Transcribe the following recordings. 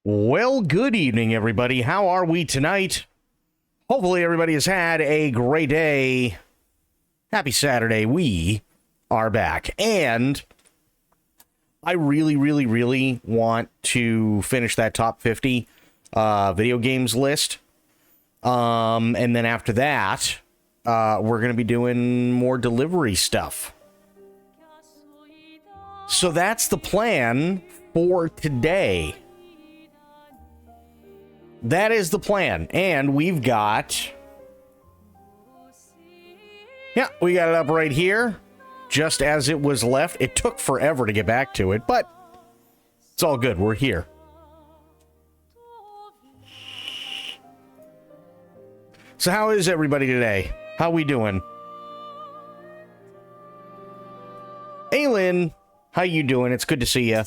Well, good evening, everybody. How are we tonight? Hopefully, everybody has had a great day. Happy Saturday. We are back. And I really want to finish that top 50 video games list. And then after that, we're going to be doing more delivery stuff. So that's the plan for today. That is the plan. And we've got... Yeah, we got it up right here. Just as it was left. It took forever to get back to it, but it's all good. We're here. So how is everybody today? How we doing? Hey, Lynn. How you doing? It's good to see you.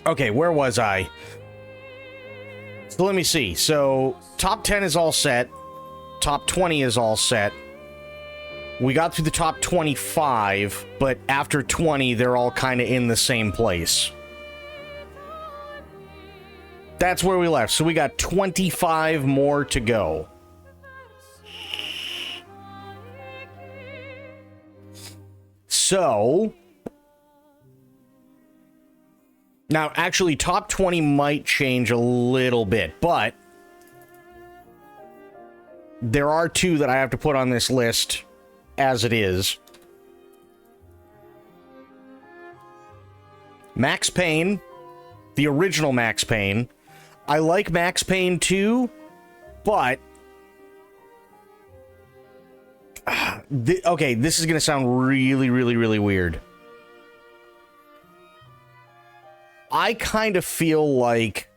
Okay, where was I? So let me see. So, top 10 is all set. Top 20 is all set. We got through the top 25, but after 20, they're all kind of in the same place. That's where we left. So we got 25 more to go. So... Now, actually, top 20 might change a little bit, but there are two that I have to put on this list as it is. Max Payne, the original Max Payne. I like Max Payne 2, but... okay, this is going to sound really weird. I kind of feel like,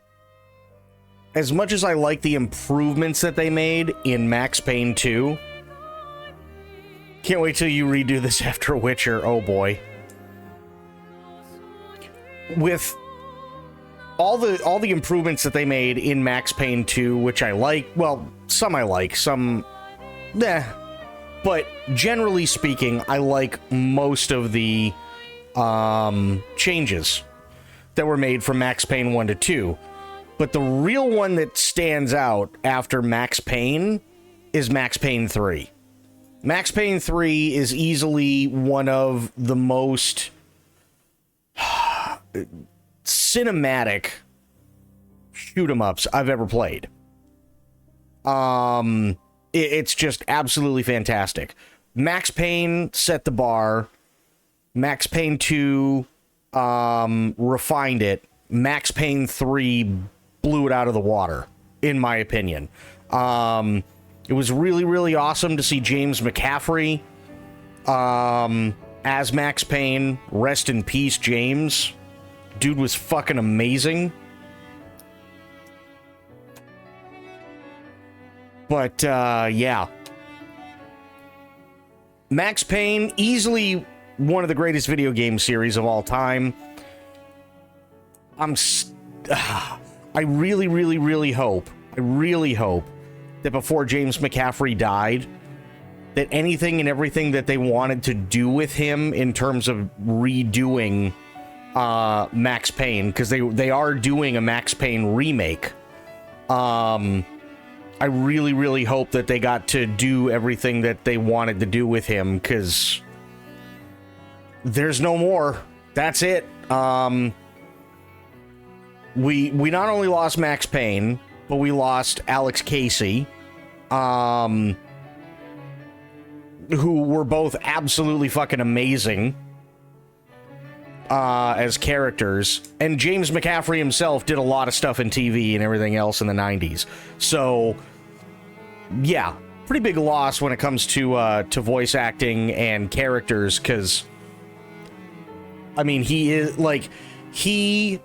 as much as I like the improvements that they made in Max Payne 2, can't wait till you redo this after Witcher, oh boy. With all the improvements that they made in Max Payne 2, which I like, well, some I like, some, but generally speaking, I like most of the changes that were made from Max Payne 1 to 2. But the real one that stands out after Max Payne is Max Payne 3. Max Payne 3 is easily one of the most cinematic shoot-em-ups I've ever played. It's just absolutely fantastic. Max Payne set the bar. Max Payne 2 refined it. Max Payne 3 blew it out of the water, in my opinion. It was really awesome to see James McCaffrey as Max Payne. Rest in peace, James. Dude was fucking amazing. But, yeah. Max Payne, easily one of the greatest video game series of all time. I really hope that before James McCaffrey died, that anything and everything that they wanted to do with him in terms of redoing Max Payne, because they are doing a Max Payne remake. I really hope that they got to do everything that they wanted to do with him, because there's no more. That's it. We not only lost Max Payne, but we lost Alex Casey, who were both absolutely fucking amazing as characters. And James McCaffrey himself did a lot of stuff in TV and everything else in the 90s. So, yeah, pretty big loss when it comes to voice acting and characters, because I mean, he is the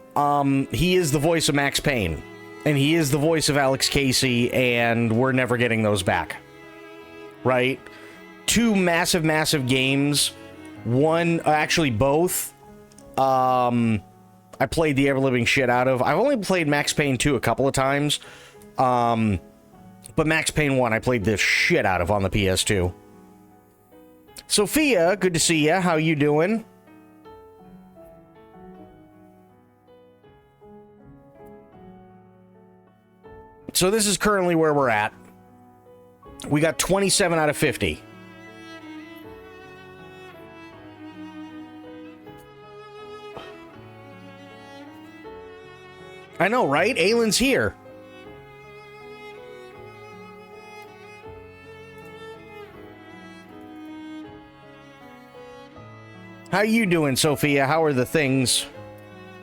voice of Max Payne, and he is the voice of Alex Casey, and we're never getting those back. Right? Two massive games. One, actually both, I played the ever-living shit out of. I've only played Max Payne 2 a couple of times, but Max Payne 1 I played the shit out of on the PS2. Sophia, good to see ya. How you doing? So this is currently where we're at. We got 27 out of 50. I know, right? Aylin's here. How you doing, Sophia? How are the things?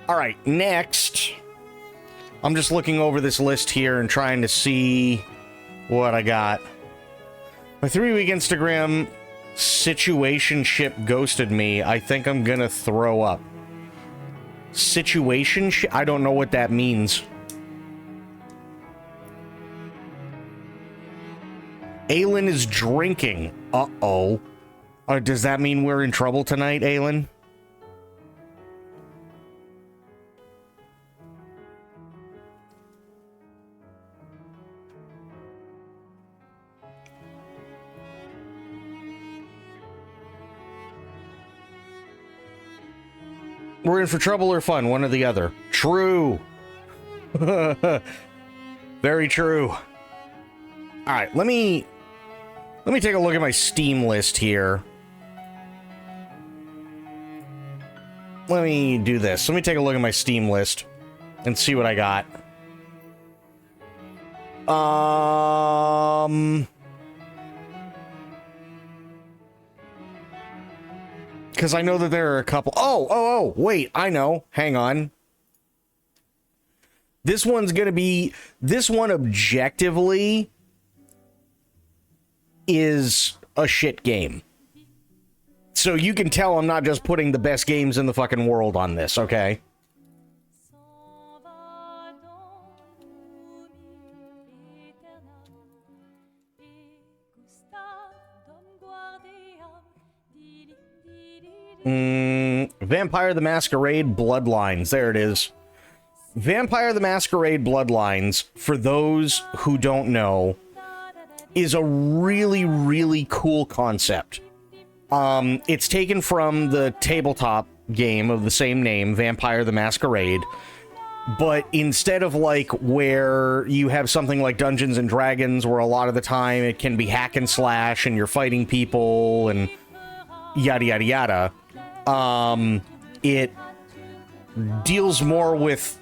All right, next. I'm just looking over this list here and trying to see what I got. My 3-week Instagram situationship ghosted me. I think I'm gonna throw up. Situationship? I don't know what that means. Aylin is drinking. Uh-oh. Does that mean we're in trouble tonight, Aylin? We're in for trouble or fun, one or the other. True. Very true. All right, let me take a look at my Steam list here. Let me do this. Let me take a look at my Steam list and see what I got. Because I know that there are a couple. Oh, wait, I know. Hang on. This one's going to be... This one objectively is a shit game. So you can tell I'm not just putting the best games in the fucking world on this, okay? Vampire the Masquerade Bloodlines. There it is. Vampire the Masquerade Bloodlines, for those who don't know, is a really, really cool concept. It's taken from the tabletop game of the same name, Vampire the Masquerade, but instead of like where you have something like Dungeons and Dragons, where a lot of the time it can be hack and slash and you're fighting people and yada yada yada, it deals more with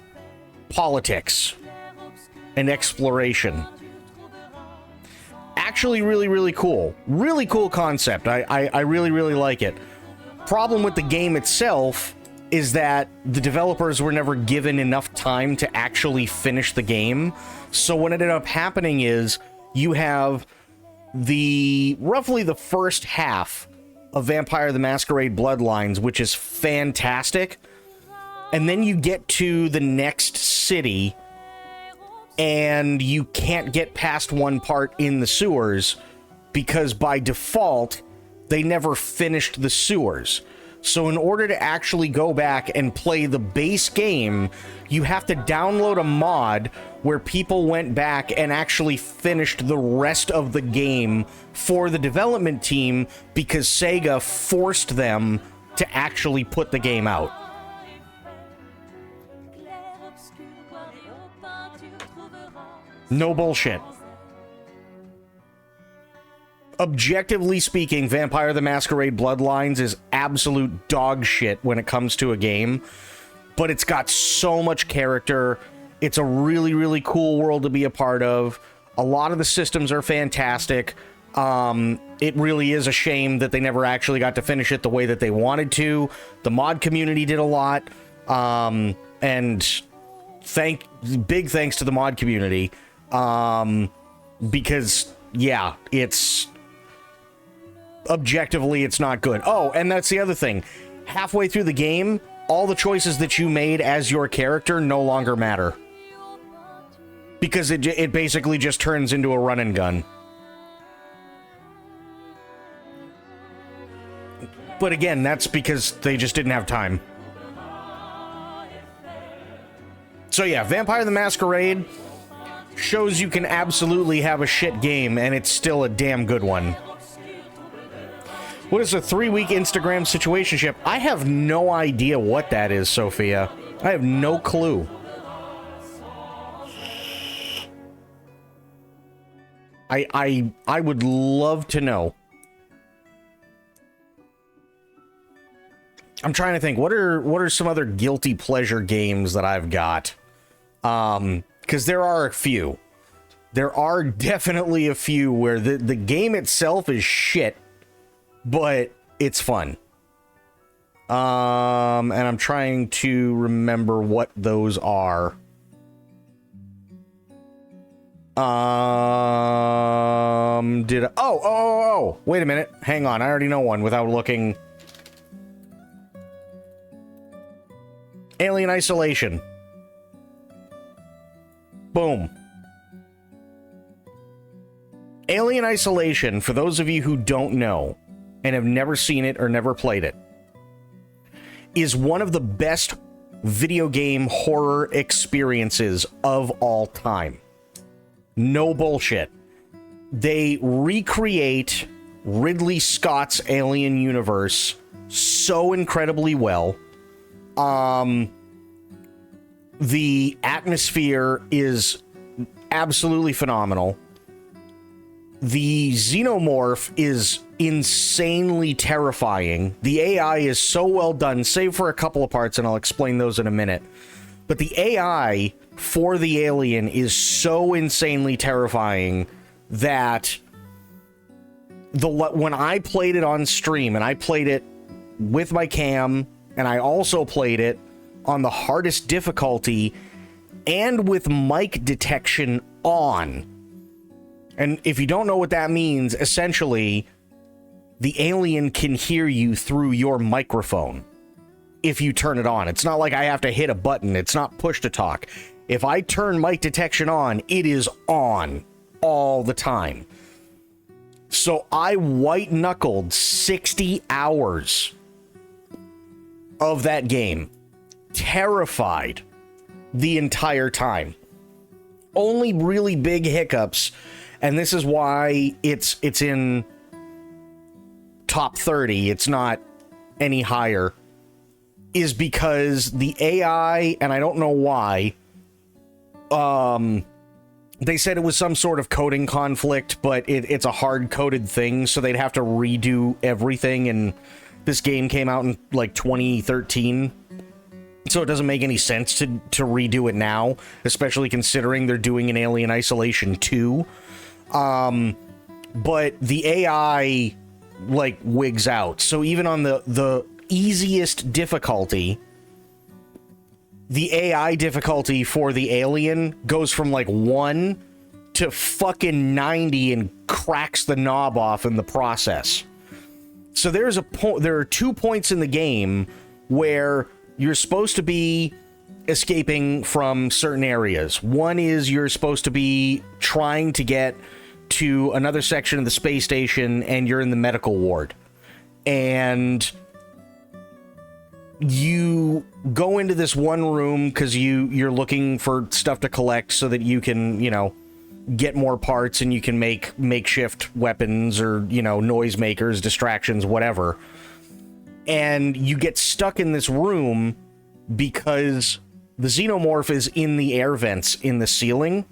politics and exploration. Actually really, really cool. Really cool concept. I really, really like it. Problem with the game itself is that the developers were never given enough time to actually finish the game. So what ended up happening is you have roughly the first half of Vampire the Masquerade Bloodlines, which is fantastic. And then you get to the next city and you can't get past one part in the sewers because by default, they never finished the sewers. So in order to actually go back and play the base game, you have to download a mod where people went back and actually finished the rest of the game for the development team because Sega forced them to actually put the game out. No bullshit. Objectively speaking, Vampire the Masquerade Bloodlines is absolute dog shit when it comes to a game, but it's got so much character. It's a really, really cool world to be a part of. A lot of the systems are fantastic. It really is a shame that they never actually got to finish it the way that they wanted to. The mod community did a lot, and big thanks to the mod community. Because, yeah, it's... Objectively, it's not good. Oh, and that's the other thing. Halfway through the game, all the choices that you made as your character no longer matter. Because it basically just turns into a run and gun. But again, that's because they just didn't have time. So yeah, Vampire the Masquerade shows you can absolutely have a shit game, and it's still a damn good one. What is a 3-week Instagram situationship? I have no idea what that is, Sophia. I have no clue. I would love to know. I'm trying to think. What are some other guilty pleasure games that I've got? Because there are a few. There are definitely a few where the game itself is shit, but it's fun. And I'm trying to remember what those are. Wait a minute. Hang on. I already know one without looking. Alien Isolation. Boom. Alien Isolation, for those of you who don't know and have never seen it or never played it, is one of the best video game horror experiences of all time. No bullshit. They recreate Ridley Scott's Alien universe so incredibly well. The atmosphere is absolutely phenomenal. The xenomorph is insanely terrifying. The AI is so well done, save for a couple of parts, and I'll explain those in a minute. But the AI for the alien is so insanely terrifying that when I played it on stream, and I played it with my cam, and I also played it on the hardest difficulty and with mic detection on. And if you don't know what that means, essentially, the alien can hear you through your microphone if you turn it on. It's not like I have to hit a button. It's not push to talk. If I turn mic detection on, it is on all the time. So I white-knuckled 60 hours of that game, terrified the entire time. Only really big hiccups, and this is why it's in top 30, it's not any higher, is because the AI, and I don't know why, they said it was some sort of coding conflict, but it's a hard-coded thing, so they'd have to redo everything, and this game came out in, like, 2013, so it doesn't make any sense to redo it now, especially considering they're doing an Alien Isolation 2. But the AI, like, wigs out, so even on the easiest difficulty, the AI difficulty for the alien goes from like 1 to fucking 90 and cracks the knob off in the process. So there are 2 points in the game where you're supposed to be escaping from certain areas. One is you're supposed to be trying to get to another section of the space station and you're in the medical ward. And you go into this one room because you're looking for stuff to collect so that you can, get more parts and you can make makeshift weapons or, noisemakers, distractions, whatever. And you get stuck in this room because the xenomorph is in the air vents in the ceiling.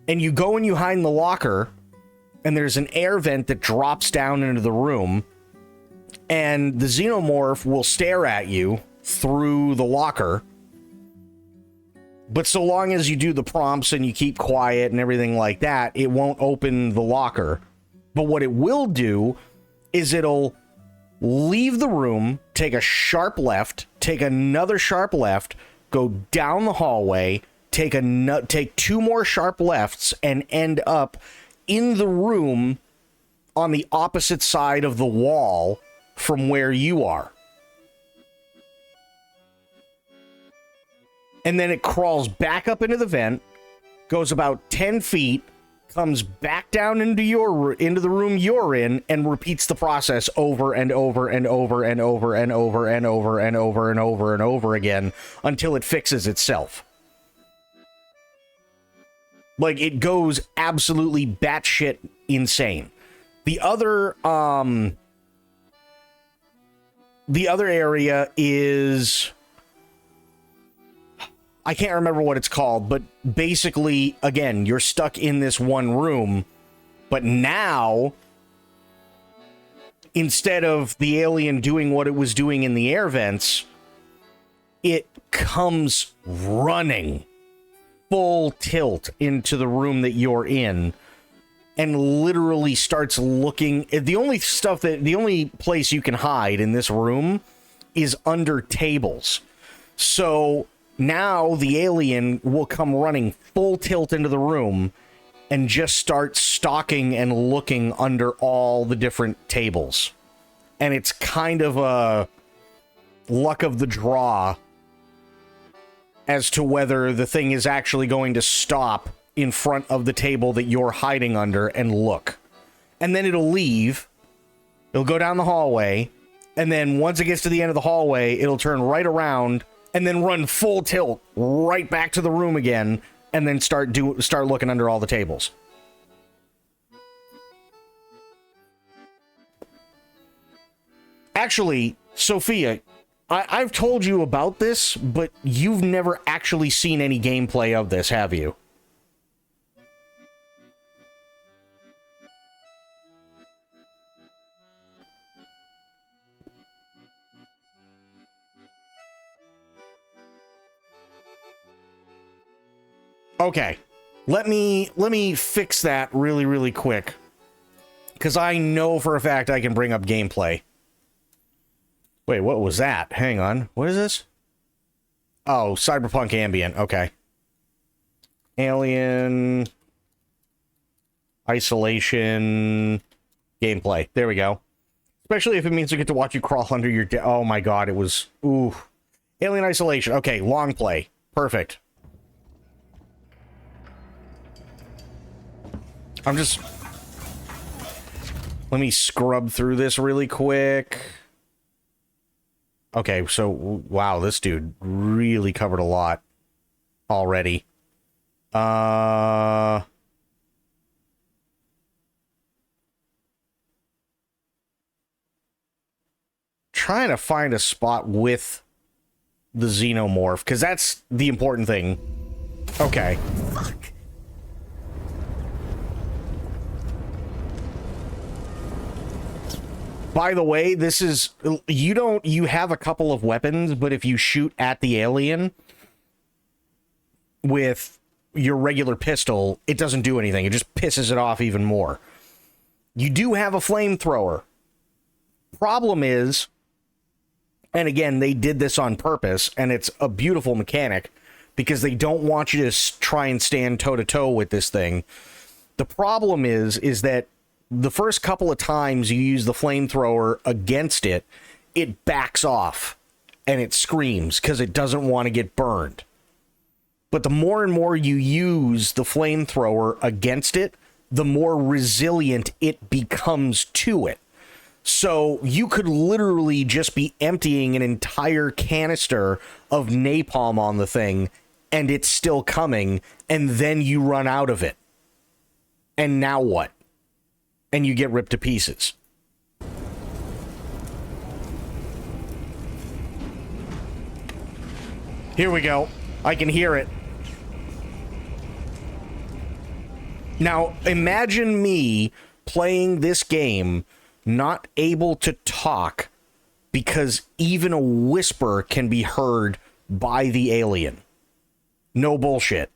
And you go and you hide in the locker, and there's an air vent that drops down into the room. And the xenomorph will stare at you through the locker. But so long as you do the prompts and you keep quiet and everything like that, it won't open the locker. But what it will do is it'll leave the room, take a sharp left, take another sharp left, go down the hallway, take 2 more sharp lefts, and end up in the room on the opposite side of the wall from where you are. And then it crawls back up into the vent, goes about 10 feet, comes back down into the room you're in, and repeats the process over and over and over and over and over and over and over and over and over again until it fixes itself. Like, it goes absolutely batshit insane. The other the other area is, I can't remember what it's called, but basically, again, you're stuck in this one room, but now, instead of the alien doing what it was doing in the air vents, it comes running full tilt into the room that you're in and literally starts looking. The only place you can hide in this room is under tables. So now the alien will come running full tilt into the room and just start stalking and looking under all the different tables. And it's kind of a luck of the draw as to whether the thing is actually going to stop in front of the table that you're hiding under and look. And then it'll leave. It'll go down the hallway. And then once it gets to the end of the hallway, it'll turn right around and then run full tilt right back to the room again and then start looking under all the tables. Actually, Sophia, I've told you about this, but you've never actually seen any gameplay of this, have you? Okay. Let me fix that really, really quick. Because I know for a fact I can bring up gameplay. Wait, what was that? Hang on. What is this? Oh, Cyberpunk Ambient. Okay. Alien. Isolation. Gameplay. There we go. Especially if it means we get to watch you crawl under your... Oh my god, it was... Ooh. Alien Isolation. Okay, long play. Perfect. I'm just... Let me scrub through this really quick. Okay, so, wow, this dude really covered a lot already. Trying to find a spot with the xenomorph, because that's the important thing. Okay. Fuck. By the way, this is... You have a couple of weapons, but if you shoot at the alien with your regular pistol, it doesn't do anything. It just pisses it off even more. You do have a flamethrower. Problem is, and again, they did this on purpose, and it's a beautiful mechanic, because they don't want you to try and stand toe-to-toe with this thing. The problem is that the first couple of times you use the flamethrower against it, it backs off and it screams because it doesn't want to get burned. But the more and more you use the flamethrower against it, the more resilient it becomes to it. So you could literally just be emptying an entire canister of napalm on the thing and it's still coming, and then you run out of it. And now what? And you get ripped to pieces. Here we go. I can hear it. Now, imagine me playing this game, not able to talk, because even a whisper can be heard by the alien. No bullshit.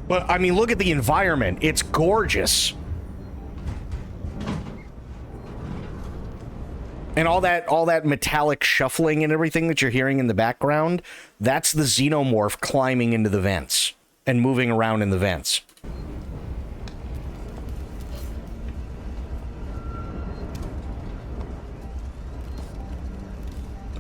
But, I mean, look at the environment. It's gorgeous. And all that metallic shuffling and everything that you're hearing in the background, that's the xenomorph climbing into the vents and moving around in the vents.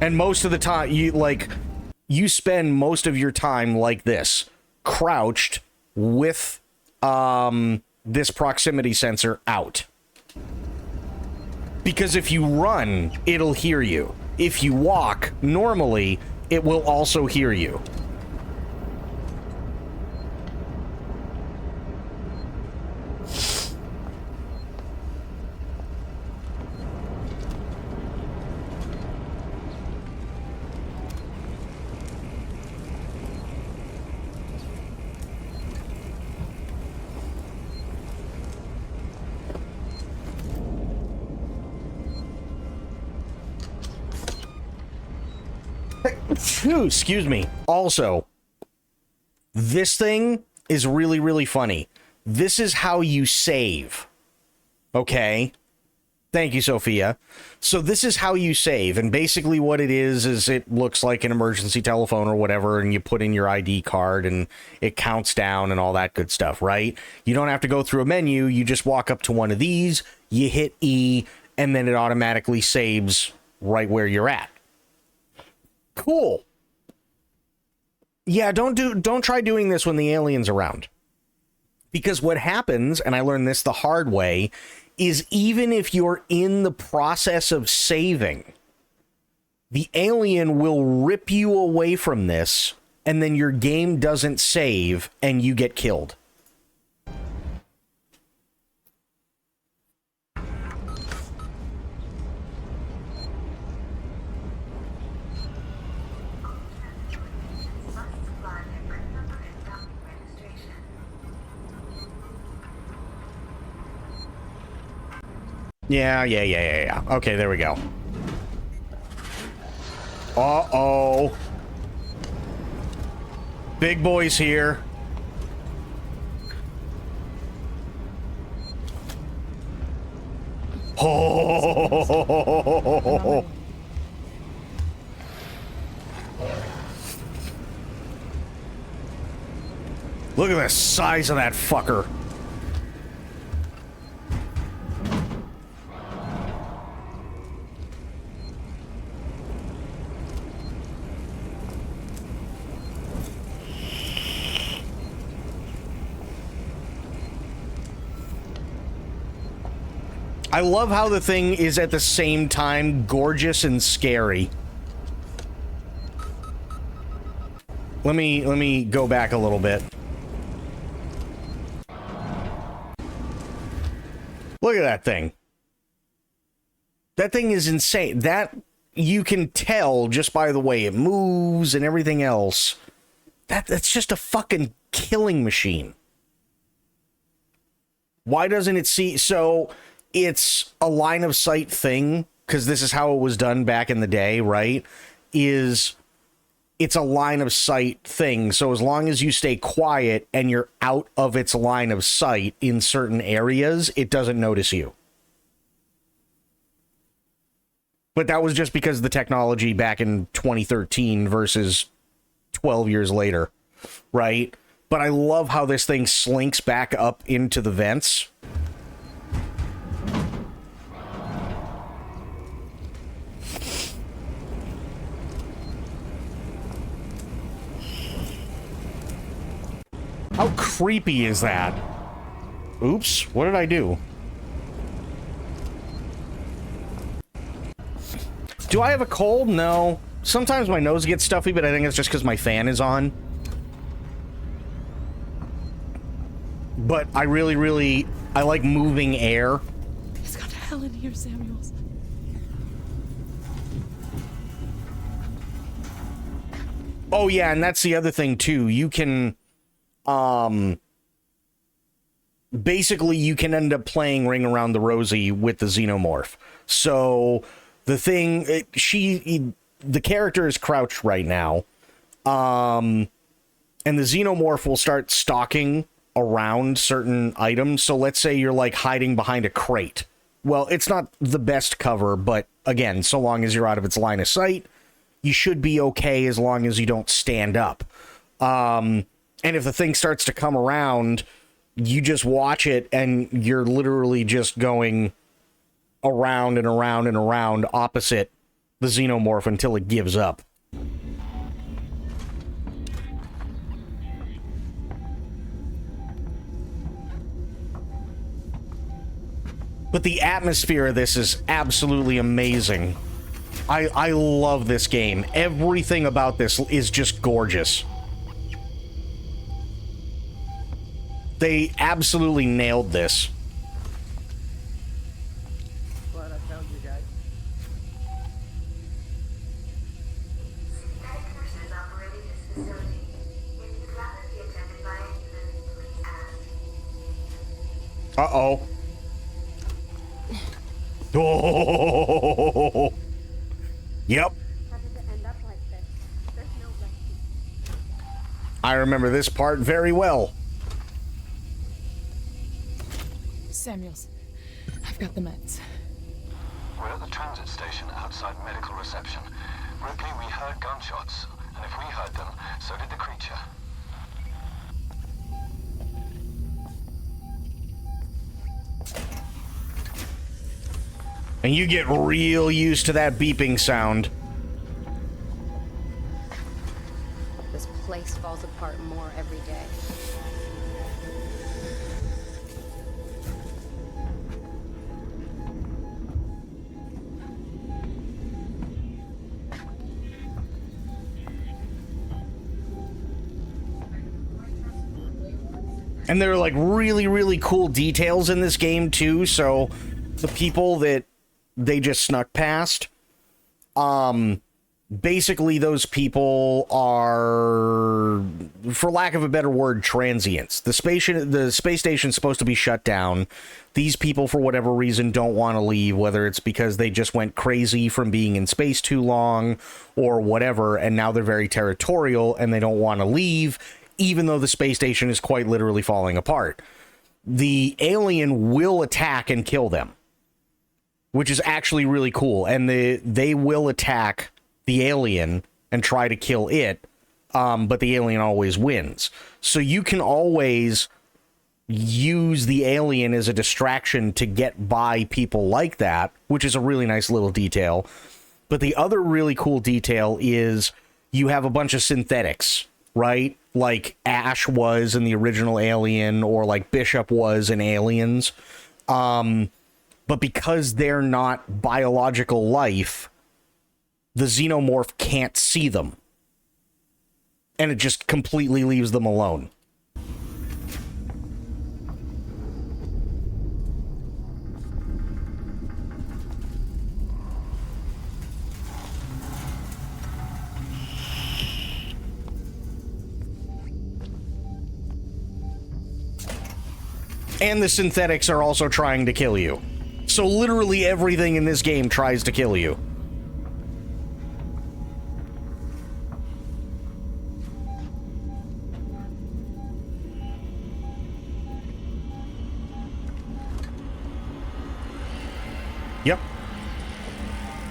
And most of the time, you spend most of your time like this, crouched with this proximity sensor out. Because if you run, it'll hear you. If you walk, normally, it will also hear you. Phew, excuse me. Also, this thing is really, really funny. This is how you save. Okay? Thank you, Sophia. So this is how you save, and basically what it is it looks like an emergency telephone or whatever, and you put in your ID card, and it counts down and all that good stuff, right? You don't have to go through a menu. You just walk up to one of these, you hit E, and then it automatically saves right where you're at. Cool. Yeah, don't try doing this when the alien's around. Because what happens, and I learned this the hard way, is even if you're in the process of saving, the alien will rip you away from this, and then your game doesn't save, and you get killed. Yeah. Okay, there we go. Uh-oh. Big boy's here. Oh. Look at the size of that fucker. I love how the thing is at the same time gorgeous and scary. Let me go back a little bit. Look at that thing. That thing is insane. That you can tell just by the way it moves and everything else. That's just a fucking killing machine. Why doesn't it see? So it's a line of sight thing, because this is how it was done back in the day, right? It's a line of sight thing. So as long as you stay quiet and you're out of its line of sight in certain areas, it doesn't notice you. But that was just because of the technology back in 2013 versus 12 years later, right? But I love how this thing slinks back up into the vents. How creepy is that? Oops, what did I do? Do I have a cold? No. Sometimes my nose gets stuffy, but I think it's just because my fan is on. But I really, I like moving air. It's gone to hell in here, Samuels. Oh yeah, and that's the other thing too. You can, basically you can end up playing Ring Around the Rosie with the Xenomorph. So the thing, the character is crouched right now, and the Xenomorph will start stalking around certain items. So let's say you're like hiding behind a crate. Well, it's not the best cover, but again, so long as you're out of its line of sight, you should be okay as long as you don't stand up. And if the thing starts to come around, you just watch it and you're literally just going around and around and around opposite the Xenomorph until it gives up. But the atmosphere of this is absolutely amazing. I love this game. Everything about this is just gorgeous. They absolutely nailed this. Glad I found you guys. Synthetic nurses operating this facility. If you'd rather be attended by a human, please ask. Uh-oh. Oh. Yep. How did it end up like this? There's no rescue. I remember this part very well. Samuels, I've got the meds. We're at the transit station outside medical reception. Ripley, we heard gunshots, and if we heard them, so did the creature. And you get real used to that beeping sound. This place falls apart more every day. And there are like really, really cool details in this game too, so the people that they just snuck past, basically those people are, for lack of a better word, transients. The space station's supposed to be shut down. These people, for whatever reason, don't want to leave, whether it's because they just went crazy from being in space too long or whatever, and now they're very territorial and they don't want to leave, even though the space station is quite literally falling apart. The alien will attack and kill them, which is actually really cool. And they will attack the alien and try to kill it, but the alien always wins. So you can always use the alien as a distraction to get by people like that, which is a really nice little detail. But the other really cool detail is you have a bunch of synthetics, right? Like Ash was in the original Alien, or like Bishop was in Aliens. But because they're not biological life, the xenomorph can't see them. And it just completely leaves them alone. And the synthetics are also trying to kill you. So literally everything in this game tries to kill you. Yep.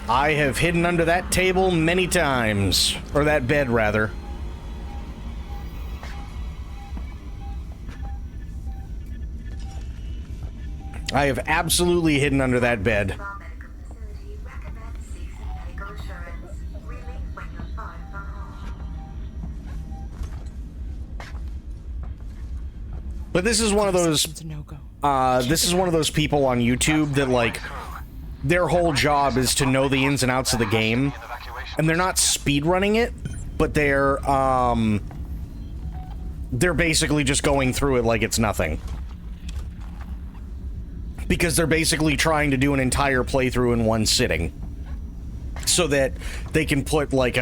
I have hidden under that table many times. Or that bed, rather. I have absolutely hidden under that bed. Our medical facility recommends seeking medical assurance. Relief when you're far from home. But this is one of those It's a no-go. this is one of those people on YouTube that, like, their whole job is to know the ins and outs of the game, and they're not speedrunning it, but they're basically just going through it like it's nothing. Because they're basically trying to do an entire playthrough in one sitting. So that they can put, like,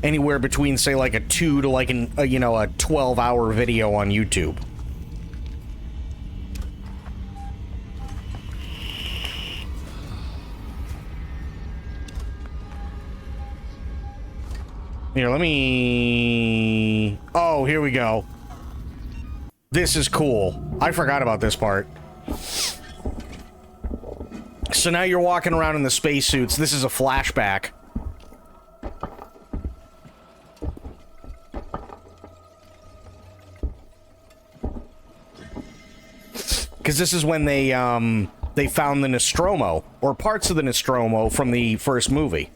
anywhere between, say, like, a 2 to, like, a 12-hour video on YouTube. Here, let me... Oh, here we go. This is cool. I forgot about this part. So now you're walking around in the spacesuits. This is a flashback. Because this is when they found the Nostromo, or parts of the Nostromo from the first movie.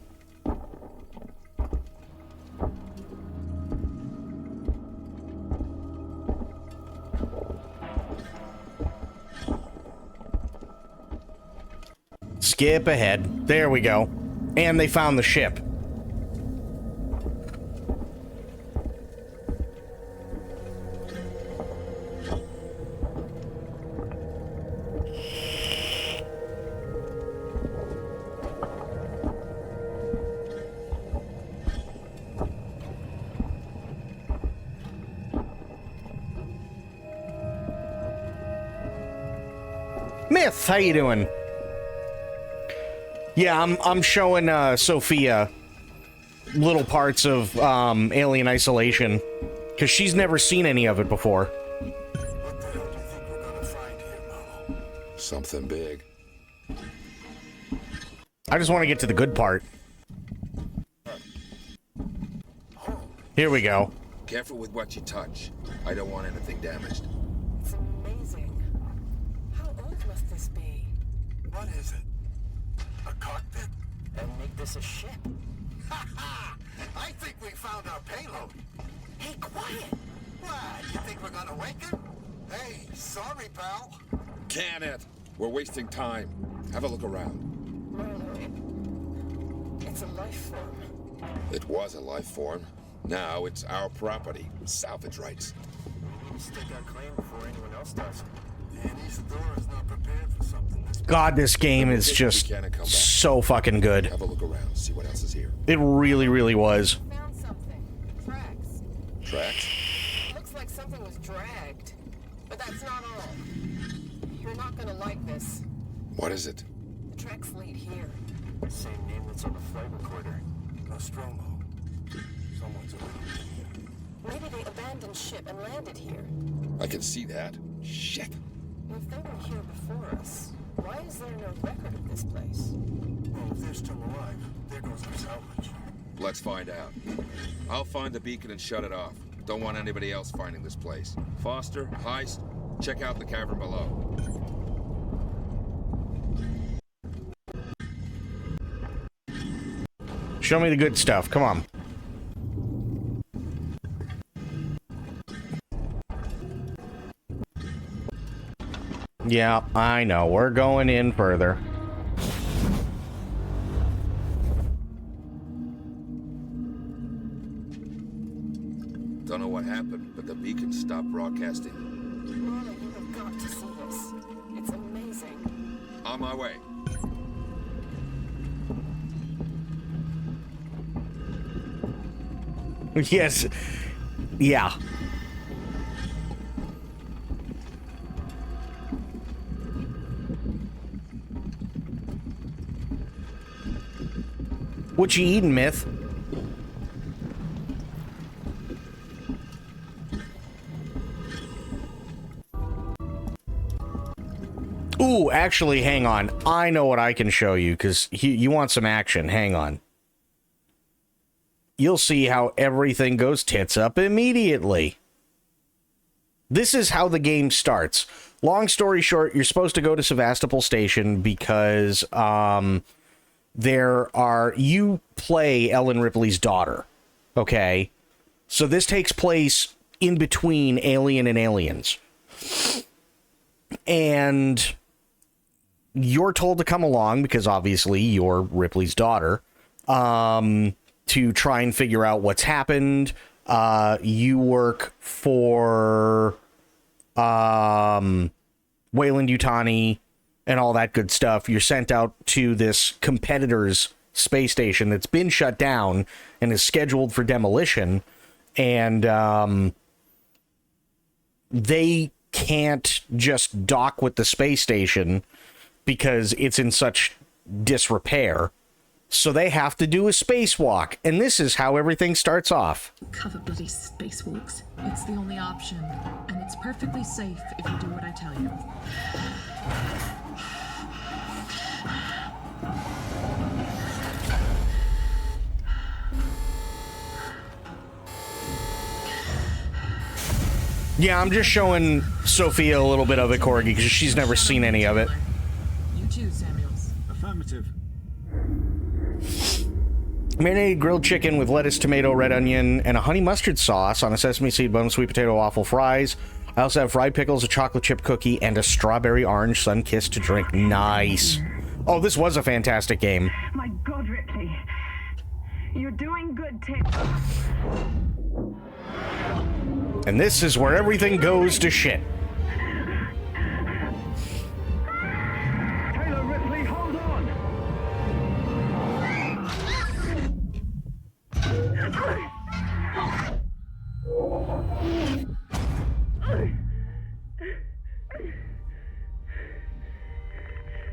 skip ahead. There we go. And they found the ship. Myth, how you doing? Yeah, I'm showing Sophia little parts of Alien Isolation because she's never seen any of it before. What the hell do you think we're gonna find here, Mama? Something big. I just want to get to the good part. Here we go. Careful with what you touch. I don't want anything damaged. It's amazing. How old must this be? What is it? A cockpit? And make this a ship? Ha ha! I think we found our payload. Hey, quiet! What? You think we're gonna wake him? Hey, sorry, pal. Can it? We're wasting time. Have a look around. Marlo, it's a life form. It was a life form. Now it's our property. Salvage rights. We need to stake our claim before anyone else does. And Isadora's not prepared for something this big. God, this game is just so fucking good. Have a look around. See what else is here. It really, really was. Found something. Tracks. Tracks? Looks like something was dragged. But that's not all. You're not gonna like this. What is it? The tracks lead here. Same name that's on the flight recorder. Nostromo. Someone's around here. Maybe they abandoned ship and landed here. I can see that. Shit. If they were here before us, why is there no record of this place? Well, if they're still alive, there goes our salvage. Let's find out. I'll find the beacon and shut it off. Don't want anybody else finding this place. Foster, Heist, check out the cavern below. Show me the good stuff. Come on. Yeah, I know. We're going in further. Don't know what happened, but the beacon stopped broadcasting. Marla, you have got to see this. It's amazing. On my way. Yes. Yeah. What you eating, Myth? Ooh, actually, hang on. I know what I can show you, because you want some action. Hang on. You'll see how everything goes tits up immediately. This is how the game starts. Long story short, you're supposed to go to Sevastopol Station because you play Ellen Ripley's daughter. Okay? So this takes place in between Alien and Aliens. And you're told to come along because obviously you're Ripley's daughter. To try and figure out what's happened. You work for Wayland Yutani and all that good stuff. You're sent out to this competitor's space station that's been shut down and is scheduled for demolition. And they can't just dock with the space station because it's in such disrepair. So they have to do a spacewalk, and this is how everything starts off. Cover bloody spacewalks. It's the only option, and it's perfectly safe if you do what I tell you. Yeah, I'm just showing Sophia a little bit of it, Corgi, because she's never seen any of it. You too, Samuels. Affirmative. Marinated grilled chicken with lettuce, tomato, red onion, and a honey mustard sauce on a sesame seed bun, sweet potato waffle fries. I also have fried pickles, a chocolate chip cookie, and a strawberry orange sun kiss to drink. Nice. Oh, this was a fantastic game. My God, Ripley. You're doing good, Tim. And this is where everything goes to shit. Taylor, Ripley, hold on.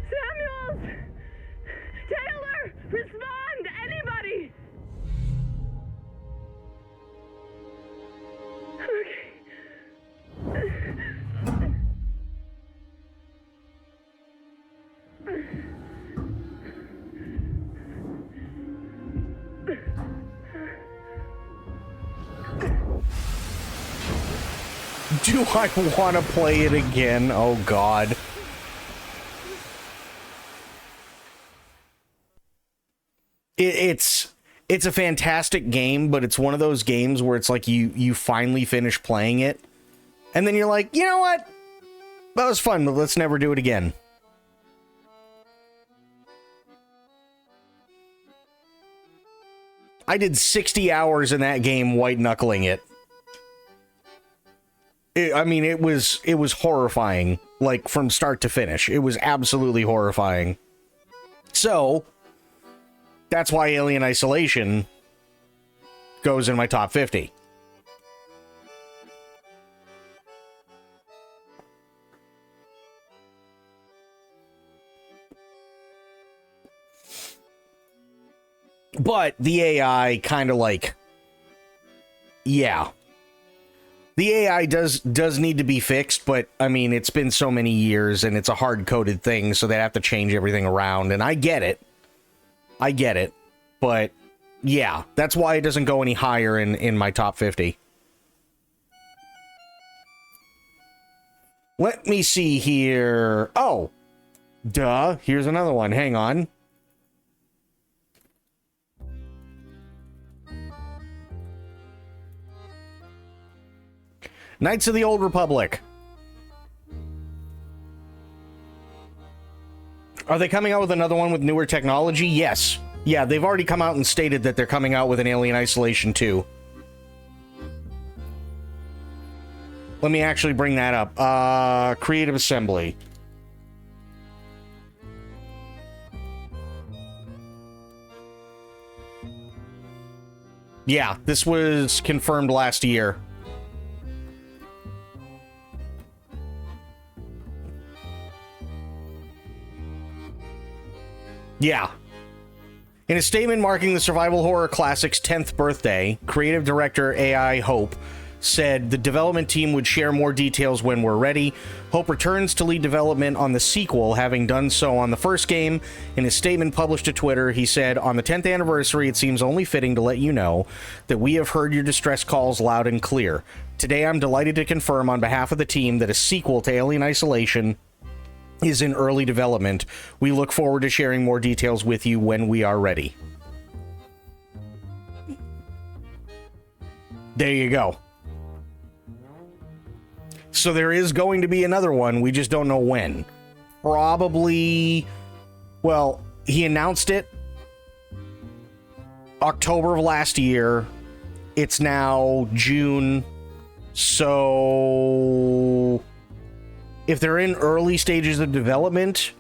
Samuels! Taylor! Respond! Anybody! Do I want to play it again? Oh, God. It's a fantastic game, but it's one of those games where it's like you finally finish playing it, and then you're like, you know what? That was fun, but let's never do it again. I did 60 hours in that game white knuckling it. I mean, it was horrifying, like from start to finish. It was absolutely horrifying. So that's why Alien Isolation goes in my top 50. But the AI kind of like, yeah. The AI does need to be fixed, but I mean, it's been so many years and it's a hard-coded thing, so they have to change everything around, and I get it. But yeah, that's why it doesn't go any higher in my top 50. Let me see here. Oh, duh. Here's another one. Hang on. Knights of the Old Republic. Are they coming out with another one with newer technology? Yes. Yeah, they've already come out and stated that they're coming out with an Alien Isolation 2. Let me actually bring that up. Creative Assembly. Yeah, this was confirmed last year. Yeah. In a statement marking the survival horror classic's 10th birthday, creative director A.I. Hope said the development team would share more details when we're ready. Hope returns to lead development on the sequel, having done so on the first game. In his statement published to Twitter, he said, "On the 10th anniversary, it seems only fitting to let you know that we have heard your distress calls loud and clear. Today, I'm delighted to confirm on behalf of the team that a sequel to Alien Isolation is in early development. We look forward to sharing more details with you when we are ready." There you go. So there is going to be another one. We just don't know when. Probably, well, he announced it October of last year. It's now June. So if they're in early stages of development,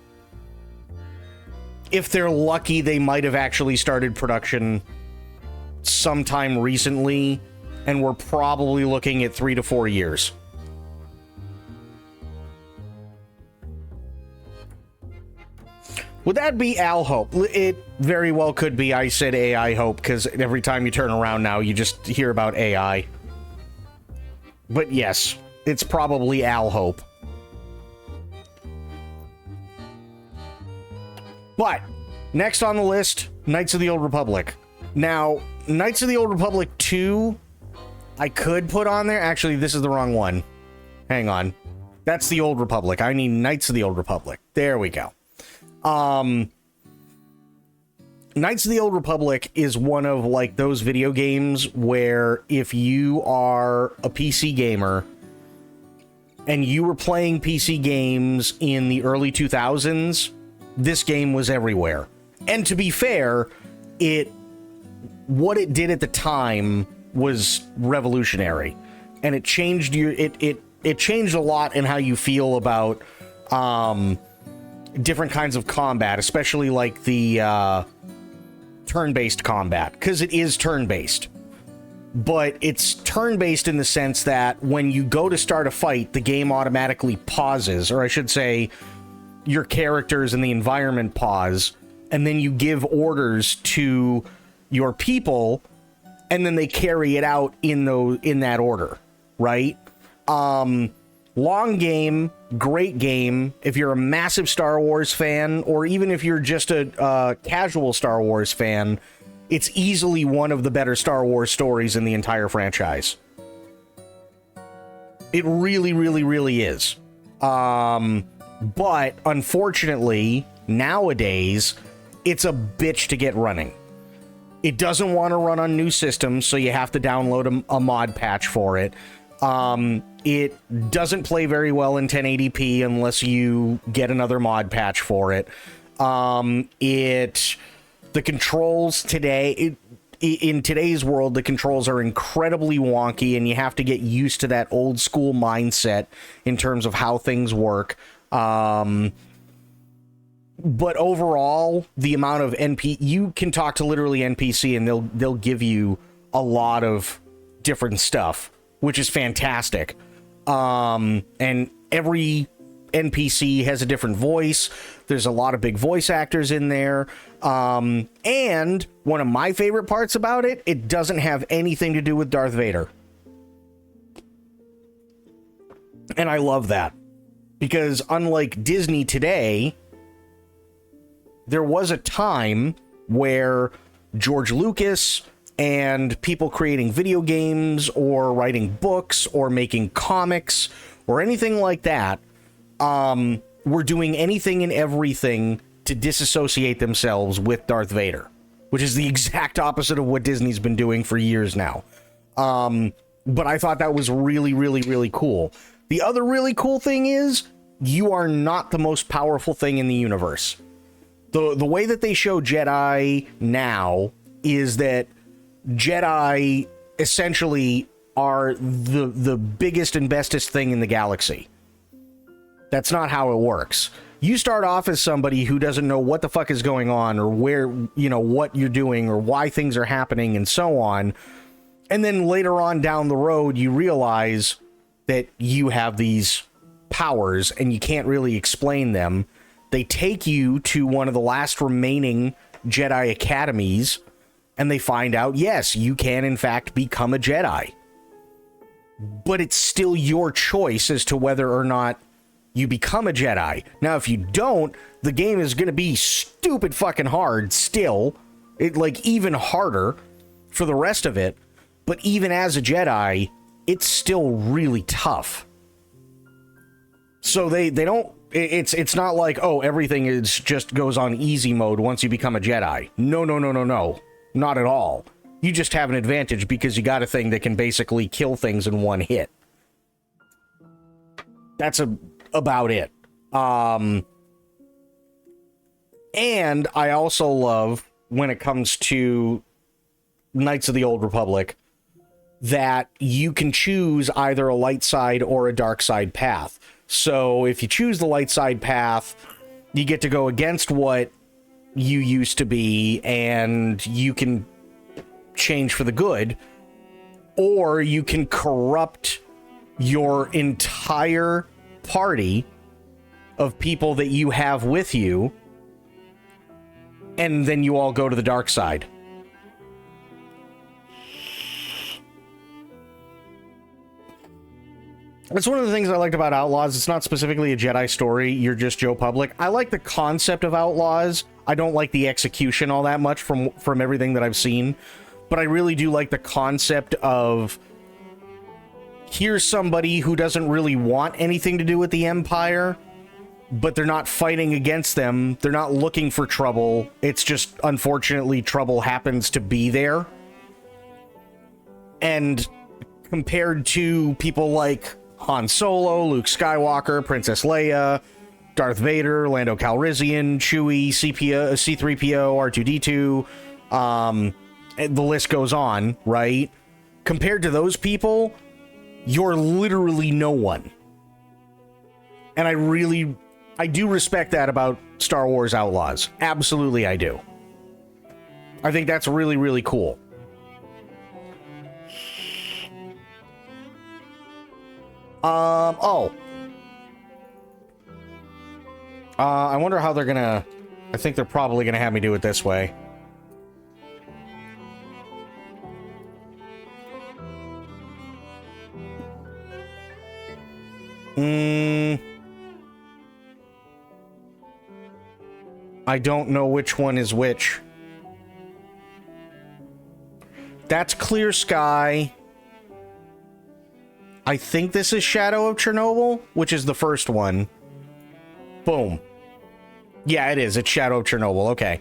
if they're lucky, they might have actually started production sometime recently, and we're probably looking at 3 to 4 years. Would that be Al Hope? It very well could be. I said AI Hope because every time you turn around now, you just hear about AI. But yes, it's probably Al Hope. But next on the list, Knights of the Old Republic. Now, Knights of the Old Republic 2, I could put on there. Actually, this is the wrong one. Hang on. That's the Old Republic. I need Knights of the Old Republic. There we go. Knights of the Old Republic is one of like those video games where if you are a PC gamer and you were playing PC games in the early 2000s, this game was everywhere. And to be fair, what it did at the time was revolutionary, and it changed it changed a lot in how you feel about different kinds of combat, especially like the turn-based combat, because it is turn-based. But it's turn-based in the sense that when you go to start a fight, the game automatically pauses, or I should say your characters and the environment pause, and then you give orders to your people, and then they carry it out in that order, right? Long game, great game. If you're a massive Star Wars fan, or even if you're just a casual Star Wars fan, it's easily one of the better Star Wars stories in the entire franchise. It really, really, really is. But unfortunately, nowadays, it's a bitch to get running. It doesn't want to run on new systems, so you have to download a mod patch for it. It doesn't play very well in 1080p unless you get another mod patch for it. The controls today, in today's world, the controls are incredibly wonky, and you have to get used to that old school mindset in terms of how things work. But overall, the amount of you can talk to literally NPC, and they'll give you a lot of different stuff, which is fantastic. And every NPC has a different voice. There's a lot of big voice actors in there. And one of my favorite parts about it, it doesn't have anything to do with Darth Vader. And I love that. Because unlike Disney today, there was a time where George Lucas and people creating video games or writing books or making comics or anything like that were doing anything and everything to disassociate themselves with Darth Vader, which is the exact opposite of what Disney's been doing for years now. But I thought that was really, really, really cool. The other really cool thing is you are not the most powerful thing in the universe. The way that they show Jedi now is that Jedi essentially are the biggest and bestest thing in the galaxy. That's not how it works. You start off as somebody who doesn't know what the fuck is going on, or where, what you're doing, or why things are happening, and so on. And then later on down the road, you realize that you have these powers and you can't really explain them. They take you to one of the last remaining Jedi academies, and they find out, yes, you can in fact become a Jedi. But it's still your choice as to whether or not you become a Jedi. Now, if you don't, the game is going to be stupid fucking hard still. Even harder for the rest of it. But even as a Jedi, it's still really tough. So they don't... It's not like, oh, everything is just goes on easy mode once you become a Jedi. No. Not at all. You just have an advantage because you got a thing that can basically kill things in one hit. That's about it. And I also love, when it comes to Knights of the Old Republic, that you can choose either a light side or a dark side path. So if you choose the light side path, you get to go against what you used to be, and you can change for the good, or you can corrupt your entire party of people that you have with you, and then you all go to the dark side. That's one of the things I liked about Outlaws. It's not specifically a Jedi story. You're just Joe Public. I like the concept of Outlaws. I don't like the execution all that much from everything that I've seen. But I really do like the concept of, here's somebody who doesn't really want anything to do with the Empire, but they're not fighting against them. They're not looking for trouble. It's just, unfortunately, trouble happens to be there. And compared to people like Han Solo, Luke Skywalker, Princess Leia, Darth Vader, Lando Calrissian, Chewie, C-3PO, R2-D2, and the list goes on, right? Compared to those people, you're literally no one. And I do respect that about Star Wars Outlaws. Absolutely, I do. I think that's really, really cool. I wonder how they're gonna... I think they're probably gonna have me do it this way. I don't know which one is which. That's Clear Sky. I think this is Shadow of Chernobyl, which is the first one. Boom. Yeah, it is. It's Shadow of Chernobyl. Okay.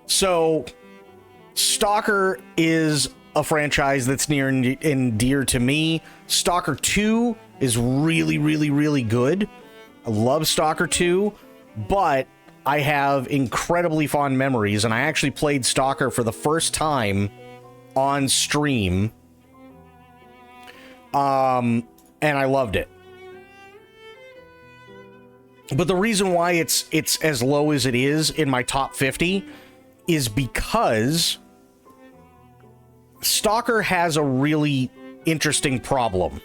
So, Stalker is a franchise that's near and dear to me. Stalker 2 is really, really, really good. I love Stalker 2, but I have incredibly fond memories, and I actually played Stalker for the first time on stream. And I loved it. But the reason why it's as low as it is in my top 50 is because Stalker has a really interesting problem.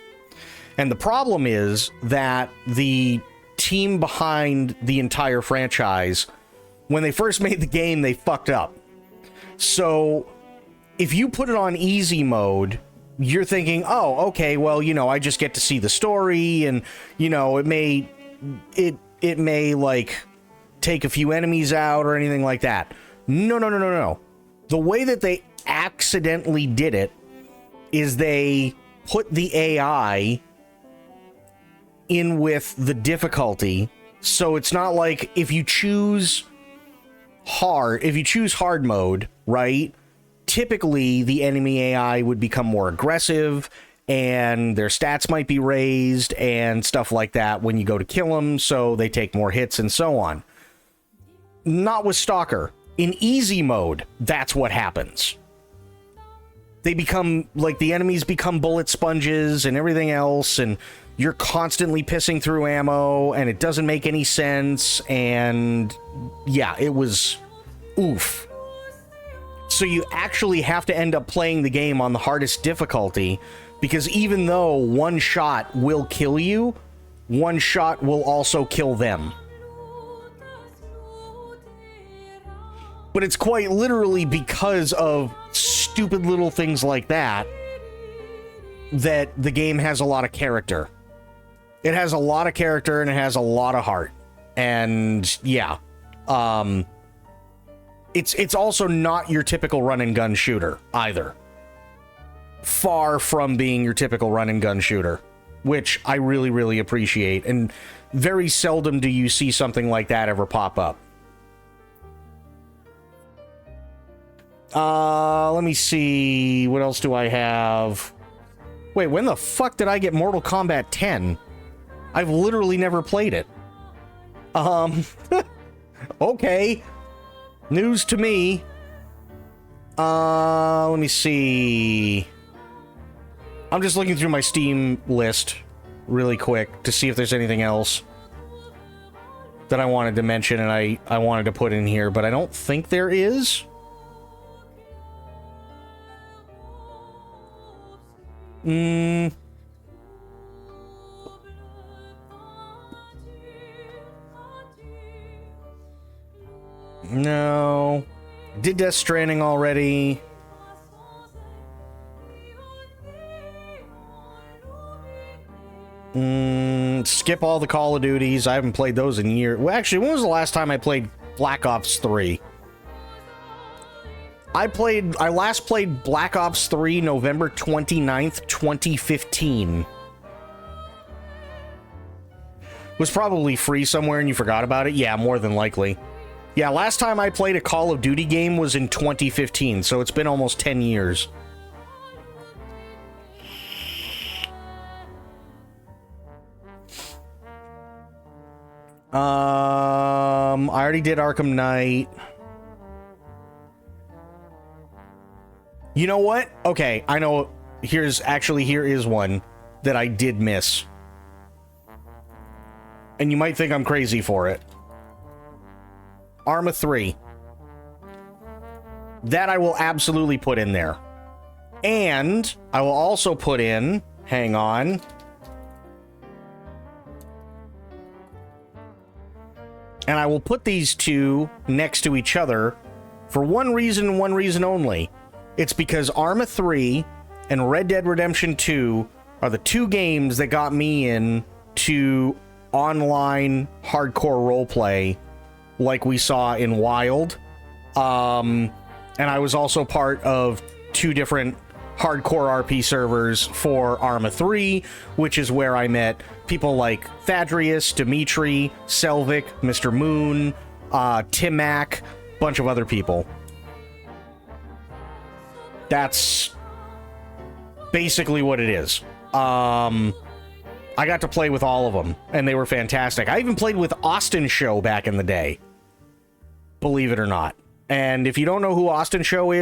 And the problem is that the team behind the entire franchise, when they first made the game, they fucked up. So if you put it on easy mode, you're thinking, oh, okay, well, you know, I just get to see the story, and, you know, it may like take a few enemies out or anything like that. No. The way that they accidentally did it is they put the AI in with the difficulty, so it's not like if you choose hard mode, right? Typically, the enemy AI would become more aggressive, and their stats might be raised and stuff like that when you go to kill them, so they take more hits and so on. Not with Stalker. In easy mode, that's what happens. They become, like, the enemies become bullet sponges and everything else, and you're constantly pissing through ammo, and it doesn't make any sense, and yeah, it was oof. So you actually have to end up playing the game on the hardest difficulty, because even though one shot will kill you, one shot will also kill them. But it's quite literally because of stupid little things like that that the game has a lot of character. It has a lot of character, and it has a lot of heart. And yeah, it's also not your typical run and gun shooter either. Far from being your typical run and gun shooter, which I really, really appreciate. And very seldom do you see something like that ever pop up. Let me see. What else do I have? Wait, when the fuck did I get Mortal Kombat 10? I've literally never played it. Okay. News to me. Let me see. I'm just looking through my Steam list really quick to see if there's anything else that I wanted to mention and I wanted to put in here, but I don't think there is. No. Did Death Stranding already. Skip all the Call of Duties. I haven't played those in years. Well, actually, when was the last time I played Black Ops 3? I last played Black Ops 3 November 29th, 2015. Was probably free somewhere and you forgot about it? Yeah, more than likely. Yeah, last time I played a Call of Duty game was in 2015, so it's been almost 10 years. I already did Arkham Knight. You know what? Okay, I know. Here is one that I did miss. And you might think I'm crazy for it. Arma 3. That I will absolutely put in there. And I will also put in, hang on. And I will put these two next to each other for one reason and one reason only. It's because Arma 3 and Red Dead Redemption 2 are the two games that got me in to online hardcore roleplay like we saw in Wild. And I was also part of two different hardcore RP servers for Arma 3, which is where I met people like Thaddeus, Dimitri, Selvik, Mr. Moon, Timac, bunch of other people. That's basically what it is. I got to play with all of them, and they were fantastic. I even played with Austin Show back in the day, believe it or not. And if you don't know who Austin Show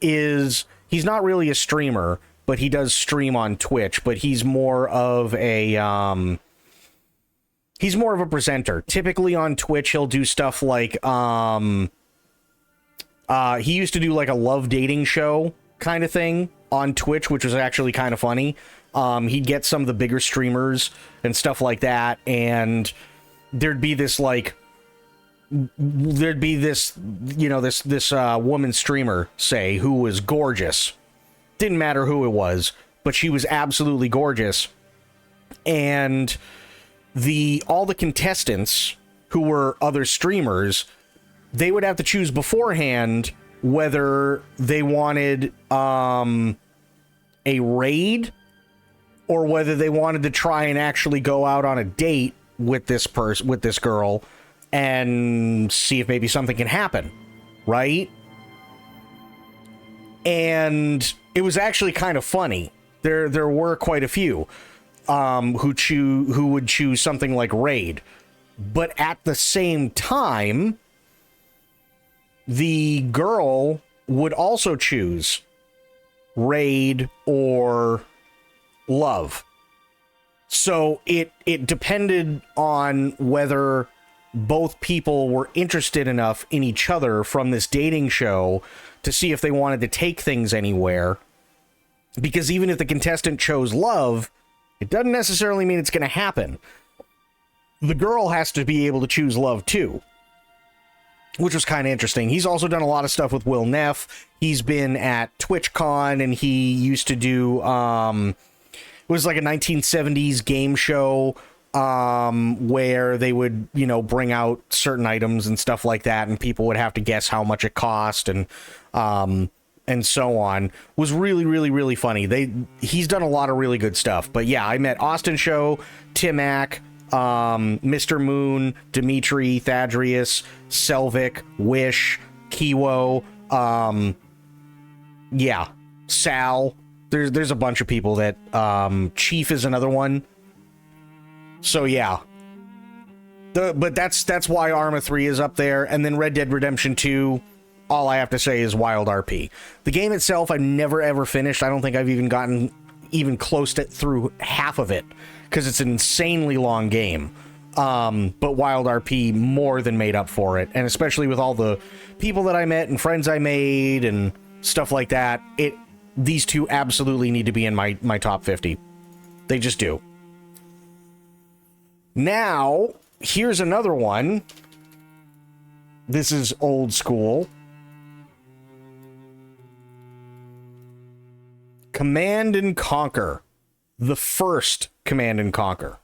is he's not really a streamer, but he does stream on Twitch, but he's more of a presenter. Typically on Twitch, he'll do stuff like he used to do like a love dating show kind of thing on Twitch, which was actually kind of funny. He'd get some of the bigger streamers and stuff like that, and there'd be this woman streamer, say, who was gorgeous. Didn't matter who it was, but she was absolutely gorgeous. And all the contestants who were other streamers, they would have to choose beforehand whether they wanted a raid or whether they wanted to try and actually go out on a date with this girl and see if maybe something can happen, right? And it was actually kind of funny. There were quite a few who would choose something like raid, but at the same time, the girl would also choose raid or love. So it depended on whether both people were interested enough in each other from this dating show to see if they wanted to take things anywhere. Because even if the contestant chose love, it doesn't necessarily mean it's going to happen. The girl has to be able to choose love too, which was kind of interesting. He's also done a lot of stuff with Will Neff. He's been at TwitchCon, and he used to do it was like a 1970s game show where they would, bring out certain items and stuff like that, and people would have to guess how much it cost and so on. Was really, really, really funny. He's done a lot of really good stuff. But yeah, I met Austin Show, Timac, Mr. Moon, Dimitri, Thaddeus, Selvik, Wish, Kiwo, Sal. There's a bunch of people that Chief is another one. So yeah. But that's why Arma 3 is up there, and then Red Dead Redemption 2, all I have to say is Wild RP. The game itself I've never ever finished. I don't think I've even gotten close to through half of it, because it's an insanely long game. But Wild RP more than made up for it, and especially with all the people that I met and friends I made and stuff like that, these two absolutely need to be in my top 50. They just do. Now, here's another one. This is old school. Command and Conquer. The first Command and Conquer.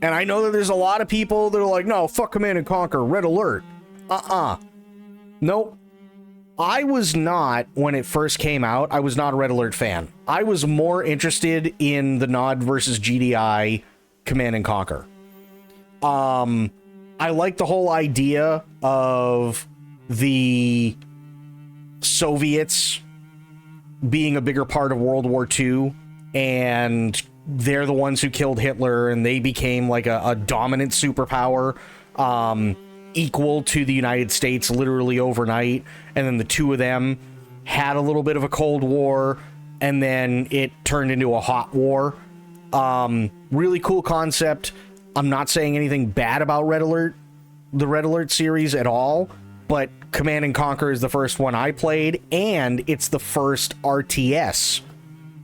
And I know that there's a lot of people that are like, no, fuck Command and Conquer, Red Alert. Nope. I was not, when it first came out, I was not a Red Alert fan. I was more interested in the Nod versus GDI Command and Conquer. I like the whole idea of the Soviets being a bigger part of World War II and they're the ones who killed Hitler, and they became like a dominant superpower, equal to the United States literally overnight. And then the two of them had a little bit of a Cold War, and then it turned into a hot war. Really cool concept. I'm not saying anything bad about Red Alert, the Red Alert series at all, but Command and Conquer is the first one I played, and it's the first RTS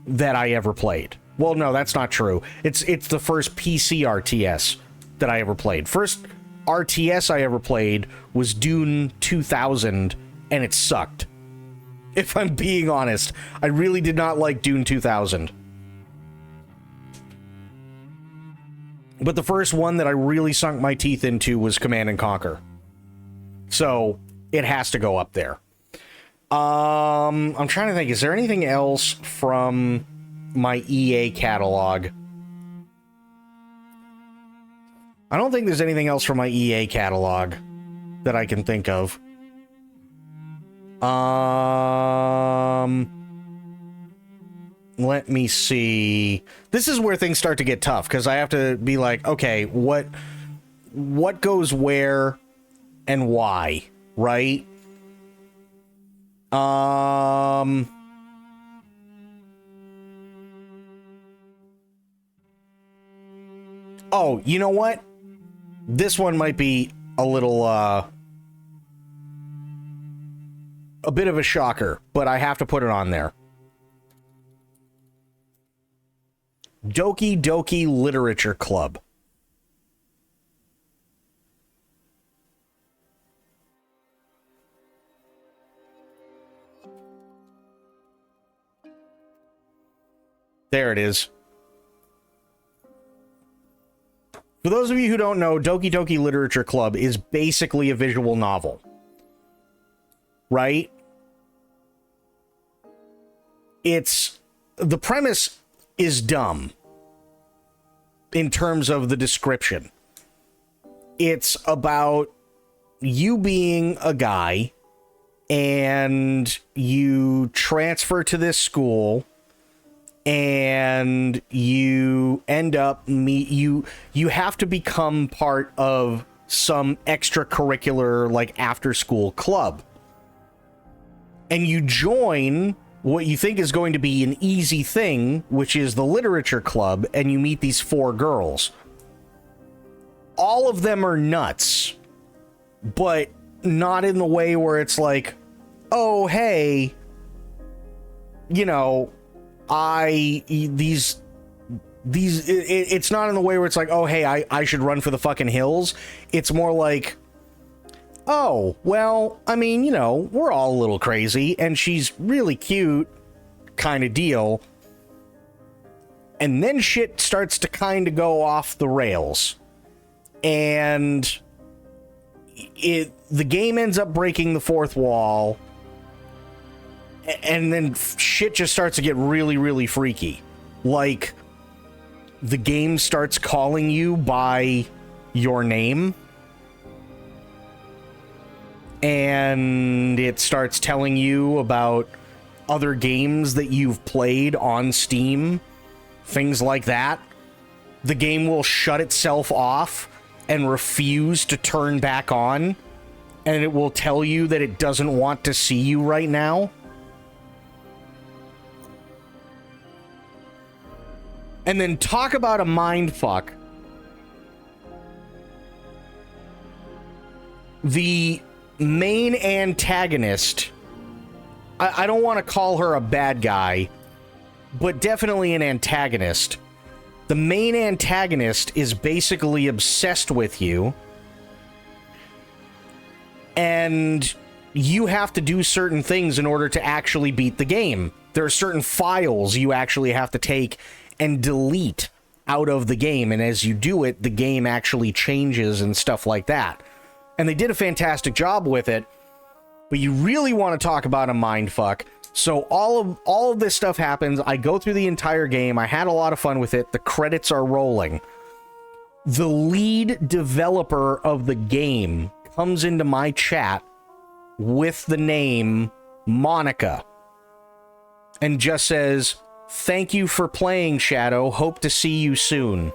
that I ever played. Well, no, that's not true. It's the first PC RTS that I ever played. First RTS I ever played was Dune 2000, and it sucked. If I'm being honest, I really did not like Dune 2000. But the first one that I really sunk my teeth into was Command and Conquer. So it has to go up there. I'm trying to think, is there anything else from my EA catalog? I don't think there's anything else from my EA catalog that I can think of. Let me see. This is where things start to get tough, because I have to be like, okay, what goes where and why, right? Oh, you know what? This one might be a little, a bit of a shocker, but I have to put it on there. Doki Doki Literature Club. There it is. For those of you who don't know, Doki Doki Literature Club is basically a visual novel. Right? The premise is dumb in terms of the description. It's about you being a guy and you transfer to this school and you end up you have to become part of some extracurricular, like, after school club. And you join what you think is going to be an easy thing, which is the literature club, and you meet these 4 girls. All of them are nuts, but not in the way where it's like, oh, hey, you know, it's not in the way where it's like, oh, hey, I should run for the fucking hills. It's more like, oh, well, I mean, you know, we're all a little crazy, and she's really cute, kind of deal. And then shit starts to kind of go off the rails. And the game ends up breaking the fourth wall. And then shit just starts to get really, really freaky. Like, the game starts calling you by your name. And it starts telling you about other games that you've played on Steam. Things like that. The game will shut itself off and refuse to turn back on. And it will tell you that it doesn't want to see you right now. And then talk about a mindfuck. The main antagonist, I don't want to call her a bad guy, but definitely an antagonist. The main antagonist is basically obsessed with you, and you have to do certain things in order to actually beat the game. There are certain files you actually have to take and delete out of the game, and as you do it, the game actually changes and stuff like that. And they did a fantastic job with it, but you really want to talk about a mindfuck. So all of this stuff happens. I go through the entire game. I had a lot of fun with it. The credits are rolling. The lead developer of the game comes into my chat with the name Monica and just says, Thank you for playing, Shadow. Hope to see you soon.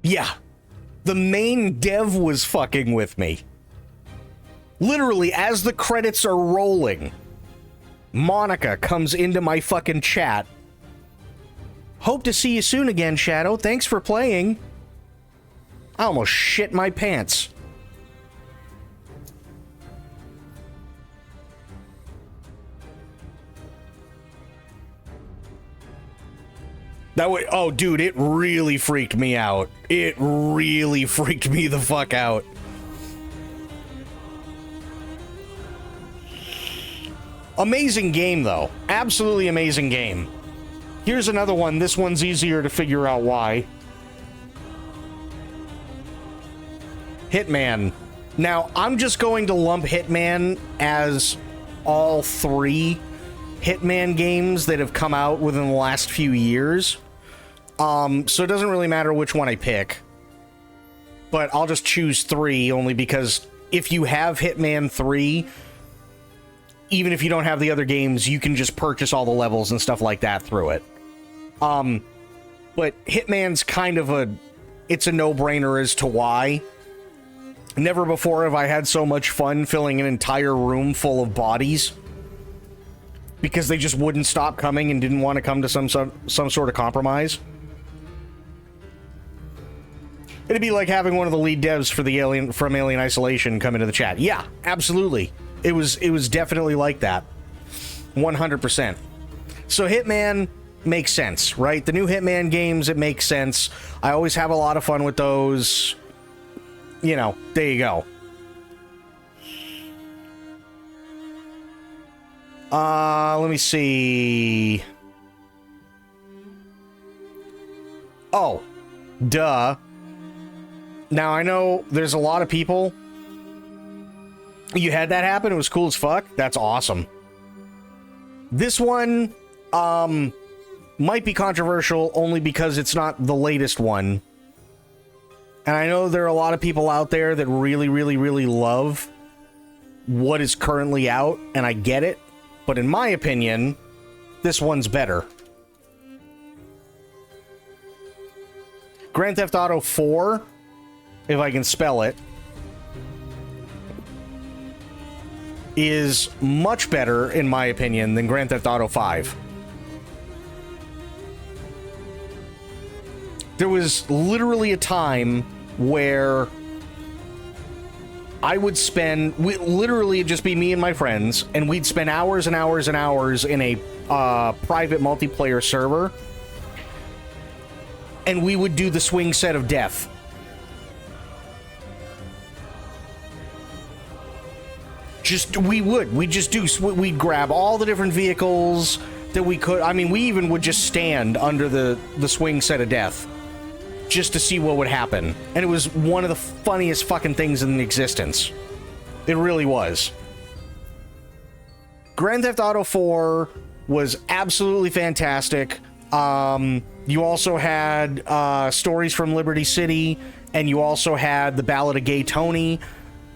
Yeah. The main dev was fucking with me. Literally, as the credits are rolling, Monica comes into my fucking chat. Hope to see you soon again, Shadow. Thanks for playing. I almost shit my pants. That way, oh, dude, it really freaked me out. It really freaked me the fuck out. Amazing game, though. Absolutely amazing game. Here's another one. This one's easier to figure out why. Hitman. Now, I'm just going to lump Hitman as all 3 Hitman games that have come out within the last few years. So it doesn't really matter which one I pick. But I'll just choose 3, only because if you have Hitman 3... even if you don't have the other games, you can just purchase all the levels and stuff like that through it. But Hitman's kind of it's a no-brainer as to why. Never before have I had so much fun filling an entire room full of bodies. Because they just wouldn't stop coming and didn't want to come to some sort of compromise. It'd be like having one of the lead devs for the Alien Isolation come into the chat. Yeah, absolutely. It was definitely like that. 100%. So Hitman makes sense, right? The new Hitman games, it makes sense. I always have a lot of fun with those. You know, there you go. Let me see. Oh, duh. Now, I know there's a lot of people. You had that happen? It was cool as fuck? That's awesome. This one, might be controversial only because it's not the latest one. And I know there are a lot of people out there that really, really, really love what is currently out, and I get it. But in my opinion, this one's better. Grand Theft Auto 4, if I can spell it, is much better, in my opinion, than Grand Theft Auto 5. There was literally a time where I would spend, literally just be me and my friends, and we'd spend hours and hours and hours in a private multiplayer server, and we would do the swing set of death. We'd grab all the different vehicles that we could. I mean, we even would just stand under the swing set of death just to see what would happen. And it was one of the funniest fucking things in existence. It really was. Grand Theft Auto 4 was absolutely fantastic. You also had Stories from Liberty City, and you also had The Ballad of Gay Tony.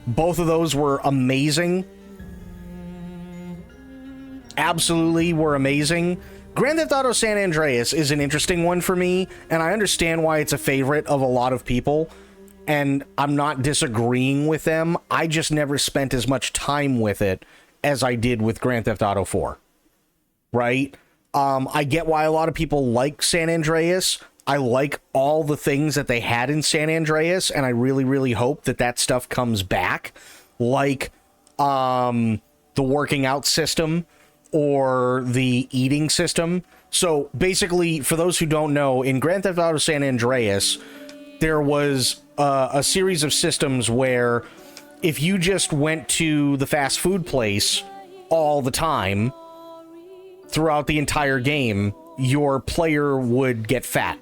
Both of those were amazing. Absolutely were amazing. Grand Theft Auto San Andreas is an interesting one for me, and I understand why it's a favorite of a lot of people, and I'm not disagreeing with them. I just never spent as much time with it as I did with Grand Theft Auto 4. Right? I get why a lot of people like San Andreas. I like all the things that they had in San Andreas, and I really, really hope that that stuff comes back, like the working out system or the eating system. So basically, for those who don't know, in Grand Theft Auto San Andreas, there was a series of systems where if you just went to the fast food place all the time throughout the entire game, your player would get fat.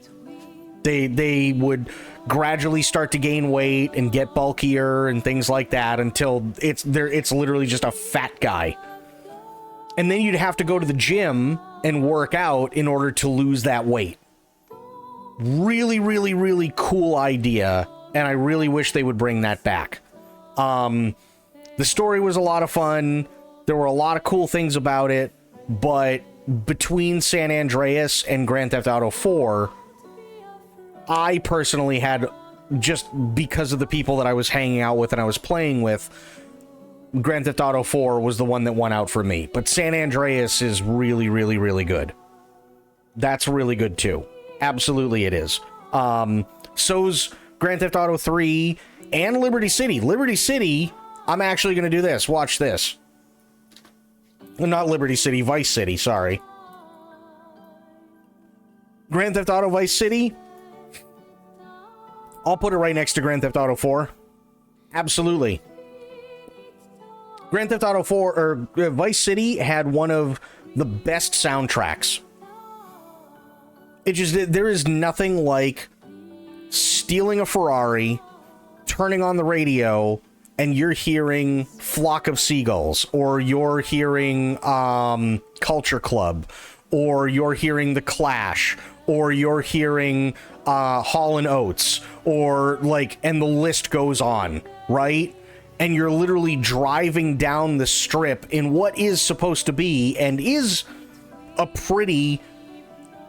They would gradually start to gain weight and get bulkier and things like that until it's literally just a fat guy. And then you'd have to go to the gym and work out in order to lose that weight. Really, really, really cool idea, and I really wish they would bring that back. The story was a lot of fun. There were a lot of cool things about it, but between San Andreas and Grand Theft Auto 4, I personally had, just because of the people that I was hanging out with and I was playing with, Grand Theft Auto 4 was the one that won out for me. But San Andreas is really, really, really good. That's really good too. Absolutely it is. So's Grand Theft Auto 3 and Liberty City. Liberty City, I'm actually going to do this. Watch this. Not Liberty City, Vice City, sorry. Grand Theft Auto Vice City, I'll put it right next to Grand Theft Auto 4. Absolutely. Grand Theft Auto 4, or Vice City, had one of the best soundtracks. It just, there is nothing like stealing a Ferrari, turning on the radio, and you're hearing Flock of Seagulls, or you're hearing Culture Club, or you're hearing The Clash, or you're hearing Hall & Oates, or like, and the list goes on, right? And you're literally driving down the strip in what is supposed to be, and is a pretty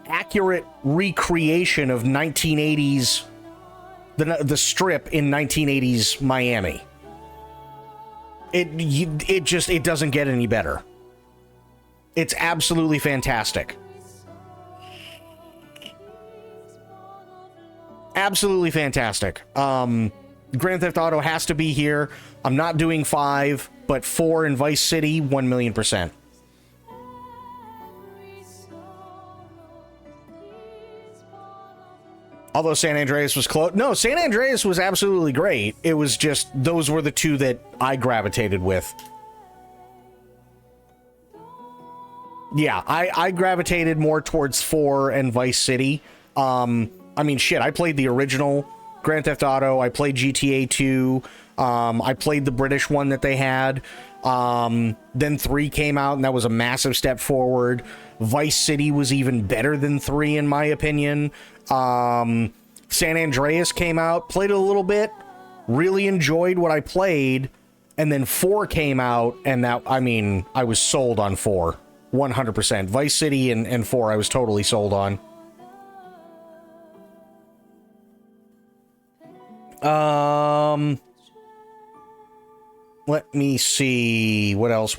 accurate recreation of 1980s, the strip in 1980s Miami. It doesn't get any better. It's absolutely fantastic. Absolutely fantastic. Grand Theft Auto has to be here. I'm not doing 5, but 4 in Vice City, 1,000,000%. Although San Andreas was close. No, San Andreas was absolutely great. It was just, those were the two that I gravitated with. Yeah, I gravitated more towards 4 and Vice City. I mean, shit, I played the original Grand Theft Auto. I played GTA 2. I played the British one that they had. Then 3 came out, and that was a massive step forward. Vice City was even better than 3, in my opinion. San Andreas came out, played it a little bit, really enjoyed what I played, and then 4 came out, and that, I mean, I was sold on 4, 100%. Vice City and 4, I was totally sold on. Let me see. What else?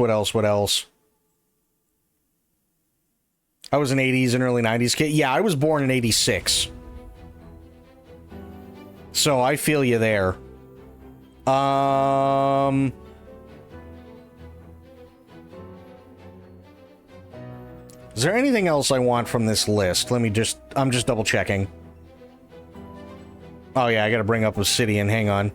I was an 80s and early 90s kid. Yeah, I was born in 86. So I feel you there. Is there anything else I want from this list? I'm just double checking. Oh yeah, I gotta bring up Obsidian, hang on.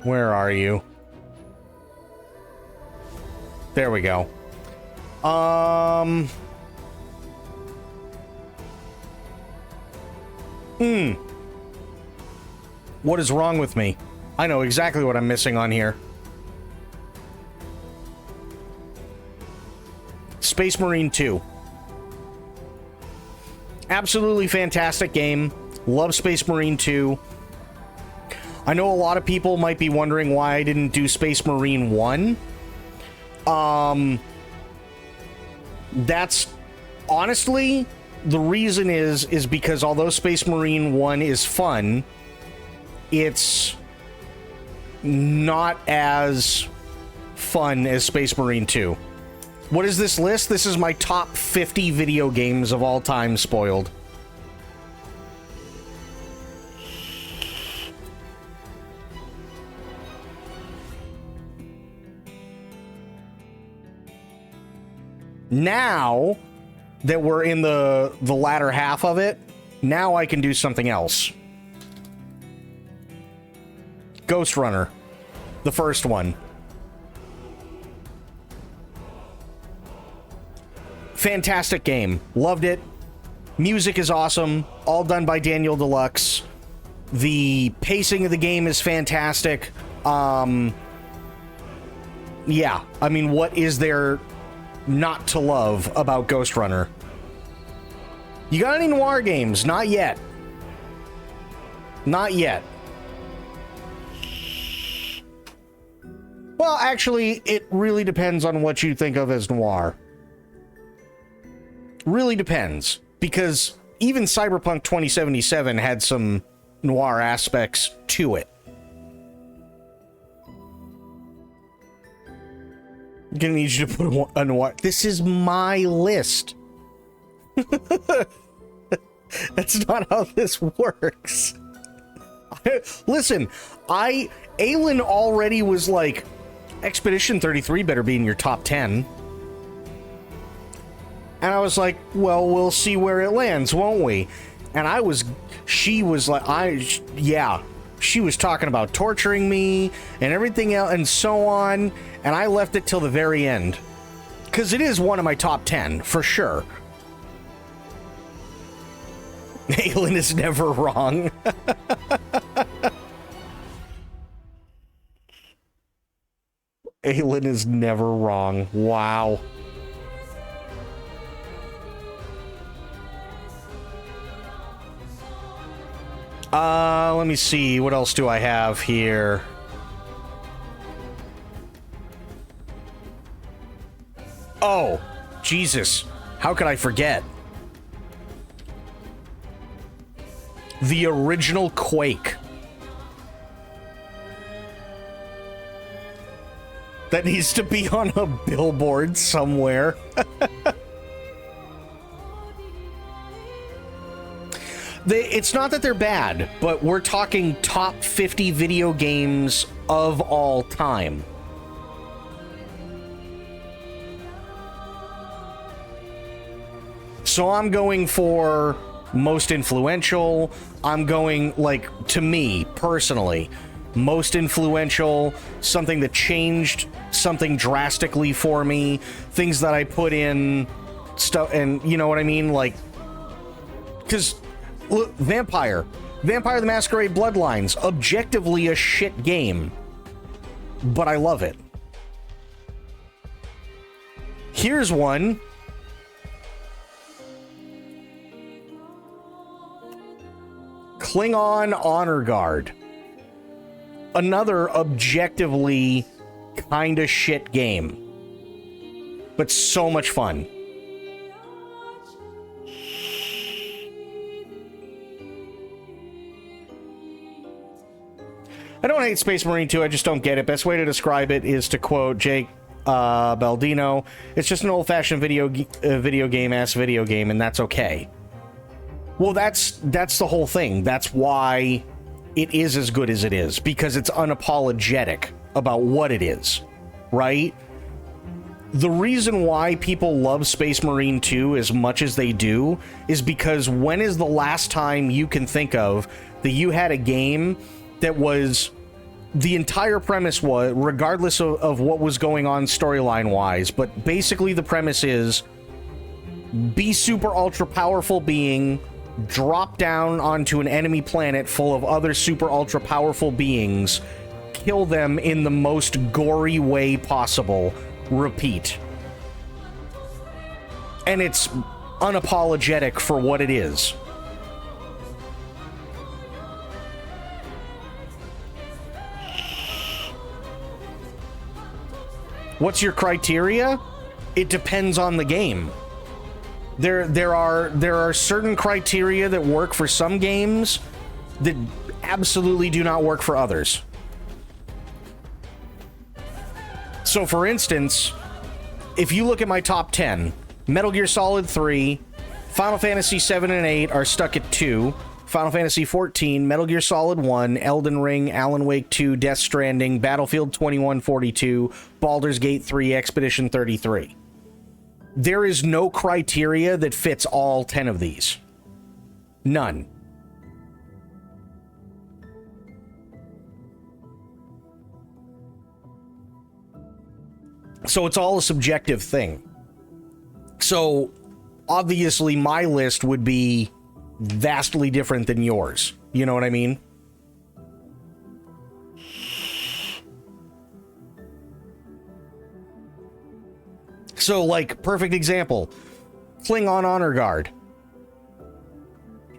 Where are you? There we go. What is wrong with me? I know exactly what I'm missing on here. Space Marine 2. Absolutely fantastic game. Love Space Marine 2. I know a lot of people might be wondering why I didn't do Space Marine 1. That's honestly, the reason is because although Space Marine 1 is fun, it's not as fun as Space Marine 2. What is this list? This is my top 50 video games of all time spoiled. Now that we're in the latter half of it, now I can do something else. Ghost Runner, the first one. Fantastic game. Loved it. Music is awesome. All done by Daniel Deluxe. The pacing of the game is fantastic. yeah, I mean, what is there not to love about Ghost Runner? You got any noir games? Not yet. Not yet. Well, actually, it really depends on what you think of as noir. Really depends. Because even Cyberpunk 2077 had some noir aspects to it. I'm gonna need you to put a noir. This is my list. That's not how this works. Listen, Aelin already was like, Expedition 33 better be in your top 10. And I was like, well, we'll see where it lands, won't we? And she was like, yeah, she was talking about torturing me and everything else and so on. And I left it till the very end. Because it is one of my top 10, for sure. Aelin is never wrong. Aelin is never wrong. Wow. Let me see. What else do I have here? Oh, Jesus. How could I forget? The original Quake. That needs to be on a billboard somewhere. It's not that they're bad, but we're talking top 50 video games of all time. So I'm going for most influential. I'm going, like, to me, personally, most influential, something that changed something drastically for me, things that I put in stuff, and you know what I mean? Like, because, look, Vampire the Masquerade Bloodlines, objectively a shit game, but I love it. Here's one. Klingon Honor Guard. Another objectively kinda shit game, but so much fun. I don't hate Space Marine 2, I just don't get it. Best way to describe it is to quote Jake Baldino, it's just an old-fashioned video game-ass video game, and that's okay. Well, that's the whole thing. That's why it is as good as it is, because it's unapologetic about what it is, right? The reason why people love Space Marine 2 as much as they do is because when is the last time you can think of that you had a game that was, the entire premise was, regardless of what was going on storyline-wise, but basically the premise is, be super ultra powerful being, drop down onto an enemy planet full of other super ultra powerful beings, kill them in the most gory way possible, repeat. And it's unapologetic for what it is. What's your criteria? It depends on the game. There are certain criteria that work for some games that absolutely do not work for others. So for instance, if you look at my top 10, Metal Gear Solid 3, Final Fantasy 7 and 8 are stuck at 2, Final Fantasy 14, Metal Gear Solid 1, Elden Ring, Alan Wake 2, Death Stranding, Battlefield 2142, Baldur's Gate 3, Expedition 33. There is no criteria that fits all 10 of these. None. So it's all a subjective thing. So obviously my list would be vastly different than yours. You know what I mean? So, like, perfect example, Klingon Honor Guard.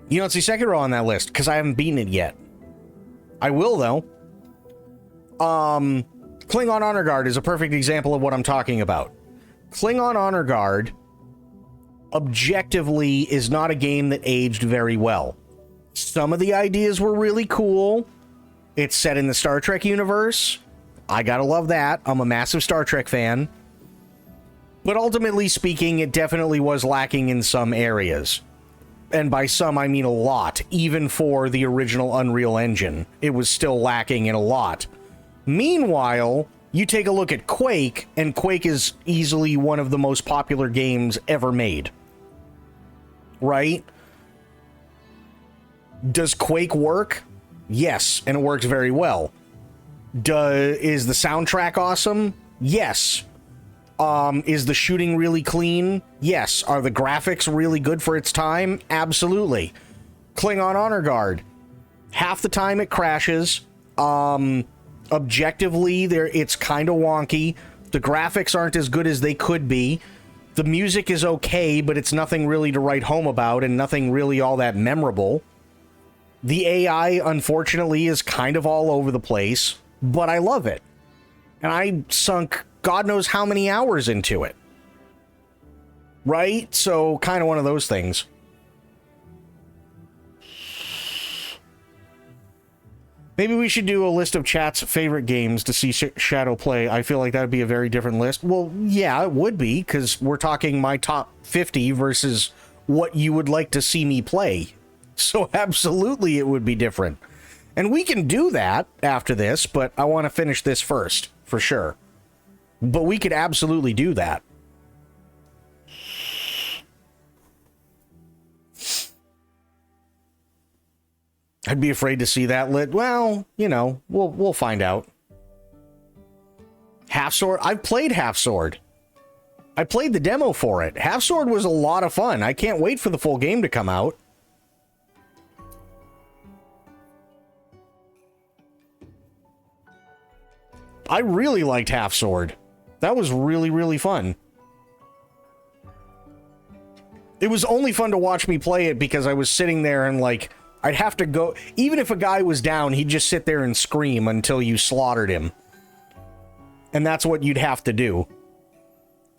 You don't see Sekiro on that list because I haven't beaten it yet. I will, though. Klingon Honor Guard is a perfect example of what I'm talking about. Klingon Honor Guard, objectively, is not a game that aged very well. Some of the ideas were really cool. It's set in the Star Trek universe. I gotta love that. I'm a massive Star Trek fan. But ultimately speaking, it definitely was lacking in some areas. And by some, I mean a lot. Even for the original Unreal Engine, it was still lacking in a lot. Meanwhile, you take a look at Quake, and Quake is easily one of the most popular games ever made. Right? Does Quake work? Yes, and it works very well. Is the soundtrack awesome? Yes. Is the shooting really clean? Yes. Are the graphics really good for its time? Absolutely. Klingon Honor Guard. Half the time it crashes. Objectively, it's kind of wonky. The graphics aren't as good as they could be. The music is okay, but it's nothing really to write home about and nothing really all that memorable. The AI, unfortunately, is kind of all over the place, but I love it. And I sunk God knows how many hours into it. Right? So, kind of one of those things. Maybe we should do a list of chat's favorite games to see Shadow play. I feel like that would be a very different list. Well, yeah, it would be, because we're talking my top 50 versus what you would like to see me play. So absolutely it would be different. And we can do that after this, but I want to finish this first, for sure. But we could absolutely do that. I'd be afraid to see that lit. Well, you know, we'll find out. Half Sword. I've played Half Sword. I played the demo for it. Half Sword was a lot of fun. I can't wait for the full game to come out. I really liked Half Sword. That was really, really fun. It was only fun to watch me play it because I was sitting there and, like, I'd have to go... Even if a guy was down, he'd just sit there and scream until you slaughtered him. And that's what you'd have to do.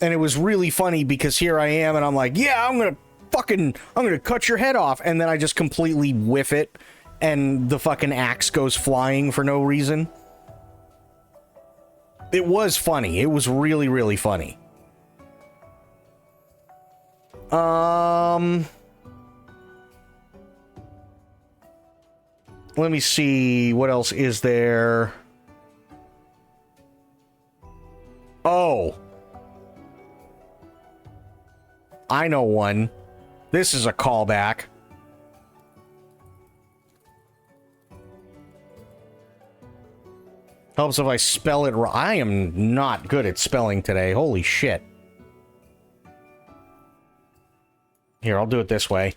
And it was really funny because here I am and I'm like, yeah, I'm gonna cut your head off. And then I just completely whiff it and the fucking axe goes flying for no reason. It was funny. It was really, really funny. Let me see. What else is there? Oh. I know one. This is a callback. Helps if I spell it right. I am not good at spelling today. Holy shit. Here, I'll do it this way.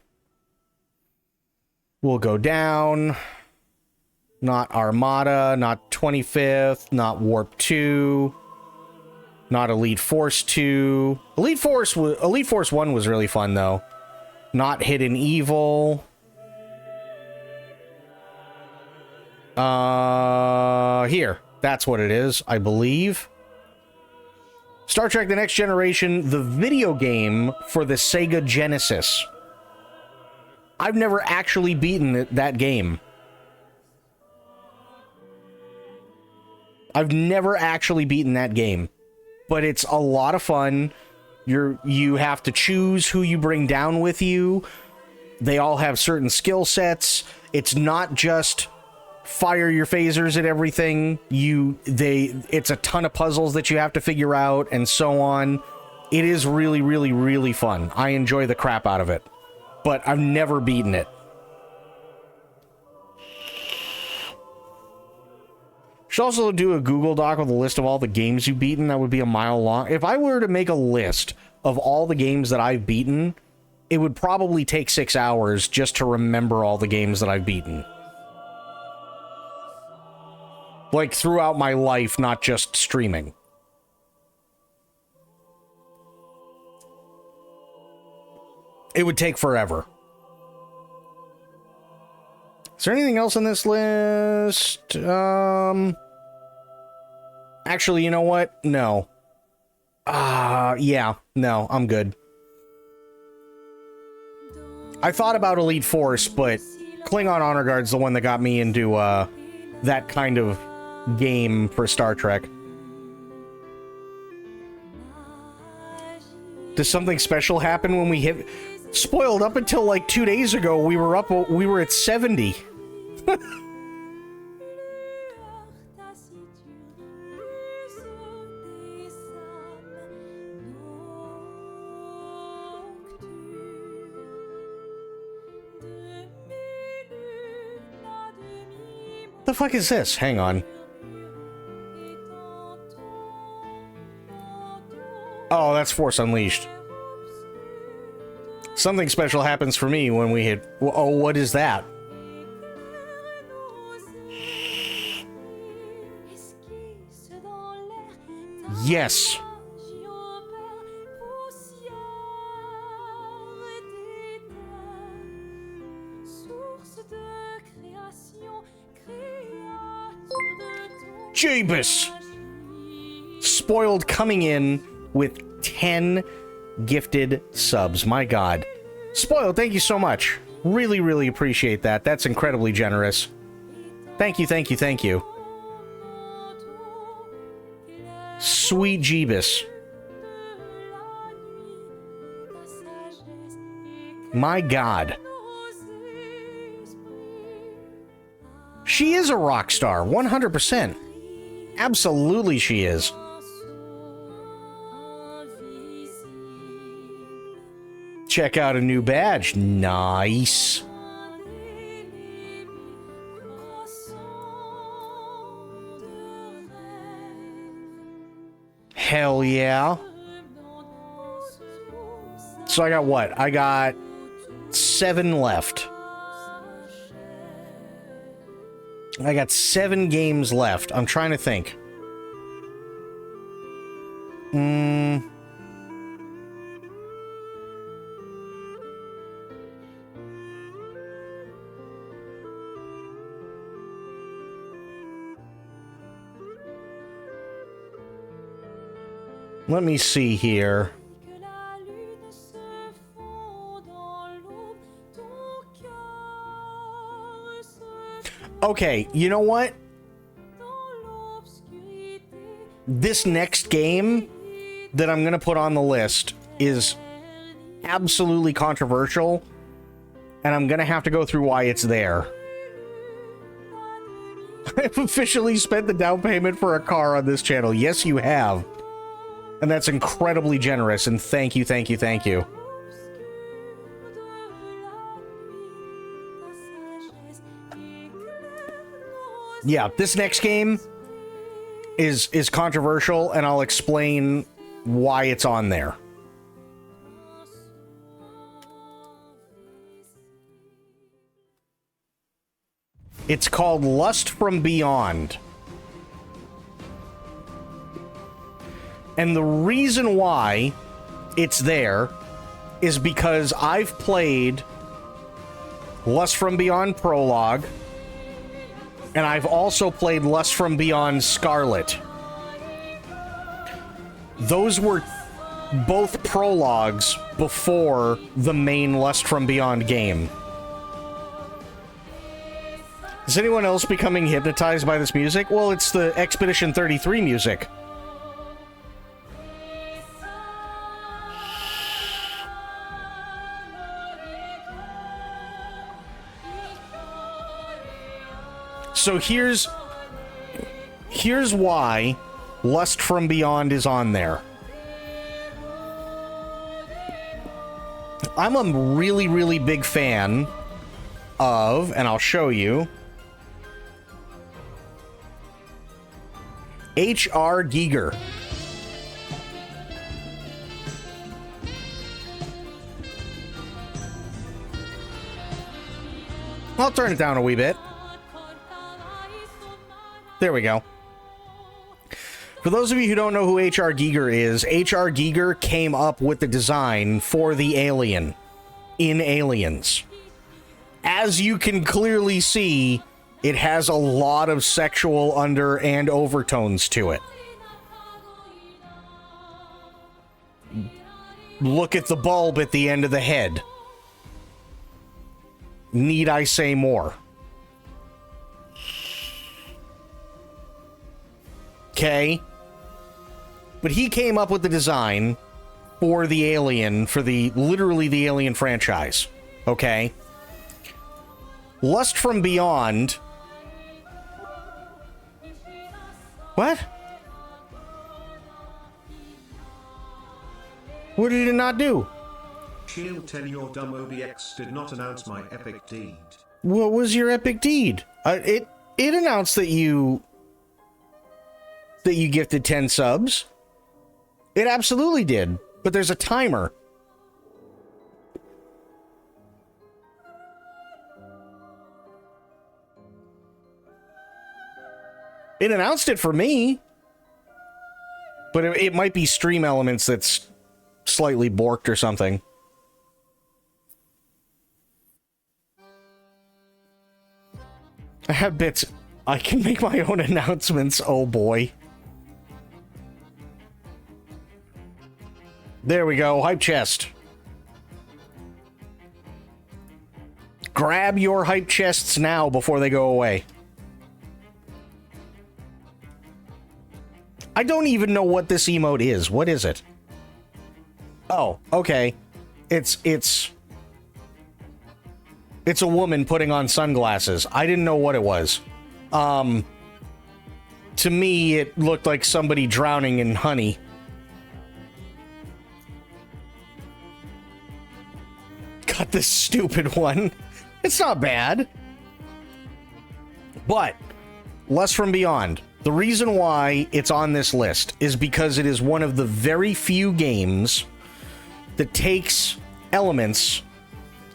We'll go down. Not Armada, not 25th, not Warp 2, not Elite Force 2. Elite Force 1 was really fun, though. Not Hidden Evil. Here. That's what it is, I believe. Star Trek The Next Generation, the video game for the Sega Genesis. I've never actually beaten that game. I've never actually beaten that game. But it's a lot of fun. You have to choose who you bring down with you. They all have certain skill sets. It's not just fire your phasers at everything. It's a ton of puzzles that you have to figure out and so on. It is really, really, really fun. I enjoy the crap out of it. But I've never beaten it. Should also do a Google Doc with a list of all the games you've beaten. That would be a mile long. If I were to make a list of all the games that I've beaten, it would probably take 6 hours just to remember all the games that I've beaten. Like, throughout my life, not just streaming. It would take forever. Is there anything else on this list? Actually, you know what? No. Yeah. No, I'm good. I thought about Elite Force, but Klingon Honor Guard's the one that got me into, that kind of game for Star Trek. Does something special happen when we hit... Spoiled, up until like 2 days ago, we were at 70. The fuck is this? Hang on. Oh, that's Force Unleashed. Something special happens for me when we hit... Oh, what is that? Yes. Jabus! Spoiled coming in with 10 gifted subs. My God. Spoiled, thank you so much. Really, really appreciate that. That's incredibly generous. Thank you, thank you, thank you. Sweet Jeebus. My God. She is a rock star, 100%. Absolutely she is. Check out a new badge. Nice. Hell yeah. So I got what? I got 7 left. I got 7 games left. I'm trying to think. Let me see here. Okay, you know what? This next game that I'm going to put on the list is absolutely controversial, and I'm going to have to go through why it's there. I've officially spent the down payment for a car on this channel. Yes, you have. And that's incredibly generous, and thank you, thank you, thank you. Yeah, this next game is controversial, and I'll explain why it's on there. It's called Lust from Beyond. And the reason why it's there is because I've played Lust from Beyond Prologue, and I've also played Lust from Beyond Scarlet. Those were both prologues before the main Lust from Beyond game. Is anyone else becoming hypnotized by this music? Well, it's the Expedition 33 music. So here's why Lust from Beyond is on there. I'm a really, really big fan of, and I'll show you, H.R. Giger. I'll turn it down a wee bit. There we go. For those of you who don't know who H.R. Giger is, H.R. Giger came up with the design for the alien. in Aliens. As you can clearly see, it has a lot of sexual under and overtones to it. Look at the bulb at the end of the head. Need I say more? Okay. But he came up with the design for the Alien, for literally the Alien franchise. Okay. Lust from Beyond. What? What did it not do? Shield 10, your dumb OBX did not announce my epic deed. What was your epic deed? It announced that you gifted 10 subs. It absolutely did, but there's a timer. It announced it for me, but it might be Stream Elements that's slightly borked or something. I have bits. I can make my own announcements. Oh boy. There we go. Hype chest. Grab your hype chests now before they go away. I don't even know what this emote is. What is it? Oh, okay. It's a woman putting on sunglasses. I didn't know what it was. To me, it looked like somebody drowning in honey. Got this stupid one. It's not bad. But, Lust from Beyond. The reason why it's on this list is because it is one of the very few games that takes elements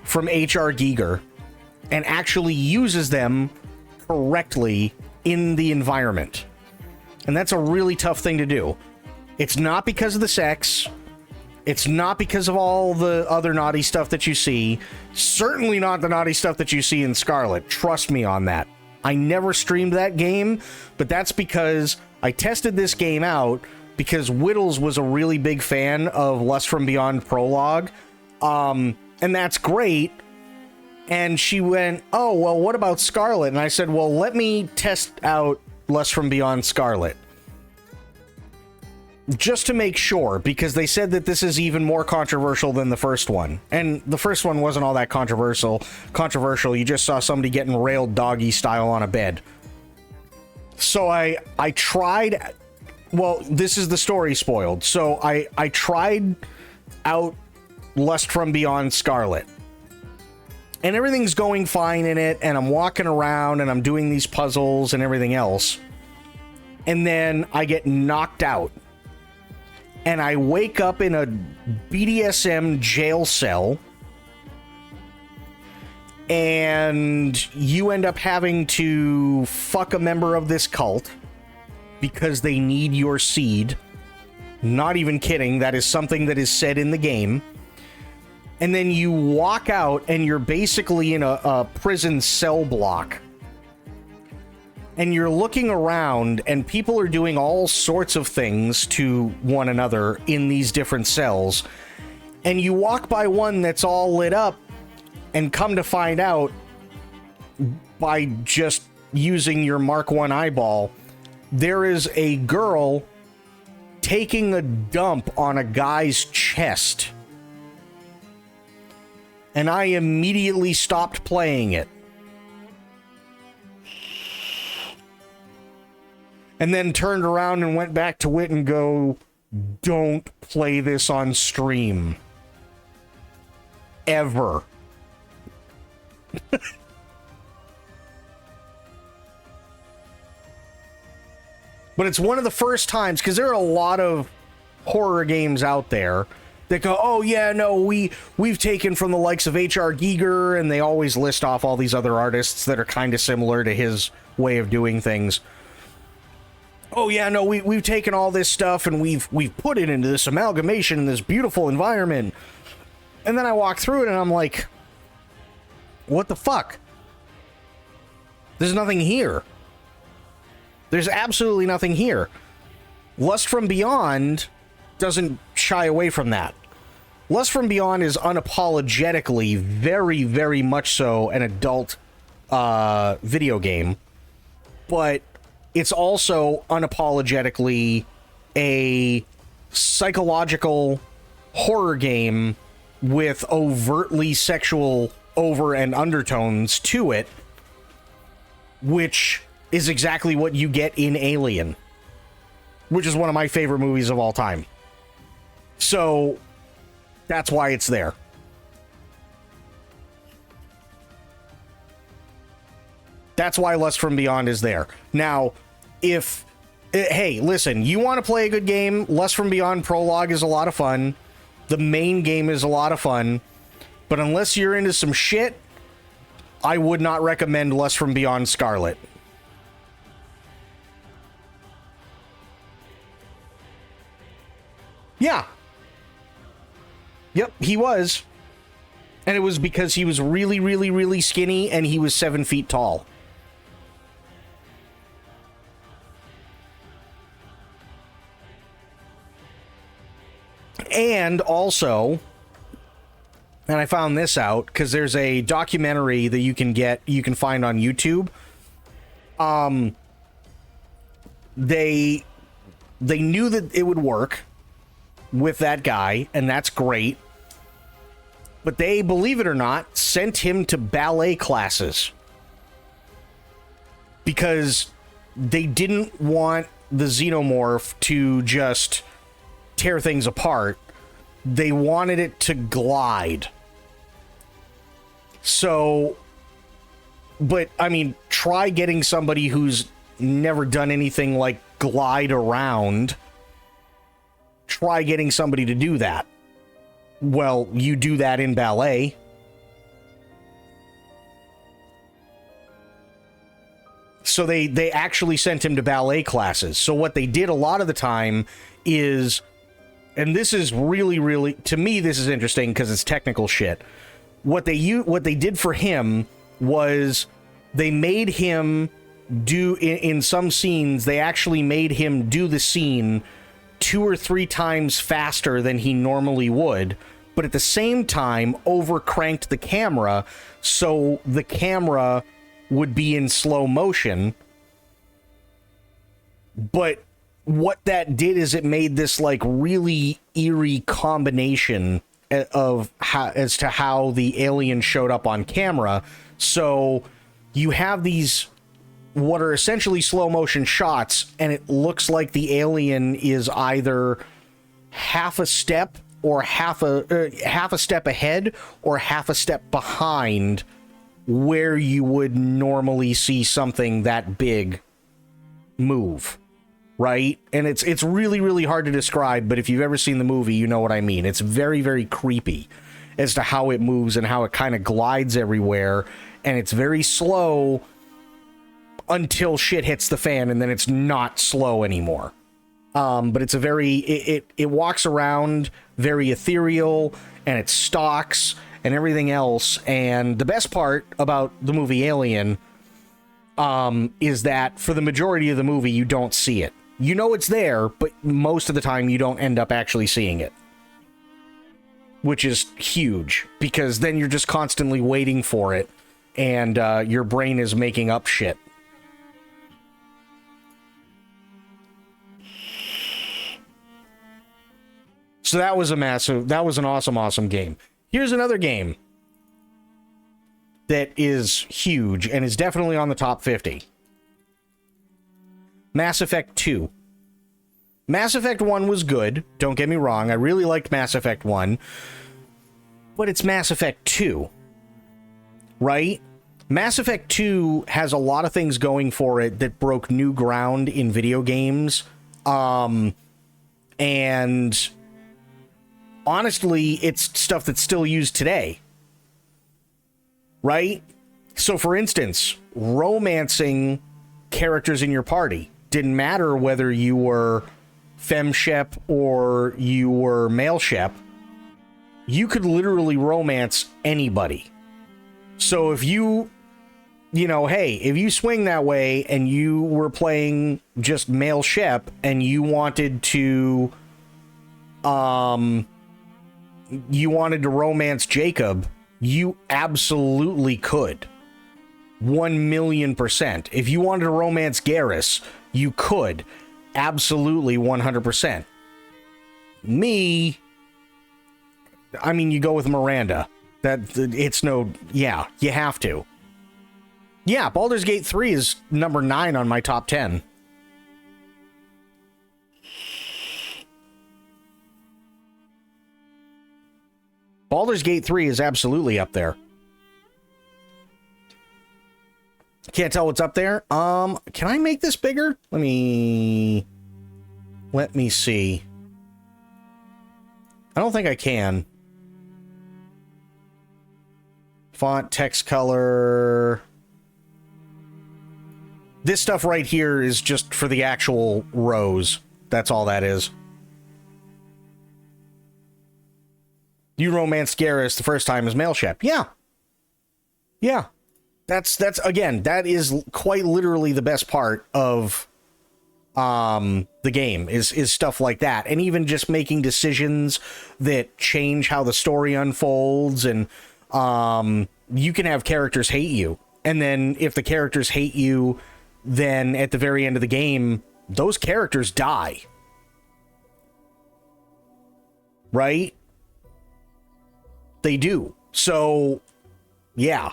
from H.R. Giger and actually uses them correctly in the environment. And that's a really tough thing to do. It's not because of the sex. It's not because of all the other naughty stuff that you see. Certainly not the naughty stuff that you see in Scarlet. Trust me on that. I never streamed that game, but that's because I tested this game out because Whittles was a really big fan of Lust from Beyond Prologue. And that's great. And she went, oh, well, what about Scarlet? And I said, well, let me test out Lust from Beyond Scarlet. Just to make sure, because they said that this is even more controversial than the first one. And the first one wasn't all that controversial. You just saw somebody getting railed doggy style on a bed. So I tried... Well, this is the story spoiled. So I tried out Lust from Beyond Scarlet. And everything's going fine in it, and I'm walking around, and I'm doing these puzzles and everything else. And then I get knocked out. And I wake up in a BDSM jail cell. And you end up having to fuck a member of this cult because they need your seed. Not even kidding. That is something that is said in the game. And then you walk out and you're basically in a prison cell block. And you're looking around and people are doing all sorts of things to one another in these different cells. And you walk by one that's all lit up and come to find out by just using your Mark I eyeball, there is a girl taking a dump on a guy's chest. And I immediately stopped playing it. And then turned around and went back to it and go, don't play this on stream. Ever. But it's one of the first times, because there are a lot of horror games out there that go, oh yeah, no, we've taken from the likes of H.R. Giger, and they always list off all these other artists that are kind of similar to his way of doing things. Oh yeah, no, we've taken all this stuff and we've put it into this amalgamation in this beautiful environment. And then I walk through it and I'm like, what the fuck? There's nothing here. There's absolutely nothing here. Lust from Beyond doesn't shy away from that. Lust from Beyond is unapologetically, very, very much so, an adult video game. But it's also unapologetically a psychological horror game with overtly sexual over and undertones to it, which is exactly what you get in Alien, which is one of my favorite movies of all time. So that's why it's there. That's why Lust from Beyond is there. Now, if... Hey, listen, you want to play a good game? Lust from Beyond Prologue is a lot of fun. The main game is a lot of fun. But unless you're into some shit, I would not recommend Lust from Beyond Scarlet. Yeah. Yep, he was. And it was because he was really, really, really skinny and he was 7 feet tall. And also, and I found this out because there's a documentary that you can find on YouTube. They knew that it would work with that guy, and that's great. But they, believe it or not, sent him to ballet classes because they didn't want the xenomorph to just tear things apart. They wanted it to glide. So, but I mean, try getting somebody who's never done anything like glide around. Try getting somebody to do that. Well, you do that in ballet. So they actually sent him to ballet classes. So what they did a lot of the time is, and this is really, really, to me, this is interesting because it's technical shit. What they did for him was they made him do, in some scenes, they actually made him do the scene 2 or 3 times faster than he normally would, but at the same time overcranked the camera so the camera would be in slow motion. But what that did is it made this like really eerie combination of as to how the alien showed up on camera. So you have these what are essentially slow motion shots, and it looks like the alien is either half a step or half a step ahead or half a step behind where you would normally see something that big move. Right? And it's really, really hard to describe, but if you've ever seen the movie, you know what I mean. It's very, very creepy as to how it moves and how it kind of glides everywhere, and it's very slow until shit hits the fan, and then it's not slow anymore. But it's a very... It walks around very ethereal, and it stalks, and everything else, and the best part about the movie Alien is that for the majority of the movie, you don't see it. You know it's there, but most of the time you don't end up actually seeing it. Which is huge, because then you're just constantly waiting for it, and your brain is making up shit. So that was an awesome game. Here's another game that is huge and is definitely on the top 50. Mass Effect 2. Mass Effect 1 was good, don't get me wrong, I really liked Mass Effect 1, but it's Mass Effect 2, right? Mass Effect 2 has a lot of things going for it that broke new ground in video games, and honestly, it's stuff that's still used today, right? So, for instance, romancing characters in your party. Didn't matter whether you were femshep or you were male shep. you could literally romance anybody. So if you know, hey, if you swing that way and you were playing just male Shep and you wanted to romance Jacob, you absolutely could. 1,000,000%. If you wanted to romance Garrus, you could. Absolutely 100%. Me, I mean, you go with Miranda. Yeah, you have to. Yeah, Baldur's Gate 3 is number 9 on my top 10. Baldur's Gate 3 is absolutely up there. Can't tell what's up there. Can I make this bigger? Let me see. I don't think I can. Font, text color. This stuff right here is just for the actual rows. That's all that is. You romanced Garrus the first time as male Shep. Yeah. Yeah. That's again, that is quite literally the best part of the game is stuff like that. And even just making decisions that change how the story unfolds, and you can have characters hate you. And then if the characters hate you, then at the very end of the game, those characters die. Right? They do. So, yeah.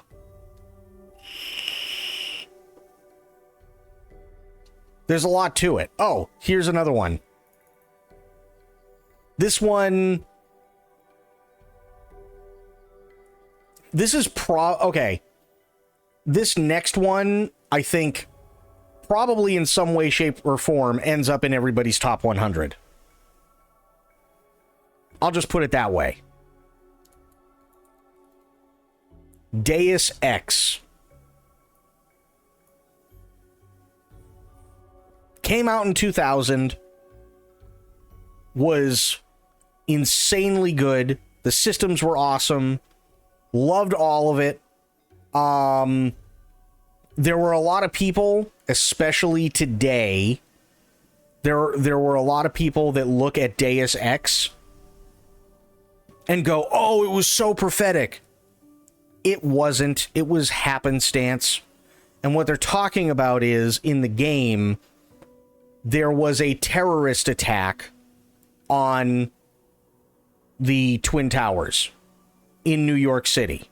There's a lot to it. Oh, here's another one. This one... This is okay. This next one, I think, probably in some way, shape, or form, ends up in everybody's top 100. I'll just put it that way. Deus Ex. Came out in 2000. Was insanely good. The systems were awesome. Loved all of it. There were a lot of people, especially today, there were a lot of people that look at Deus Ex and go, oh, it was so prophetic. It wasn't. It was happenstance. And what they're talking about is, in the game, there was a terrorist attack on the Twin Towers in New York City.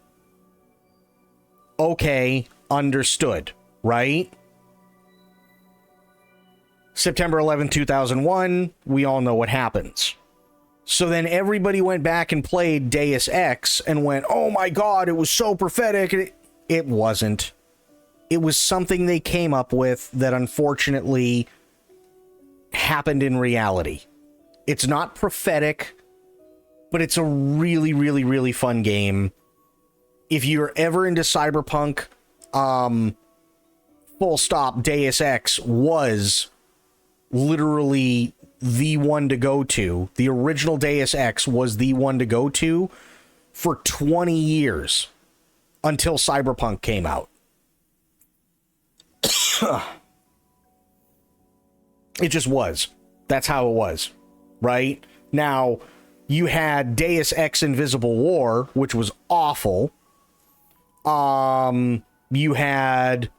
Okay, understood, right? September 11, 2001, we all know what happens. So then everybody went back and played Deus Ex and went, oh my god, it was so prophetic. It wasn't. It was something they came up with that unfortunately happened in reality. It's not prophetic, but it's a really, really, really fun game. If you're ever into Cyberpunk, full stop, Deus Ex was literally the one to go to. The original Deus Ex was the one to go to for 20 years until Cyberpunk came out. It just was. That's how it was, right? Now, you had Deus Ex Invisible War, which was awful. You had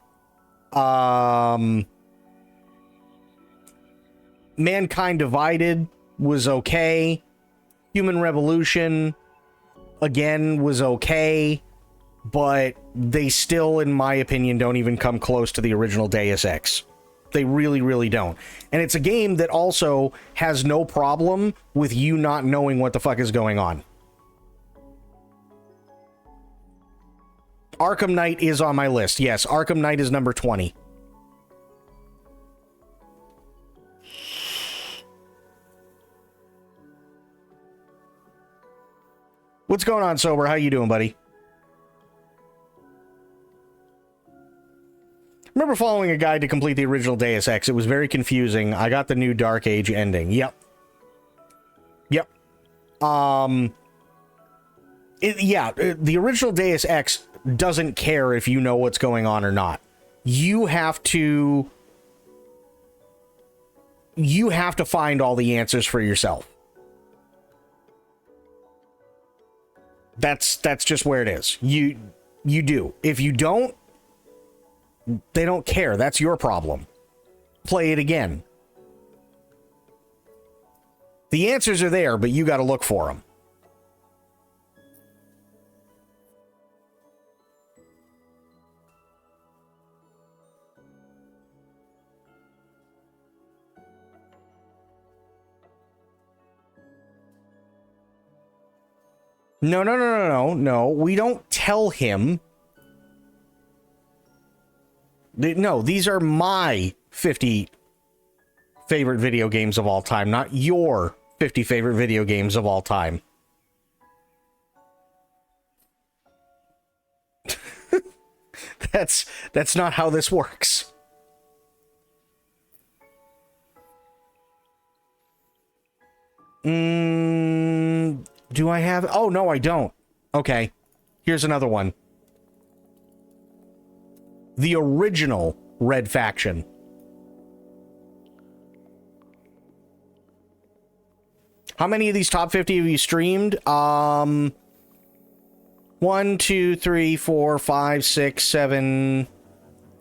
Mankind Divided was okay. Human Revolution, again, was okay. But they still, in my opinion, don't even come close to the original Deus Ex. They really, really don't. And it's a game that also has no problem with you not knowing what the fuck is going on. Arkham Knight is on my list. Yes, Arkham Knight is number 20. What's going on, Sober? How you doing, buddy? Remember following a guide to complete the original Deus Ex. It was very confusing. I got the new Dark Age ending. Yep. The original Deus Ex doesn't care if you know what's going on or not. You have to find all the answers for yourself. That's just where it is. You do. If you don't, they don't care. That's your problem. Play it again. The answers are there, but you got to look for them. No. We don't tell him. No, these are my 50 favorite video games of all time, not your 50 favorite video games of all time. That's not how this works. Do I have... Oh, no, I don't. Okay. Here's another one. The original Red Faction. How many of these top 50 have you streamed? 1, 2, 3, 4, 5, 6, 7,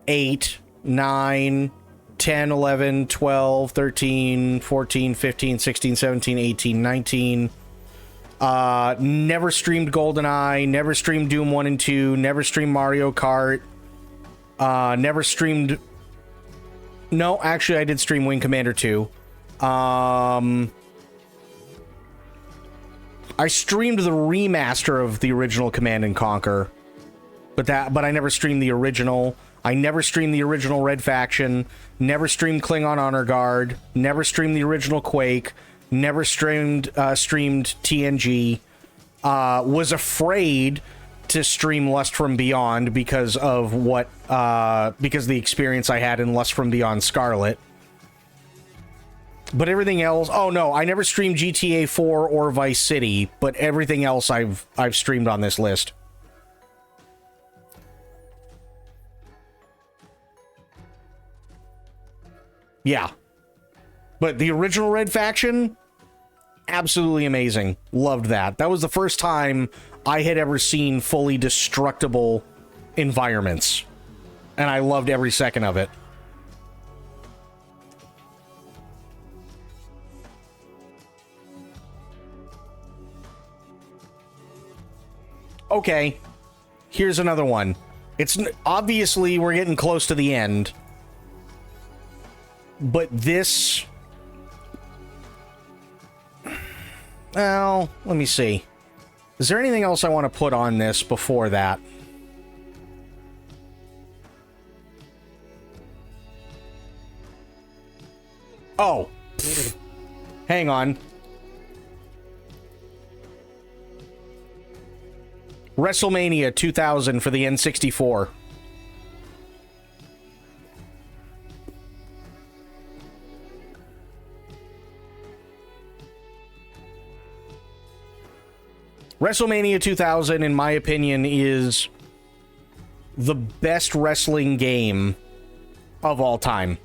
8, 9, 10, 11, 12, 13, 14, 15, 16, 17, 18, 19... never streamed GoldenEye, never streamed Doom 1 and 2, never streamed Mario Kart, never streamed... No, actually I did stream Wing Commander 2. I streamed the remaster of the original Command and Conquer, but I never streamed the original. I never streamed the original Red Faction, never streamed Klingon Honor Guard, never streamed the original Quake, never streamed TNG, was afraid to stream Lust from Beyond because of the experience I had in Lust from Beyond Scarlet. But everything else, oh no, I never streamed GTA 4 or Vice City, but everything else I've streamed on this list. Yeah. But the original Red Faction, absolutely amazing. Loved that. That was the first time I had ever seen fully destructible environments. And I loved every second of it. Okay. Here's another one. It's obviously we're getting close to the end. But this... Well, let me see. Is there anything else I want to put on this before that? Oh. Hang on. WrestleMania 2000 for the N64. WrestleMania 2000, in my opinion, is the best wrestling game of all time.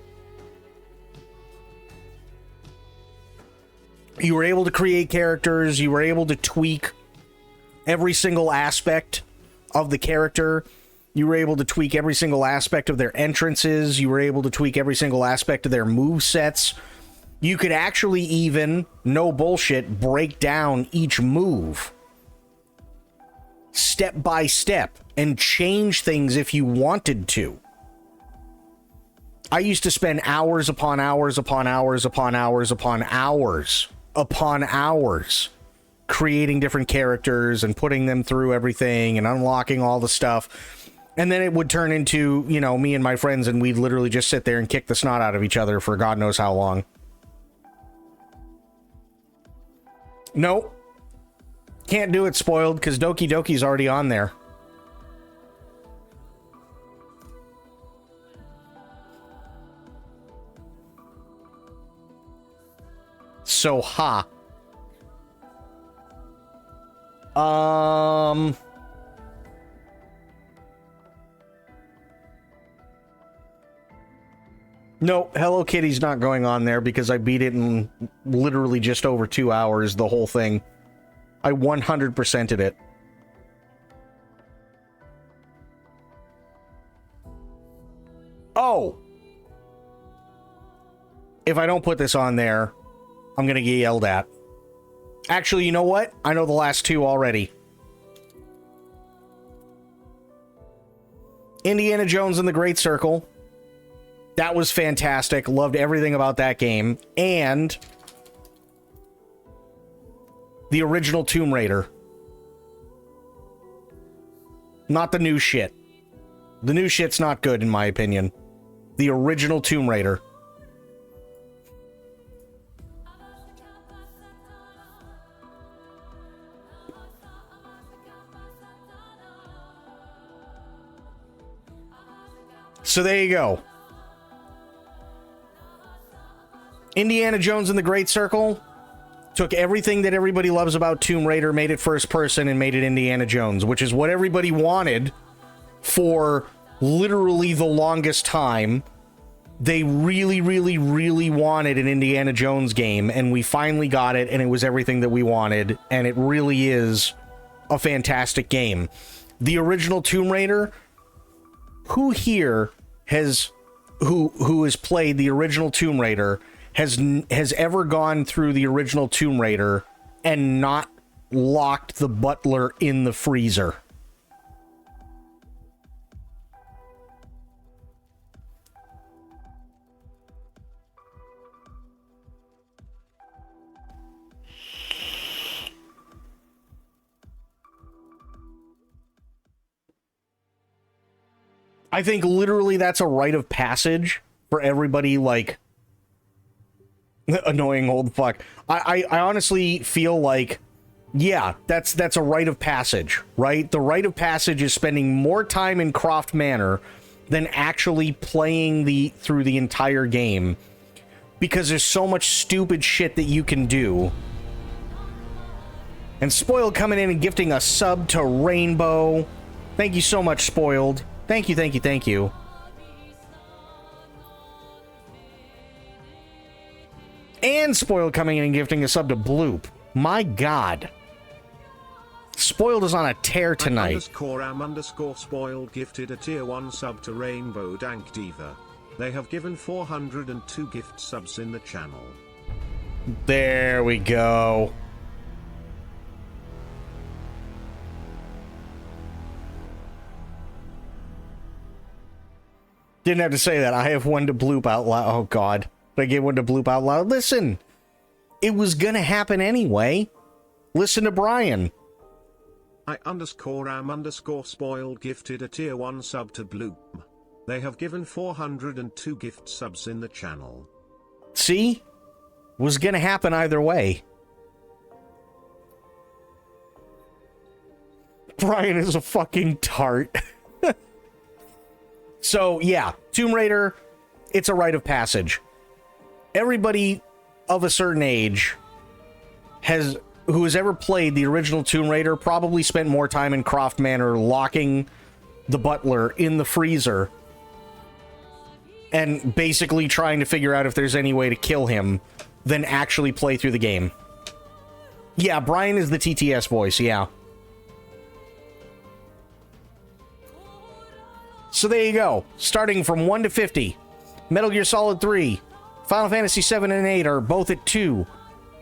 You were able to create characters, you were able to tweak every single aspect of the character, you were able to tweak every single aspect of their entrances, you were able to tweak every single aspect of their movesets. You could actually even, no bullshit, break down each move step by step and change things if you wanted to. I used to spend hours upon hours upon hours upon hours upon hours upon hours creating different characters and putting them through everything and unlocking all the stuff. And then it would turn into, you know, me and my friends, and we'd literally just sit there and kick the snot out of each other for God knows how long. Nope. Can't do it, Spoiled, because Doki Doki's already on there. So, ha. No, Hello Kitty's not going on there because I beat it in literally just over 2 hours, the whole thing. I 100%ed it. Oh! If I don't put this on there, I'm gonna get yelled at. Actually, you know what? I know the last two already. Indiana Jones and the Great Circle. That was fantastic. Loved everything about that game. And the original Tomb Raider. Not the new shit. The new shit's not good, in my opinion. The original Tomb Raider. So there you go. Indiana Jones and the Great Circle took everything that everybody loves about Tomb Raider, made it first person, and made it Indiana Jones, which is what everybody wanted for literally the longest time. They really, really, really wanted an Indiana Jones game, and we finally got it, and it was everything that we wanted, and it really is a fantastic game. The original Tomb Raider, who here has played the original Tomb Raider has ever gone through the original Tomb Raider and not locked the butler in the freezer? I think literally that's a rite of passage for everybody, like, annoying old fuck. I honestly feel like, yeah, that's a rite of passage, right? The rite of passage is spending more time in Croft Manor than actually playing through the entire game, because there's so much stupid shit that you can do. And Spoiled coming in and gifting a sub to Rainbow. Thank you so much, Spoiled. Thank you, thank you, thank you. And Spoiled coming in and gifting a sub to Bloop. My God. Spoiled is on a tear tonight. _am_spoiled gifted a tier 1 sub to Rainbow Dank Diva. They have given 402 gift subs in the channel. There we go. Didn't have to say that. I have one to Bloop out loud. Oh, God. I gave one to Bloop out loud. Listen, it was gonna happen anyway. Listen to Brian. _am_spoiled gifted a tier 1 sub to Bloop. They have given 402 gift subs in the channel. See? Was gonna happen either way. Brian is a fucking tart. So, yeah, Tomb Raider, it's a rite of passage. Everybody of a certain age who has ever played the original Tomb Raider probably spent more time in Croft Manor locking the butler in the freezer and basically trying to figure out if there's any way to kill him than actually play through the game. Yeah, Brian is the TTS voice, yeah. So there you go. Starting from 1 to 50. Metal Gear Solid 3, Final Fantasy 7 and 8 are both at 2.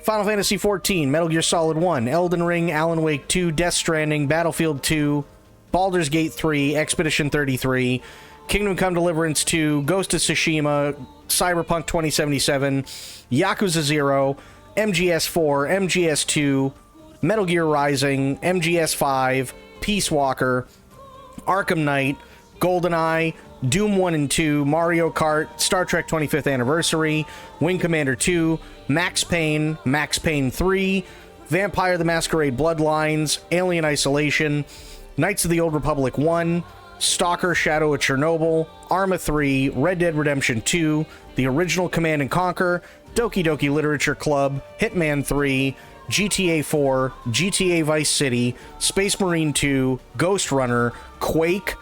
Final Fantasy 14, Metal Gear Solid 1, Elden Ring, Alan Wake 2, Death Stranding, Battlefield 2, Baldur's Gate 3, Expedition 33, Kingdom Come Deliverance 2, Ghost of Tsushima, Cyberpunk 2077, Yakuza 0, MGS 4, MGS 2, Metal Gear Rising, MGS 5, Peace Walker, Arkham Knight, GoldenEye, Doom 1 and 2, Mario Kart, Star Trek 25th Anniversary, Wing Commander 2, Max Payne 3, Vampire the Masquerade Bloodlines, Alien Isolation, Knights of the Old Republic 1, Stalker Shadow of Chernobyl, Arma 3, Red Dead Redemption 2, the original Command & Conquer, Doki Doki Literature Club, Hitman 3, GTA 4, GTA Vice City, Space Marine 2, Ghost Runner, Quake,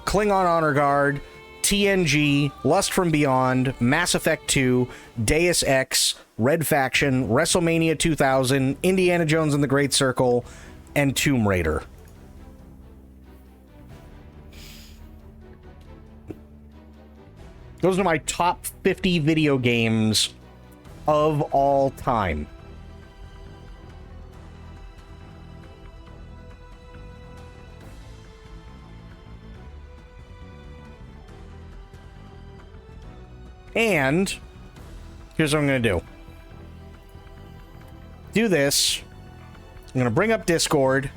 Klingon Honor Guard, TNG, Lust from Beyond, Mass Effect 2, Deus Ex, Red Faction, WrestleMania 2000, Indiana Jones and the Great Circle, and Tomb Raider. Those are my top 50 video games of all time. And here's what I'm going to do. Do this. I'm going to bring up Discord.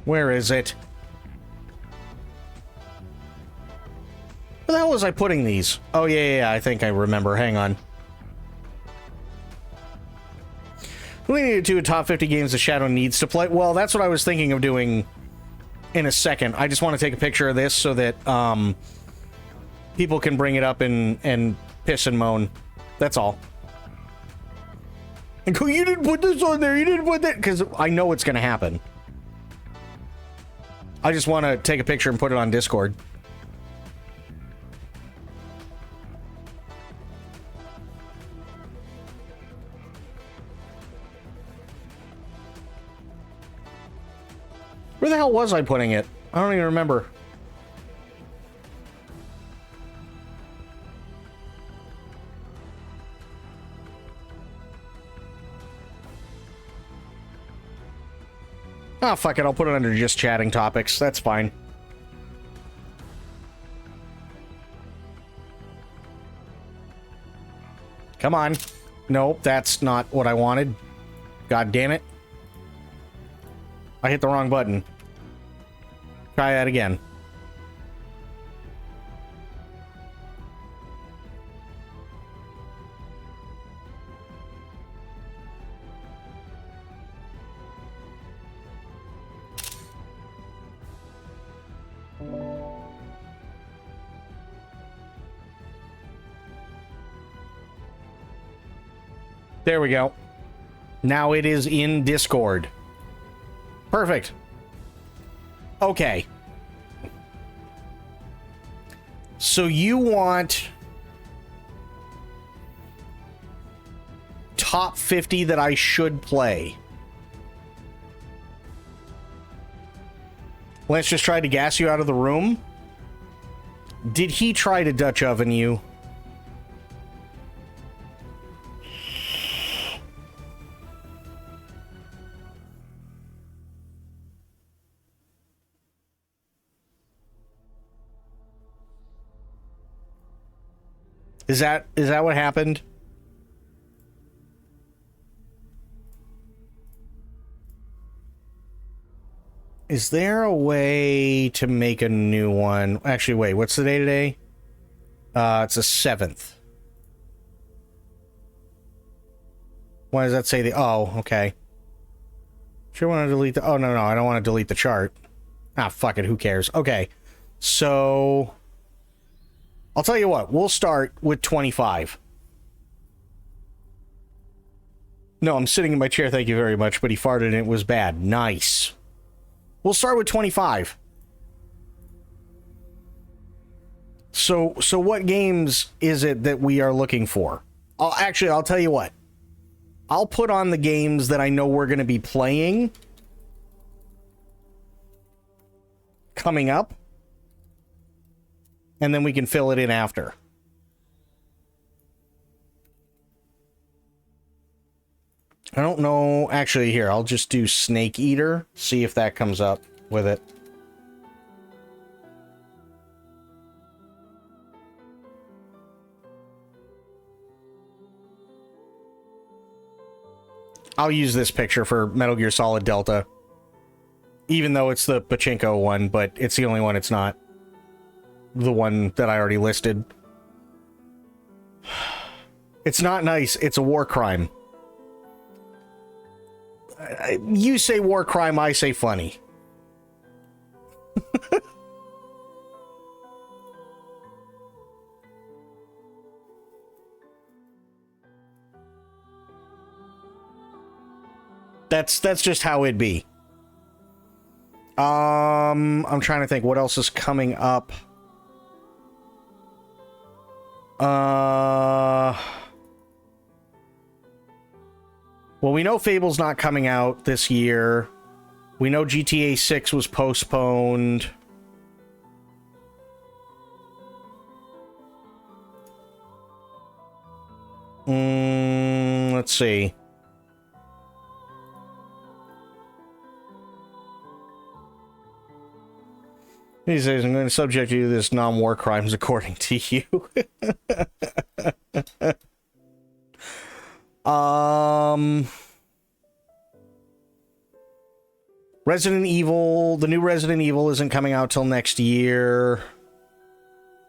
Where is it? Where the hell was I putting these? Oh, yeah, I think I remember. Hang on. We need to do a top 50 games that Shadow needs to play. Well, that's what I was thinking of doing in a second. I just want to take a picture of this so that people can bring it up and piss and moan. That's all. And go, you didn't put this on there. You didn't put that. Because I know it's going to happen. I just want to take a picture and put it on Discord. Where the hell was I putting it? I don't even remember. Oh, fuck it. I'll put it under just chatting topics. That's fine. Come on. Nope, that's not what I wanted. God damn it. I hit the wrong button. Try that again. There we go. Now it is in Discord. Perfect. Okay. So you want top 50 that I should play. Let's just try to gas you out of the room. Did he try to Dutch oven you? Is that what happened? Is there a way to make a new one? Actually, wait, what's the day today? It's the 7th. Why does that say the... Oh, okay. Sure want to delete the... Oh, no, I don't want to delete the chart. Ah, fuck it, who cares? Okay, so... I'll tell you what, we'll start with 25. No, I'm sitting in my chair, thank you very much, but he farted and it was bad. Nice. We'll start with 25. So what games is it that we are looking for? I'll tell you what. I'll put on the games that I know we're going to be playing coming up. And then we can fill it in after. I don't know. Actually, here, I'll just do Snake Eater. See if that comes up with it. I'll use this picture for Metal Gear Solid Delta. Even though it's the Pachinko one, but it's the only one it's not. The one that I already listed. It's not nice. It's a war crime. You say war crime, I say funny. That's just how it'd be. I'm trying to think what else is coming up. Well, we know Fable's not coming out this year. We know GTA 6 was postponed. Let's see. He says, I'm going to subject you to this non-war crimes according to you. Resident Evil, the new Resident Evil isn't coming out till next year.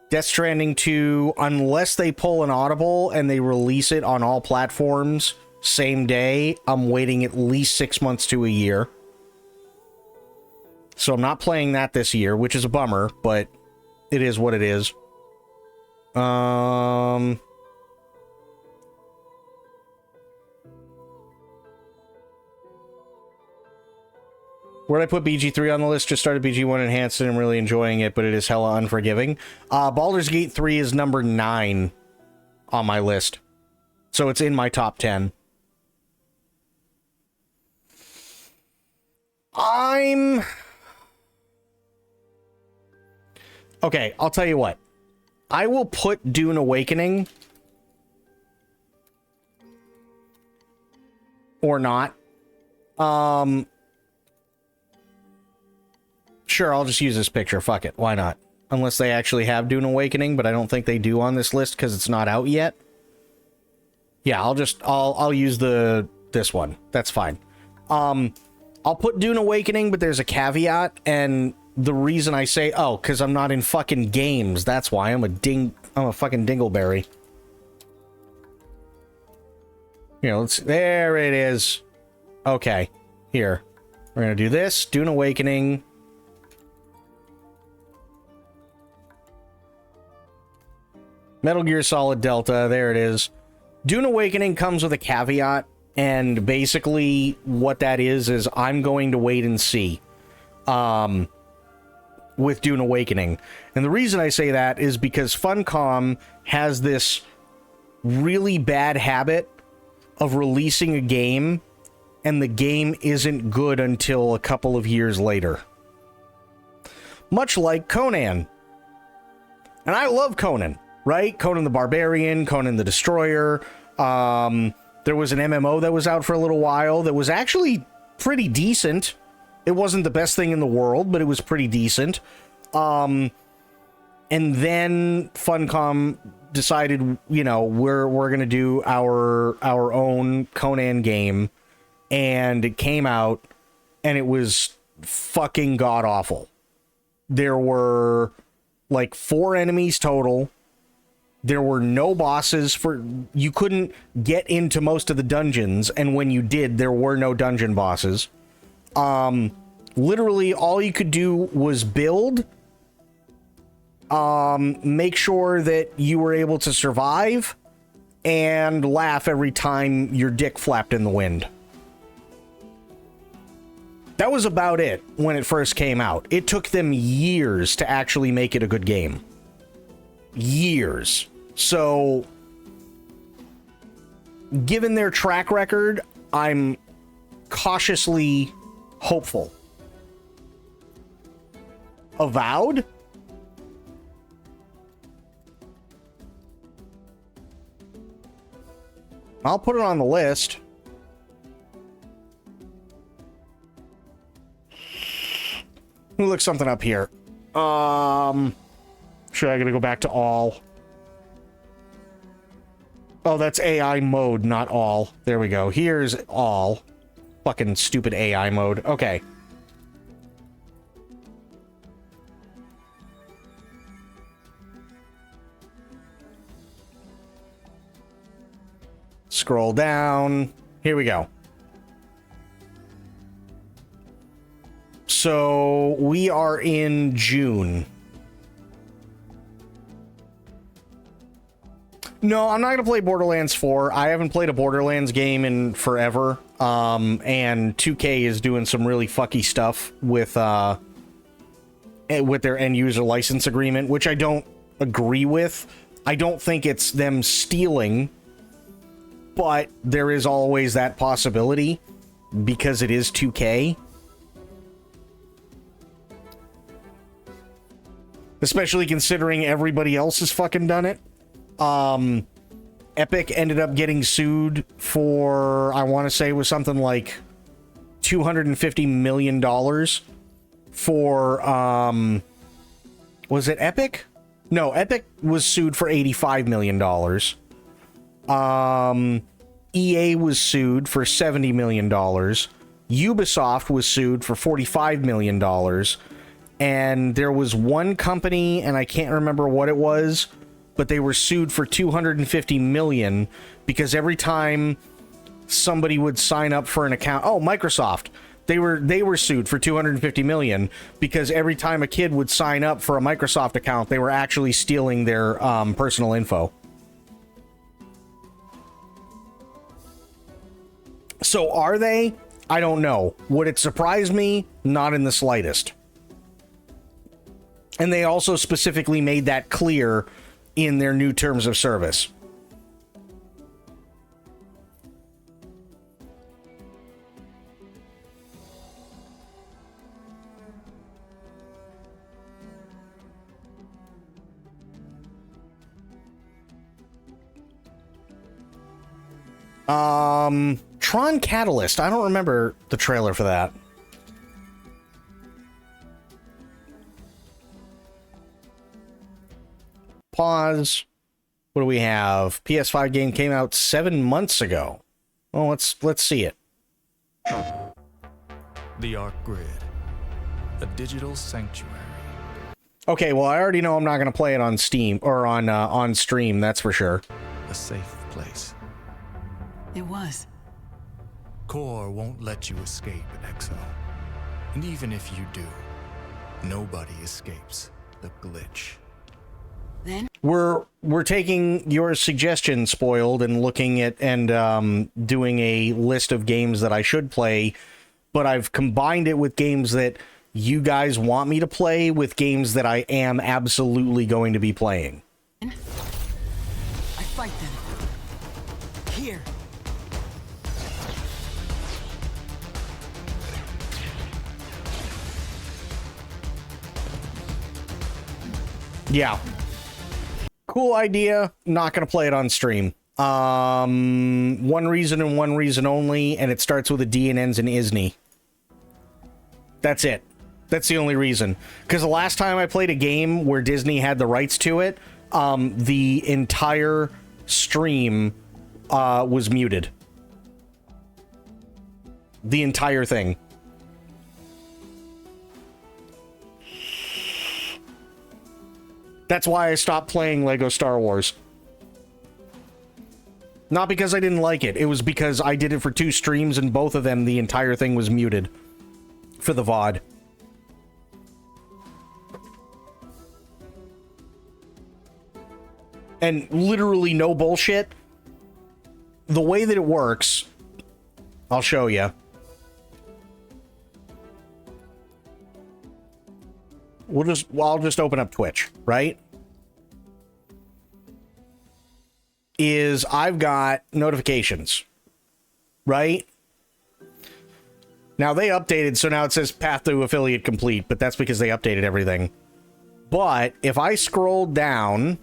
Death Stranding 2, unless they pull an Audible and they release it on all platforms same day, I'm waiting at least 6 months to a year. So I'm not playing that this year, which is a bummer, but it is what it is. Where'd I put BG3 on the list? Just started BG1 Enhanced and I'm really enjoying it, but it is hella unforgiving. Baldur's Gate 3 is number 9 on my list. So it's in my top 10. Okay, I'll tell you what. I will put Dune Awakening or not. Sure, I'll just use this picture. Fuck it. Why not? Unless they actually have Dune Awakening, but I don't think they do on this list because it's not out yet. Yeah, I'll use this one. That's fine. I'll put Dune Awakening, but there's a caveat, and the reason I say, because I'm not in fucking games. That's why I'm a fucking dingleberry. You know, there it is. Okay, here. We're gonna do this, Dune Awakening. Metal Gear Solid Delta, there it is. Dune Awakening comes with a caveat, and basically what that is I'm going to wait and see with Dune Awakening. And the reason I say that is because Funcom has this really bad habit of releasing a game and the game isn't good until a couple of years later. Much like Conan. And I love Conan, right? Conan the Barbarian, Conan the Destroyer. There was an MMO that was out for a little while that was actually pretty decent. It wasn't the best thing in the world, but it was pretty decent. And then Funcom decided, you know, we're gonna do our own Conan game, and it came out, and it was fucking god awful. There were like 4 enemies total. There were no bosses you couldn't get into most of the dungeons, and when you did, there were no dungeon bosses. Literally all you could do was build, make sure that you were able to survive, and laugh every time your dick flapped in the wind. That was about it when it first came out. It took them years to actually make it a good game. Years. So, given their track record, I'm cautiously hopeful. Avowed? I'll put it on the list. Let me look something up here. Sure, I gotta go back to all. Oh, that's AI mode, not all. There we go. Here's all. Fucking stupid AI mode. Okay. Scroll down. Here we go. So we are in June. No, I'm not going to play Borderlands 4. I haven't played a Borderlands game in forever. And 2K is doing some really fucky stuff with their end user license agreement, which I don't agree with. I don't think it's them stealing, but there is always that possibility because it is 2K. Especially considering everybody else has fucking done it. Epic ended up getting sued for, I want to say it was something like $250 million for, was it Epic? No, Epic was sued for $85 million. EA was sued for $70 million. Ubisoft was sued for $45 million. And there was one company, and I can't remember what it was, but they were sued for $250 million because every time somebody would sign up for an account, Microsoft, they were sued for $250 million because every time a kid would sign up for a Microsoft account, they were actually stealing their personal info. So are they? I don't know. Would it surprise me? Not in the slightest. And they also specifically made that clear in their new terms of service. Tron Catalyst. I don't remember the trailer for that. Pause. What do we have? PS5 game came out 7 months ago. Well, let's see it. The Arc Grid, a digital sanctuary. Okay, well, I already know I'm not going to play it on Steam or on stream. That's for sure. A safe place. It was. Core won't let you escape at Exo. And even if you do, nobody escapes the glitch. Then We're taking your suggestion, Spoiled, and looking at and doing a list of games that I should play, but I've combined it with games that you guys want me to play with games that I am absolutely going to be playing. I fight them. Here. Yeah. Cool idea. Not going to play it on stream. One reason and one reason only, and it starts with a D and ends in Isney. That's it. That's the only reason. Because the last time I played a game where Disney had the rights to it, the entire stream was muted. The entire thing. That's why I stopped playing Lego Star Wars. Not because I didn't like it. It was because I did it for 2 streams and both of them, the entire thing was muted for the VOD. And literally no bullshit. The way that it works, I'll show you. I'll just open up Twitch, right? Is I've got notifications, right? Now they updated, so now it says path to affiliate complete, but that's because they updated everything. But if I scroll down,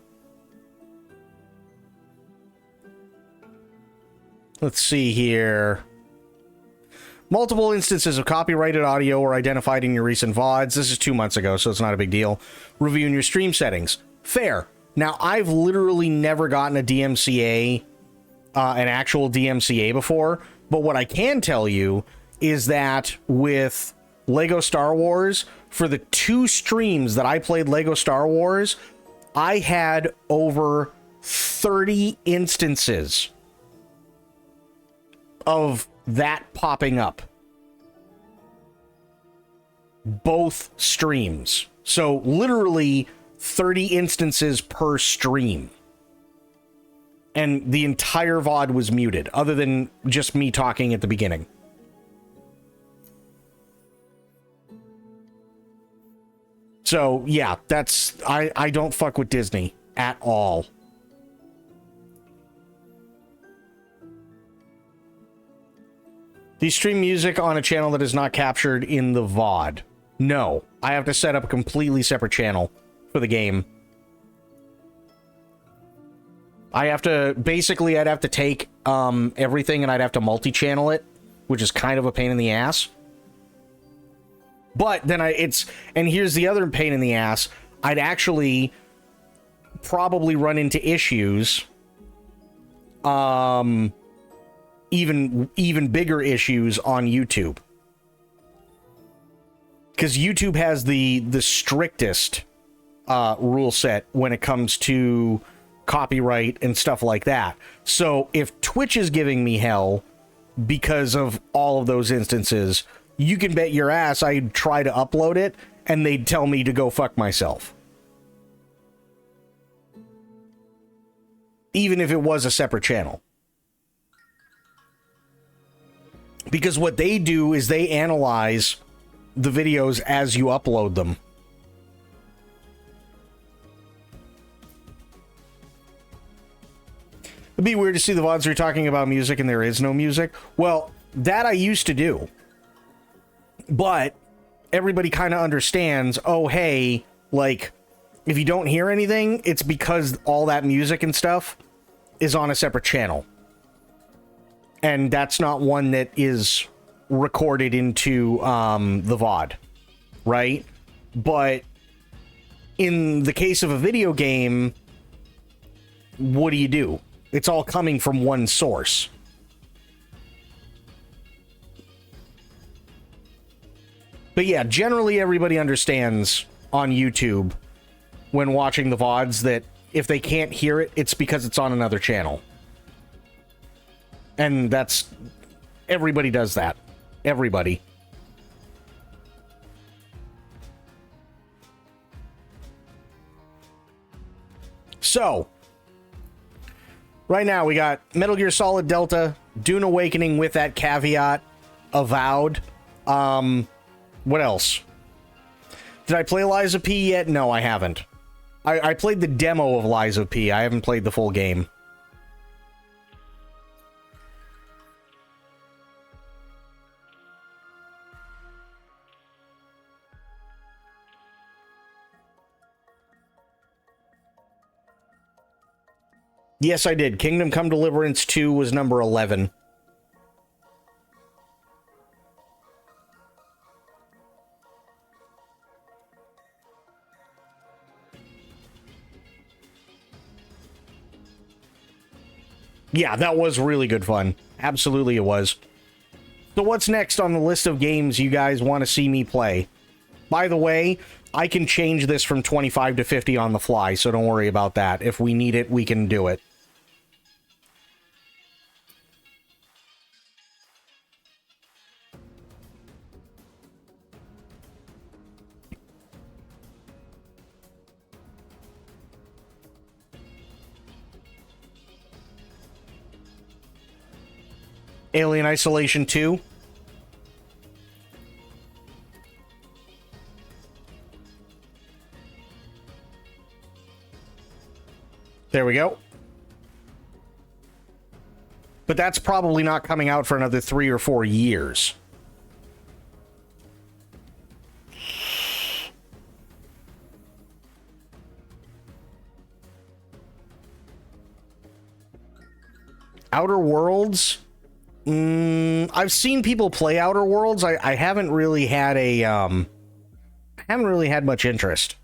let's see here. Multiple instances of copyrighted audio were identified in your recent VODs. This is 2 months ago, so it's not a big deal. Reviewing your stream settings. Fair. Now, I've literally never gotten a DMCA, an actual DMCA before, but what I can tell you is that with Lego Star Wars, for the 2 streams that I played Lego Star Wars, I had over 30 instances of that popping up. both streams. So literally 30 instances per stream. And the entire VOD was muted, other than just me talking at the beginning. So, yeah, that's... I don't fuck with Disney at all. Do you stream music on a channel that is not captured in the VOD? No. I have to set up a completely separate channel for the game. I have to... Basically, I'd have to take everything and I'd have to multi-channel it, which is kind of a pain in the ass. But then and here's the other pain in the ass. I'd actually probably run into issues, even bigger issues on YouTube. Because YouTube has the strictest rule set when it comes to copyright and stuff like that. So if Twitch is giving me hell because of all of those instances, you can bet your ass I'd try to upload it and they'd tell me to go fuck myself. Even if it was a separate channel. Because what they do is they analyze the videos as you upload them. It'd be weird to see the VODs where you're talking about music and there is no music. Well, that I used to do. But everybody kind of understands, oh, hey, like, if you don't hear anything, it's because all that music and stuff is on a separate channel. And that's not one that is recorded into the VOD, right? But in the case of a video game, what do? It's all coming from one source. But yeah, generally everybody understands on YouTube when watching the VODs that if they can't hear it, it's because it's on another channel. And that's... Everybody does that. Everybody. So, right now we got Metal Gear Solid Delta, Dune Awakening with that caveat, Avowed. What else? Did I play Lies of P yet? No, I haven't. I played the demo of Lies of P. I haven't played the full game. Yes, I did. Kingdom Come Deliverance 2 was number 11. Yeah, that was really good fun. Absolutely it was. So what's next on the list of games you guys want to see me play? By the way, I can change this from 25 to 50 on the fly, so don't worry about that. If we need it, we can do it. Alien Isolation 2. There we go. But that's probably not coming out for another 3 or 4 years. Outer Worlds? I've seen people play Outer Worlds. I haven't really had a haven't really had much interest,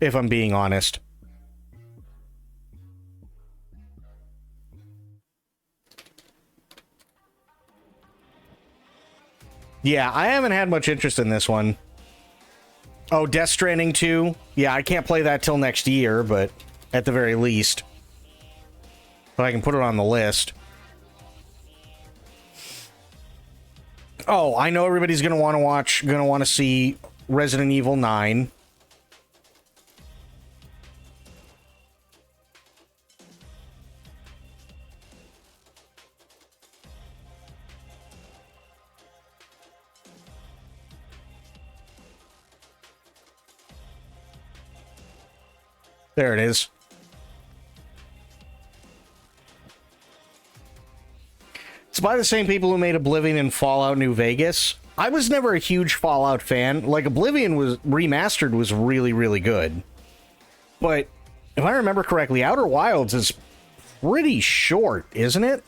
if I'm being honest. Yeah, I haven't had much interest in this one. Oh, Death Stranding 2? Yeah, I can't play that till next year, but at the very least. But I can put it on the list. Oh, I know everybody's gonna want to see Resident Evil 9. There it is. It's by the same people who made Oblivion and Fallout New Vegas. I was never a huge Fallout fan. Like, Oblivion was remastered was really, really good. But if I remember correctly, Outer Wilds is pretty short, isn't it?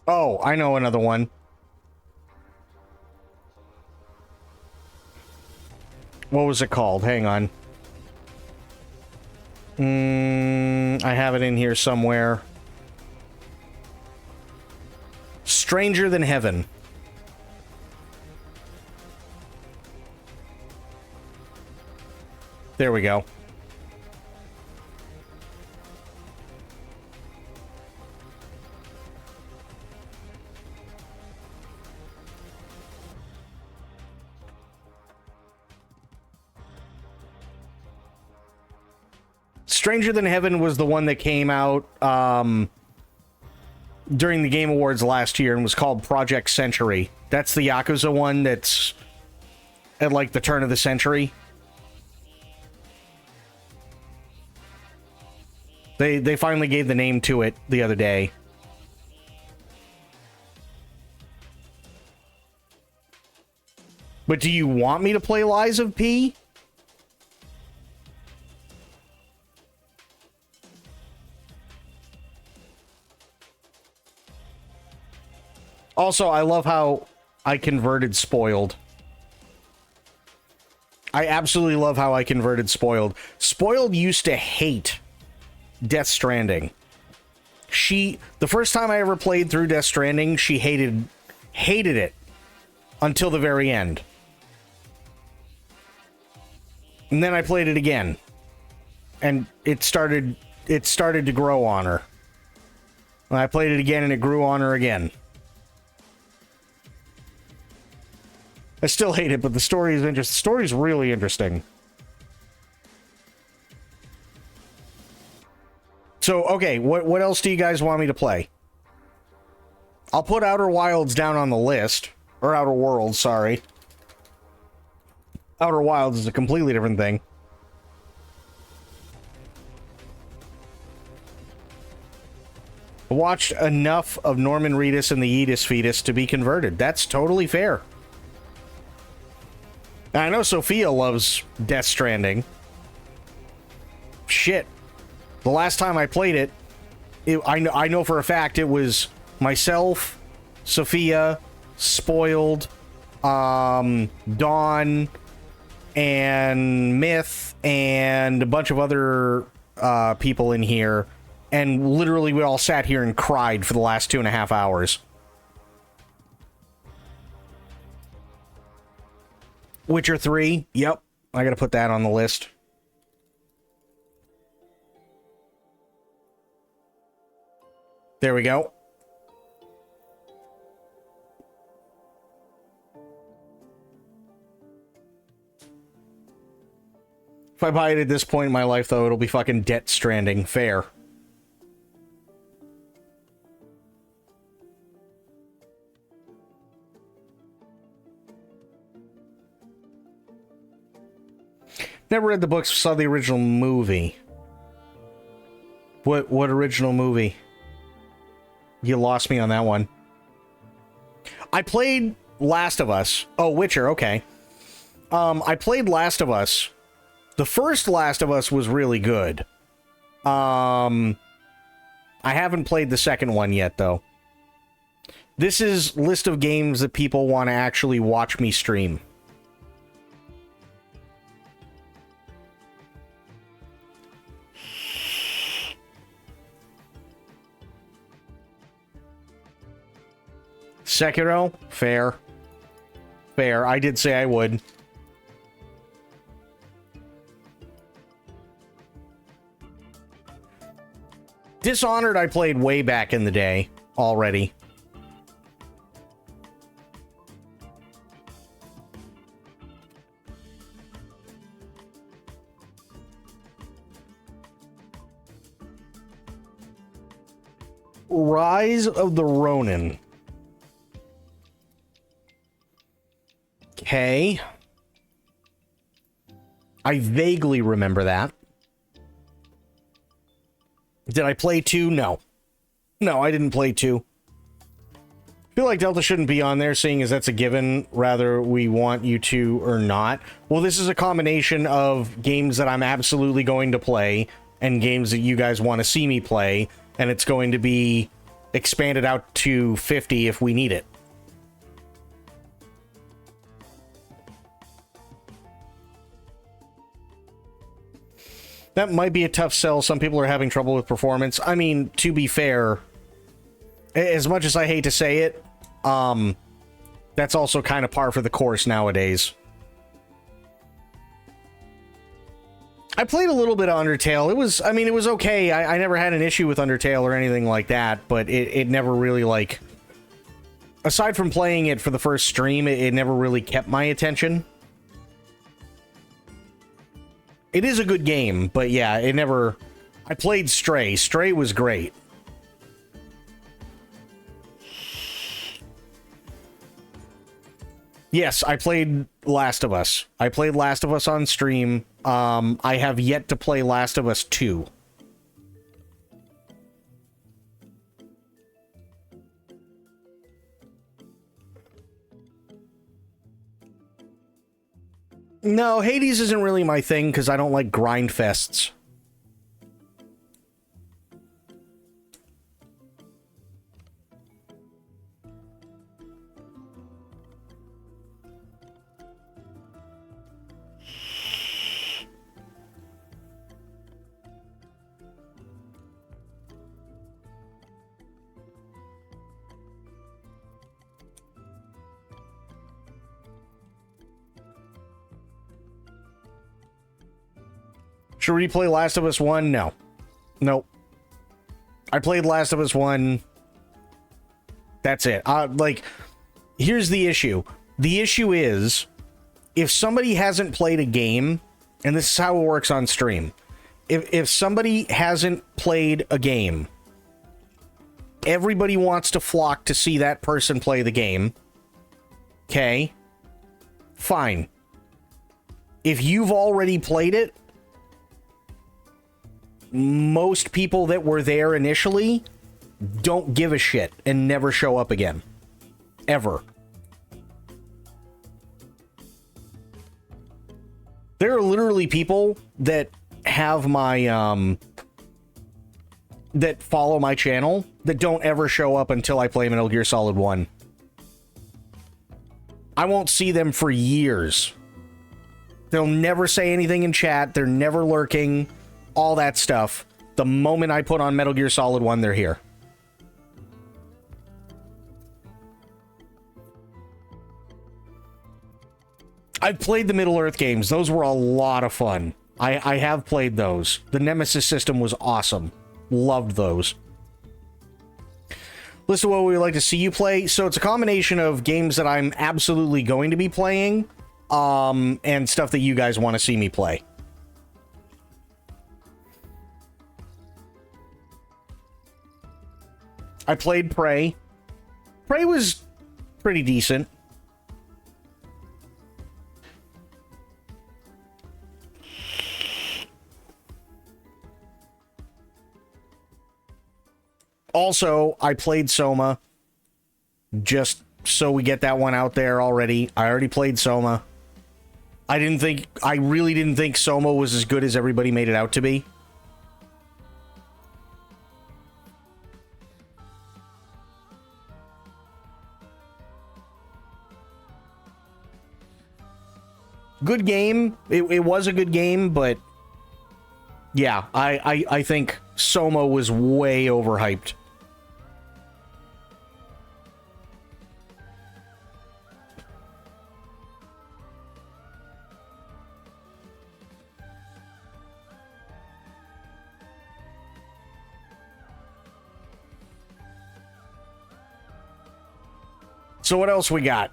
Oh, I know another one. What was it called? Hang on. I have it in here somewhere. Stranger Than Heaven. There we go. Stranger Than Heaven was the one that came out during the Game Awards last year and was called Project Century. That's the Yakuza one that's at like the turn of the century. They finally gave the name to it the other day. But do you want me to play Lies of P? Also, I love how I converted Spoiled. I absolutely love how I converted Spoiled. Spoiled used to hate Death Stranding. The first time I ever played through Death Stranding, she hated it until the very end. And then I played it again. And it started to grow on her. And I played it again and it grew on her again. I still hate it, but the story is interesting. The story is really interesting. So, okay, what else do you guys want me to play? I'll put Outer Wilds down on the list. Or Outer Worlds, sorry. Outer Wilds is a completely different thing. I watched enough of Norman Reedus and the Edis Fetus to be converted. That's totally fair. I know Sophia loves Death Stranding. Shit. The last time I played it, I know for a fact it was myself, Sophia, Spoiled, Dawn, and Myth, and a bunch of other people in here. And literally we all sat here and cried for the last 2.5 hours. Witcher 3, yep. I gotta put that on the list. There we go. If I buy it at this point in my life, though, it'll be fucking Death Stranding. Fair. Never read the books, saw the original movie. What original movie? You lost me on that one. I played Last of Us. Oh, Witcher, okay. I played Last of Us. The first Last of Us was really good. I haven't played the second one yet, though. This is list of games that people want to actually watch me stream. Sekiro? Fair. Fair. I did say I would. Dishonored I played way back in the day already. Rise of the Ronin. Okay. I vaguely remember that. Did I play 2? No. No, I didn't play 2. I feel like Delta shouldn't be on there, seeing as that's a given, rather we want you to or not. Well, this is a combination of games that I'm absolutely going to play and games that you guys want to see me play, and it's going to be expanded out to 50 if we need it. That might be a tough sell. Some people are having trouble with performance. I mean, to be fair, as much as I hate to say it, that's also kind of par for the course nowadays. I played a little bit of Undertale. It was okay. I never had an issue with Undertale or anything like that, but it never really, like... Aside from playing it for the first stream, it never really kept my attention. It is a good game, but yeah, it never... I played Stray. Stray was great. Yes, I played Last of Us. I played Last of Us on stream. I have yet to play Last of Us 2. No, Hades isn't really my thing because I don't like grind fests. Should we replay Last of Us 1? No. Nope. I played Last of Us 1. That's it. Here's the issue. The issue is, if somebody hasn't played a game, and this is how it works on stream, if somebody hasn't played a game, everybody wants to flock to see that person play the game. Okay? Fine. If you've already played it, most people that were there initially don't give a shit and never show up again. Ever. There are literally people that have my, that follow my channel that don't ever show up until I play Metal Gear Solid 1. I won't see them for years. They'll never say anything in chat. They're never lurking. All that stuff. The moment I put on Metal Gear Solid 1, they're here. I've played the Middle-earth games. Those were a lot of fun. I have played those. The Nemesis system was awesome. Loved those. List of what we would like to see you play. So it's a combination of games that I'm absolutely going to be playing, and stuff that you guys want to see me play. I played Prey. Prey was pretty decent. Also, I played Soma. Just so we get that one out there already. I already played Soma. I really didn't think Soma was as good as everybody made it out to be. Good game. It was a good game, but yeah, I think Soma was way overhyped. So what else we got?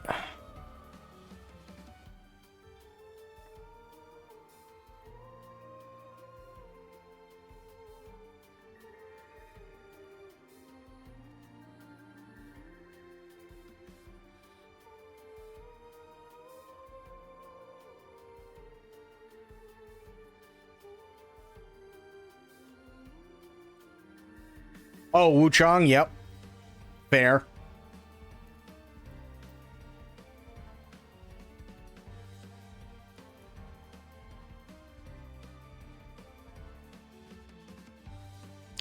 Oh, Wuchang, yep. Fair.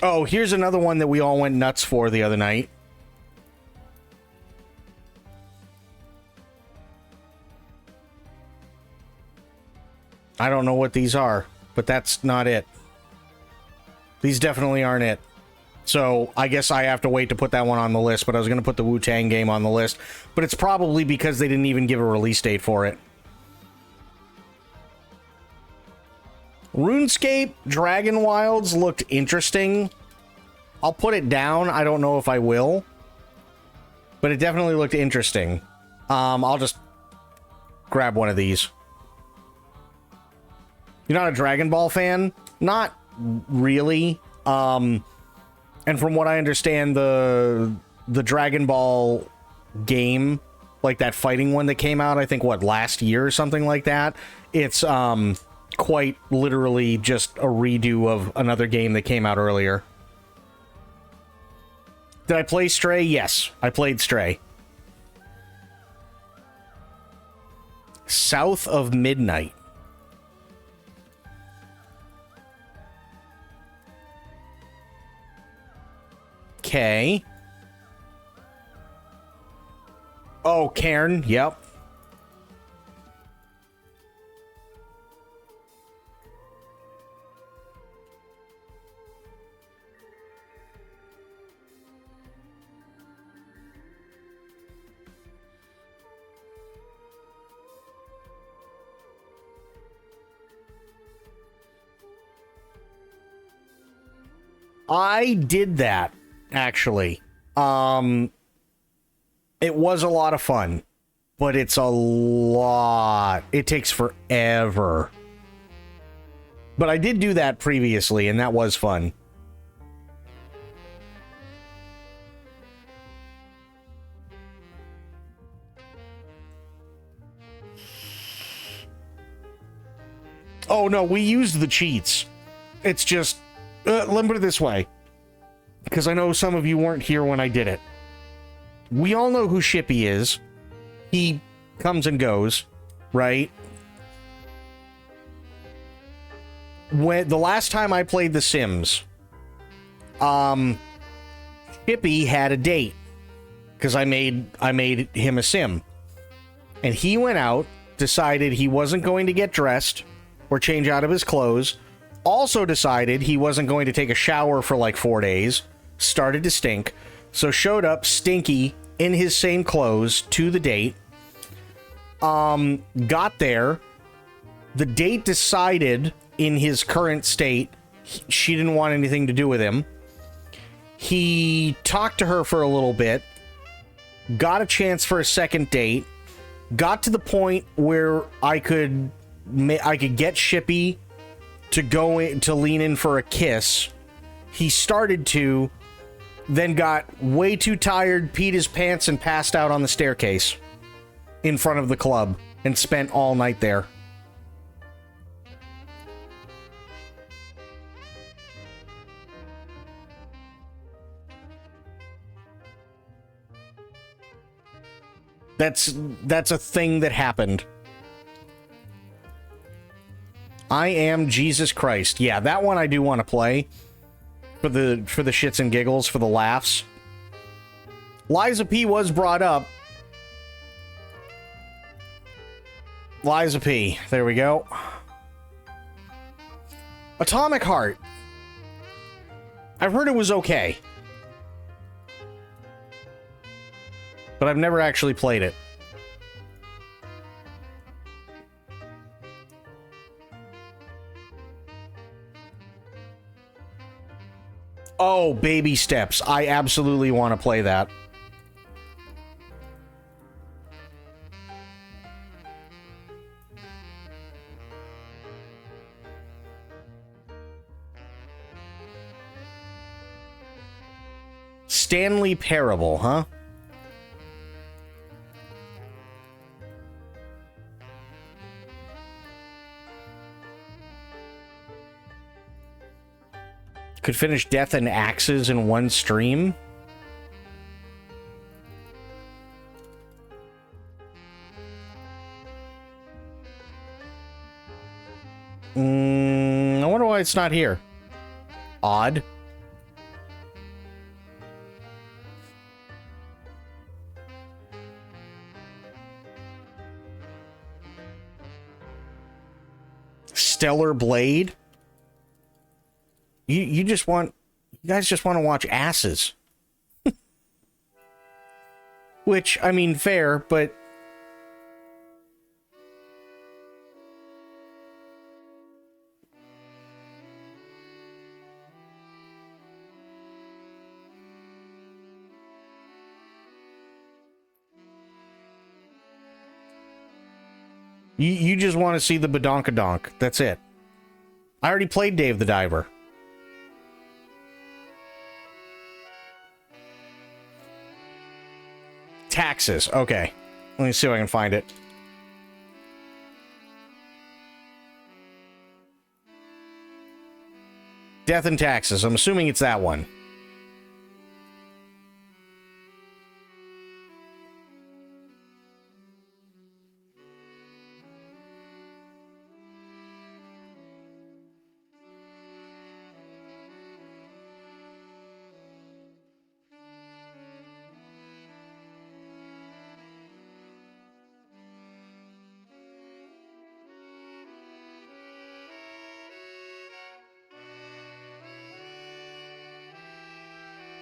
Oh, here's another one that we all went nuts for the other night. I don't know what these are, but that's not it. These definitely aren't it. So I guess I have to wait to put that one on the list, but I was going to put the Wu-Tang game on the list. But it's probably because they didn't even give a release date for it. RuneScape Dragon Wilds looked interesting. I'll put it down. I don't know if I will. But it definitely looked interesting. I'll just grab one of these. You're not a Dragon Ball fan? Not really. And from what I understand, the Dragon Ball game, like that fighting one that came out, I think, what, last year or something like that? It's quite literally just a redo of another game that came out earlier. Did I play Stray? Yes, I played Stray. South of Midnight. Okay. Oh, Cairn, yep. I did that, actually. It was a lot of fun, but it's a lot. It takes forever. But I did do that previously, and that was fun. Oh, no, we used the cheats. It's just... let me put it this way, because I know some of you weren't here when I did it. We all know who Shippy is. He comes and goes, right? When the last time I played The Sims, Shippy had a date because I made him a sim, and he went out, decided he wasn't going to get dressed or change out of his clothes. Also decided he wasn't going to take a shower for like 4 days. Started to stink. So showed up stinky in his same clothes to the date. Got there. The date decided in his current state she didn't want anything to do with him. He talked to her for a little bit. Got a chance for a second date. Got to the point where I could get Shippy to go in, to lean in for a kiss. He started to, then got way too tired, peed his pants, and passed out on the staircase in front of the club and spent all night there. That's a thing that happened. I Am Jesus Christ. Yeah, that one I do want to play for the shits and giggles, for the laughs. Liza P was brought up. Liza P. There we go. Atomic Heart. I've heard it was okay, but I've never actually played it. Oh, Baby Steps. I absolutely want to play that. Stanley Parable, huh? Could finish Death and Axes in one stream? I wonder why it's not here. Odd. Stellar Blade? You guys just want to watch asses. Which, I mean, fair, but you just want to see the badonkadonk. That's it. I already played Dave the Diver. Taxes. Okay. Let me see if I can find it. Death and Taxes. I'm assuming it's that one.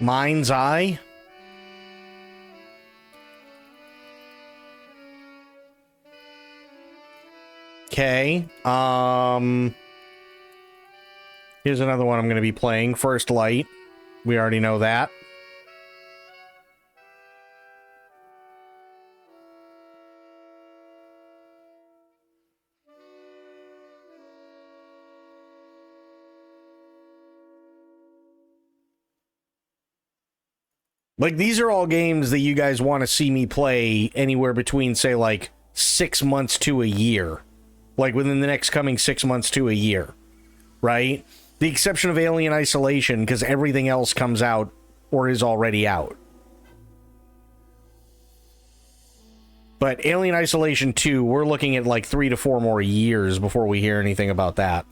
Mind's Eye. Okay. Here's another one I'm going to be playing. First Light. We already know that. Like, these are all games that you guys want to see me play anywhere between, say, like, 6 months to a year. Like, within the next coming 6 months to a year. Right? The exception of Alien Isolation, because everything else comes out or is already out. But Alien Isolation 2, we're looking at, like, 3 to 4 more years before we hear anything about that.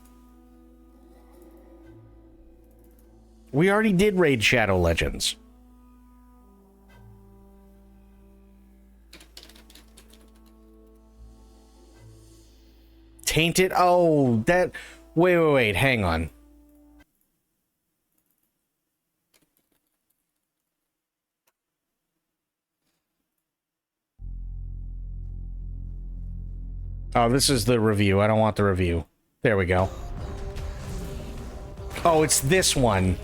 We already did Raid Shadow Legends. Tainted? Oh, that... Wait, hang on. Oh, this is the review. I don't want the review. There we go. Oh, it's this one.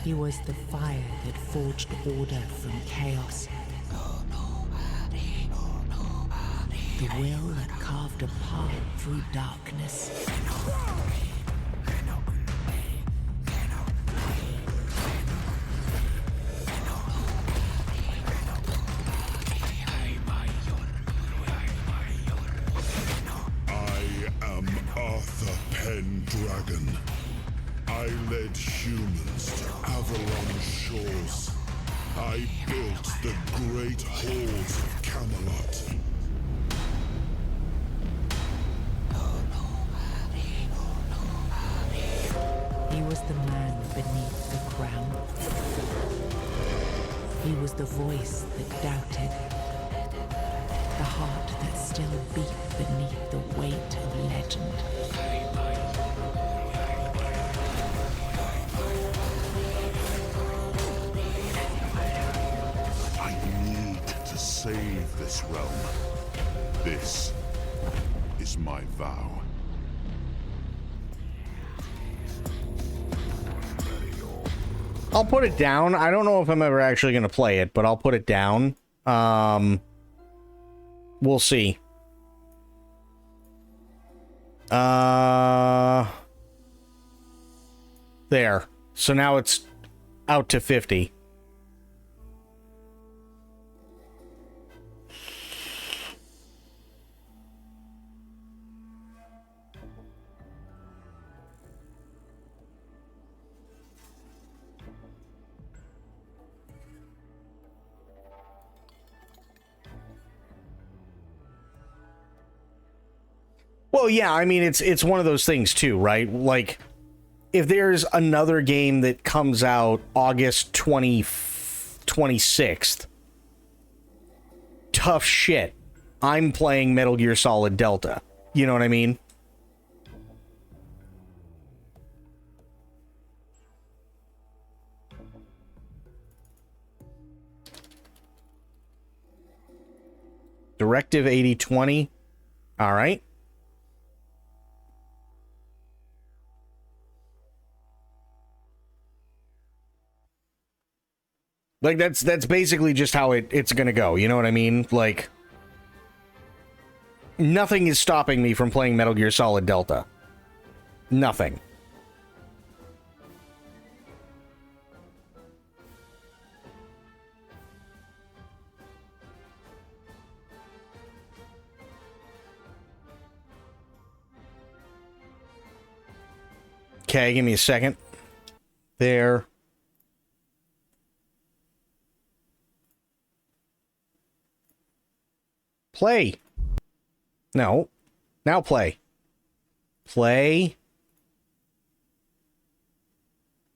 He was the fire that forged order from chaos. The will that carved a path through darkness. I am Arthur Pendragon. I led humans to Avalon shores. I built the great halls of Camelot. He was the man beneath the crown. He was the voice that doubted, the heart that still beat beneath the weight of legend. I need to save this realm. This is my vow. I'll put it down. I don't know if I'm ever actually going to play it, but I'll put it down. We'll see. There. So now it's out to 50. Well, yeah, I mean, it's one of those things too, right? Like, if there's another game that comes out August 26th, tough shit. I'm playing Metal Gear Solid Delta. You know what I mean? Directive 8020. All right. Like, that's basically just how it's gonna go, you know what I mean? Like, nothing is stopping me from playing Metal Gear Solid Delta. Nothing. Okay, give me a second. There. Play. No. Now play. Play.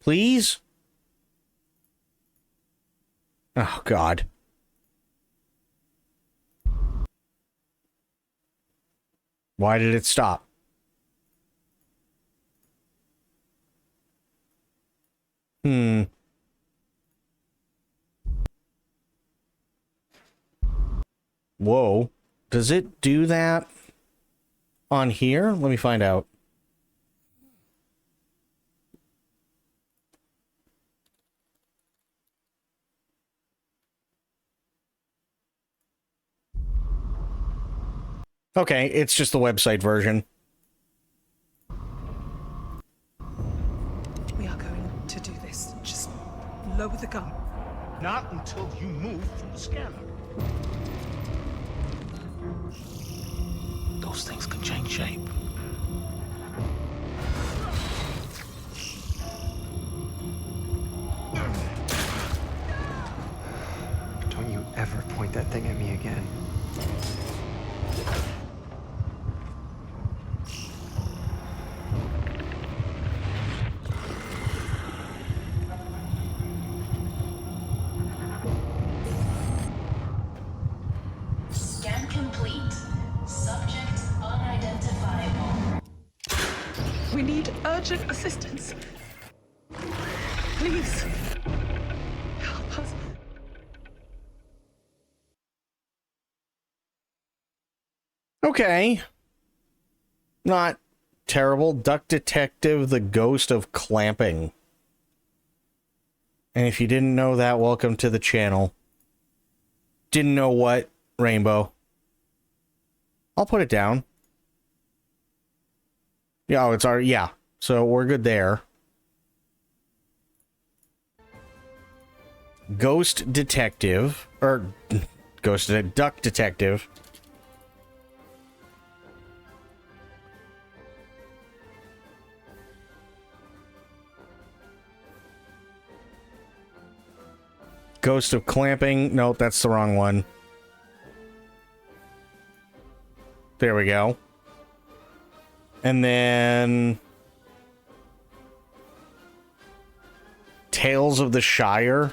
Please? Oh, God. Why did it stop? Whoa. Does it do that on here? Let me find out. Okay, it's just the website version. We are going to do this. Just lower the gun. Not until you move from the scanner. Those things can change shape. Don't you ever point that thing at me again. Scan complete. Subject unidentifiable. We need urgent assistance. Please. Help us. Okay. Not terrible. Duck Detective, The Ghost of Clamping. And if you didn't know that, welcome to the channel. Didn't know what, Rainbow? I'll put it down. Yeah, oh, it's already, yeah. So we're good there. Ghost Detective, or Duck Detective. Ghost of Clamping. Nope, that's the wrong one. There we go. And then Tales of the Shire.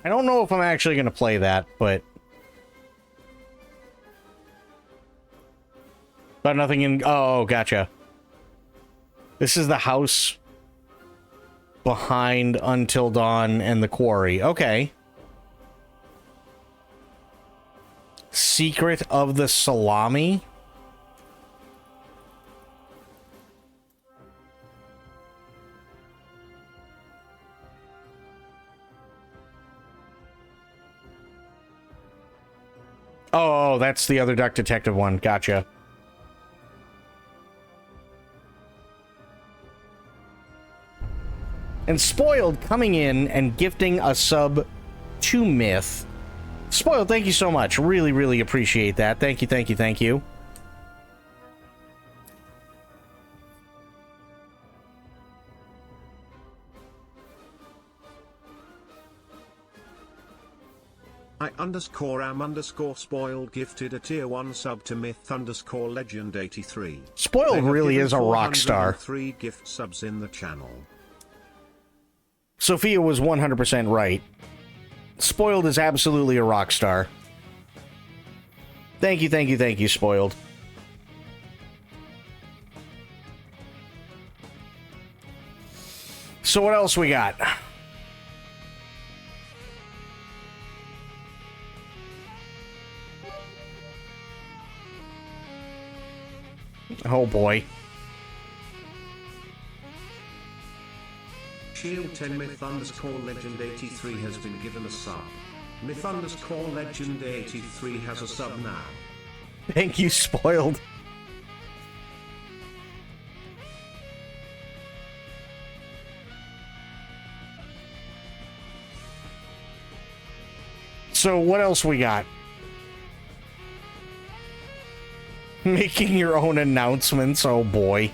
I don't know if I'm actually going to play that, but... But nothing in... Oh, gotcha. This is the house behind Until Dawn and the Quarry. Okay. Secret of the Salami? Oh, that's the other Duck Detective one. Gotcha. And Spoiled coming in and gifting a sub to Myth. Spoiled, thank you so much. Really, really appreciate that. Thank you, thank you, thank you. I_am_spoiled gifted a tier 1 sub to myth_legend 83. Spoiled really is a rock star. 3 gift subs in the channel. Sophia was 100% right. Spoiled is absolutely a rock star. Thank you, thank you, thank you, Spoiled. So what else we got? Oh boy. Shield 10 myth_legend 83 has been given a sub. Myth_legend 83 has a sub now. Thank you, Spoiled. So what else we got? Making your own announcements, oh boy.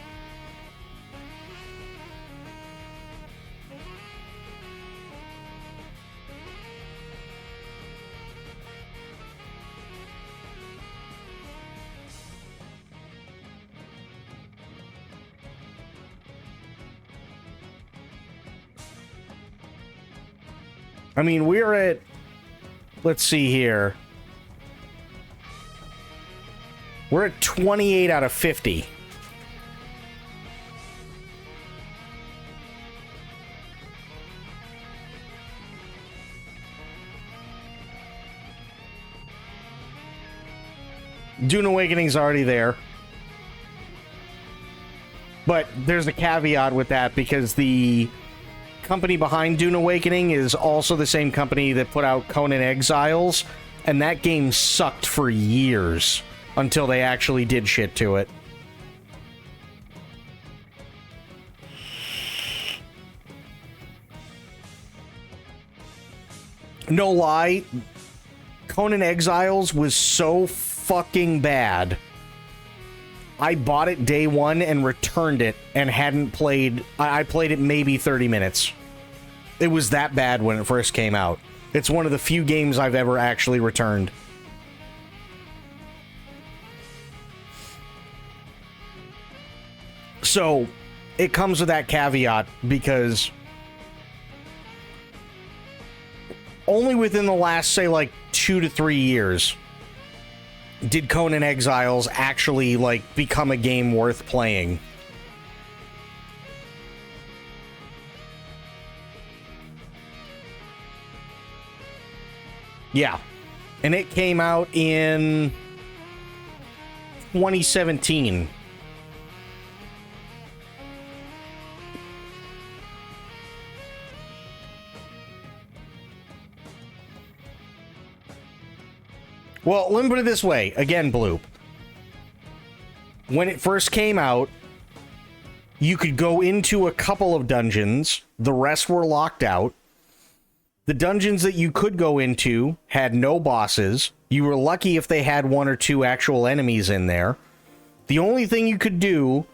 I mean, we're at, let's see here. We're at 28 out of 50. Dune Awakening's already there. But there's a caveat with that because the company behind Dune Awakening is also the same company that put out Conan Exiles, and that game sucked for years until they actually did shit to it. No lie, Conan Exiles was so fucking bad. I bought it day one and returned it and hadn't played... I played it maybe 30 minutes. It was that bad when it first came out. It's one of the few games I've ever actually returned. So, it comes with that caveat because only within the last, say, like 2 to 3 years did Conan Exiles actually, like, become a game worth playing. Yeah. And it came out in 2017. Well, let me put it this way. Again, Bloop. When it first came out, you could go into a couple of dungeons. The rest were locked out. The dungeons that you could go into had no bosses. You were lucky if they had 1 or 2 actual enemies in there. The only thing you could do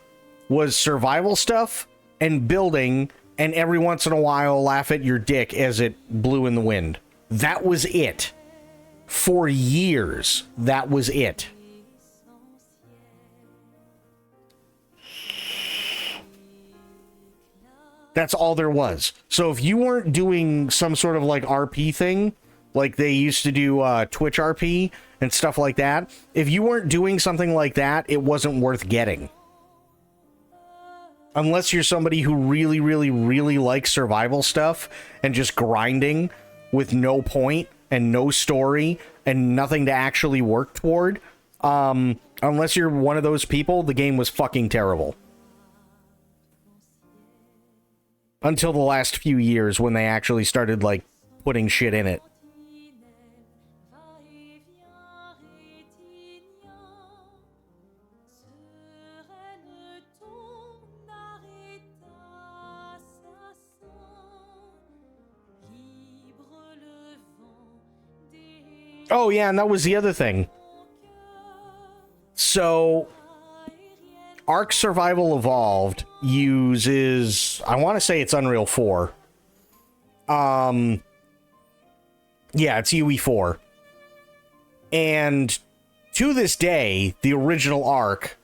was survival stuff and building, and every once in a while laugh at your dick as it blew in the wind. That was it. For years, that was it. That's all there was. So if you weren't doing some sort of like RP thing, like they used to do Twitch RP and stuff like that, if you weren't doing something like that, it wasn't worth getting. Unless you're somebody who really, really, really likes survival stuff and just grinding with no point and no story and nothing to actually work toward. Unless you're one of those people, the game was fucking terrible. Until the last few years when they actually started, like, putting shit in it. Oh, yeah, and that was the other thing. So, Ark Survival Evolved uses, I want to say it's Unreal 4. Yeah, it's UE4. And to this day, the original Ark,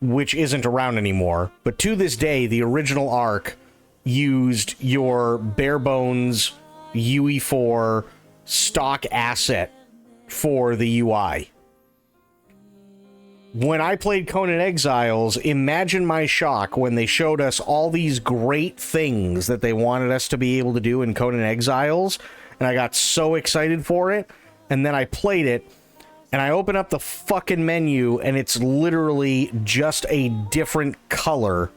which isn't around anymore, but to this day, the original Ark used your bare bones UE4 stock asset for the UI. When I played Conan Exiles, imagine my shock when they showed us all these great things that they wanted us to be able to do in Conan Exiles, and I got so excited for it, and then I played it, and I open up the fucking menu, and it's literally just a different color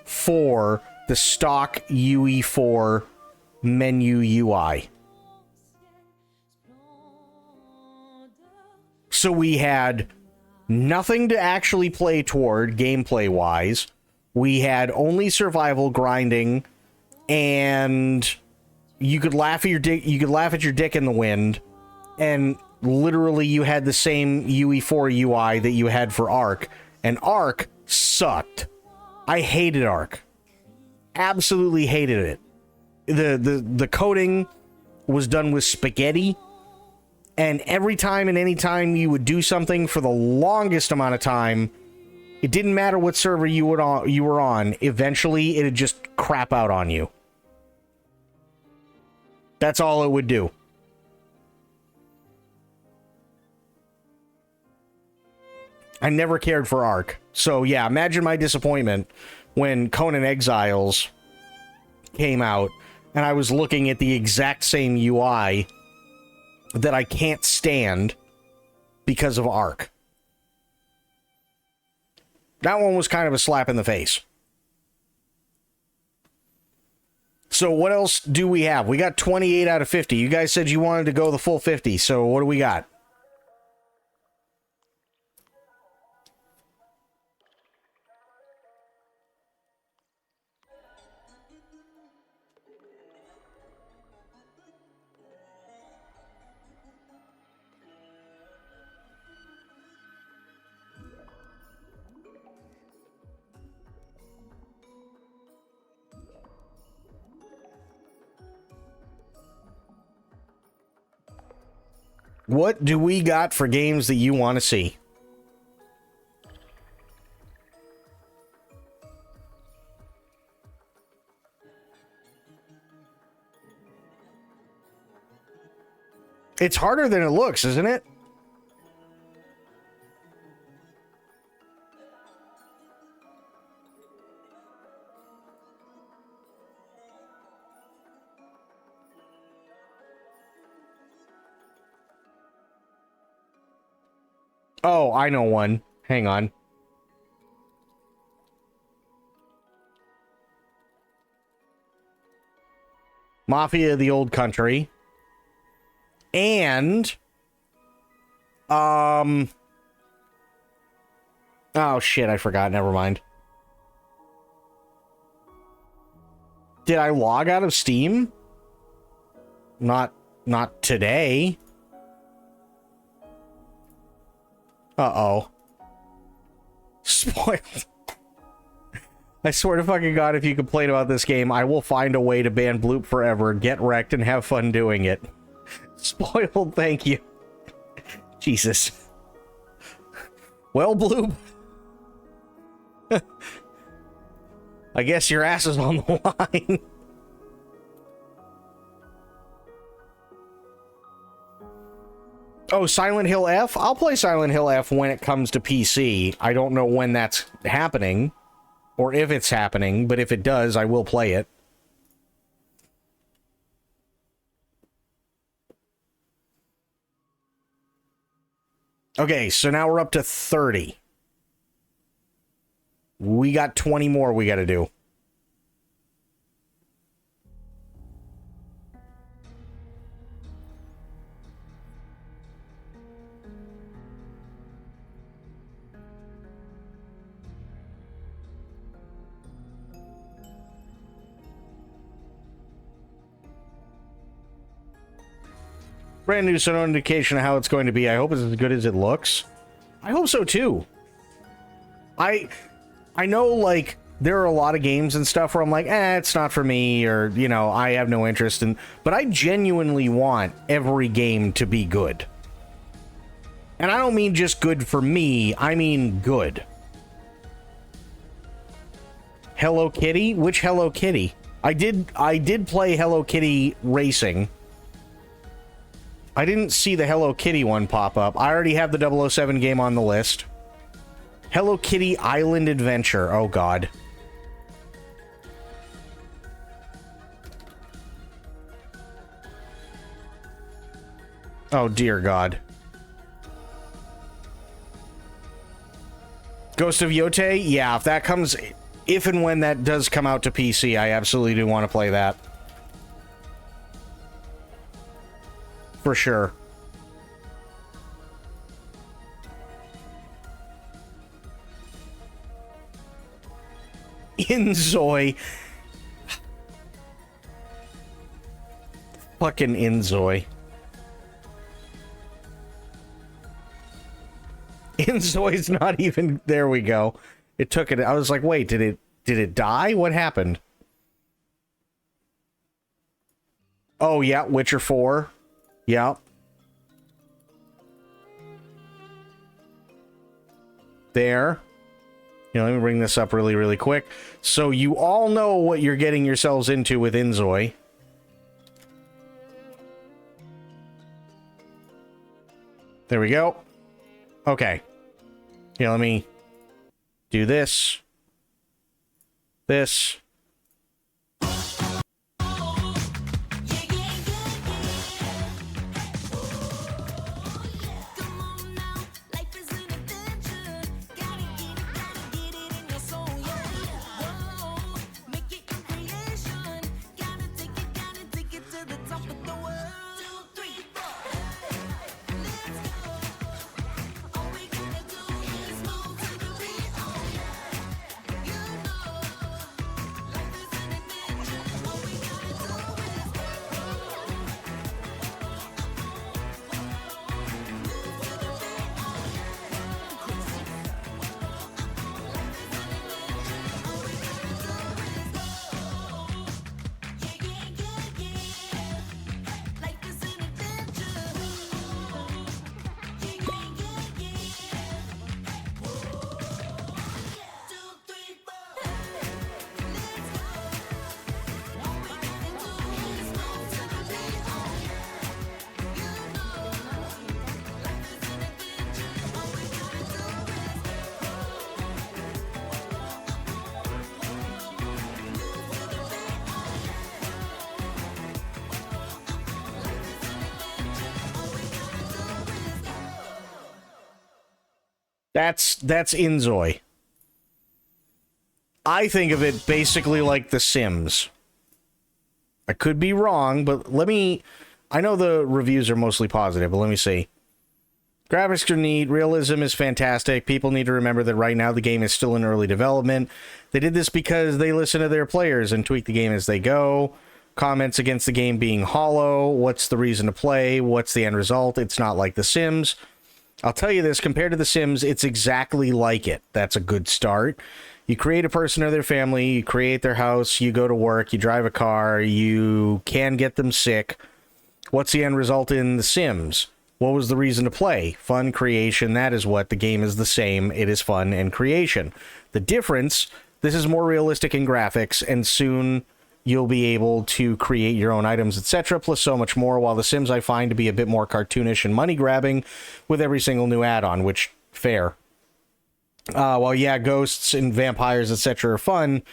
for the stock UE4 menu UI. So we had nothing to actually play toward gameplay-wise. We had only survival grinding, and you could laugh at your dick. You could laugh at your dick in the wind, and literally you had the same UE4 UI that you had for Ark, and Ark sucked. I hated Ark. Absolutely hated it. The coding was done with spaghetti. And every time and any time you would do something for the longest amount of time, it didn't matter what server you were on, eventually it'd just crap out on you. That's all it would do. I never cared for Ark. So yeah, imagine my disappointment when Conan Exiles came out and I was looking at the exact same UI that I can't stand because of Ark. That one was kind of a slap in the face. So what else do we have? We got 28 out of 50. You guys said you wanted to go the full 50, so what do we got? What do we got for games that you want to see? It's harder than it looks, isn't it? Oh, I know one. Hang on. Mafia: The Old Country. And oh shit, I forgot. Never mind. Did I log out of Steam? Not today. Uh-oh. Spoiled. I swear to fucking God, if you complain about this game, I will find a way to ban Bloop forever, get wrecked, and have fun doing it. Spoiled, thank you. Jesus. Well, Bloop. I guess your ass is on the line. Oh, Silent Hill F? I'll play Silent Hill F when it comes to PC. I don't know when that's happening, or if it's happening, but if it does, I will play it. Okay, so now we're up to 30. We got 20 more we gotta do. Brand new, so no indication of how it's going to be. I hope it's as good as it looks. I hope so too. I know, like, there are a lot of games and stuff where I'm like, it's not for me, or, you know, I have no interest in, but I genuinely want every game to be good. And I don't mean just good for me, I mean good. Hello Kitty? Which Hello Kitty? I did play Hello Kitty Racing. I didn't see the Hello Kitty one pop up. I already have the 007 game on the list. Hello Kitty Island Adventure. Oh, God. Oh, dear God. Ghost of Yote? Yeah, if that comes... If and when that does come out to PC, I absolutely do want to play that. For sure. Inzoi. Fucking Inzoi. Inzoi's not even... There we go. It took it... I was like, wait, did it die? What happened? Oh, yeah, Witcher 4. Yeah. There. You know, let me bring this up really, really quick. So you all know what you're getting yourselves into with Inzoi. There we go. Okay. Yeah, let me do this. This. That's Inzoi. I think of it basically like The Sims. I could be wrong, but let me... I know the reviews are mostly positive, but let me see. Graphics are neat. Realism is fantastic. People need to remember that right now the game is still in early development. They did this because they listen to their players and tweak the game as they go. Comments against the game being hollow. What's the reason to play? What's the end result? It's not like The Sims. I'll tell you this, compared to The Sims, it's exactly like it. That's a good start. You create a person or their family, you create their house, you go to work, you drive a car, you can get them sick. What's the end result in The Sims? What was the reason to play? Fun, creation, that is what the game is the same. It is fun and creation. The difference This is more realistic in graphics, and soon you'll be able to create your own items, etc., plus so much more, while The Sims I find to be a bit more cartoonish and money-grabbing with every single new add-on, which, fair. While, yeah, ghosts and vampires, etc. are fun,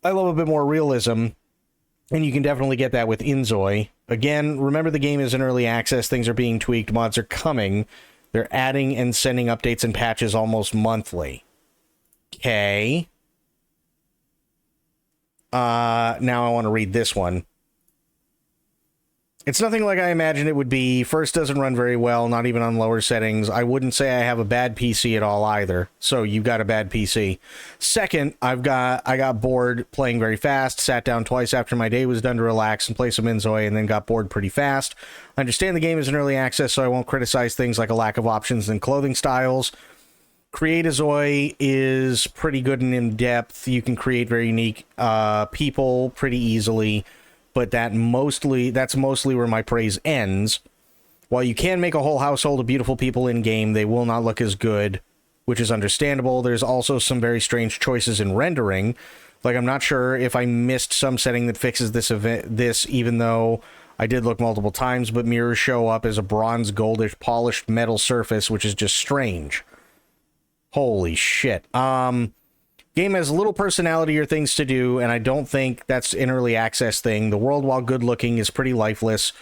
I love a bit more realism, and you can definitely get that with Inzoi. Again, remember the game is in early access, things are being tweaked, mods are coming. They're adding and sending updates and patches almost monthly. Okay. Now I want to read this one. It's nothing like I imagined it would be. First, doesn't run very well, not even on lower settings. I wouldn't say I have a bad PC at all either. So you got a bad PC. Second, I got bored playing very fast, sat down twice after my day was done to relax and play some Inzoi, and then got bored pretty fast. I understand the game is in early access, so I won't criticize things like a lack of options and clothing styles. Create-A-Zoi is pretty good and in-depth. You can create very unique people pretty easily, but that's mostly where my praise ends. While you can make a whole household of beautiful people in-game, they will not look as good, which is understandable. There's also some very strange choices in rendering. Like, I'm not sure if I missed some setting that fixes this, even though I did look multiple times, but mirrors show up as a bronze goldish polished metal surface, which is just strange. Holy shit. Game has little personality or things to do, and I don't think that's an early access thing. The world, while good looking, is pretty lifeless.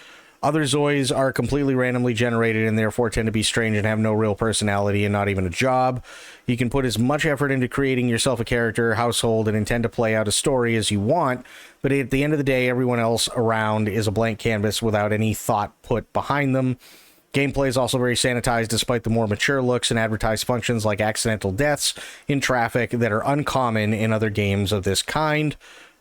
Other Zois are completely randomly generated and therefore tend to be strange and have no real personality and not even a job. You can put as much effort into creating yourself a character, household, and intend to play out a story as you want, but at the end of the day, everyone else around is a blank canvas without any thought put behind them. Gameplay is also very sanitized despite the more mature looks and advertised functions like accidental deaths in traffic that are uncommon in other games of this kind.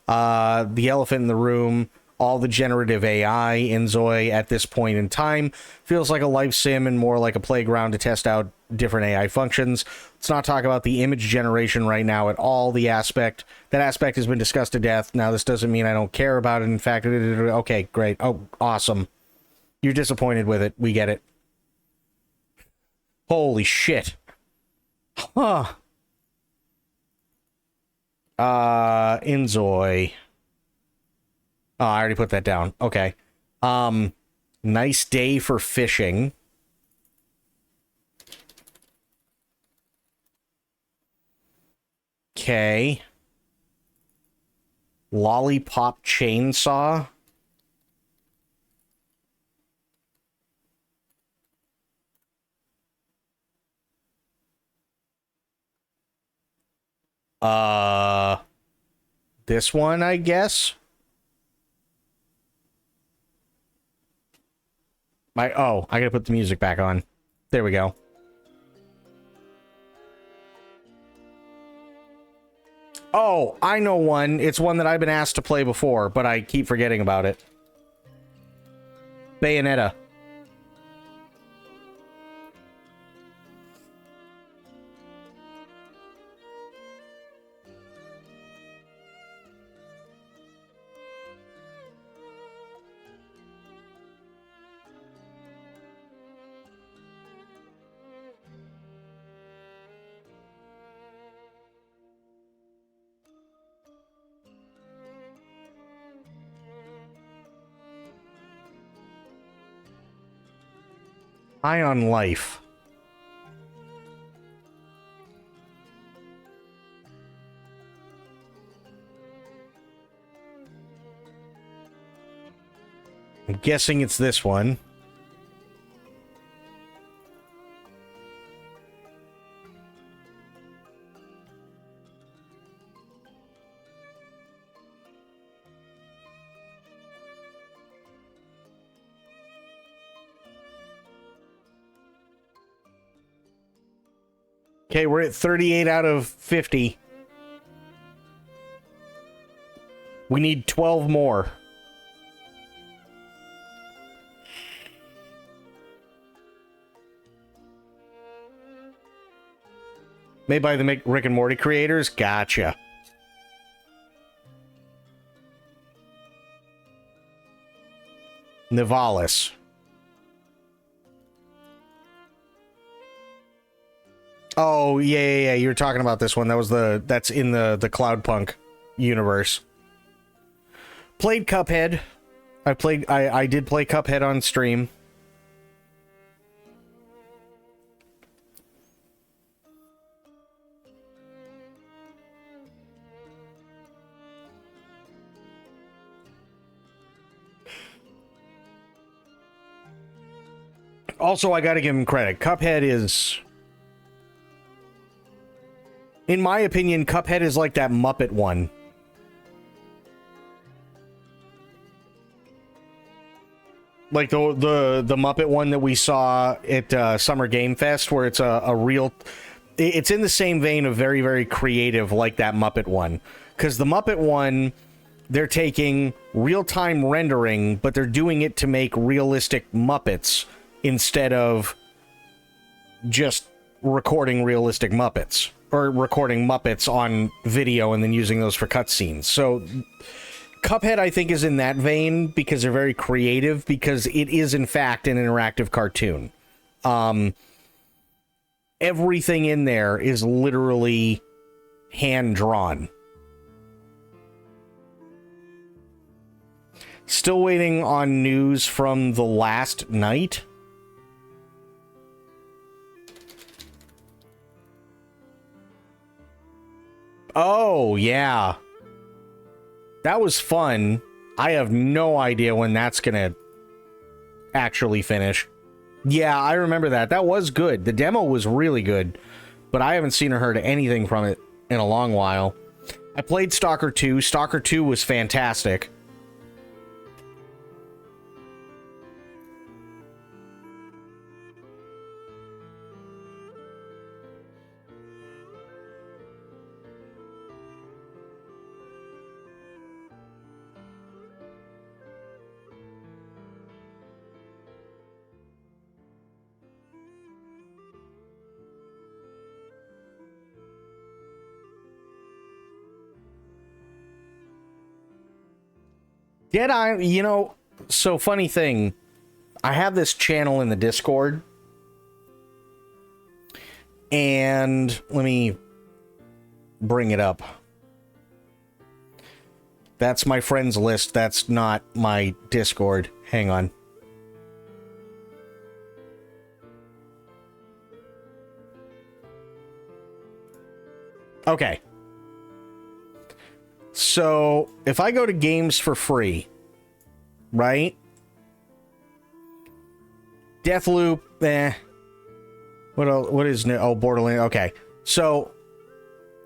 The elephant in the room, all the generative AI in Zoi at this point in time feels like a life sim and more like a playground to test out different AI functions. Let's not talk about the image generation right now at all. That aspect has been discussed to death. Now, this doesn't mean I don't care about it. In fact, okay, great. Oh, awesome. You're disappointed with it. We get it. Holy shit. Huh. Inzoi. Oh, I already put that down. Okay. Nice day for fishing. Okay. Lollipop chainsaw. This one, I guess. I gotta put the music back on. There we go. Oh, I know one. It's one that I've been asked to play before, but I keep forgetting about it. Bayonetta. High on Life. I'm guessing it's this one. Okay, we're at 38 out of 50. We need 12 more. Made by the Rick and Morty creators? Gotcha. Nivalis. Oh, yeah. You're talking about this one. That's in the Cloudpunk universe. Played Cuphead. I did play Cuphead on stream. Also, I gotta give him credit. Cuphead is... In my opinion, Cuphead is like that Muppet one. Like the Muppet one that we saw at Summer Game Fest, where it's a real... It's in the same vein of very, very creative, like that Muppet one. Because the Muppet one, they're taking real-time rendering, but they're doing it to make realistic Muppets instead of just recording realistic Muppets. Or recording Muppets on video and then using those for cutscenes. So... Cuphead, I think, is in that vein because they're very creative, because it is, in fact, an interactive cartoon. Everything in there is literally hand-drawn. Still waiting on news from the last night. Oh, yeah. That was fun. I have no idea when that's gonna actually finish. Yeah, I remember that. That was good. The demo was really good, but I haven't seen or heard anything from it in a long while. I played Stalker 2. Stalker 2 was fantastic. Dead Island, you know, so funny thing, I have this channel in the Discord, and let me bring it up. That's my friends list, that's not my Discord. Hang on. Okay. So, if I go to games for free, right? Deathloop, What else, what is new? Oh, Borderlands. Okay. So,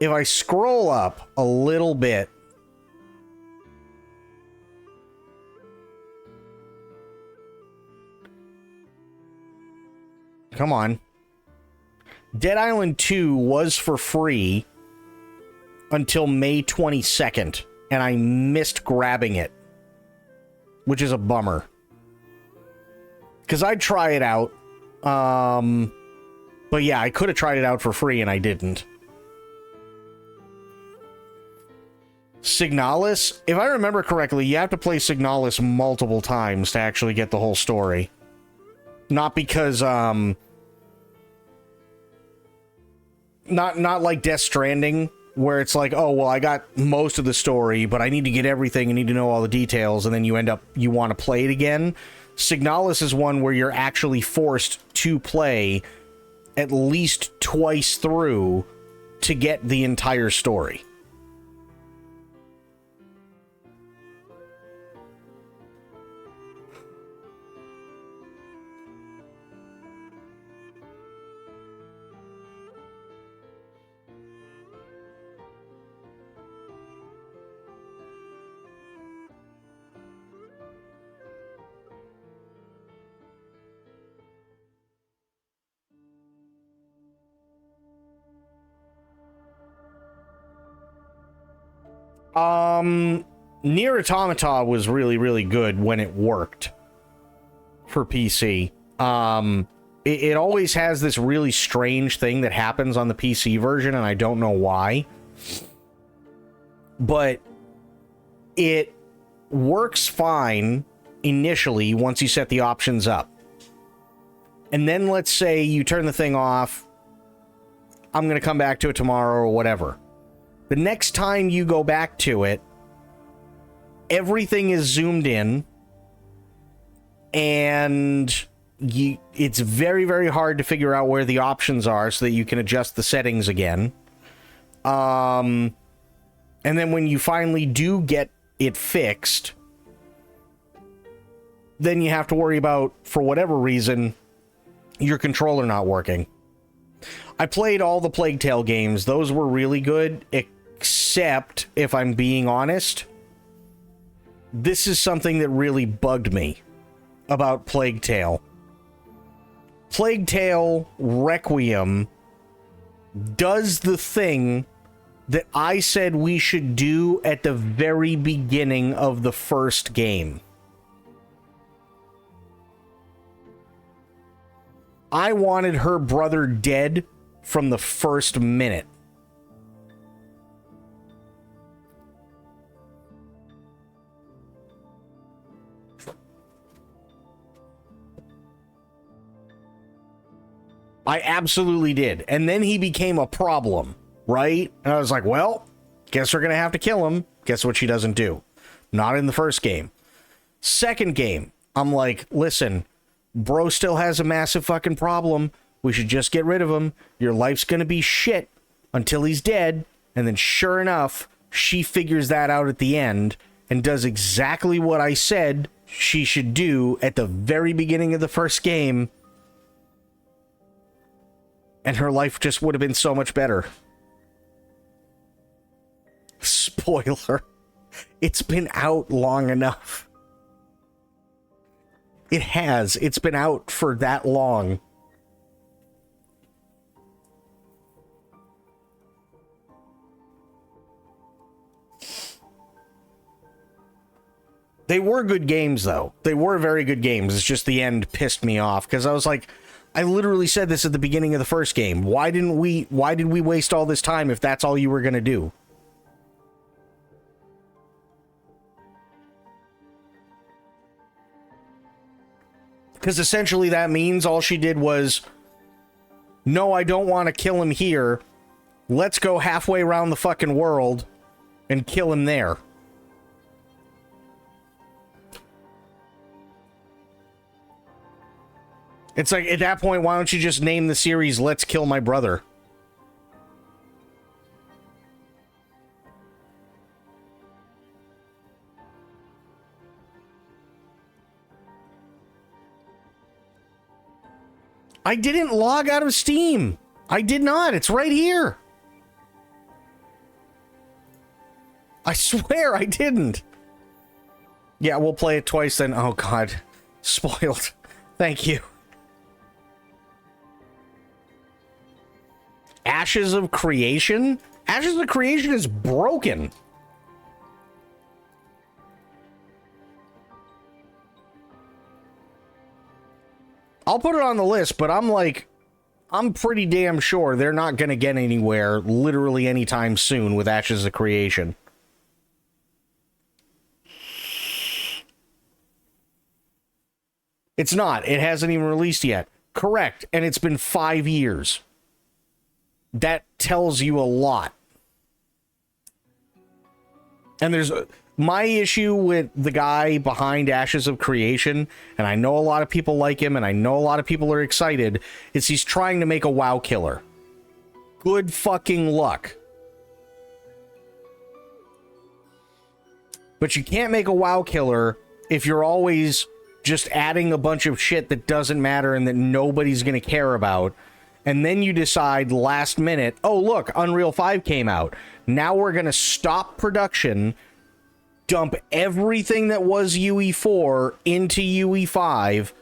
if I scroll up a little bit, come on. Dead Island 2 was for free until May 22nd, and I missed grabbing it, which is a bummer. Because I'd try it out. But yeah, I could have tried it out for free, and I didn't. Signalis? If I remember correctly, you have to play Signalis multiple times to actually get the whole story. Not because, not like Death Stranding, where it's like, oh, well, I got most of the story, but I need to get everything, I need to know all the details, and then you end up, you want to play it again. Signalis is one where you're actually forced to play at least twice through to get the entire story. Nier Automata was really, really good when it worked for PC. It always has this really strange thing that happens on the PC version, and I don't know why. But it works fine initially once you set the options up. And then let's say you turn the thing off. I'm going to come back to it tomorrow or whatever. The next time you go back to it, everything is zoomed in, and it's very, very hard to figure out where the options are so that you can adjust the settings again. And then when you finally do get it fixed, then you have to worry about, for whatever reason, your controller not working. I played all the Plague Tale games. Those were really good, except, if I'm being honest, this is something that really bugged me about Plague Tale. Plague Tale Requiem does the thing that I said we should do at the very beginning of the first game. I wanted her brother dead from the first minute. I absolutely did. And then he became a problem, right? And I was like, well, guess we're going to have to kill him. Guess what she doesn't do? Not in the first game. Second game, I'm like, listen, bro still has a massive fucking problem. We should just get rid of him. Your life's going to be shit until he's dead. And then sure enough, she figures that out at the end and does exactly what I said she should do at the very beginning of the first game. And her life just would have been so much better. Spoiler. It's been out long enough. It has. It's been out for that long. They were good games, though. They were very good games. It's just the end pissed me off, because I was like, I literally said this at the beginning of the first game. Why did we waste all this time if that's all you were going to do? Because essentially that means all she did was, no, I don't want to kill him here. Let's go halfway around the fucking world and kill him there. It's like, at that point, why don't you just name the series Let's Kill My Brother? I didn't log out of Steam. I did not. It's right here. I swear I didn't. Yeah, we'll play it twice then. Oh, God. Spoiled. Thank you. Ashes of Creation? Ashes of Creation is broken. I'll put it on the list, but I'm pretty damn sure they're not going to get anywhere literally anytime soon with Ashes of Creation. It's not. It hasn't even released yet. Correct. And it's been 5 years. That tells you a lot. And there's my issue with the guy behind Ashes of Creation, and I know a lot of people like him, and I know a lot of people are excited, is he's trying to make a WoW killer. Good fucking luck. But you can't make a WoW killer if you're always just adding a bunch of shit that doesn't matter and that nobody's going to care about. And then you decide last minute, oh, look, Unreal 5 came out. Now we're going to stop production, dump everything that was UE4 into UE5,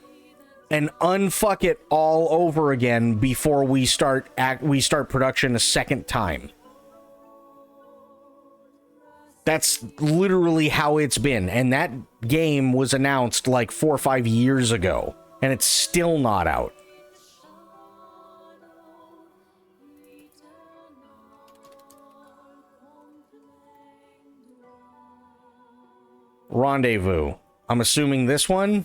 and unfuck it all over again before we start production a second time. That's literally how it's been. And that game was announced like 4 or 5 years ago, and it's still not out. Rendezvous. I'm assuming this one.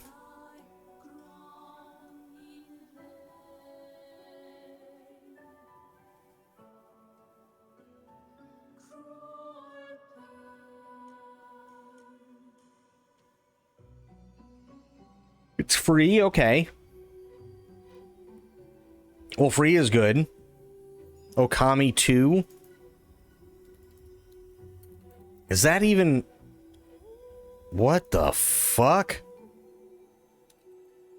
it's free, okay. Well, free is good. Okami 2. Is that even... What the fuck?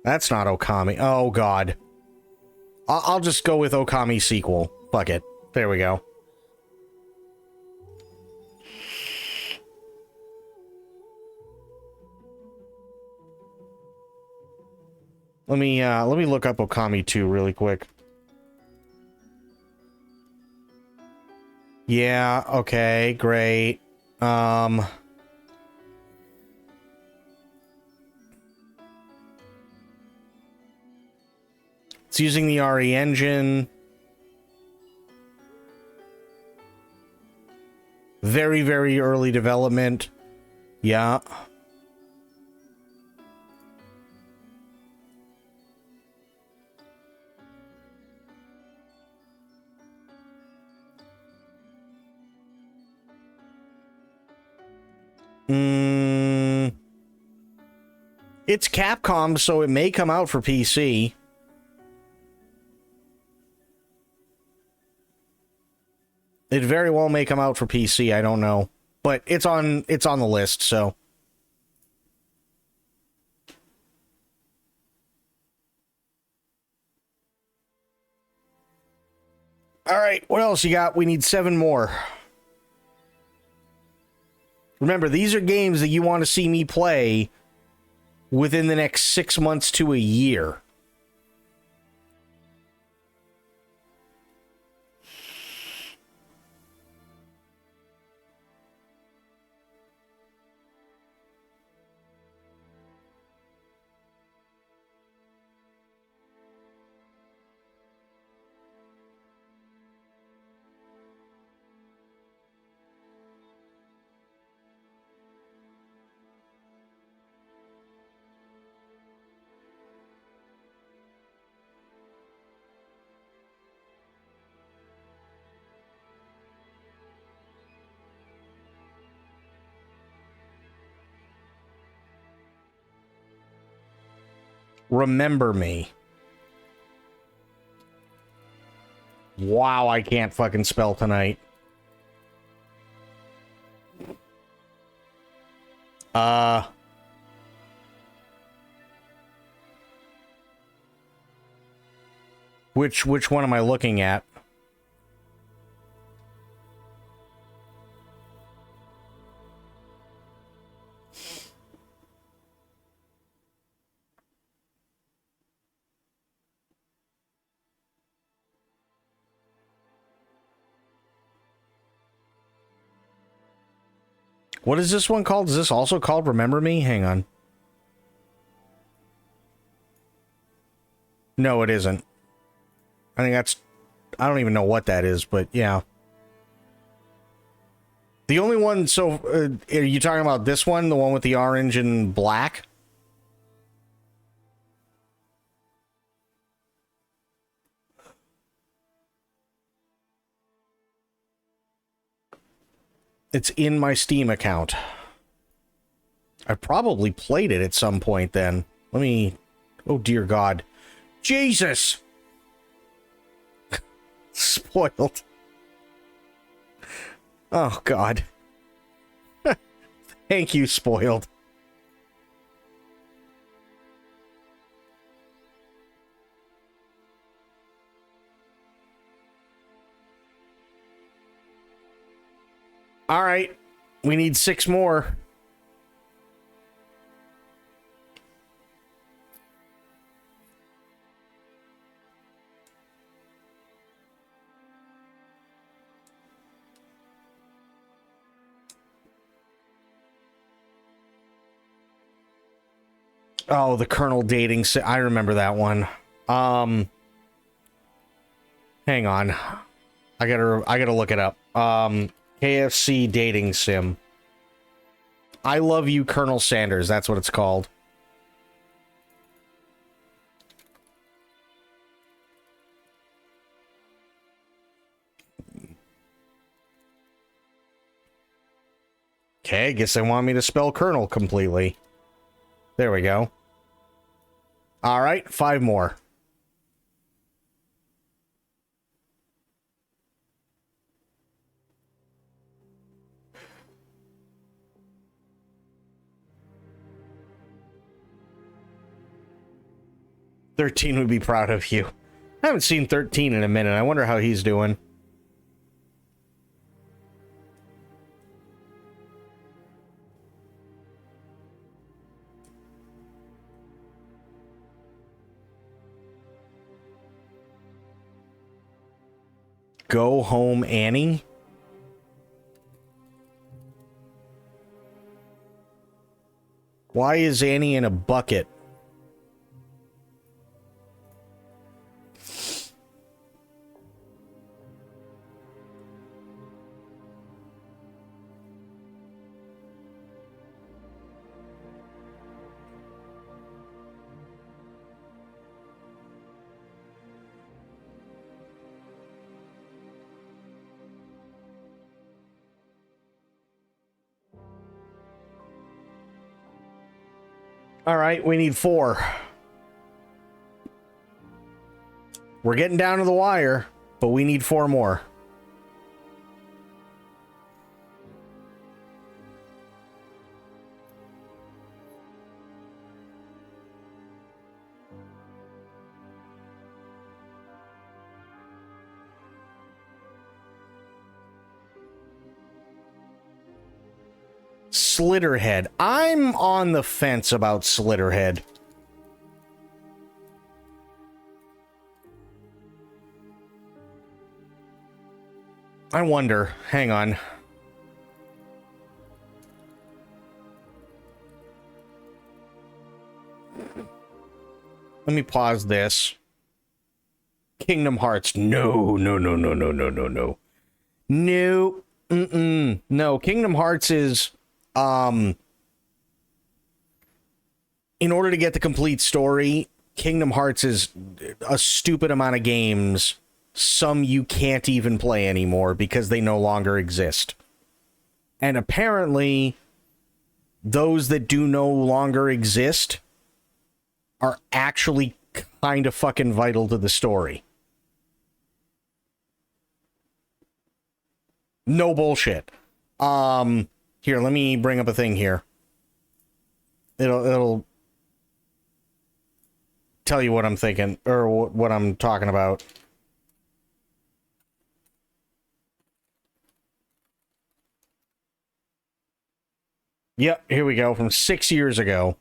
That's not Okami. Oh, God. I'll just go with Okami sequel. Fuck it. There we go. Let me look up Okami 2 really quick. Yeah, okay, great. It's using the RE engine. Very, very early development. Yeah. It's Capcom, so it may come out for PC. It very well may come out for PC, I don't know. But it's on the list, so. All right, what else you got? We need 7 more. Remember, these are games that you want to see me play within the next 6 months to a year. Remember Me. Wow, I can't fucking spell tonight. Which one am I looking at? What is this one called? Is this also called Remember Me? Hang on. No, it isn't. I think that's... I don't even know what that is, but yeah. The only one... So, are you talking about this one? The one with the orange and black? It's in my Steam account. I probably played it at some point then. Let me... Oh, dear God. Jesus! Spoiled. Oh, God. Thank you, Spoiled. All right. We need 6 more. Oh, the Colonel dating. I remember that one. Hang on. I gotta look it up. KFC dating sim. I Love You, Colonel Sanders. That's what it's called. Okay, I guess they want me to spell Colonel completely. There we go. All right, 5 more. "13 would be proud of you." I haven't seen 13 in a minute. I wonder how he's doing. Go home, Annie. Why is Annie in a bucket? All right, we need 4. We're getting down to the wire, but we need 4 more. Slitterhead. I'm on the fence about Slitterhead. I wonder. Hang on. Let me pause this. Kingdom Hearts. No. No. No, Kingdom Hearts is... in order to get the complete story, Kingdom Hearts is a stupid amount of games. Some you can't even play anymore because they no longer exist. And apparently, those that do no longer exist are actually kind of fucking vital to the story. No bullshit. Here, let me bring up a thing here. It'll tell you what I'm thinking, or what I'm talking about. Yep, here we go, from 6 years ago.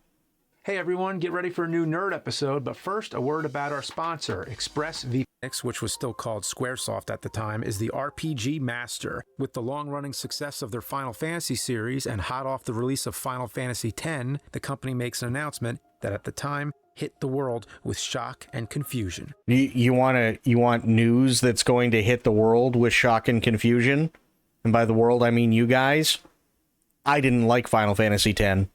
Hey everyone, get ready for a new nerd episode, but first a word about our sponsor, ExpressVPN, which was still called Squaresoft at the time, is the RPG master. With the long-running success of their Final Fantasy series and hot off the release of Final Fantasy X, the company makes an announcement that at the time hit the world with shock and confusion. You want news that's going to hit the world with shock and confusion? And by the world, I mean you guys. I didn't like Final Fantasy X.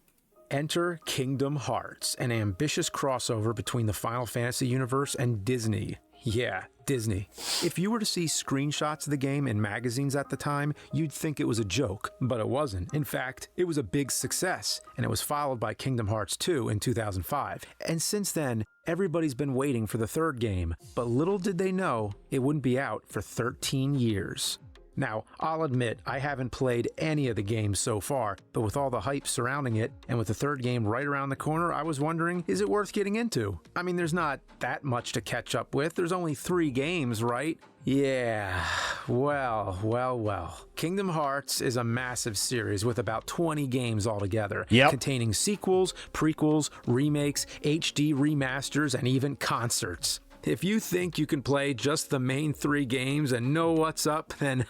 Enter Kingdom Hearts, an ambitious crossover between the Final Fantasy universe and Disney. Yeah, Disney. If you were to see screenshots of the game in magazines at the time, you'd think it was a joke, but it wasn't. In fact, it was a big success, and it was followed by Kingdom Hearts 2 in 2005. And since then, everybody's been waiting for the third game, but little did they know it wouldn't be out for 13 years. Now, I'll admit, I haven't played any of the games so far, but with all the hype surrounding it, and with the third game right around the corner, I was wondering, is it worth getting into? I mean, there's not that much to catch up with. There's only 3 games, right? Yeah, well. Kingdom Hearts is a massive series with about 20 games altogether, containing sequels, prequels, remakes, HD remasters, and even concerts. If you think you can play just the main 3 games and know what's up, then,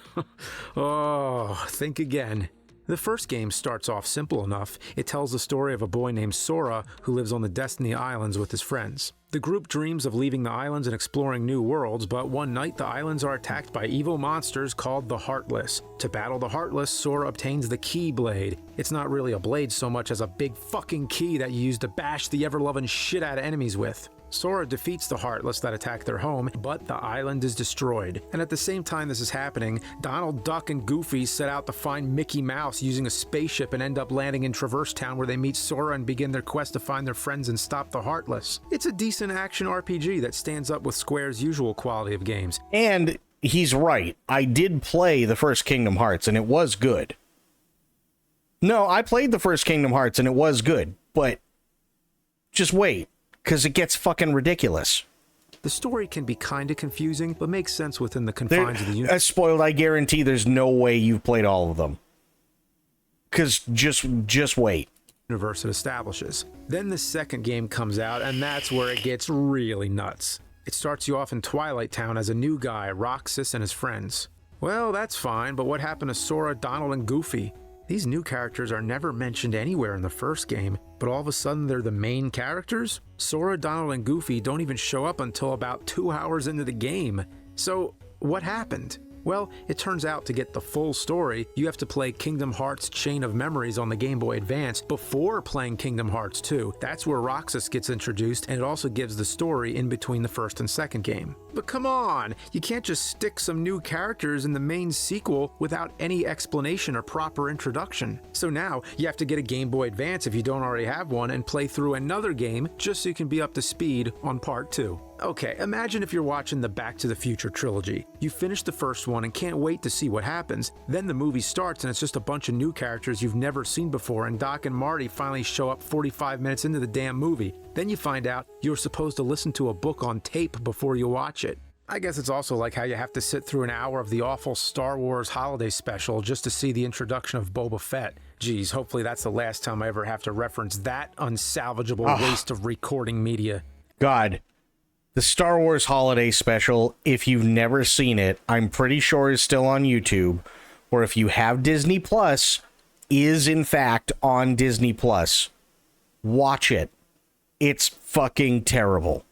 think again. The first game starts off simple enough. It tells the story of a boy named Sora who lives on the Destiny Islands with his friends. The group dreams of leaving the islands and exploring new worlds, but one night the islands are attacked by evil monsters called the Heartless. To battle the Heartless, Sora obtains the Keyblade. It's not really a blade so much as a big fucking key that you use to bash the ever-loving shit out of enemies with. Sora defeats the Heartless that attack their home, but the island is destroyed. And at the same time this is happening, Donald Duck and Goofy set out to find Mickey Mouse using a spaceship and end up landing in Traverse Town, where they meet Sora and begin their quest to find their friends and stop the Heartless. It's a decent action RPG that stands up with Square's usual quality of games. And he's right. I did play the first Kingdom Hearts, and it was good. No, I played the first Kingdom Hearts, and it was good. But just wait, because it gets fucking ridiculous. The story can be kinda confusing, but makes sense within the confines of the universe. As spoiled, I guarantee there's no way you've played all of them. Because just wait. Universe it establishes. Then the second game comes out, and that's where it gets really nuts. It starts you off in Twilight Town as a new guy, Roxas and his friends. Well, that's fine, but what happened to Sora, Donald, and Goofy? These new characters are never mentioned anywhere in the first game, but all of a sudden they're the main characters? Sora, Donald, and Goofy don't even show up until about 2 hours into the game. So, what happened? Well, it turns out to get the full story, you have to play Kingdom Hearts Chain of Memories on the Game Boy Advance before playing Kingdom Hearts 2. That's where Roxas gets introduced, and it also gives the story in between the first and second game. But come on, you can't just stick some new characters in the main sequel without any explanation or proper introduction. So now, you have to get a Game Boy Advance if you don't already have one and play through another game just so you can be up to speed on part 2. Okay, imagine if you're watching the Back to the Future trilogy. You finish the first one and can't wait to see what happens. Then the movie starts and it's just a bunch of new characters you've never seen before, and Doc and Marty finally show up 45 minutes into the damn movie. Then you find out you're supposed to listen to a book on tape before you watch it. I guess it's also like how you have to sit through an hour of the awful Star Wars holiday special just to see the introduction of Boba Fett. Geez, hopefully that's the last time I ever have to reference that unsalvageable waste of recording media. God. The Star Wars Holiday Special, if you've never seen it, I'm pretty sure is still on YouTube, or if you have Disney Plus, is in fact on Disney Plus. Watch it. It's fucking terrible.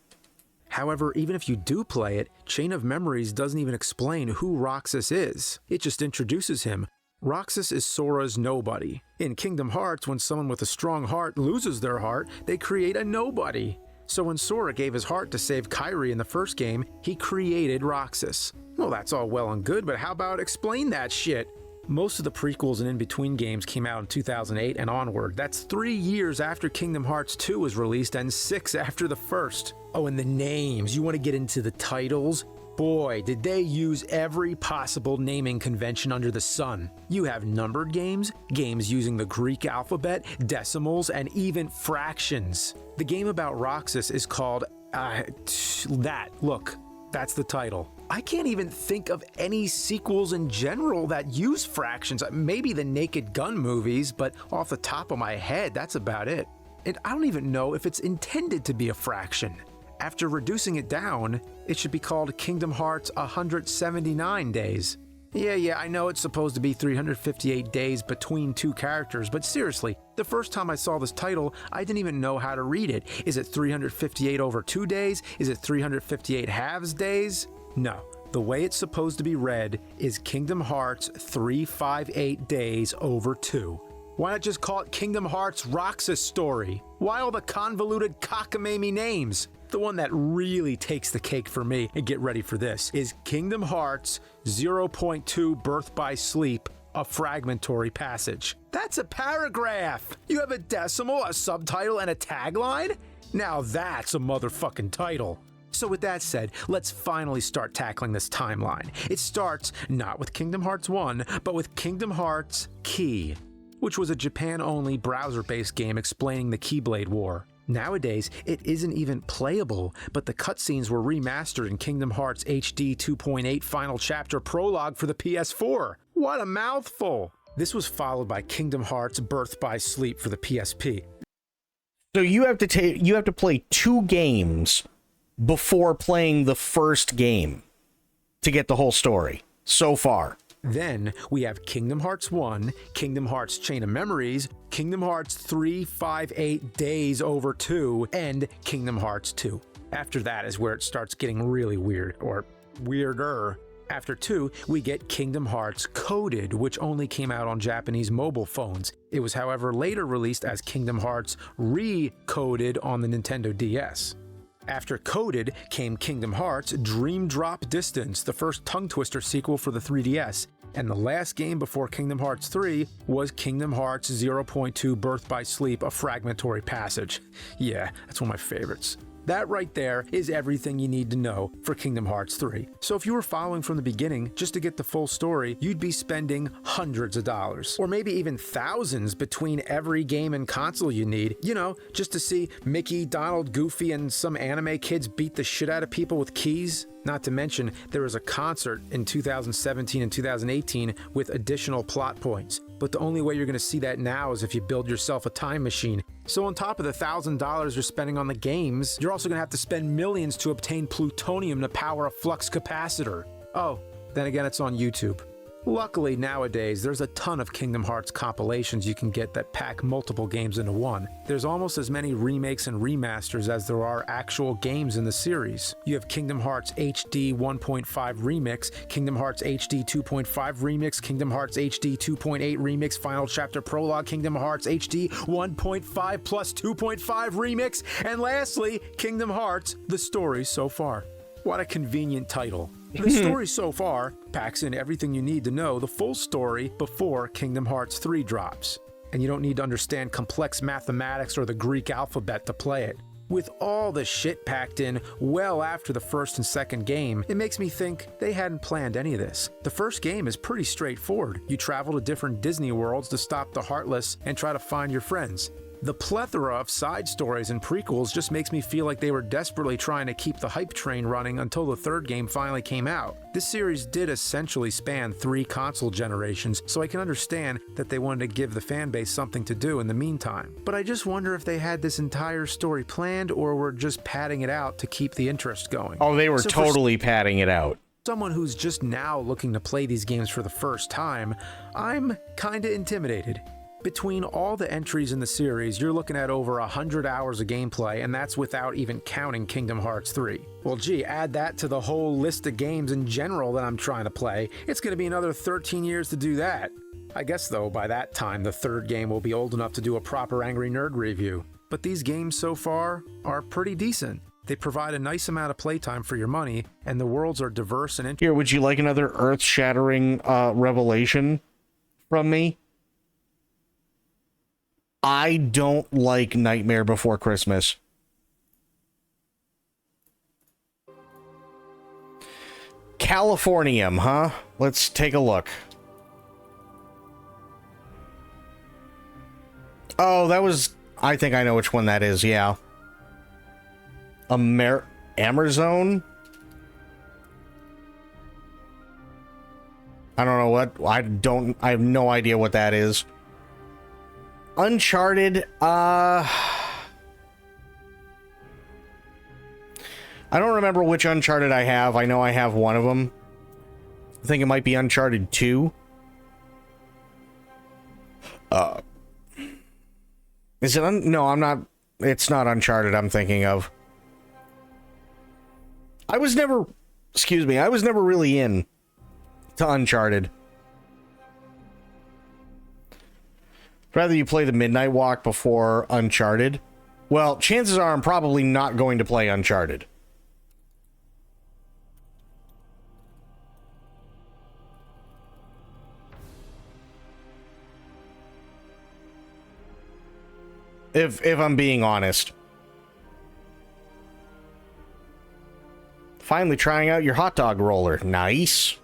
However, even if you do play it, Chain of Memories doesn't even explain who Roxas is. It just introduces him. Roxas is Sora's nobody. In Kingdom Hearts, when someone with a strong heart loses their heart, they create a nobody. So when Sora gave his heart to save Kairi in the first game, he created Roxas. Well, that's all well and good, but how about explain that shit? Most of the prequels and in-between games came out in 2008 and onward. That's 3 years after Kingdom Hearts 2 was released and 6 after the first. Oh, and the names. You want to get into the titles? Boy, did they use every possible naming convention under the sun. You have numbered games, games using the Greek alphabet, decimals, and even fractions. The game about Roxas is called, Look, that's the title. I can't even think of any sequels in general that use fractions. Maybe the Naked Gun movies, but off the top of my head, that's about it. And I don't even know if it's intended to be a fraction. After reducing it down, it should be called Kingdom Hearts 179 Days. Yeah, I know it's supposed to be 358 days between two characters, but seriously, the first time I saw this title, I didn't even know how to read it. Is it 358 over 2 days? Is it 358 halves days? No, the way it's supposed to be read is Kingdom Hearts 358 days over 2. Why not just call it Kingdom Hearts Roxas Story? Why all the convoluted cockamamie names? The one that really takes the cake for me, and get ready for this, is Kingdom Hearts 0.2 Birth by Sleep, a fragmentary passage. That's a paragraph! You have a decimal, a subtitle, and a tagline? Now that's a motherfucking title. So with that said, let's finally start tackling this timeline. It starts not with Kingdom Hearts 1, but with Kingdom Hearts Key, which was a Japan-only browser-based game explaining the Keyblade War. Nowadays, it isn't even playable, but the cutscenes were remastered in Kingdom Hearts HD 2.8 Final Chapter Prologue for the PS4. What a mouthful! This was followed by Kingdom Hearts Birth by Sleep for the PSP. So you have to play 2 games before playing the first game to get the whole story so far. Then we have Kingdom Hearts 1, Kingdom Hearts Chain of Memories, Kingdom Hearts 358 Days over 2, and Kingdom Hearts 2. After that is where it starts getting really weird, or weirder. After 2, we get Kingdom Hearts Coded, which only came out on Japanese mobile phones. It was, however, later released as Kingdom Hearts Recoded on the Nintendo DS. After Coded came Kingdom Hearts Dream Drop Distance, the first tongue twister sequel for the 3DS. And the last game before Kingdom Hearts 3 was Kingdom Hearts 0.2 Birth by Sleep, a fragmentary passage. Yeah, that's one of my favorites. That right there is everything you need to know for Kingdom Hearts 3. So if you were following from the beginning just to get the full story, you'd be spending hundreds of dollars, or maybe even thousands between every game and console you need, you know, just to see Mickey, Donald, Goofy, and some anime kids beat the shit out of people with keys. Not to mention, there was a concert in 2017 and 2018 with additional plot points. But the only way you're going to see that now is if you build yourself a time machine. So on top of the $1,000 you're spending on the games, you're also going to have to spend millions to obtain plutonium to power a flux capacitor. Oh, then again, it's on YouTube. Luckily, nowadays, there's a ton of Kingdom Hearts compilations you can get that pack multiple games into one. There's almost as many remakes and remasters as there are actual games in the series. You have Kingdom Hearts HD 1.5 Remix, Kingdom Hearts HD 2.5 Remix, Kingdom Hearts HD 2.8 Remix, Final Chapter Prologue, Kingdom Hearts HD 1.5 plus 2.5 Remix, and lastly, Kingdom Hearts, The Story So Far. What a convenient title. The story so far packs in everything you need to know the full story before Kingdom Hearts 3 drops. And you don't need to understand complex mathematics or the Greek alphabet to play it. With all the shit packed in well after the first and second game, it makes me think they hadn't planned any of this. The first game is pretty straightforward. You travel to different Disney worlds to stop the Heartless and try to find your friends. The plethora of side stories and prequels just makes me feel like they were desperately trying to keep the hype train running until the third game finally came out. This series did essentially span 3 console generations, so I can understand that they wanted to give the fanbase something to do in the meantime. But I just wonder if they had this entire story planned or were just padding it out to keep the interest going. Oh, they were totally padding it out. Someone who's just now looking to play these games for the first time, I'm kinda intimidated. Between all the entries in the series, you're looking at over 100 hours of gameplay, and that's without even counting Kingdom Hearts 3. Well, gee, add that to the whole list of games in general that I'm trying to play, it's going to be another 13 years to do that. I guess, though, by that time, the third game will be old enough to do a proper Angry Nerd review. But these games so far are pretty decent. They provide a nice amount of playtime for your money, and the worlds are diverse and interesting. Here, would you like another earth-shattering revelation from me? I don't like Nightmare Before Christmas. Californium, huh? Let's take a look. Oh, that was... I think I know which one that is, yeah. Amazon? I don't know what... I have no idea what that is. Uncharted, I don't remember which Uncharted I have. I know I have one of them. I think it might be Uncharted 2. Is it no, I'm not. It's not Uncharted I'm thinking of. I was never really in to Uncharted. Rather you play the Midnight Walk before Uncharted? Well, chances are I'm probably not going to play Uncharted. If I'm being honest. Finally trying out your hot dog roller. Nice.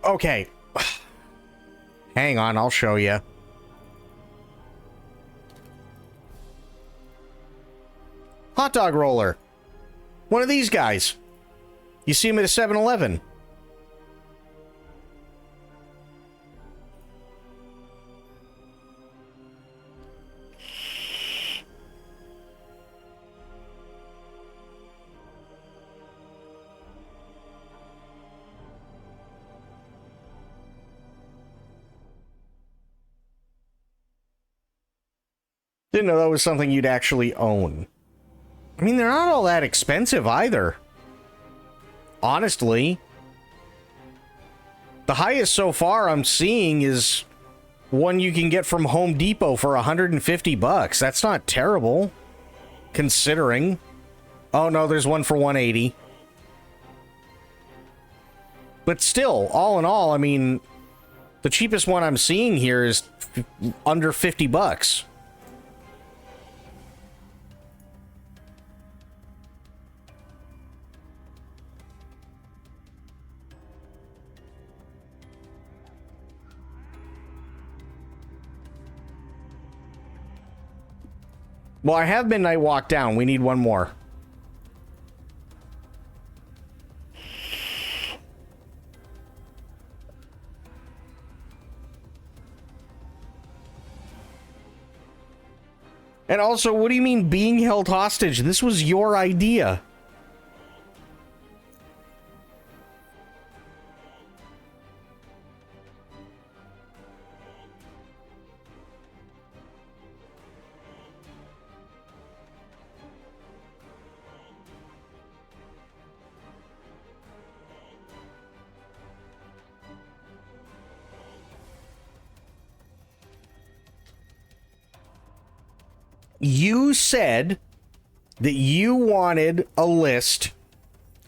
Okay. Hang on, I'll show you. Hot dog roller. One of these guys. You see him at a 7-Eleven. Didn't know that was something you'd actually own. I mean, they're not all that expensive either. Honestly. The highest so far I'm seeing is one you can get from Home Depot for $150. That's not terrible, considering. Oh no, there's one for $180. But still, all in all, I mean, the cheapest one I'm seeing here is under $50. Well, I have Midnight Walk down. We need one more. And also, what do you mean being held hostage? This was your idea. You said that you wanted a list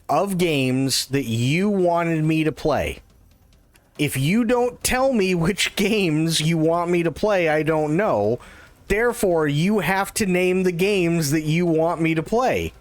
of games that you wanted me to play. If you don't tell me which games you want me to play, I don't know. Therefore, you have to name the games that you want me to play.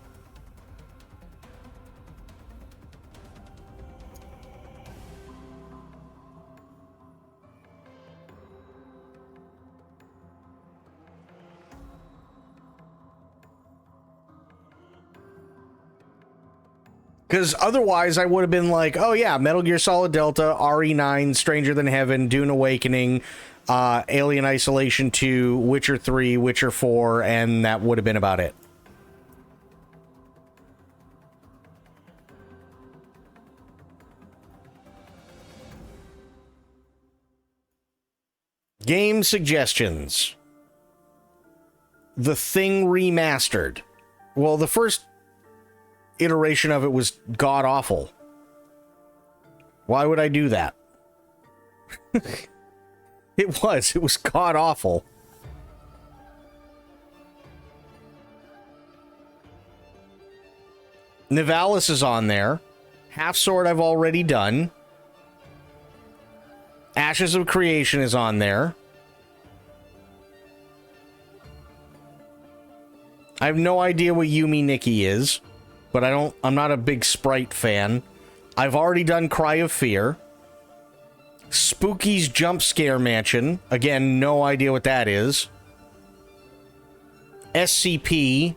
Because otherwise I would have been like, oh yeah, Metal Gear Solid Delta, RE9, Stranger Than Heaven, Dune Awakening, Alien Isolation 2, Witcher 3, Witcher 4, and that would have been about it. Game suggestions. The Thing Remastered. Well, the first iteration of it was god awful. Why would I do that? It was god awful. Nivalis is on there. Half Sword I've already done. Ashes of Creation is on there. I have no idea what Yumi Nikki is. But I'm not a big Sprite fan. I've already done Cry of Fear. Spooky's Jump Scare Mansion. Again, no idea what that is. SCP.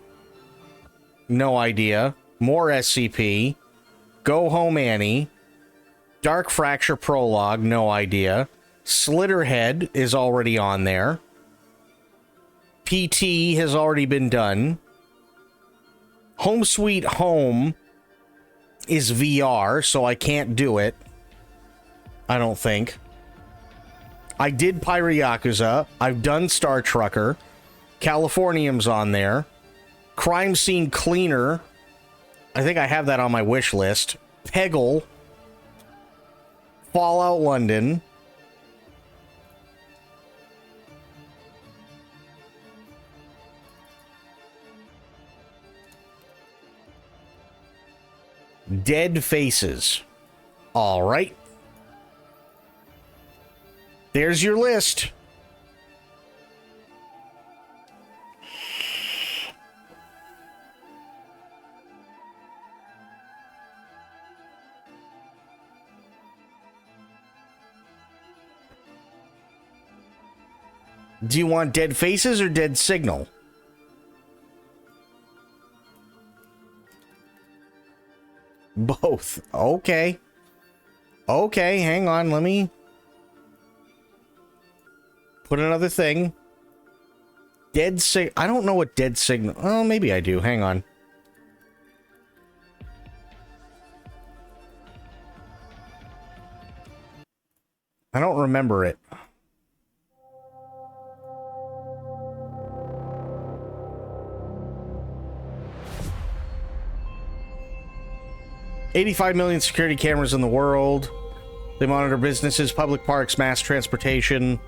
No idea. More SCP. Go Home Annie. Dark Fracture Prologue. No idea. Slitterhead is already on there. PT has already been done. Home Sweet Home is VR, so I can't do it. I don't think. I did Pyro Yakuza. I've done Star Trucker. Californium's on there. Crime Scene Cleaner. I think I have that on my wish list. Peggle. Fallout London. Dead Faces. All right. There's your list. Do you want Dead Faces or Dead Signal? Both. Okay. Okay, hang on. Let me put another thing. Dead Signal. I don't know what Dead Signal. Oh, maybe I do. Hang on. I don't remember it. $85 million security cameras in the world. They monitor businesses, public parks, mass transportation.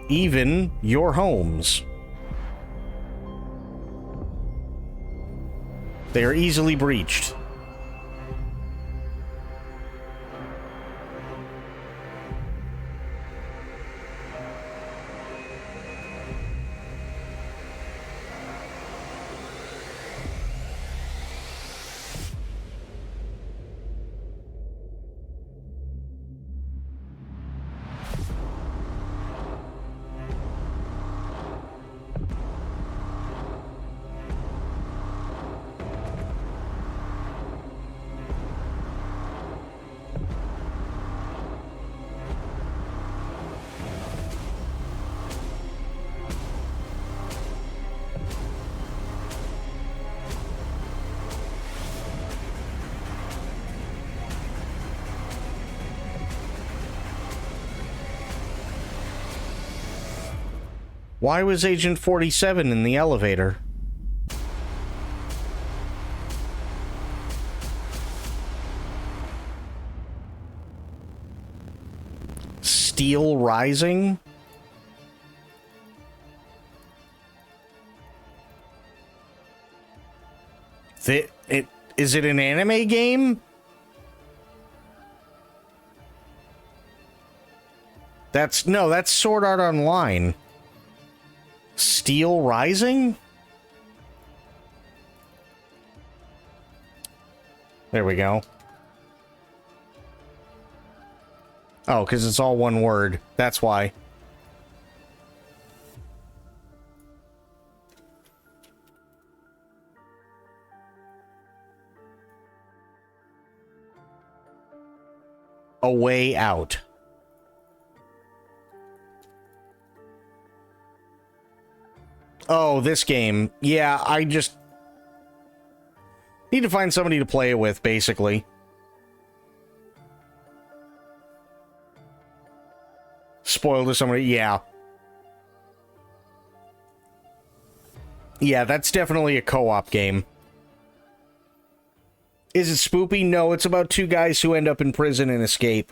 even your homes. They are easily breached. Why was Agent 47 in the elevator? Steel Rising? Is it an anime game? That's Sword Art Online. Steel Rising? There we go. Oh, because it's all one word. That's why. A Way Out. Oh, this game. Yeah, I just need to find somebody to play it with, basically. Spoiled to somebody, yeah. Yeah, that's definitely a co-op game. Is it spoopy? No, it's about two guys who end up in prison and escape.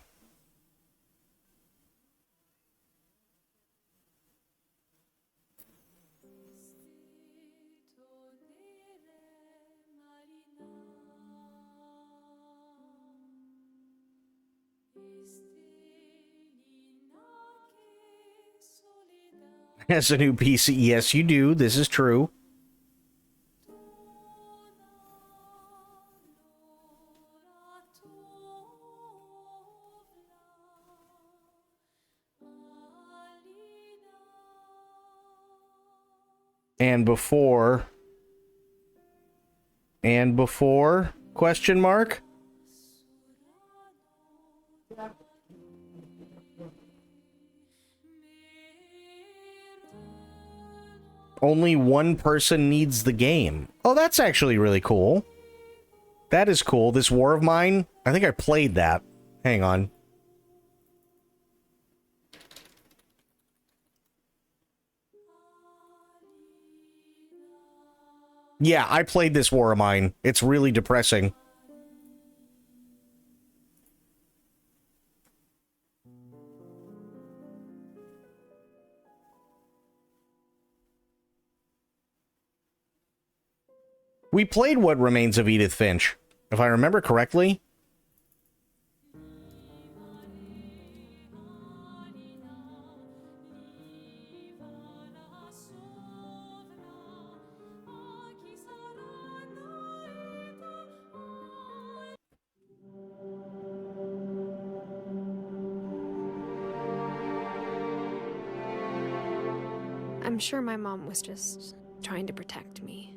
As a new PC, yes, you do. This is true. And before, question mark? Only one person needs the game. Oh, that's actually really cool. That is cool. This War of Mine, I think I played that. Hang on. Yeah, I played this War of Mine. It's really depressing. We played What Remains of Edith Finch, if I remember correctly. I'm sure my mom was just trying to protect me.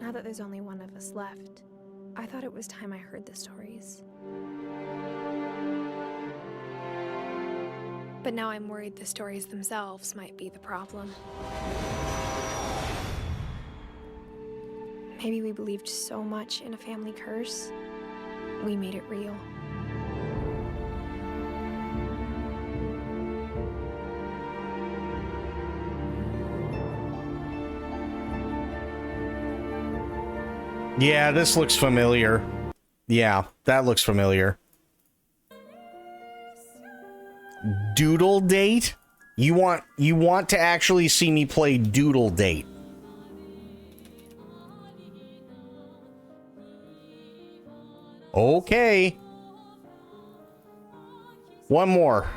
Now that there's only one of us left, I thought it was time I heard the stories. But now I'm worried the stories themselves might be the problem. Maybe we believed so much in a family curse, we made it real. Yeah, this looks familiar. Yeah, that looks familiar. Doodle Date? You want to actually see me play Doodle Date? Okay. One more.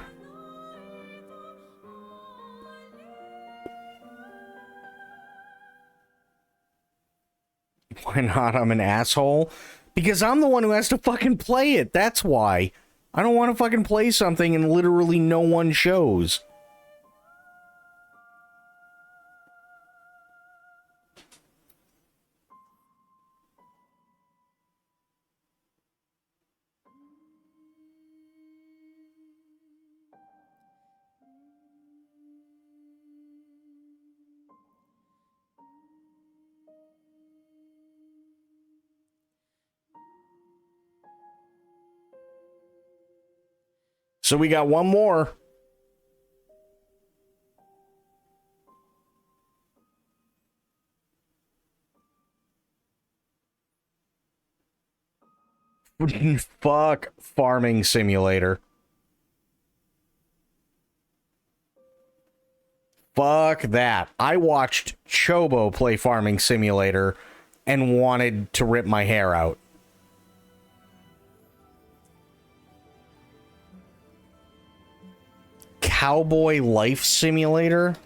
Why not? I'm an asshole. Because I'm the one who has to fucking play it. That's why. I don't want to fucking play something and literally no one shows. So we got one more. Fuck Farming Simulator. Fuck that. I watched Chobo play Farming Simulator and wanted to rip my hair out. Cowboy Life Simulator?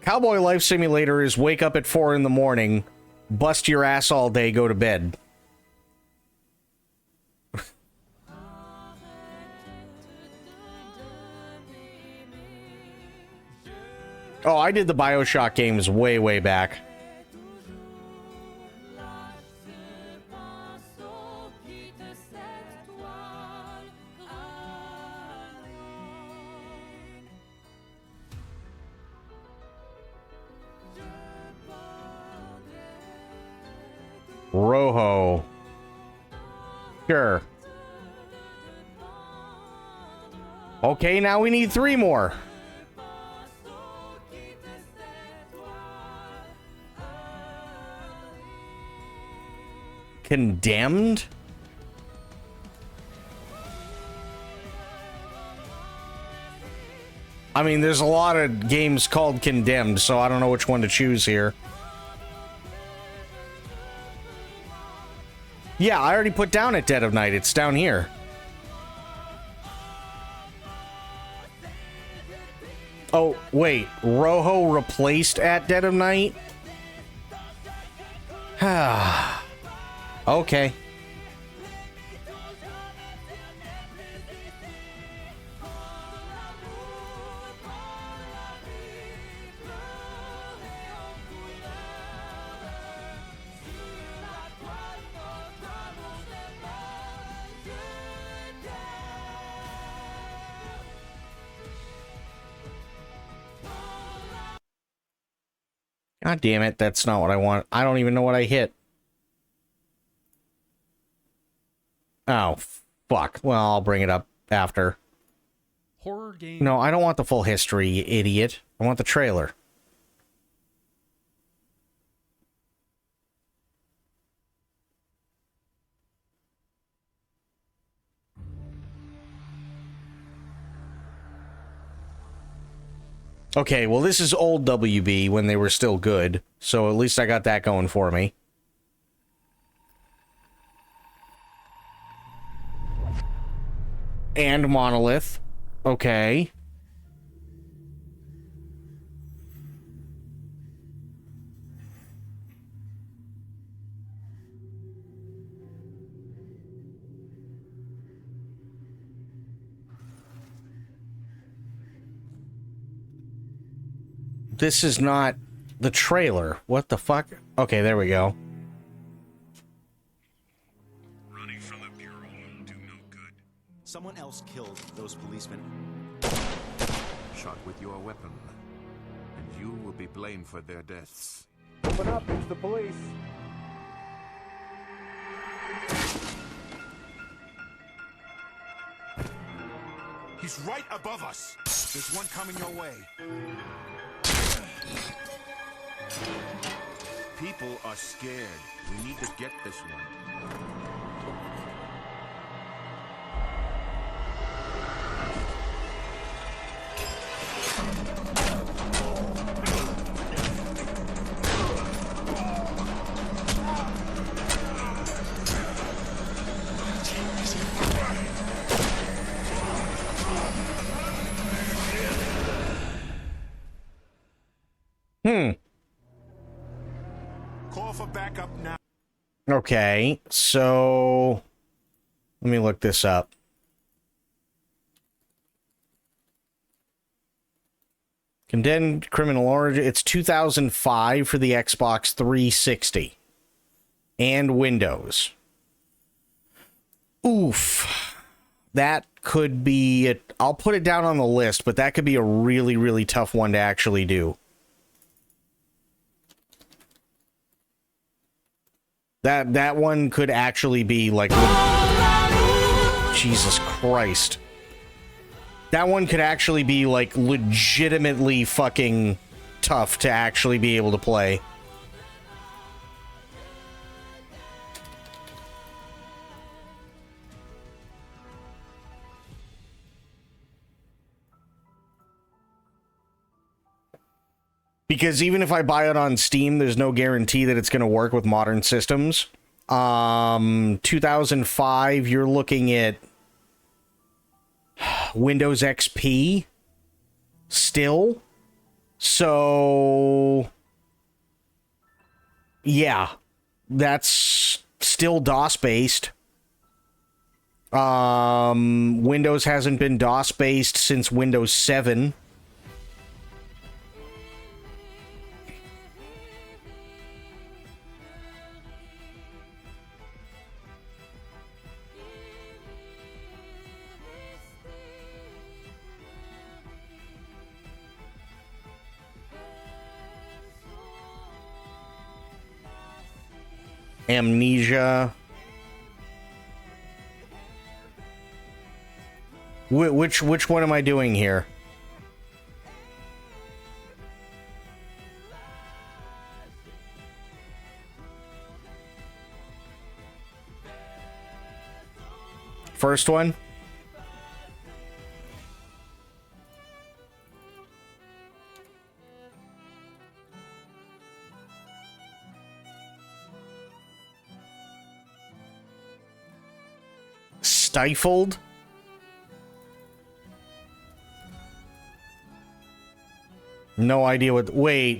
Cowboy Life Simulator is wake up at 4 in the morning, bust your ass all day, go to bed. Oh, I did the BioShock games way, way back. Rojo. Sure. Okay, now we need 3 more. Condemned? I mean, there's a lot of games called Condemned, so I don't know which one to choose here. Yeah, I already put down at Dead of Night. It's down here. Oh, wait. Rojo replaced at Dead of Night? Okay. God damn it, that's not what I want. I don't even know what I hit. Oh, fuck. Well, I'll bring it up after. Horror game. No, I don't want the full history, you idiot. I want the trailer. Okay, well, this is old WB when they were still good, so at least I got that going for me. And Monolith. Okay. This is not the trailer. What the fuck? Okay, there we go. Running from the Bureau will do no good. Someone else killed those policemen. Shot with your weapon, and you will be blamed for their deaths. Open up, it's the police. He's right above us. There's one coming your way. people are scared. We need to get this one. Call for backup now. Okay, so let me look this up. Condemned Criminal Origin. It's 2005 for the Xbox 360 and Windows. Oof. That could be I'll put it down on the list, but that could be a really, really tough one to actually do. That one could actually be like, Jesus Christ. That one could actually be like legitimately fucking tough to actually be able to play. Because even if I buy it on Steam, there's no guarantee that it's going to work with modern systems. 2005, you're looking at Windows XP still. So, yeah, that's still DOS-based. Windows hasn't been DOS-based since Windows 7. Amnesia. Which one am I doing here? First one? Stifled? No idea what... Wait.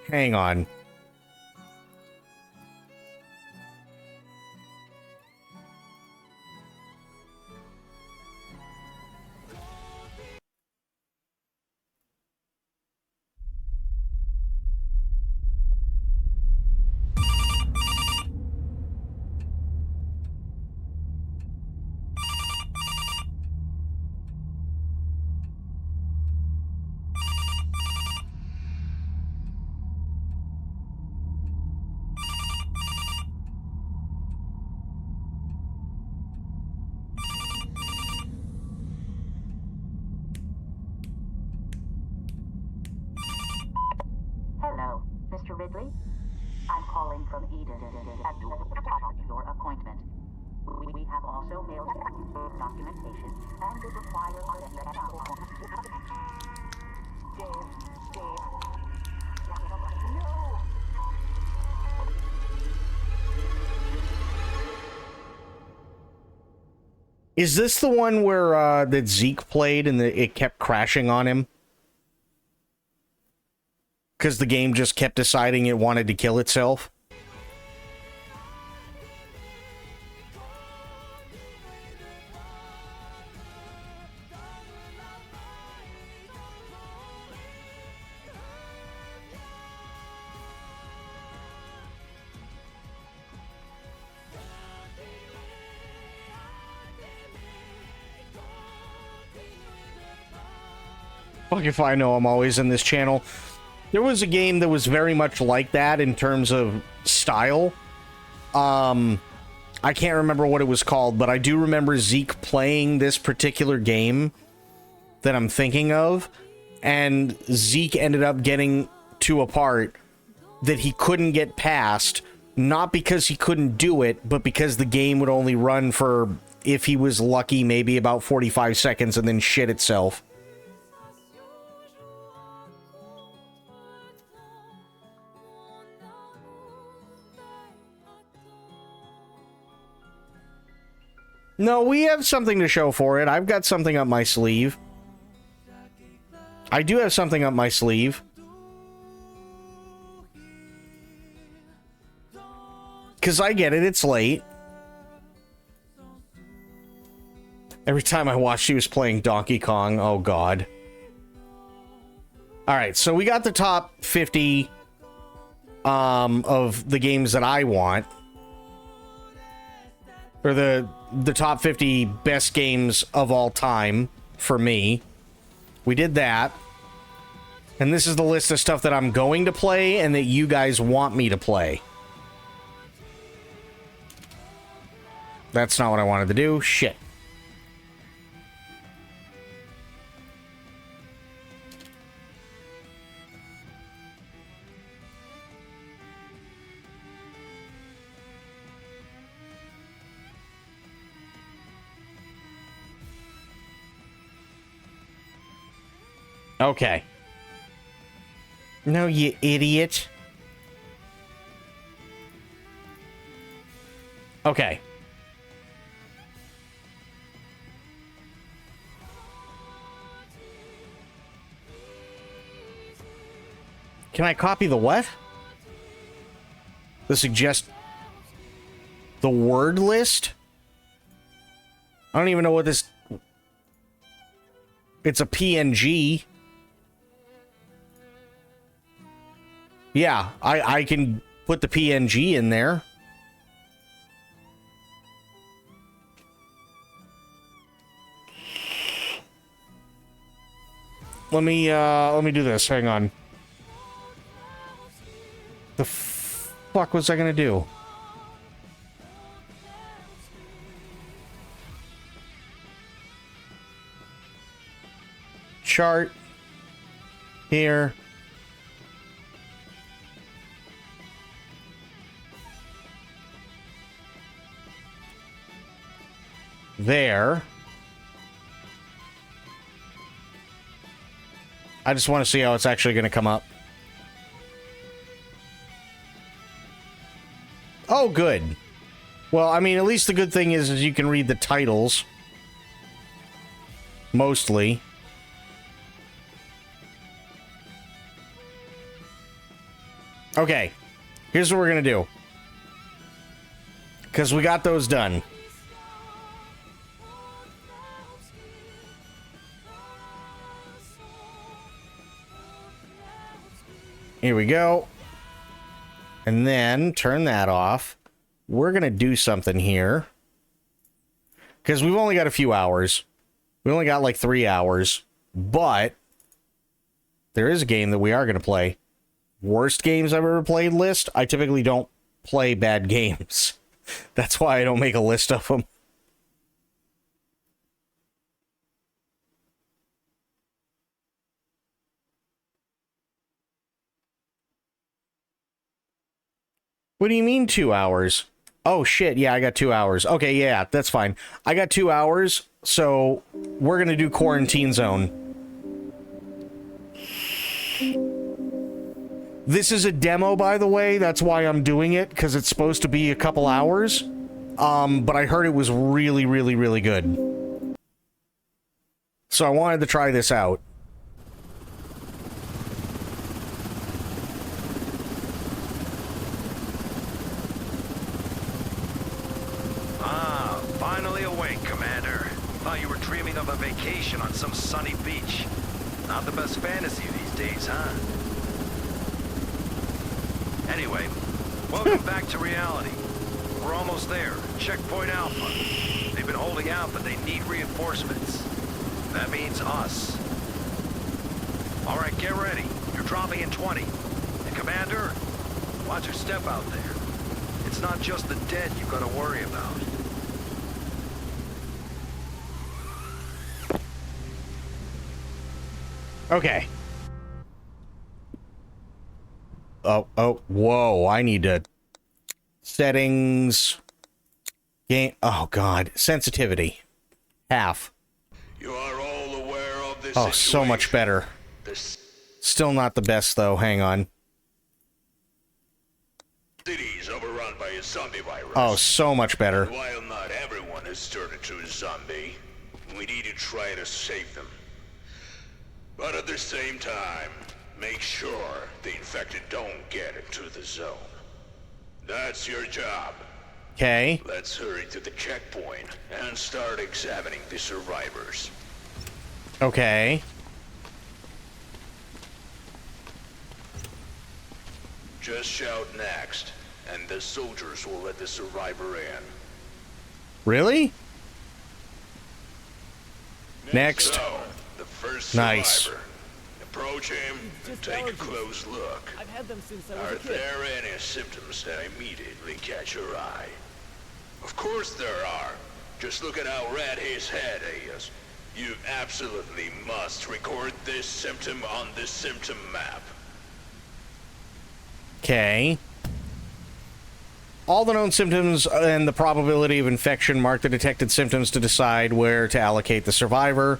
Hang on. Hello, Mr. Ridley. I'm calling from Eden at your appointment. We have also mailed documentation and would require Is this the one where that Zeke played and it kept crashing on him? Because the game just kept deciding it wanted to kill itself? Fuck if I know, I'm always in this channel. There was a game that was very much like that in terms of style. I can't remember what it was called, but I do remember Zeke playing this particular game that I'm thinking of, and Zeke ended up getting to a part that he couldn't get past, not because he couldn't do it, but because the game would only run for, if he was lucky, maybe about 45 seconds and then shit itself. No, we have something to show for it. I've got something up my sleeve. I do have something up my sleeve. Because I get it, it's late. Every time I watched, he was playing Donkey Kong. Oh, God. Alright, so we got the top 50 of the games that I want. Or the top 50 best games of all time for me. We did that. And this is the list of stuff that I'm going to play and that you guys want me to play. That's not what I wanted to do. Shit. Okay. No, you idiot. Okay. Can I copy the what? The suggest... The word list? I don't even know what this... It's a PNG. Yeah, I can put the PNG in there. Let me do this. Hang on. The fuck was I gonna do? Chart. Here. There. I just want to see how it's actually going to come up. Oh, good. Well, I mean, at least the good thing is you can read the titles. Mostly. Okay. Here's what we're going to do. Because we got those done. Here we go. And then turn that off. We're going to do something here. Because we've only got a few hours. We only got like 3 hours. But there is a game that we are going to play. Worst games I've ever played list. I typically don't play bad games. That's why I don't make a list of them. What do you mean 2 hours? Oh, shit. Yeah, I got 2 hours. Okay, yeah, that's fine. I got 2 hours, so we're going to do Quarantine Zone. This is a demo, by the way. That's why I'm doing it, because it's supposed to be a couple hours. But I heard it was really, really, really good. So I wanted to try this out. Finally awake, Commander. Thought you were dreaming of a vacation on some sunny beach. Not the best fantasy these days, huh? Anyway, welcome back to reality. We're almost there. Checkpoint Alpha. They've been holding out, but they need reinforcements. That means us. All right, get ready. You're dropping in 20. And Commander, watch your step out there. It's not just the dead you've got to worry about. Okay. whoa. I need to... Settings... Game... Oh, God. Sensitivity. Half. You are all aware of this Oh, so much better. Still not the best, though. Hang on. City is overrun by a zombie virus. Oh, so much better. While not everyone has turned into a zombie, we need to try to save them. But at the same time, make sure the infected don't get into the zone. That's your job. Okay. Let's hurry to the checkpoint and start examining the survivors. Okay. Just shout next, and the soldiers will let the survivor in. Really? Next. So, the first Nice. survivor. Approach him and take a close look. I've had them since I was Are a kid. there any symptoms that immediately catch your eye? Of course there are. Just look at how red his head is. You absolutely must record this symptom on the symptom map. Okay. All the known symptoms and the probability of infection, mark the detected symptoms to decide where to allocate the survivor.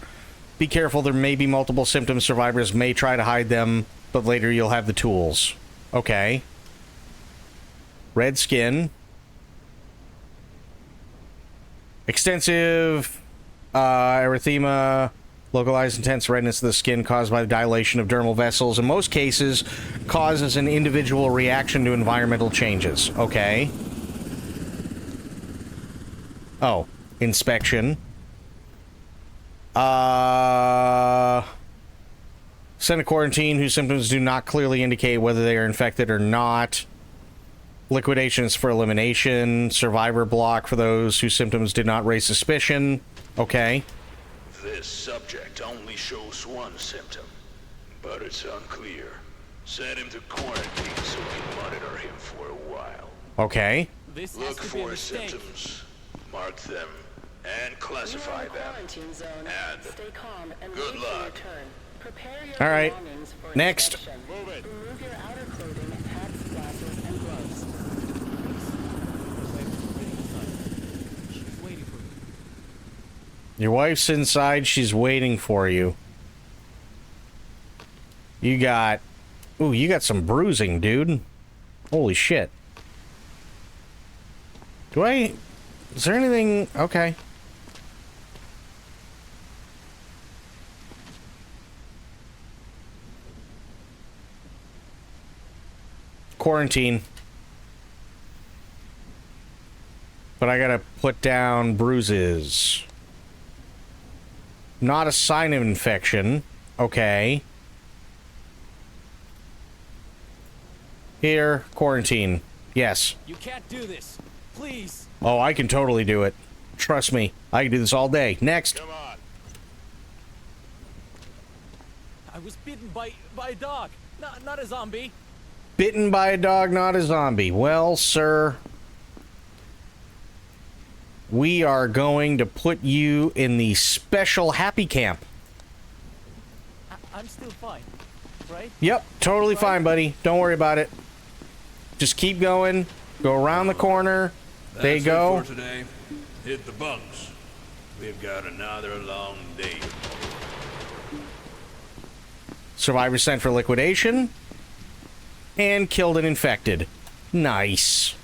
Be careful, there may be multiple symptoms. Survivors may try to hide them, but later you'll have the tools. Okay. Red skin. Extensive erythema, localized intense redness of the skin caused by the dilation of dermal vessels. In most cases, causes an individual reaction to environmental changes. Okay. Oh, inspection. Sent to quarantine whose symptoms do not clearly indicate whether they are infected or not. Liquidations for elimination. Survivor block for those whose symptoms did not raise suspicion. Okay. This subject only shows one symptom, but it's unclear. Send him to quarantine so we can monitor him for a while. Okay. Look for symptoms, mark them, and classify them. And good luck. All right. Next. Your wife's inside. She's waiting for you. You got... Ooh, you got some bruising, dude. Holy shit. Do I... Is there anything... Okay. Quarantine. But I gotta put down bruises. Not a sign of infection. Okay. Here, quarantine. Yes. You can't do this. Please. Oh, I can totally do it. Trust me. I can do this all day. Next. Come on. I was bitten by a dog. Not a zombie. Bitten by a dog, not a zombie. Well, sir, we are going to put you in the special happy camp. I'm still fine, right? Yep, totally fine, buddy. Don't worry about it. Just keep going. Go around the corner. There you go. That's it for today. Hit the bunks. We've got another long day. Survivor sent for liquidation. And killed an infected. Nice.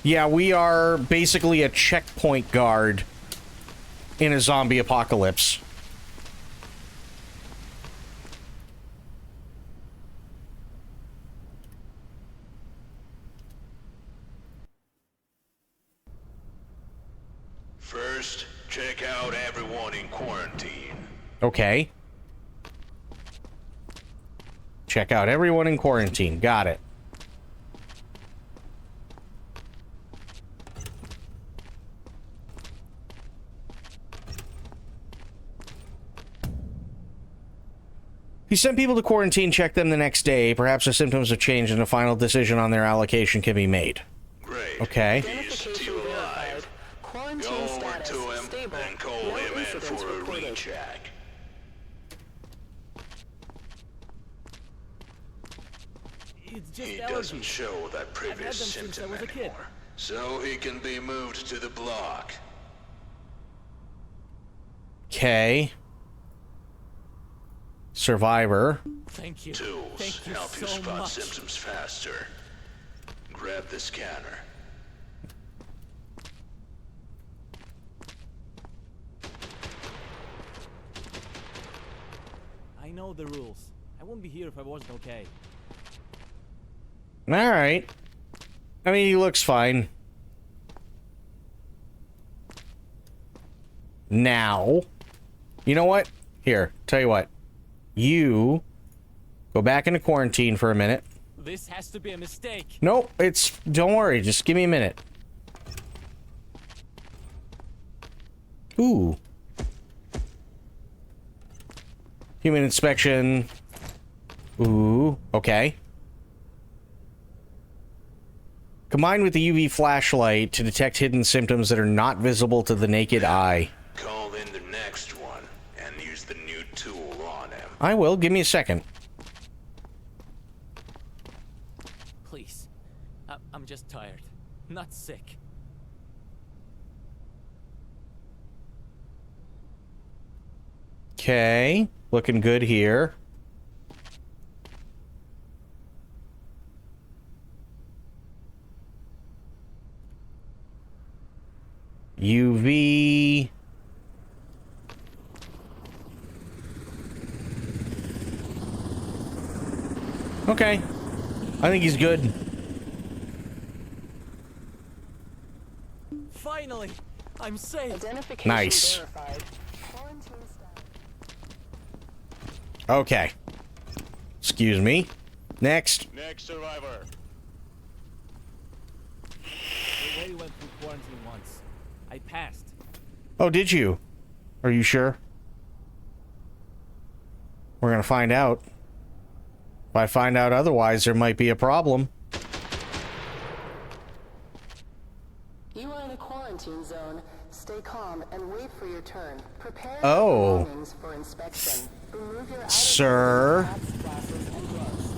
Yeah, we are basically a checkpoint guard in a zombie apocalypse. First, check out everyone in quarantine. Okay. Check out everyone in quarantine. Got it. You send people to quarantine, check them the next day. Perhaps their symptoms have changed and a final decision on their allocation can be made. Great. Okay. He's still alive. Go over to him and call him in for a recheck. It's just He allergies. doesn't show that I've had previous them since I symptom was a kid. anymore. So he can be moved to the block. Okay. Survivor. Thank you. Tools Thank you help you so spot much. symptoms faster. Grab the scanner. I know the rules. I wouldn't be here if I wasn't okay. All right. I mean, he looks fine. Now, you know what? Here, tell you what. You go back into quarantine for a minute. This has to be a mistake. Nope, don't worry, just give me a minute. Ooh. Human inspection. Ooh, okay. Combined with the UV flashlight to detect hidden symptoms that are not visible to the naked eye. Call in the next one and use the new tool on him. I will, give me a second. Please. I'm just tired. Not sick. Okay, looking good here. UV. Okay. I think he's good. Finally! I'm safe! Nice. Okay. Excuse me. Next. Next survivor. I already went through quarantine once. I passed. Oh, did you? Are you sure? We're gonna find out. If I find out otherwise, there might be a problem. You are in a quarantine zone. Stay calm and wait for your turn. Prepare Oh. your belongings for inspection. Remove your outer Sir. hats, glasses, and gloves.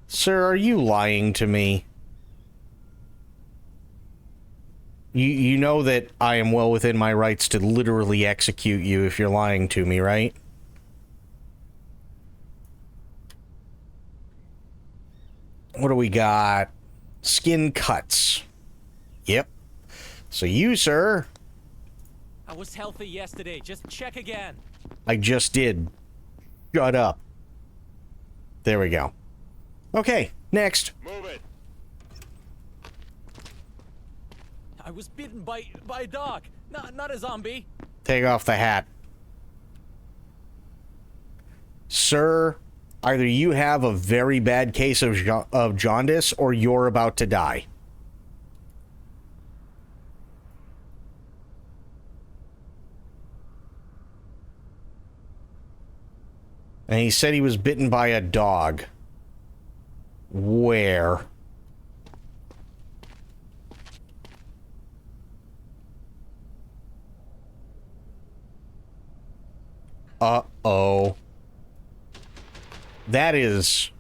Sir, are you lying to me? You know that I am well within my rights to literally execute you if you're lying to me, right? What do we got? Skin cuts. Yep. So you, sir. I was healthy yesterday. Just check again. I just did. Shut up. There we go. Okay, next. Move it. I was bitten by a dog. Not a zombie. Take off the hat. Sir, either you have a very bad case of jaundice or you're about to die. And he said he was bitten by a dog. Where? Uh-oh. That is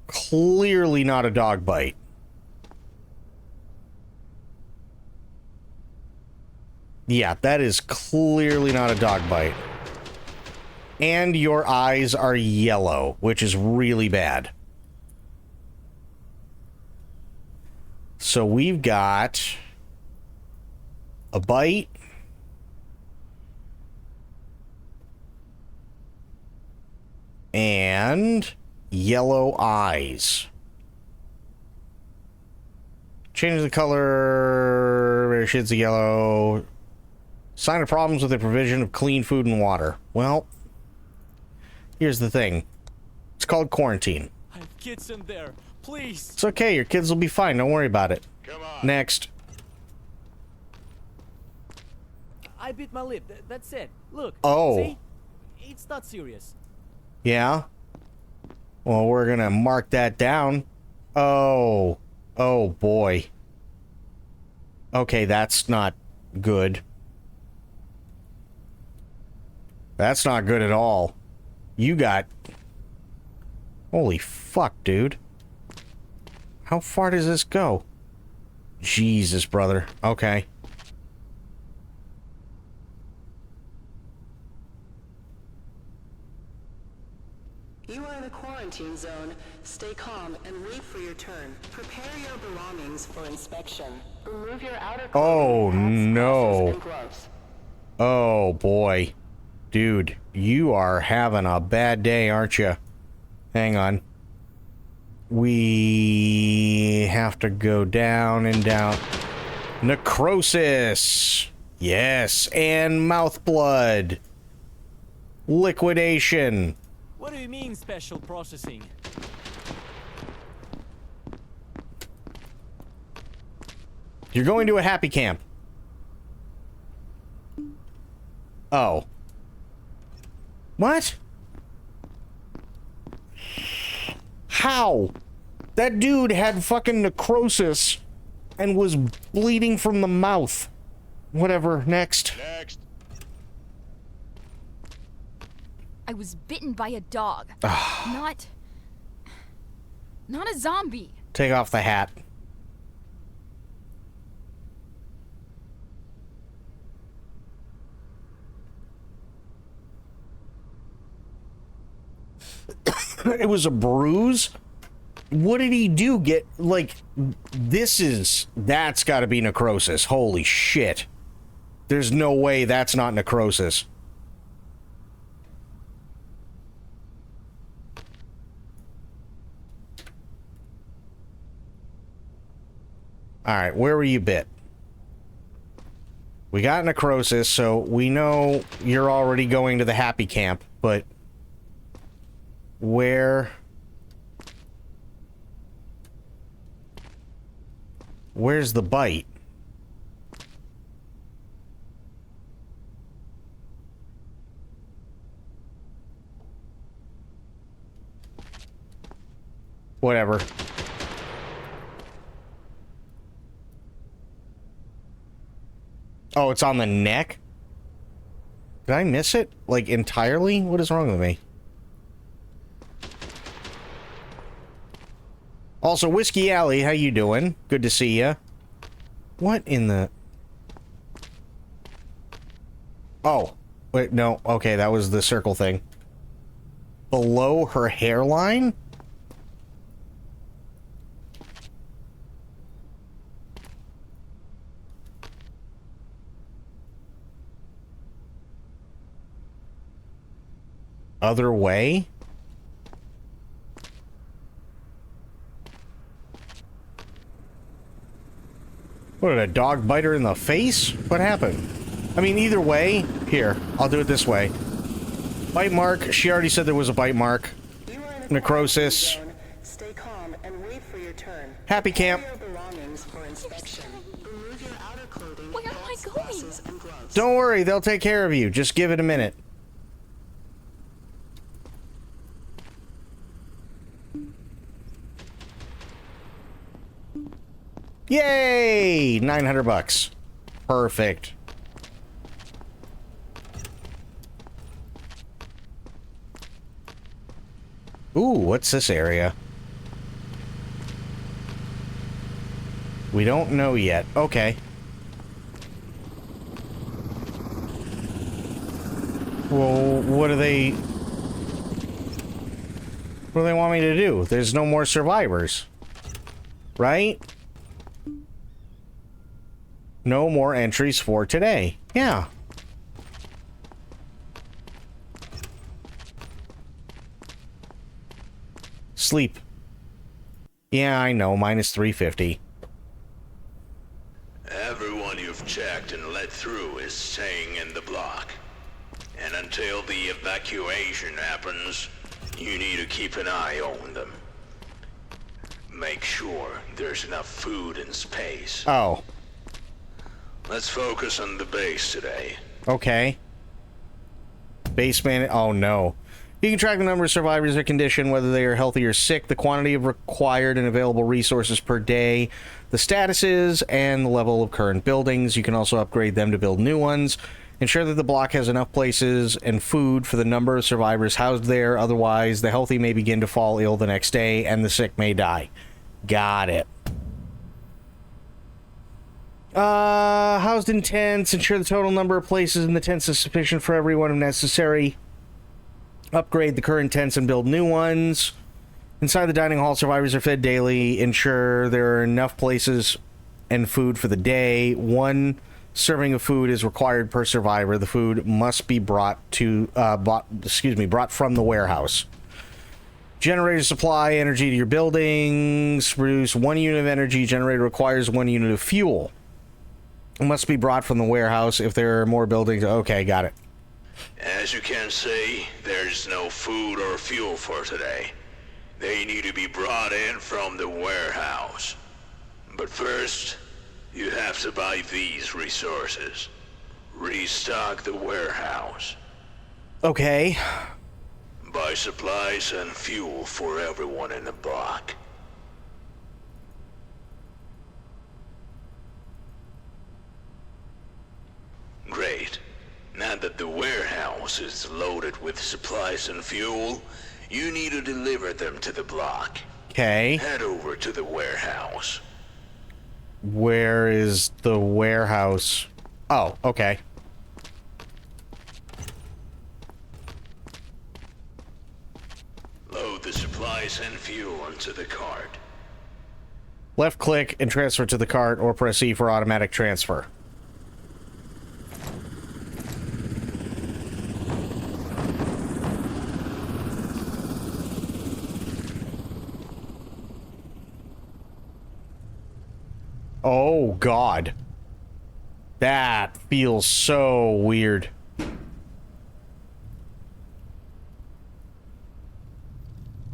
clearly not a dog bite. Yeah, that is clearly not a dog bite. And your eyes are yellow, which is really bad. So we've got a bite. And yellow eyes. Change the color, shades of yellow. Sign of problems with the provision of clean food and water. Well, here's the thing. It's called quarantine. I have kids in there. Please. It's okay, your kids will be fine. Don't worry about it. Come on. Next. I bit my lip. That's it. Look. Oh. See? It's not serious. Yeah? Well, we're gonna mark that down. Oh. Oh, boy. Okay, that's not good. That's not good at all. You got... Holy fuck, dude. How far does this go? Jesus, brother. Okay. You are in the quarantine zone. Stay calm and wait for your turn. Prepare your belongings for inspection. Remove your outer Oh, clothing, no. and gloves. Oh, boy. Dude, you are having a bad day, aren't you? Hang on. We have to go down and down. Necrosis! Yes, and mouth blood. Liquidation. What do you mean special processing? You're going to a happy camp. Oh. What? How? That dude had fucking necrosis and was bleeding from the mouth. Whatever, next. I was bitten by a dog. Not a zombie. Take off the hat. It was a bruise? What did he do? Get, like, that's gotta be necrosis. Holy shit. There's no way that's not necrosis. Alright, where were you bit? We got necrosis, so we know you're already going to the happy camp, but... Where's the bite? Whatever. Oh, it's on the neck? Did I miss it? Like, entirely? What is wrong with me? Also, Whiskey Alley, how you doing? Good to see ya. What in the... Oh. Wait, no. Okay, that was the circle thing. Below her hairline? Other way? What, did a dog bite her in the face? What happened? I mean, either way, here, I'll do it this way. Bite mark, she already said there was a bite mark. Necrosis. Stay calm and wait for your turn. Happy camp. Prepare your belongings for inspection. Remove your outer clothing, Where am I going? glasses, and gloves. Don't worry, they'll take care of you. Just give it a minute. Yay! 900 bucks. Perfect. Ooh, what's this area? We don't know yet. Okay. Well, what do they want me to do? There's no more survivors. Right? No more entries for today. Yeah. Sleep. Yeah, I know. Minus 350. Everyone you've checked and let through is staying in the block. And until the evacuation happens, you need to keep an eye on them. Make sure there's enough food and space. Oh. Let's focus on the base today. Okay. Basement. Oh, no. You can track the number of survivors, their condition, whether they are healthy or sick, the quantity of required and available resources per day, the statuses, and the level of current buildings. You can also upgrade them to build new ones. Ensure that the block has enough places and food for the number of survivors housed there. Otherwise, the healthy may begin to fall ill the next day, and the sick may die. Got it. Housed in tents. Ensure the total number of places in the tents is sufficient for everyone if necessary. Upgrade the current tents and build new ones. Inside the dining hall, survivors are fed daily. Ensure there are enough places and food for the day. 1 serving of food is required per survivor. The food must be brought from the warehouse. Generator supply energy to your buildings. Produce 1 unit of energy. Generator requires 1 unit of fuel. It must be brought from the warehouse if there are more buildings. Okay, got it. As you can see, there's no food or fuel for today. They need to be brought in from the warehouse. But first, you have to buy these resources. Restock the warehouse. Okay. Buy supplies and fuel for everyone in the block. Great. Now that the warehouse is loaded with supplies and fuel, you need to deliver them to the block. Okay. Head over to the warehouse. Where is the warehouse? Oh, okay. Load the supplies and fuel onto the cart. Left click and transfer to the cart, or press E for automatic transfer. Oh, God. That feels so weird.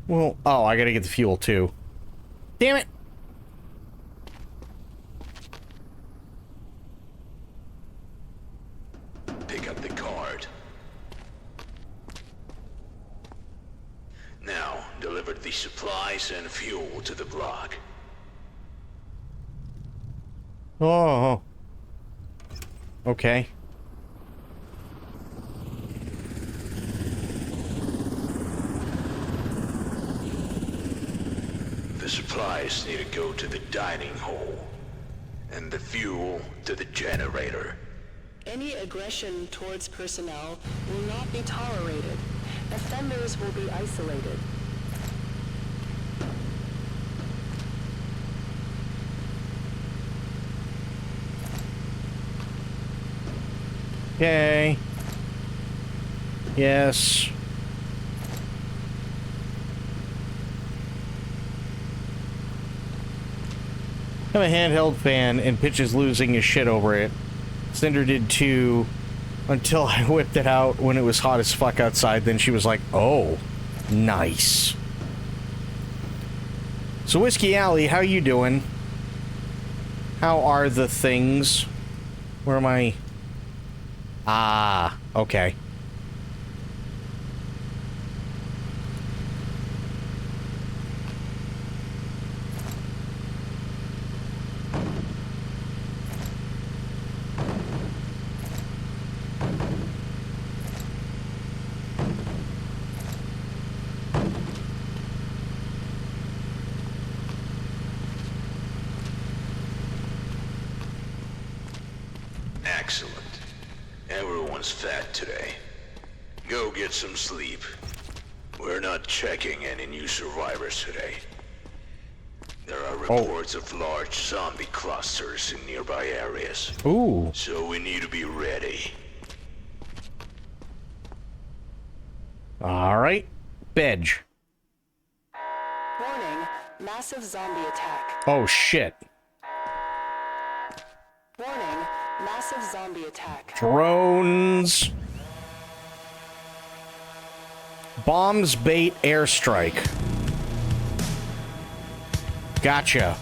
Well, oh, I gotta get the fuel, too. Damn it! Pick up the card. Now, deliver the supplies and fuel to the block. Oh. Okay. The supplies need to go to the dining hall, and the fuel to the generator. Any aggression towards personnel will not be tolerated. Offenders will be isolated. Okay. Yes. I have a handheld fan, and Pitch is losing his shit over it. Cinder did too, until I whipped it out when it was hot as fuck outside. Then she was like, oh, nice. So Whiskey Alley, how you doing? How are the things? Where am I? Ah, okay. Excellent. Everyone's fat today. Go get some sleep. We're not checking any new survivors today. There are reports of large zombie clusters in nearby areas. Ooh. So we need to be ready. All right. Bedge. Warning, massive zombie attack. Oh, shit. Warning, massive zombie attack. Drones. Bombs bait airstrike. Gotcha.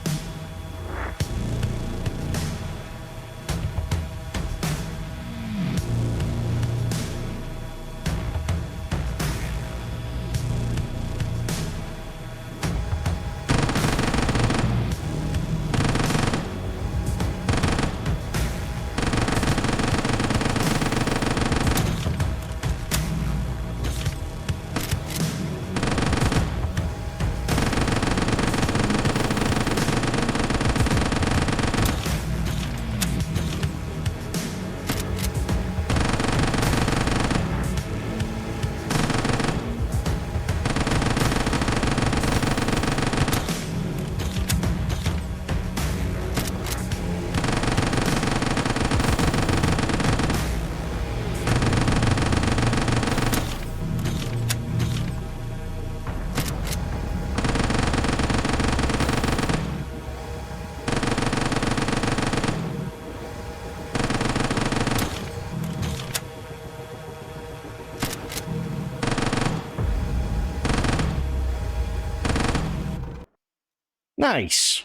Nice.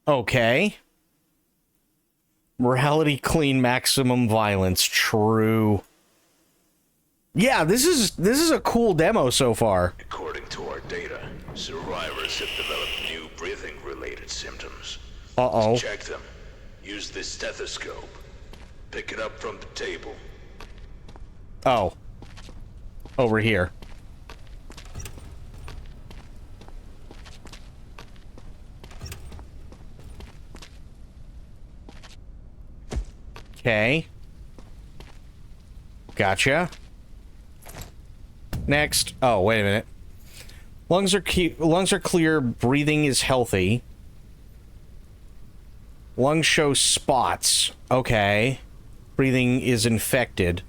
Okay. Morality clean, maximum violence. True. Yeah, this is a cool demo so far. According to our data, survivors have developed new breathing-related symptoms. Uh-oh. Check them. Use this stethoscope. Pick it up from the table. Oh. Over here. Okay. Gotcha. Next. Oh, wait a minute. Lungs are clear. Breathing is healthy. Lungs show spots. Okay. Breathing is infected.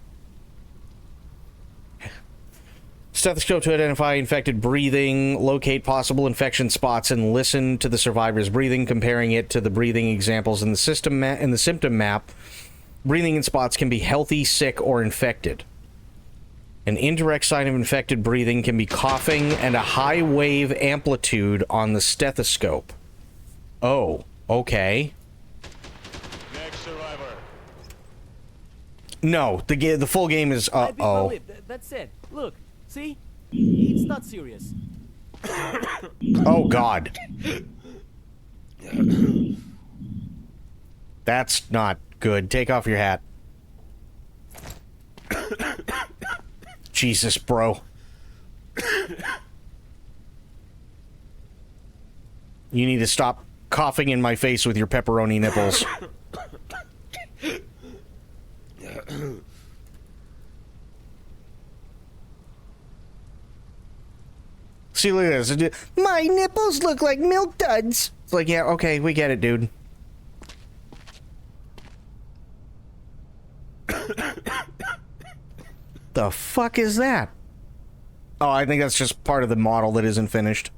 Stethoscope to identify infected breathing, locate possible infection spots, and listen to the survivor's breathing, comparing it to the breathing examples in the symptom map. Breathing in spots can be healthy, sick, or infected. An indirect sign of infected breathing can be coughing and a high wave amplitude on the stethoscope. Oh, okay. Next survivor. No, the full game is I bit my lip. That's it. Look, see? It's not serious. Oh God. That's not good. Take off your hat. Jesus, bro. You need to stop coughing in my face with your pepperoni nipples. See, look at this. My nipples look like milk duds. It's like, yeah, okay, we get it, dude. The fuck is that? Oh, I think that's just part of the model that isn't finished.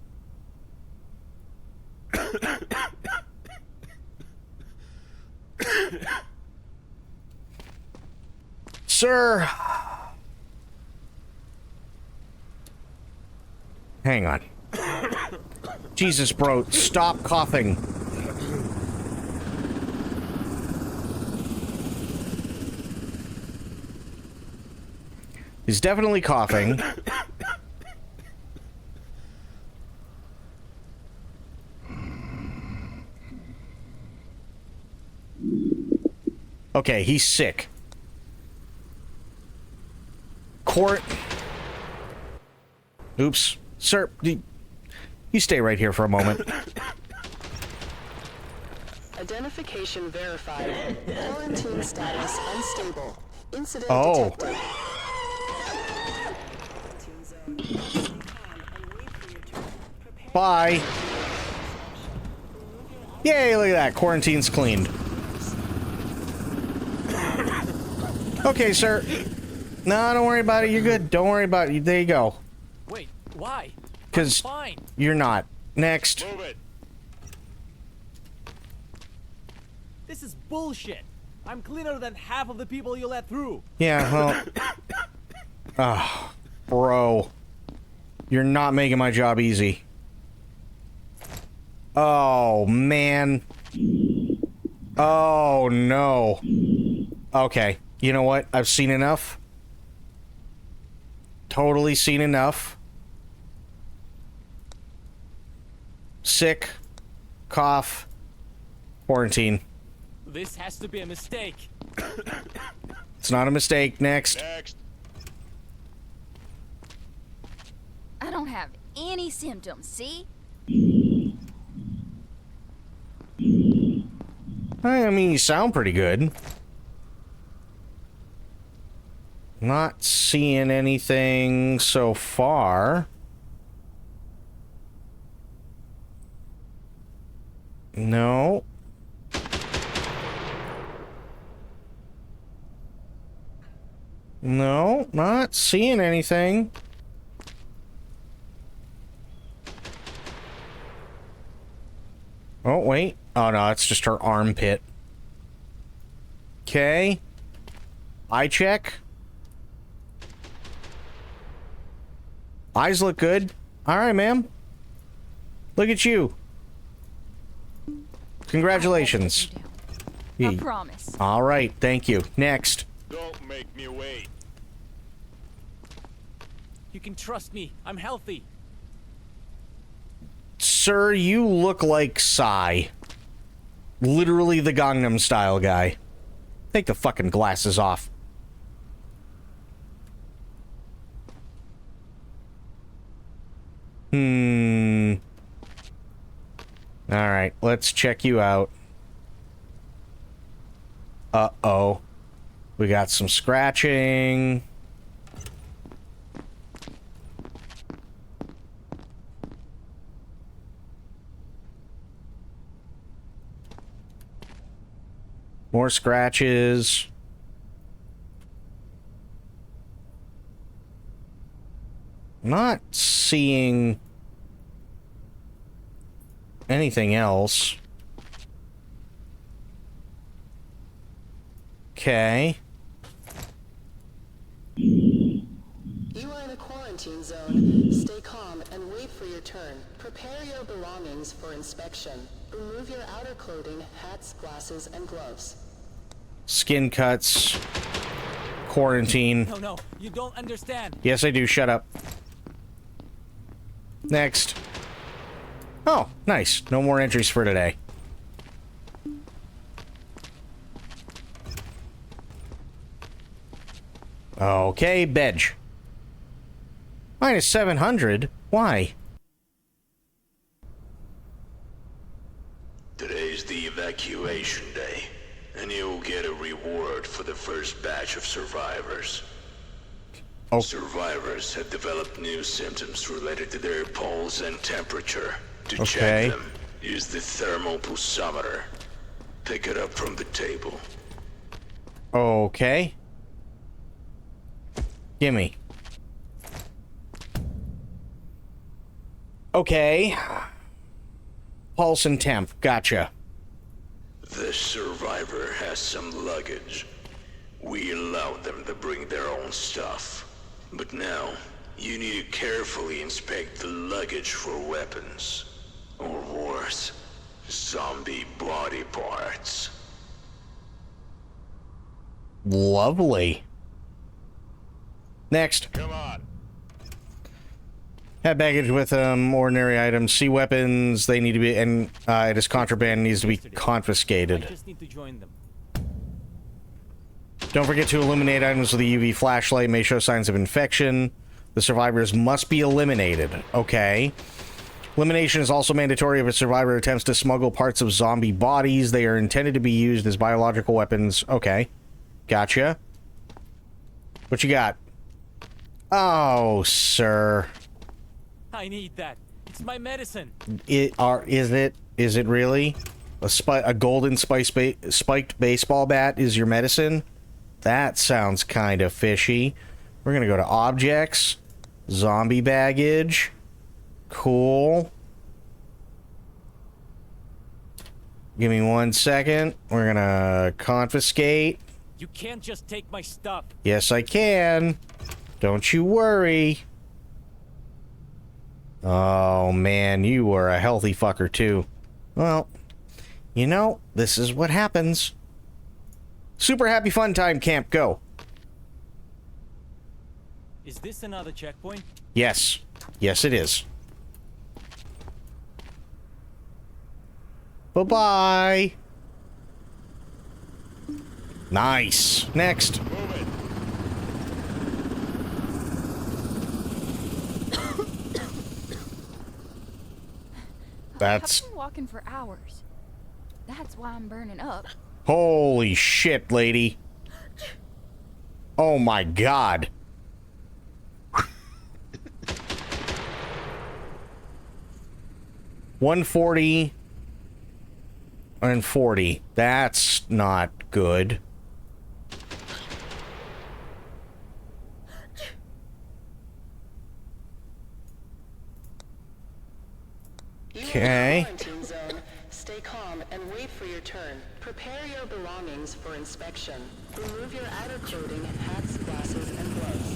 Sir. Hang on. Jesus, bro, stop coughing. He's definitely coughing. Okay, he's sick. Oops. Sir, you stay right here for a moment. Identification verified. Quarantine status unstable. Incident detected. Bye. Yay, look at that. Quarantine's cleaned. Okay, sir. No, don't worry about it. You're good. Don't worry about it. There you go. Wait, why? Because you're not. Next. Move it. This is bullshit. I'm cleaner than half of the people you let through. Yeah, well. Ah, bro. You're not making my job easy. Oh, man. Oh, no. Okay. You know what? I've seen enough. Totally seen enough. Sick. Cough. Quarantine. This has to be a mistake. It's not a mistake. Next. I don't have any symptoms, see? I mean, you sound pretty good. Not seeing anything so far. No. No, not seeing anything. Oh, wait. Oh, no, it's just her armpit. Okay. Eye check. Eyes look good. All right, ma'am. Look at you. Congratulations. I promise. All right, thank you. Next. Don't make me wait. You can trust me. I'm healthy. Sir, you look like Psy. Literally the Gangnam Style guy. Take the fucking glasses off. Alright, let's check you out. Uh-oh. We got some scratching. More scratches. Not seeing anything else. Okay. You are in a quarantine zone. Stay calm and wait for your turn. Prepare your belongings for inspection. Remove your outer clothing, hats, glasses, and gloves. Skin cuts. Quarantine. No, you don't understand. Yes, I do. Shut up. Next. Oh, nice. No more entries for today. Okay, Bedge. Minus 700? Why? Today's the evacuation day, and you'll get a reward for the first batch of survivors. Oh. Survivors have developed new symptoms related to their pulse and temperature. To Okay. check them, use the thermal pulsometer. Pick it up from the table. Okay. Gimme. Okay. Pulse and temp. Gotcha. The survivor has some luggage. We allowed them to bring their own stuff. But now, you need to carefully inspect the luggage for weapons. Or worse, zombie body parts. Lovely. Next. Come on. Have baggage with ordinary items. See weapons. They need to be, and it is contraband. Needs to be confiscated. I just need to join them. Don't forget to illuminate items with a UV flashlight. May show signs of infection. The survivors must be eliminated. Okay. Elimination is also mandatory if a survivor attempts to smuggle parts of zombie bodies. They are intended to be used as biological weapons. Okay. Gotcha. What you got? Oh, sir. I need that. It's my medicine. Is it really? A golden spiked baseball bat is your medicine? That sounds kind of fishy. We're gonna go to objects. Zombie baggage. Cool. Give me 1 second. We're gonna confiscate. You can't just take my stuff. Yes, I can. Don't you worry. Oh, man, you were a healthy fucker, too. Well, you know, this is what happens. Super happy fun time camp, go. Is this another checkpoint? Yes. Yes, it is. Bye-bye. Nice. Next. That's... I've been walking for hours. That's why I'm burning up. Holy shit, lady. Oh my god. $140 and $40. That's not good. Okay. Quarantine zone. Stay calm and wait for your turn. Prepare your belongings for inspection. Remove your outer clothing, hats, glasses, and gloves.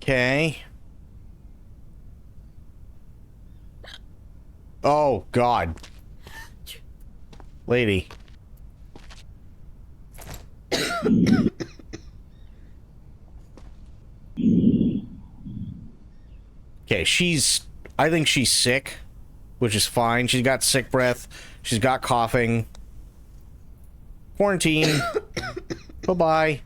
Okay. Oh, God. Lady. Okay, I think she's sick, which is fine. She's got sick breath. She's got coughing. Quarantine. Bye-bye.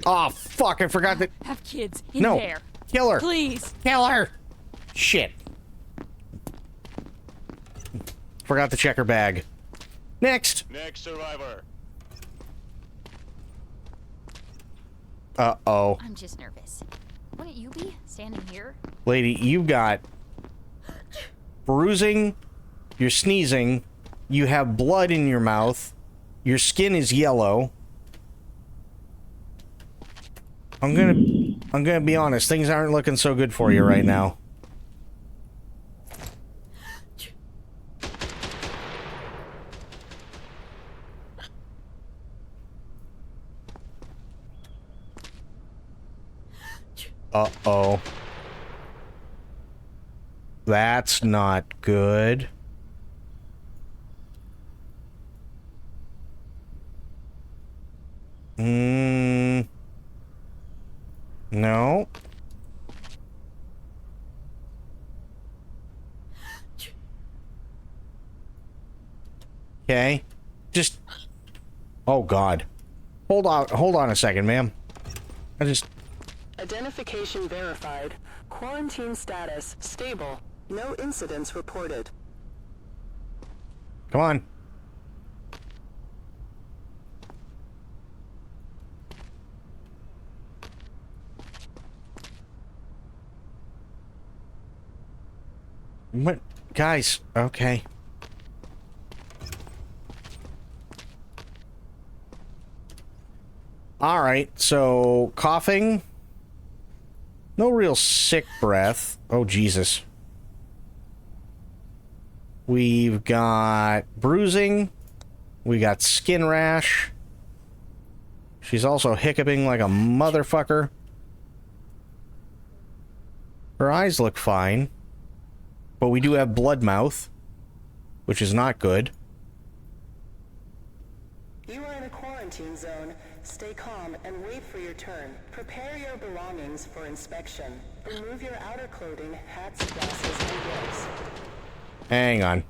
Oh, fuck, I forgot that. Have kids in No. there. Kill her. Please. Kill her. Shit. Forgot to check her bag. Next. Next survivor. Uh-oh. I'm just nervous. Wouldn't you be standing here? Lady, you got bruising, you're sneezing, you have blood in your mouth, your skin is yellow. I'm gonna be honest, things aren't looking so good for you right now. Uh-oh. That's not good. No. Okay. Just... Oh, God. Hold on a second, ma'am. Identification verified. Quarantine status stable. No incidents reported. Come on. What? Guys, okay. All right, so coughing. No real sick breath. Oh, Jesus. We've got bruising. We got skin rash. She's also hiccuping like a motherfucker. Her eyes look fine. But we do have blood mouth, which is not good. You are in a quarantine zone. Stay calm and wait for your turn. Prepare your belongings for inspection. Remove your outer clothing, hats, glasses, and gloves. Hang on.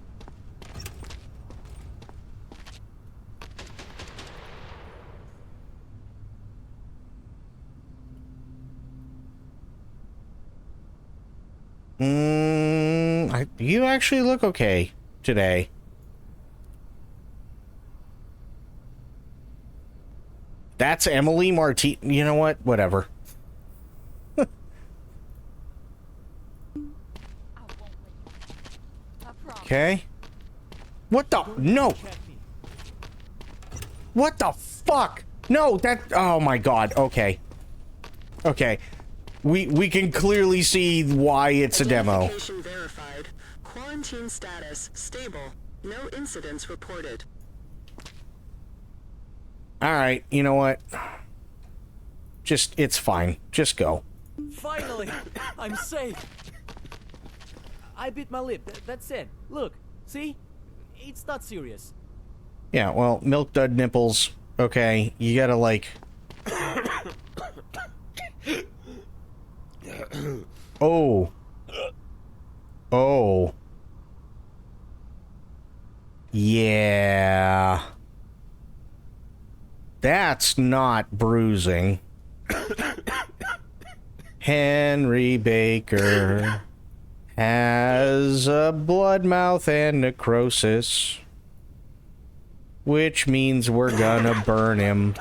You actually look okay today. That's Emily Marti. You know what? Whatever. Okay. What the? No. What the fuck? No, that. Oh my God. Okay. Okay. We can clearly see why it's a demo. Identification verified. Quarantine status stable. No incidents reported. All right. You know what? Just, it's fine. Just go. Finally, I'm safe. I bit my lip. That's it. Look, see? It's not serious. Yeah, well, milk dud nipples. Okay, you gotta like... Oh. Oh. Yeah. That's not bruising. Henry Baker has a blood mouth and necrosis, which means we're gonna burn him.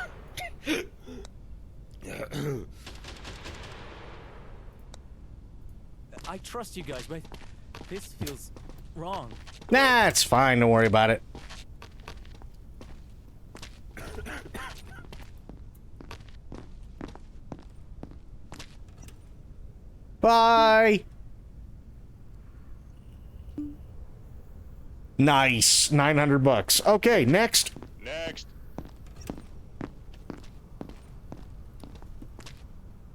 I trust you guys, but this feels wrong. Nah, it's fine. Don't worry about it. Bye. Nice. 900 bucks. Okay, next. Next.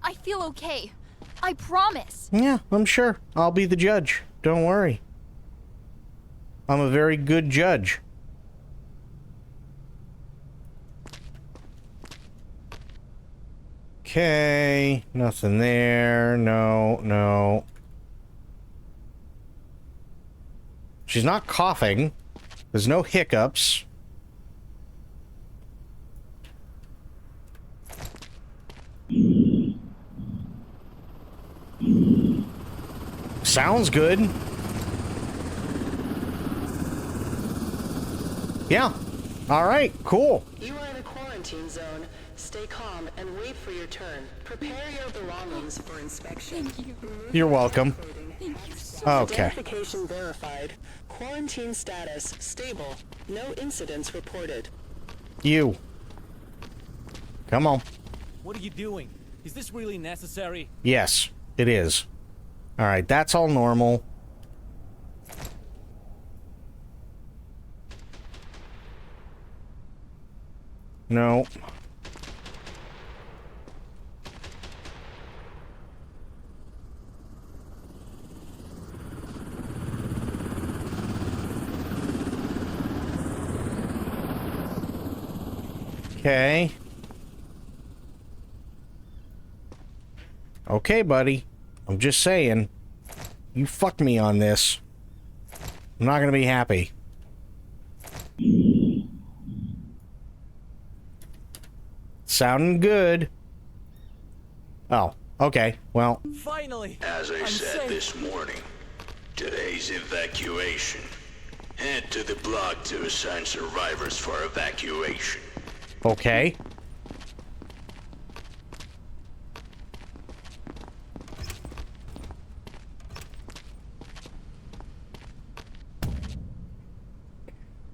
I feel okay. I promise. Yeah, I'm sure. I'll be the judge. Don't worry. I'm a very good judge. Okay, nothing there. No. She's not coughing. There's no hiccups. Sounds good. Yeah. All right, cool. You are in a quarantine zone. Stay calm and wait for your turn. Prepare your belongings for inspection. Thank you. You're welcome. Thank you so much. Okay. Identification verified. Quarantine status stable. No incidents reported. You. Come on. What are you doing? Is this really necessary? Yes, it is. All right, that's all normal. No. Okay. Okay, buddy. I'm just saying. You fucked me on this. I'm not gonna be happy. Sounding good. Oh, okay. Well. Finally. As I said safe. this morning, today's evacuation. Head to the block to assign survivors for evacuation. Okay.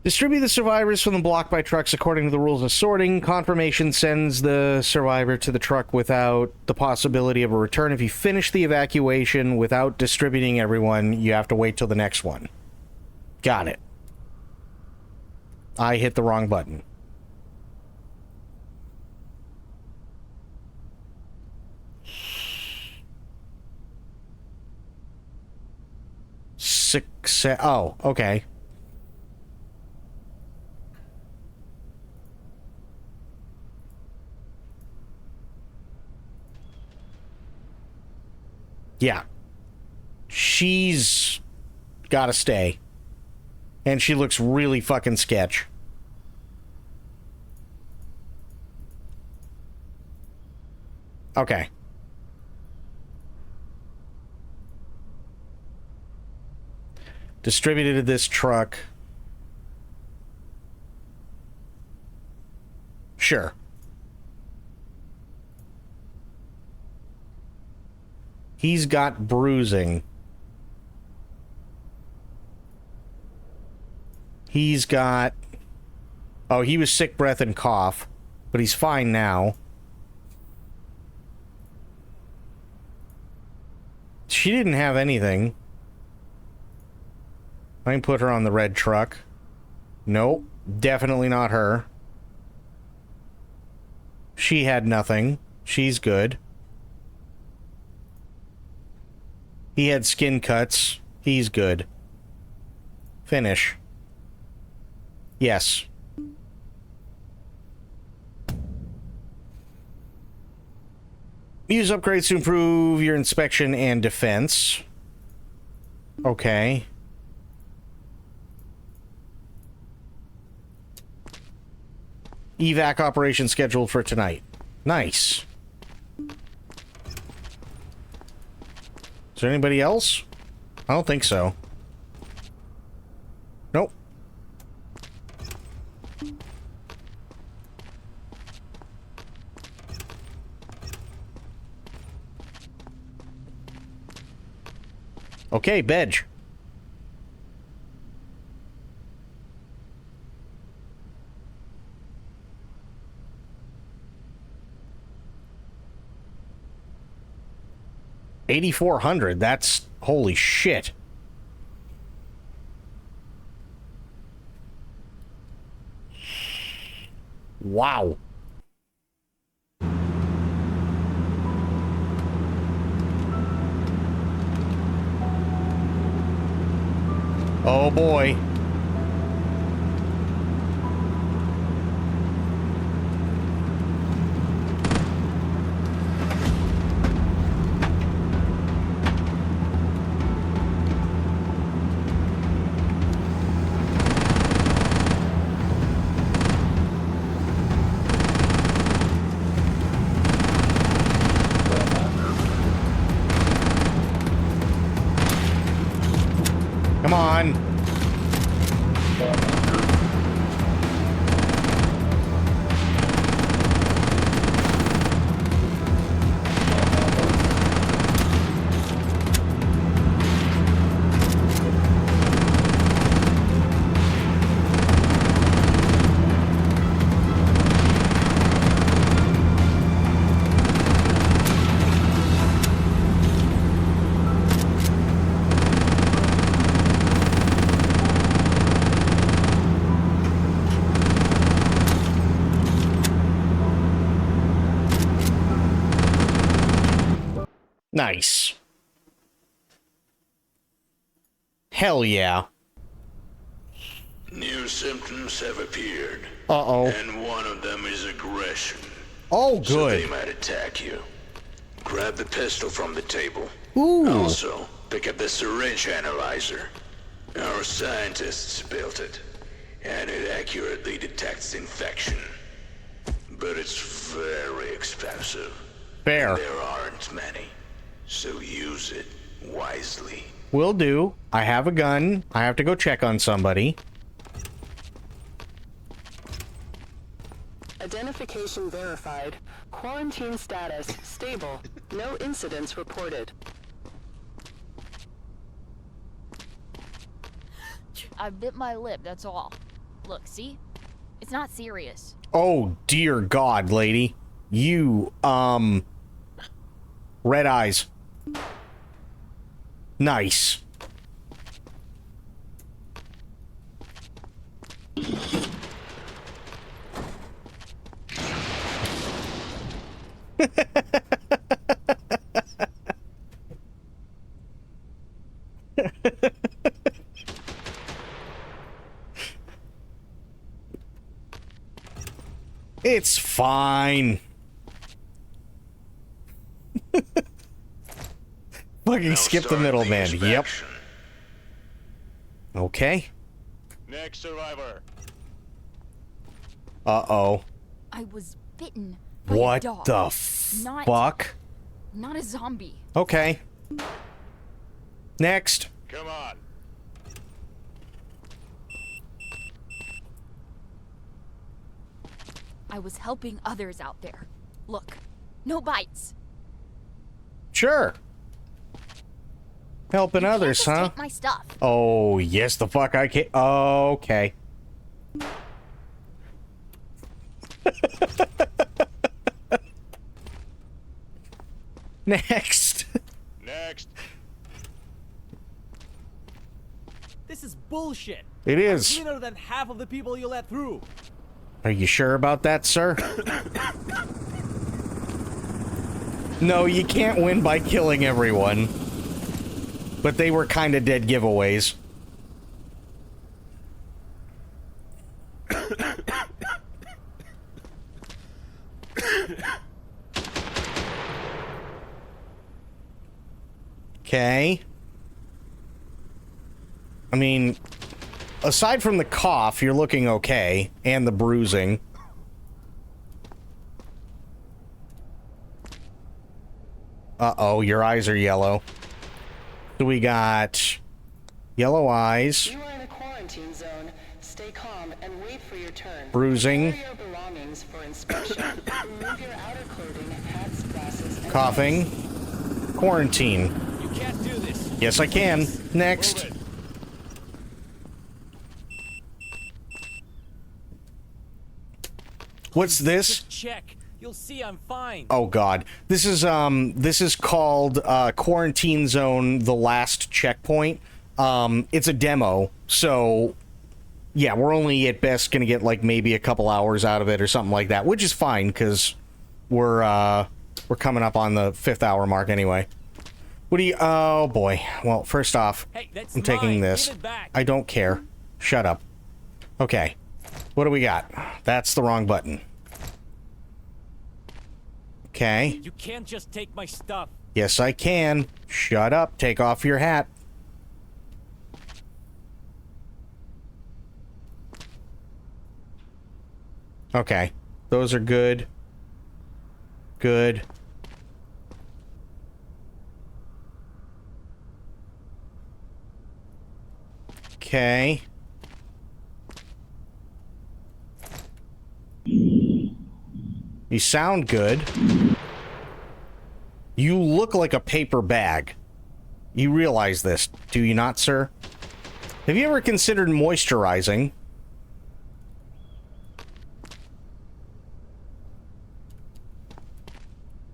Distribute the survivors from the block by trucks according to the rules of sorting. Confirmation sends the survivor to the truck without the possibility of a return. If you finish the evacuation without distributing everyone, you have to wait till the next one. Got it. I hit the wrong button. Oh, okay. Yeah. She's gotta stay. And she looks really fucking sketch. Okay. Distributed to this truck. Sure. He's got bruising. He's got... Oh, he was sick breath and cough, but he's fine now. She didn't have anything. I can put her on the red truck. Nope, definitely not her. She had nothing. She's good. He had skin cuts. He's good. Finish. Yes. Use upgrades to improve your inspection and defense. Okay. Evac operation scheduled for tonight. Nice. Is there anybody else? I don't think so. Nope. Okay, Bedge. $8,400. That's holy shit. Wow. Oh boy. Come on. Nice. Hell yeah. New symptoms have appeared. Uh-oh. And one of them is aggression. Oh, So good. they might attack you. Grab the pistol from the table. Ooh. Also, pick up the syringe analyzer. Our scientists built it, and it accurately detects infection. But it's very expensive. Fair. And there aren't many. So use it wisely. Will do. I have a gun. I have to go check on somebody. Identification verified. Quarantine status stable. No incidents reported. I bit my lip, that's all. Look, see? It's not serious. Oh, dear God, lady. You, red eyes. Nice. It's fine. Fucking skip the middleman. Yep. Okay. Next survivor. Uh-oh. I was bitten by a What dog. the Not- fuck? Not a zombie. Okay. Next. Come on. I was helping others out there. Look, no bites. Sure. Helping others, Just huh? take my stuff. Oh, yes, the fuck I can. Okay. Next. Next. This is bullshit. It is. I'm cleaner than half of the people you let through. Are you sure about that, sir? No, you can't win by killing everyone. But they were kind of dead giveaways. Okay. I mean, aside from the cough, you're looking okay, and the bruising. Uh-oh, your eyes are yellow. So we got yellow eyes. You are in a quarantine zone. Stay calm and wait for your turn. Bruising. Prepare your belongings for inspection. Remove your outer clothing, hats, glasses, and Coughing. Quarantine. You can't do this. Yes, I can. Next. What's this? Just check. You'll see I'm fine. Oh God, this is called Quarantine Zone: The Last Checkpoint. It's a demo, so yeah, we're only at best gonna get like maybe a couple hours out of it or something like that, which is fine because we're coming up on the 5th hour mark anyway. What do you... Oh, boy. Well, first off, Hey, that's I'm taking mine. this. Give it back. I don't care. Shut up. Okay. What do we got? That's the wrong button. Okay. You can't just take my stuff. Yes, I can. Shut up. Take off your hat. Okay. Those are good. Good. Okay. You sound good. You look like a paper bag. You realize this, do you not, sir? Have you ever considered moisturizing?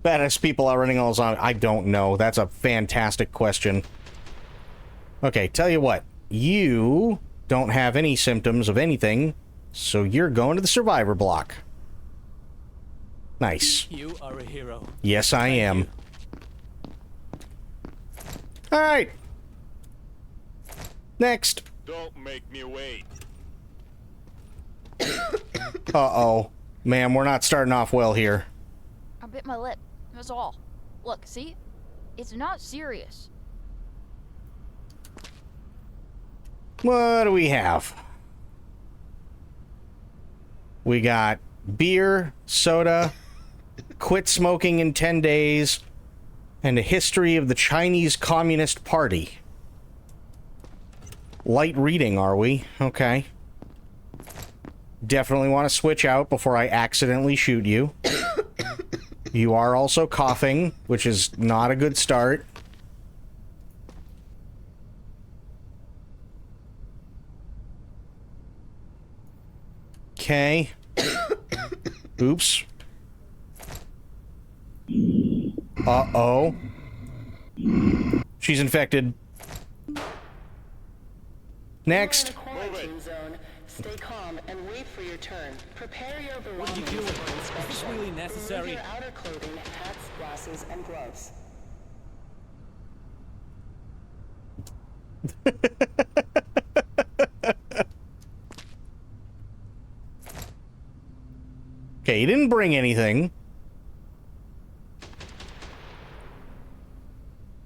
Baddest people are running all on. I don't know. That's a fantastic question. Okay, tell you what. You don't have any symptoms of anything, so you're going to the survivor block. Nice. You are a hero. Yes, I am. All right. Next. Don't make me wait. Uh-oh. Ma'am, we're not starting off well here. I bit my lip. That's all. Look, see? It's not serious. What do we have? We got beer, soda, quit smoking in 10 days, and a history of the Chinese Communist Party. Light reading, are we? Okay. Definitely want to switch out before I accidentally shoot you. You are also coughing, which is not a good start. Okay. Oops. Uh-oh. She's infected. Next. Quarantine zone. Stay calm and wait for your turn. Prepare your belongings What are you doing? for Is inspection. this really necessary? Remove your outer clothing, hats, glasses, and gloves. Okay, he didn't bring anything.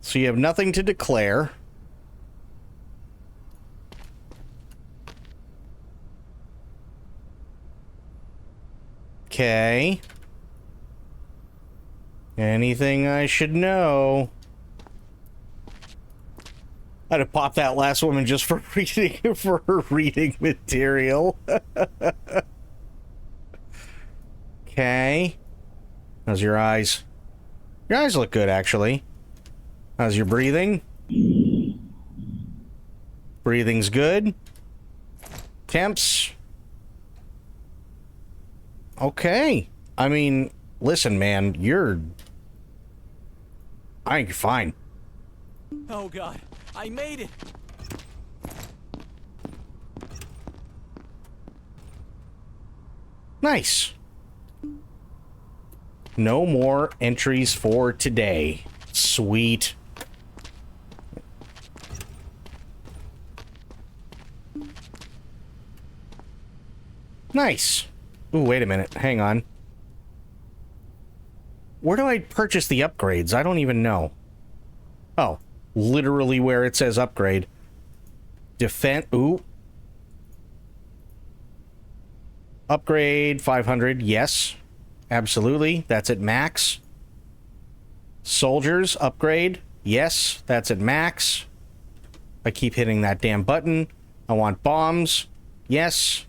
So you have nothing to declare. Okay. Anything I should know? I'd have popped that last woman just for reading for her reading material. Okay. How's your eyes? Your eyes look good, actually. How's your breathing? Breathing's good. Temps. Okay. I mean, listen, man, I think you're fine. Oh god, I made it. Nice. No more entries for today. Sweet. Nice. Ooh, wait a minute. Hang on. Where do I purchase the upgrades? I don't even know. Oh, literally where it says upgrade. Defend. Ooh. Upgrade 500. Yes. Absolutely. That's at max. Soldiers upgrade. Yes. That's at max. I keep hitting that damn button. I want bombs. Yes.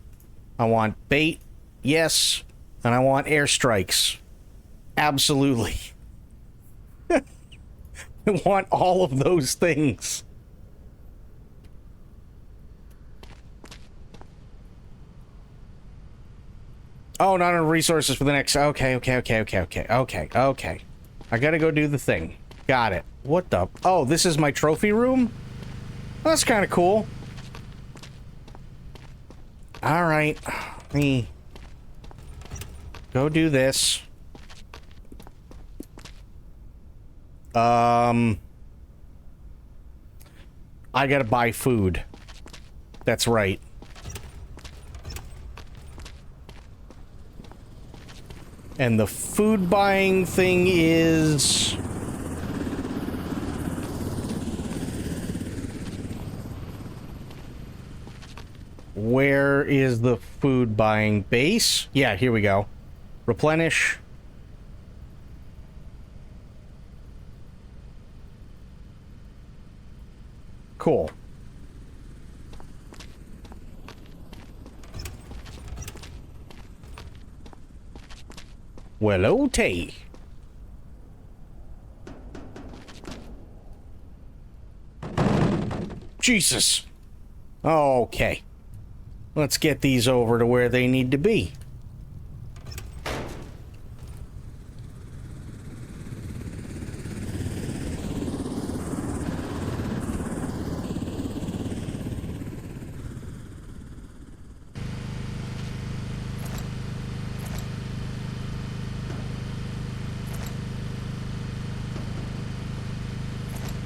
I want bait. Yes. And I want airstrikes. Absolutely. I want all of those things. Oh, not enough resources for the next... Okay. I gotta go do the thing. Got it. What the... Oh, this is my trophy room? That's kind of cool. Alright. Let me... go do this. I gotta buy food. That's right. And the food buying thing is... Where is the food buying base? Yeah, here we go. Replenish. Cool. Well, okay. Jesus. Okay. Let's get these over to where they need to be.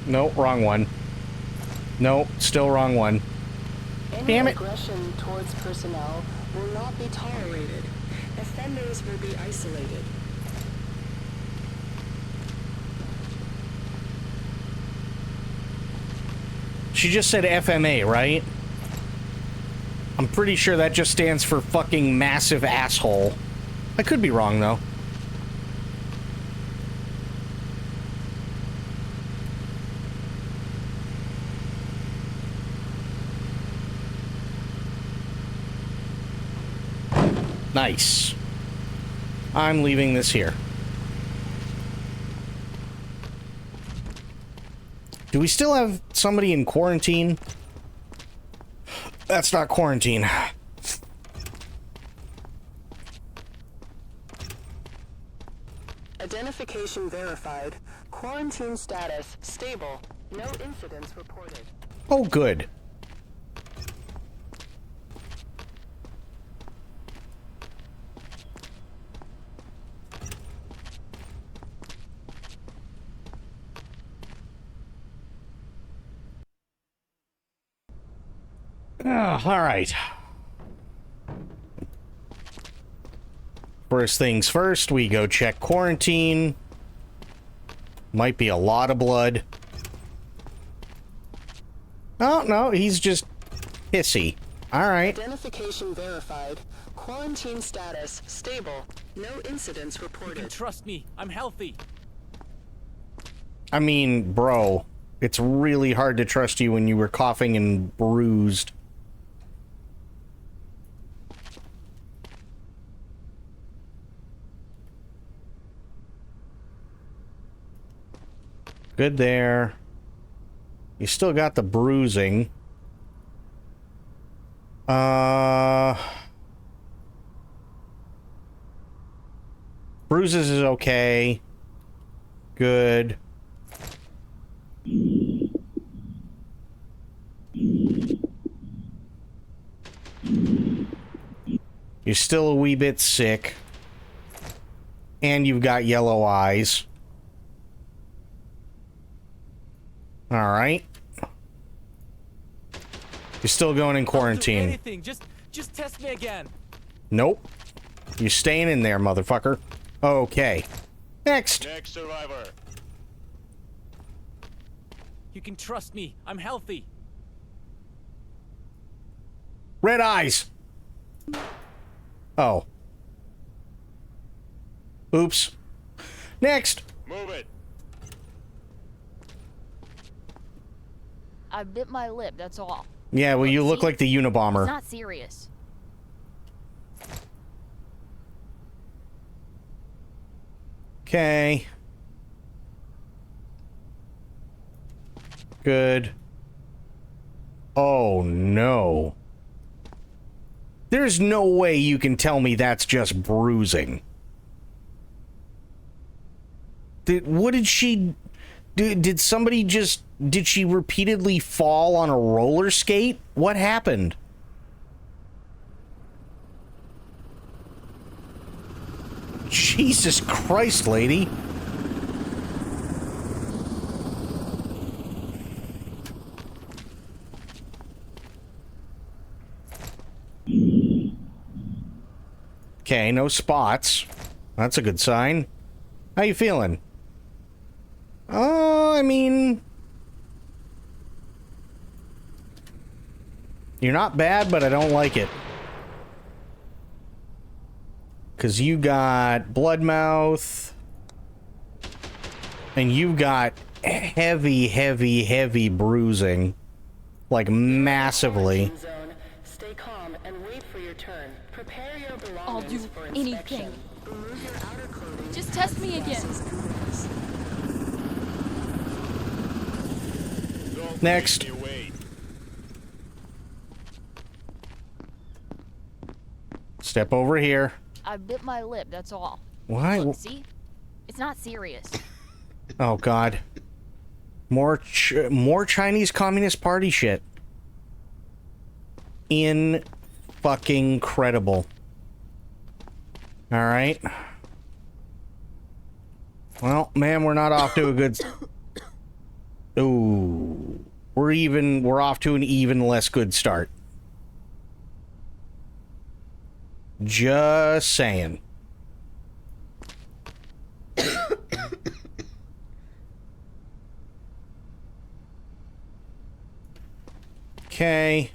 Nope, wrong one. Nope, still wrong one. Damn it. Aggression towards personnel will not be tolerated. Offenders will be isolated. She just said FMA, right? I'm pretty sure that just stands for fucking massive asshole. I could be wrong, though. Nice. I'm leaving this here. Do we still have somebody in quarantine? That's not quarantine. Identification verified. Quarantine status stable. No incidents reported. Oh, good. All right. First things first, we go check quarantine. Might be a lot of blood. Oh, no, he's just hissy. All right. Identification verified. Quarantine status stable. No incidents reported. You can trust me. I'm healthy. I mean, bro, it's really hard to trust you when you were coughing and bruised. Good there. You still got the bruising. Bruises is okay. Good. You're still a wee bit sick. And you've got yellow eyes. Alright. You're still going in quarantine. I'll do anything. Just test me again. Nope. You're staying in there, motherfucker. Okay. Next. Next survivor. You can trust me. I'm healthy. Red eyes. Oh. Oops. Next. Move it. I bit my lip, that's all. Yeah, well, you look like the Unabomber. It's not serious. Okay. Good. Oh, no. There's no way you can tell me that's just bruising. What did she... Did somebody just... Did she repeatedly fall on a roller skate? What happened? Jesus Christ, lady. Okay, no spots. That's a good sign. How you feeling? I mean... You're not bad, but I don't like it. Because you got Bloodmouth. And you got heavy, heavy, heavy bruising. Like, massively. Stay calm and wait for your turn. Prepare your I'll belongings do for inspection. anything. Remove your outer clothing. Just test me again. Next. Step over here. I bit my lip, that's all. Why? Look, see? It's not serious. Oh, God. More Chinese Communist Party shit. Fucking credible. All right. Well, man, we're not off to a good... Ooh. We're off to an even less good start. Just saying. Okay.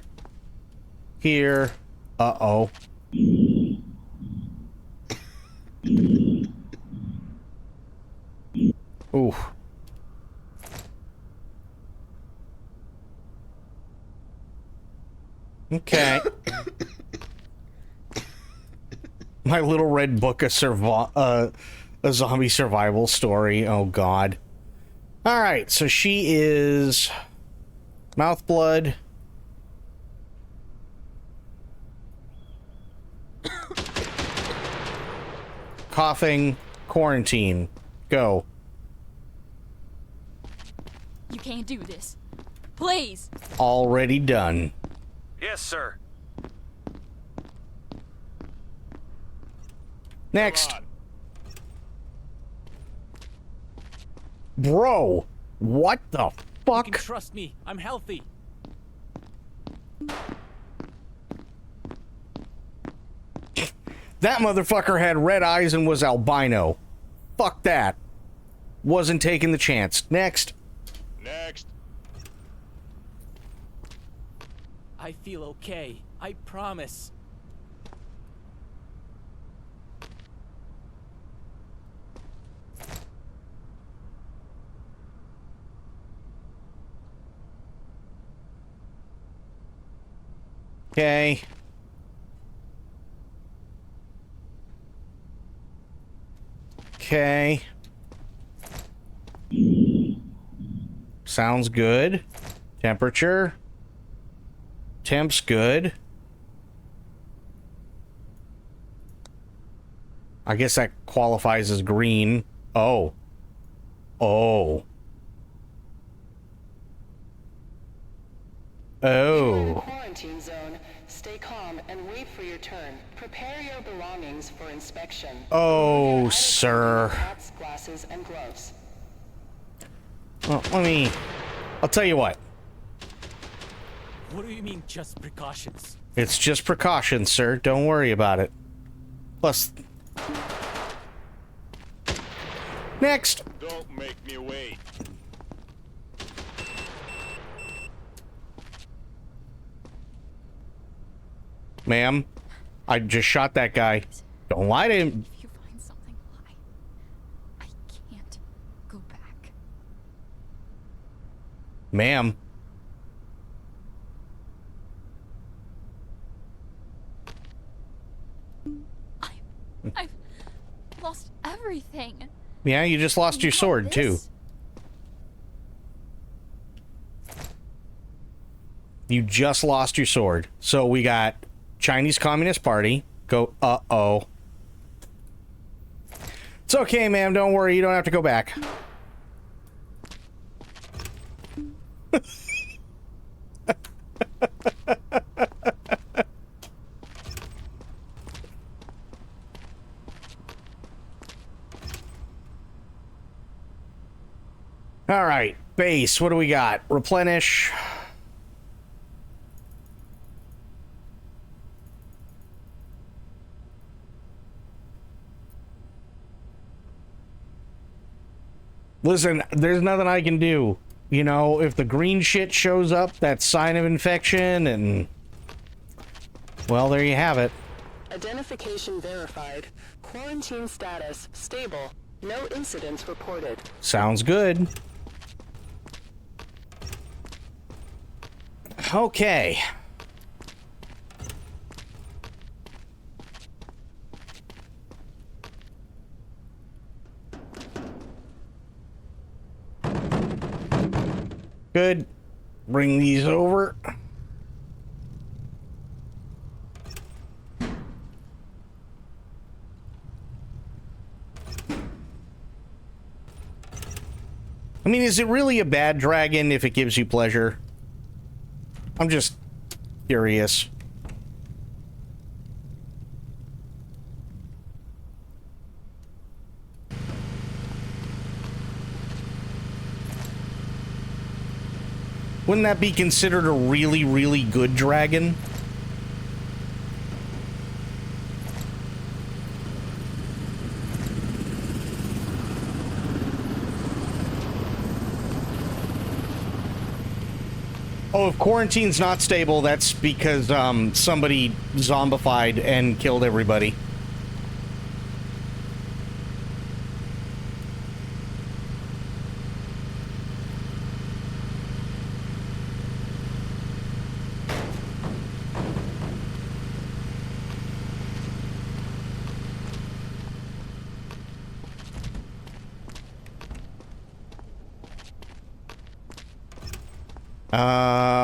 Here. Uh-oh. Ooh. Okay. My Little Red Book of a zombie survival story. Oh, God. All right, so she is mouth blood. Coughing. Quarantine. Go. You can't do this. Please. Already done. Yes, sir. Next. Bro, what the fuck? You can trust me. I'm healthy. That motherfucker had red eyes and was albino. Fuck that. Wasn't taking the chance. Next. Next. I feel okay. I promise. Okay. Okay. Sounds good. Temperature. Temp's good. I guess that qualifies as green. Oh. Oh. Oh. Quarantine zone. Stay calm and wait for your turn. Prepare your belongings for inspection. Oh, sir. Hats, glasses, and gloves. Well, I'll tell you what. What do you mean, just precautions? It's just precautions, sir. Don't worry about it. Plus... Next! Don't make me wait. Ma'am, I just shot that guy. Don't lie to him. If you find something, lie. I can't go back. Ma'am. I've lost everything. Yeah, you just lost your sword, too. You just lost your sword. So we got Chinese Communist Party. Go, uh-oh. It's okay, ma'am. Don't worry. You don't have to go back. All right, base. What do we got? Replenish. Listen, there's nothing I can do. You know, if the green shit shows up, that's sign of infection, and... well, there you have it. Identification verified. Quarantine status stable. No incidents reported. Sounds good. Okay. Good. Bring these over. I mean, is it really a bad dragon if it gives you pleasure? I'm just curious. Wouldn't that be considered a really, really good dragon? Oh, if quarantine's not stable, that's because somebody zombified and killed everybody.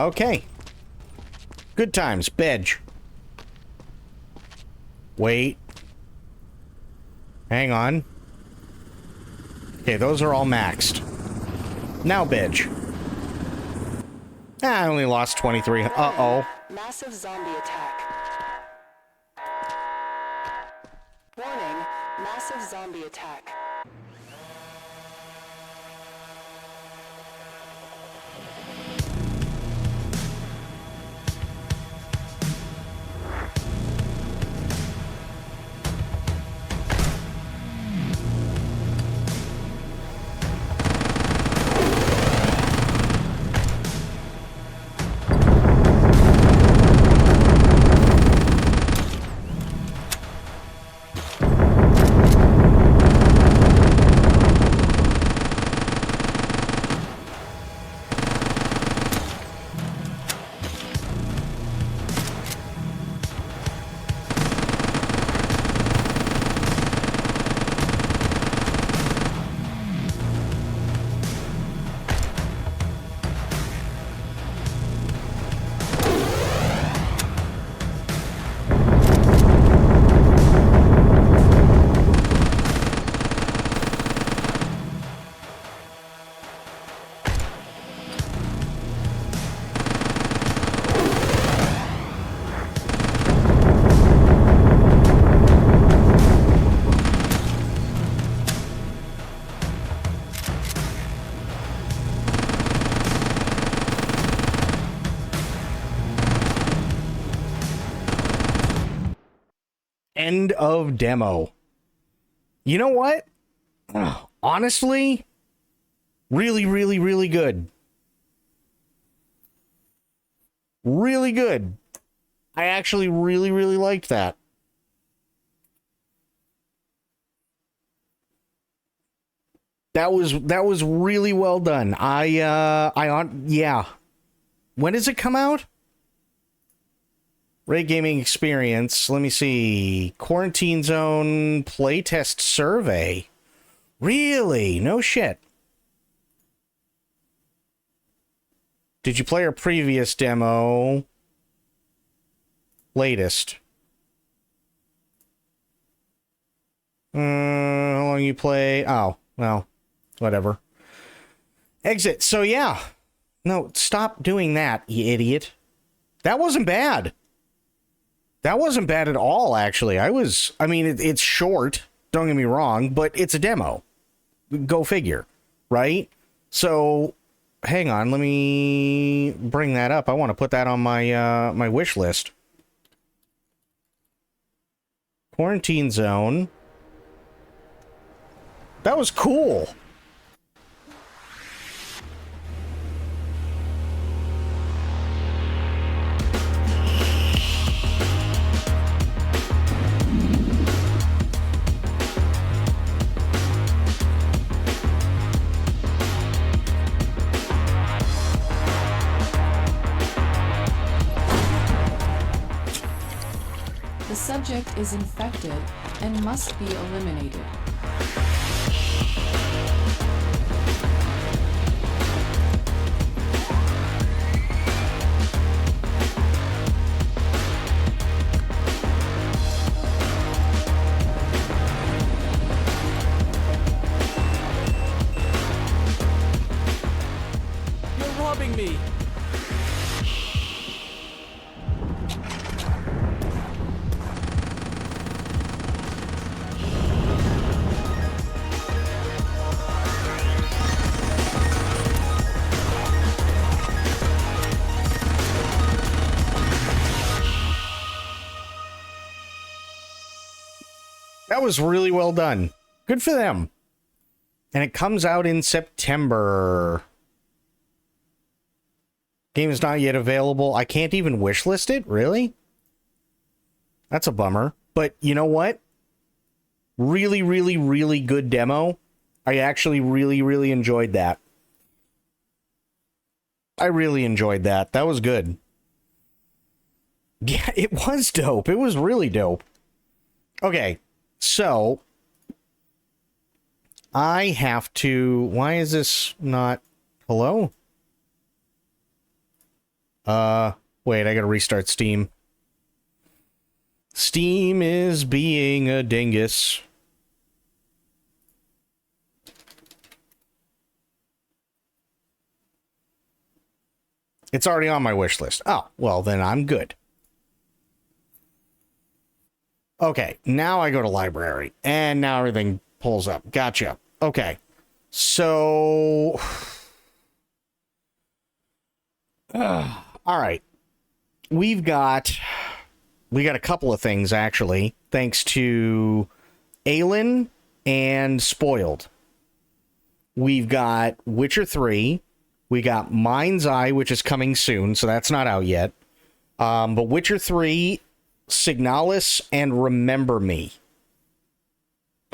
Okay. Good times. Bedge. Wait. Hang on. Okay, those are all maxed. Now Bedge. I only lost 23. Uh-oh. Massive zombie attack. Warning, massive zombie attack. End of demo. You know what? Honestly, really, really, really good. Really good. I actually really, really liked that. That was really well done. Yeah. When does it come out? Ray Gaming Experience. Let me see. Quarantine Zone playtest survey. Really? No shit. Did you play our previous demo? Latest. How long you play? Oh, well, whatever. Exit. So yeah. No, stop doing that, you idiot. That wasn't bad. That wasn't bad at all, actually. I mean, it's short, don't get me wrong, but it's a demo. Go figure, right? So, hang on, let me bring that up. I want to put that on my my wish list. Quarantine Zone. That was cool. subject is infected and must be eliminated. You're robbing me! That was really well done. Good for them. And it comes out in September. Game is not yet available. I can't even wishlist it? Really? That's a bummer. But you know what? Really, really, really good demo. I actually really, really enjoyed that. I really enjoyed that. That was good. Yeah, it was dope. It was really dope. Okay, so I have to... Why is this not... Hello? Wait, I gotta restart Steam. Steam is being a dingus. It's already on my wish list. Oh, well, then I'm good. Okay, now I go to library, and now everything pulls up. Gotcha. Okay, so... all right. We got a couple of things, actually, thanks to Aelin and Spoiled. We've got Witcher 3. We got Mind's Eye, which is coming soon, so that's not out yet. But Witcher 3, Signalis, and Remember Me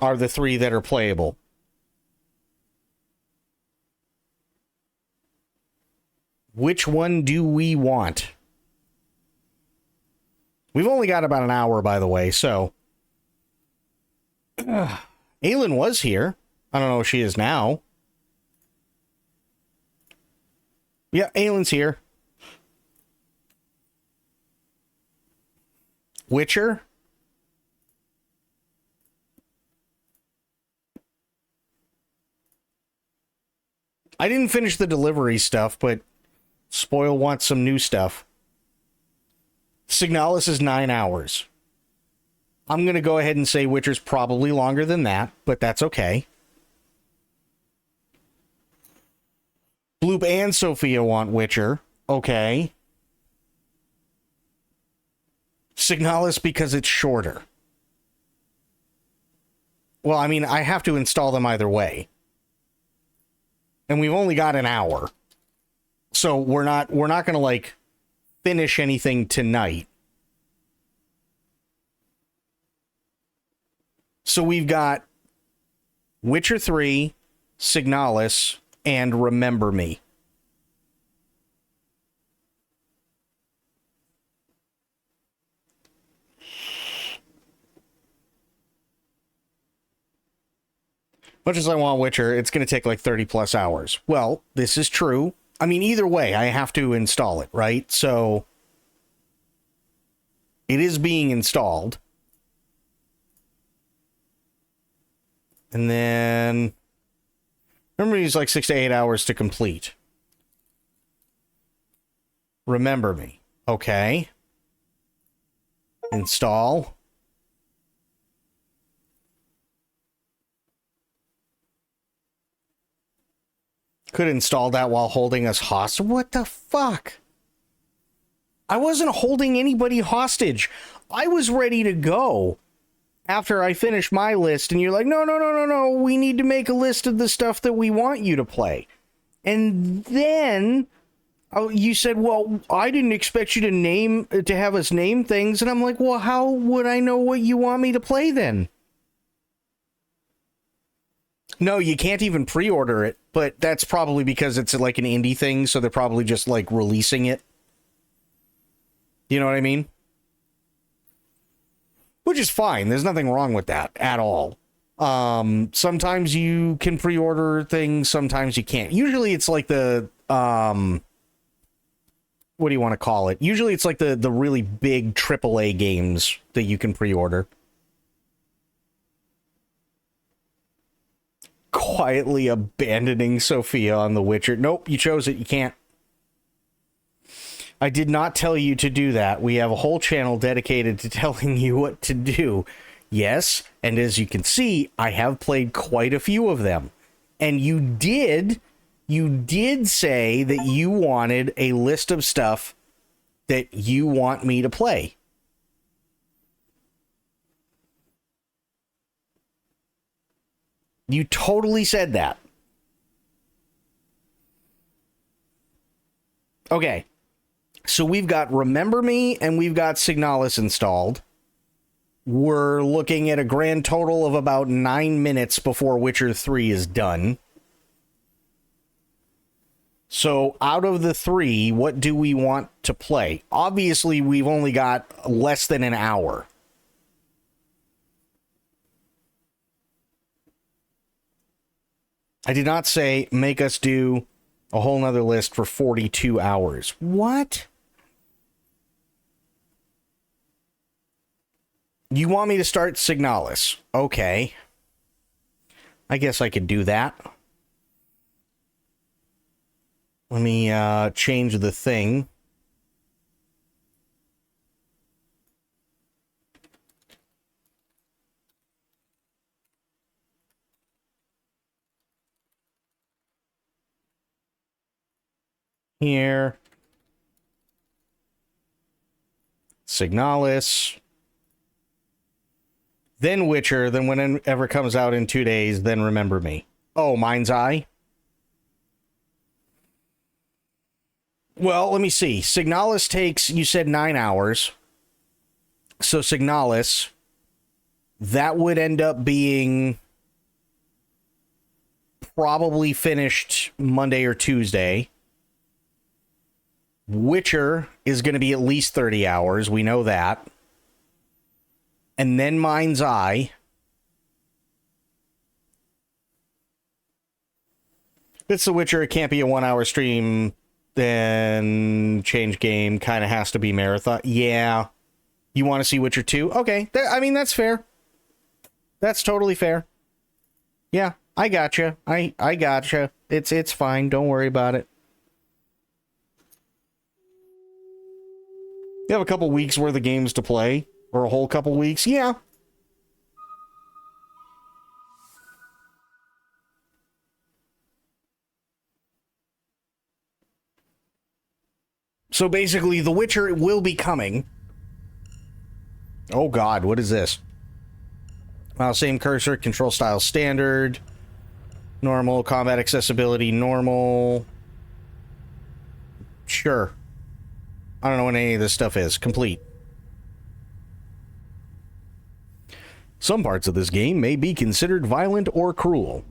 are the three that are playable. Which one do we want? We've only got about an hour, by the way, so... Aelin was here. I don't know if she is now. Yeah, Aelin's here. Witcher? I didn't finish the delivery stuff, but Spoil wants some new stuff. Signalis is 9 hours. I'm going to go ahead and say Witcher's probably longer than that, but that's okay. Bloop and Sophia want Witcher. Okay. Signalis because it's shorter. Well, I mean, I have to install them either way. And we've only got an hour. So we're not going to, like, finish anything tonight. So we've got Witcher 3, Signalis, and Remember Me. Much as I want Witcher, it's going to take like 30 plus hours. Well, this is true. I mean, either way, I have to install it, right? So it is being installed. And then Remember Me is like 6 to 8 hours to complete. Remember Me. Okay. Install. Could install that while holding us hostage. What the fuck? I wasn't holding anybody hostage. I was ready to go after I finished my list, and you're like, no, we need to make a list of the stuff that we want you to play. And then you said, well, I didn't expect you to have us name things, and I'm like, well, how would I know what you want me to play then? No, you can't even pre-order it, but that's probably because it's like an indie thing, so they're probably just like releasing it. You know what I mean? which is fine. There's nothing wrong with that at all. Sometimes you can pre-order things, sometimes you can't. Usually it's like the what do you want to call it? Usually it's like the really big AAA games that you can pre-order. Quietly abandoning Sophia on The Witcher. Nope, you chose it. You can't. I did not tell you to do that. We have a whole channel dedicated to telling you what to do. Yes, and as you can see, I have played quite a few of them. And you did say that you wanted a list of stuff that you want me to play. You totally said that. Okay. So we've got Remember Me and we've got Signalis installed. We're looking at a grand total of about 9 minutes before Witcher 3 is done. So out of the 3, what do we want to play? Obviously, we've only got less than an hour. I did not say make us do a whole nother list for 42 hours. What? You want me to start Signalis? Okay. I guess I could do that. Let me change the thing. Here. Signalis. Then Witcher, then whenever comes out in 2 days, then Remember Me. Oh, Mind's Eye? Well, let me see. Signalis takes, you said 9 hours. So Signalis, that would end up being probably finished Monday or Tuesday. Witcher is going to be at least 30 hours. We know that. And then Mind's Eye. It's The Witcher. It can't be a 1 hour stream. Then change game. Kind of has to be marathon. Yeah. You want to see Witcher 2? Okay. I mean, that's fair. That's totally fair. Yeah, I gotcha. I gotcha. It's fine. Don't worry about it. You have a couple weeks worth of games to play. Or a whole couple weeks? Yeah. So basically, The Witcher will be coming. Oh god, what is this? Same cursor, control style standard. Normal, combat accessibility, normal. Sure. I don't know what any of this stuff is. Complete. Some parts of this game may be considered violent or cruel.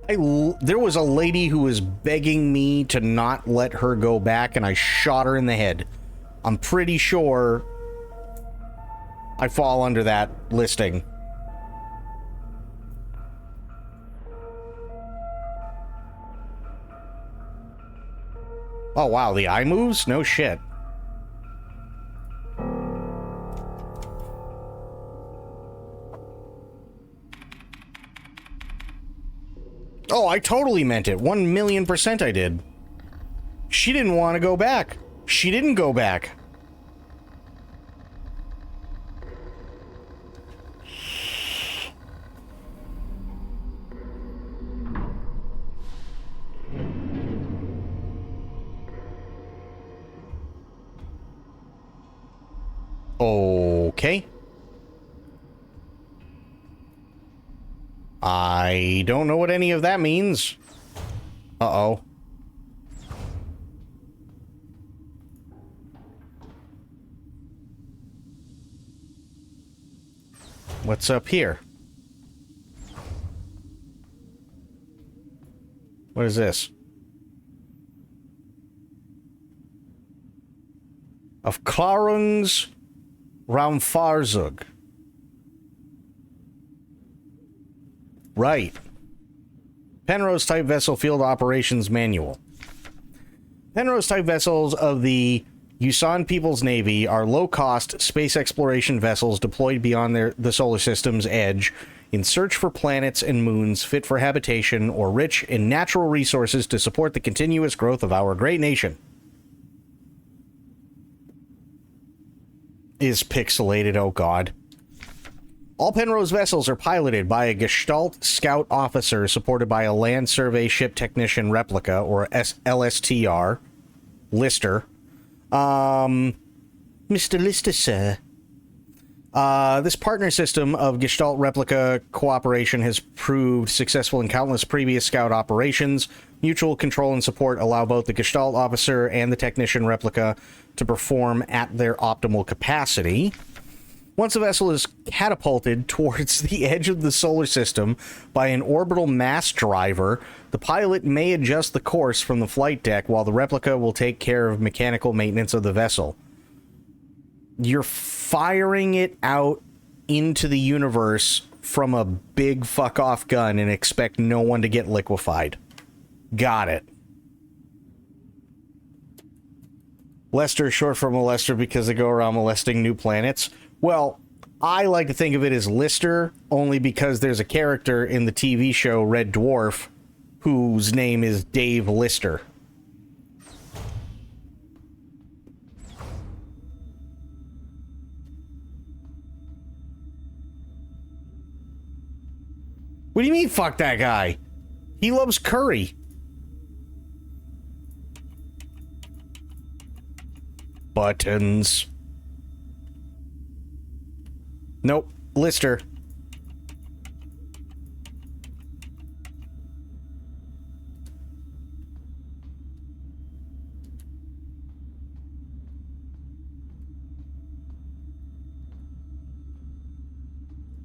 There was a lady who was begging me to not let her go back, and I shot her in the head. I'm pretty sure I fall under that listing. Oh, wow, the eye moves? No shit. Oh, I totally meant it. 1,000,000% I did. She didn't want to go back. She didn't go back. Okay. I don't know what any of that means. Uh-oh. What's up here? What is this? Of Klarung's Raumfahrzeug. Right. Penrose type vessel field operations manual. Penrose type vessels of the Yusan People's Navy are low-cost space exploration vessels deployed beyond the solar system's edge in search for planets and moons fit for habitation or rich in natural resources to support the continuous growth of our great nation. Is pixelated, oh god. All Penrose vessels are piloted by a Gestalt Scout officer supported by a Land Survey Ship Technician Replica, or LSTR. Lister. Mr. Lister, sir. This partner system of Gestalt Replica cooperation has proved successful in countless previous Scout operations. Mutual control and support allow both the Gestalt officer and the Technician Replica to perform at their optimal capacity. Once a vessel is catapulted towards the edge of the solar system by an orbital mass driver, the pilot may adjust the course from the flight deck while the replica will take care of mechanical maintenance of the vessel. You're firing it out into the universe from a big fuck-off gun and expect no one to get liquefied. Got it. Lester, short for molester because they go around molesting new planets. Well, I like to think of it as Lister only because there's a character in the TV show Red Dwarf whose name is Dave Lister. What do you mean, fuck that guy? He loves curry. Buttons. Nope. Lister.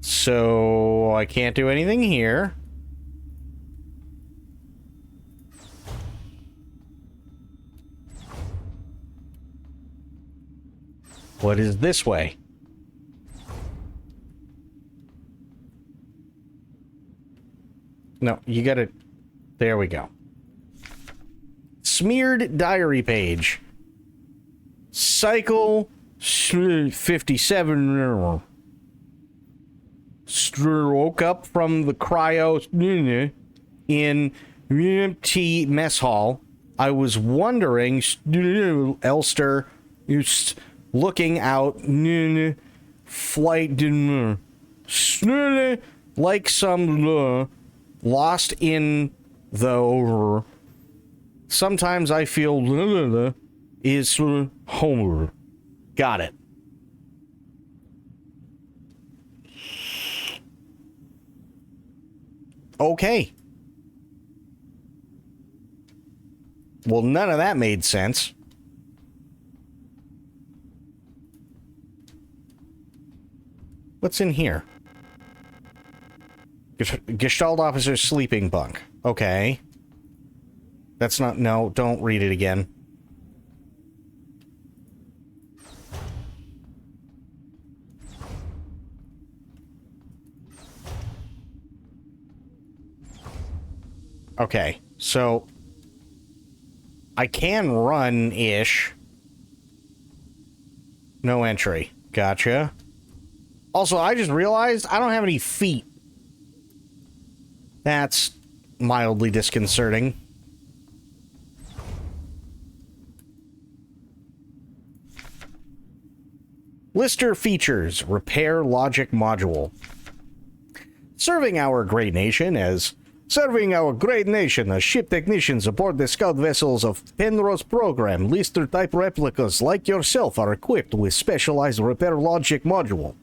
So I can't do anything here. What is this way? No, you gotta... There we go. Smeared diary page. Cycle 57. Woke up from the cryo in UMT mess hall. I was wondering, Elster, looking out, flight, like some lost in the. Sometimes I feel is Homer. Got it. Okay. Well, none of that made sense. What's in here? Gestalt officer's sleeping bunk. Okay. That's not... No, don't read it again. Okay, so... I can run-ish. No entry. Gotcha. Also, I just realized I don't have any feet. That's mildly disconcerting. Lister features repair logic module. Serving our great nation, a ship technicians aboard the scout vessels of Penrose program, Lister-type replicas like yourself are equipped with specialized repair logic module,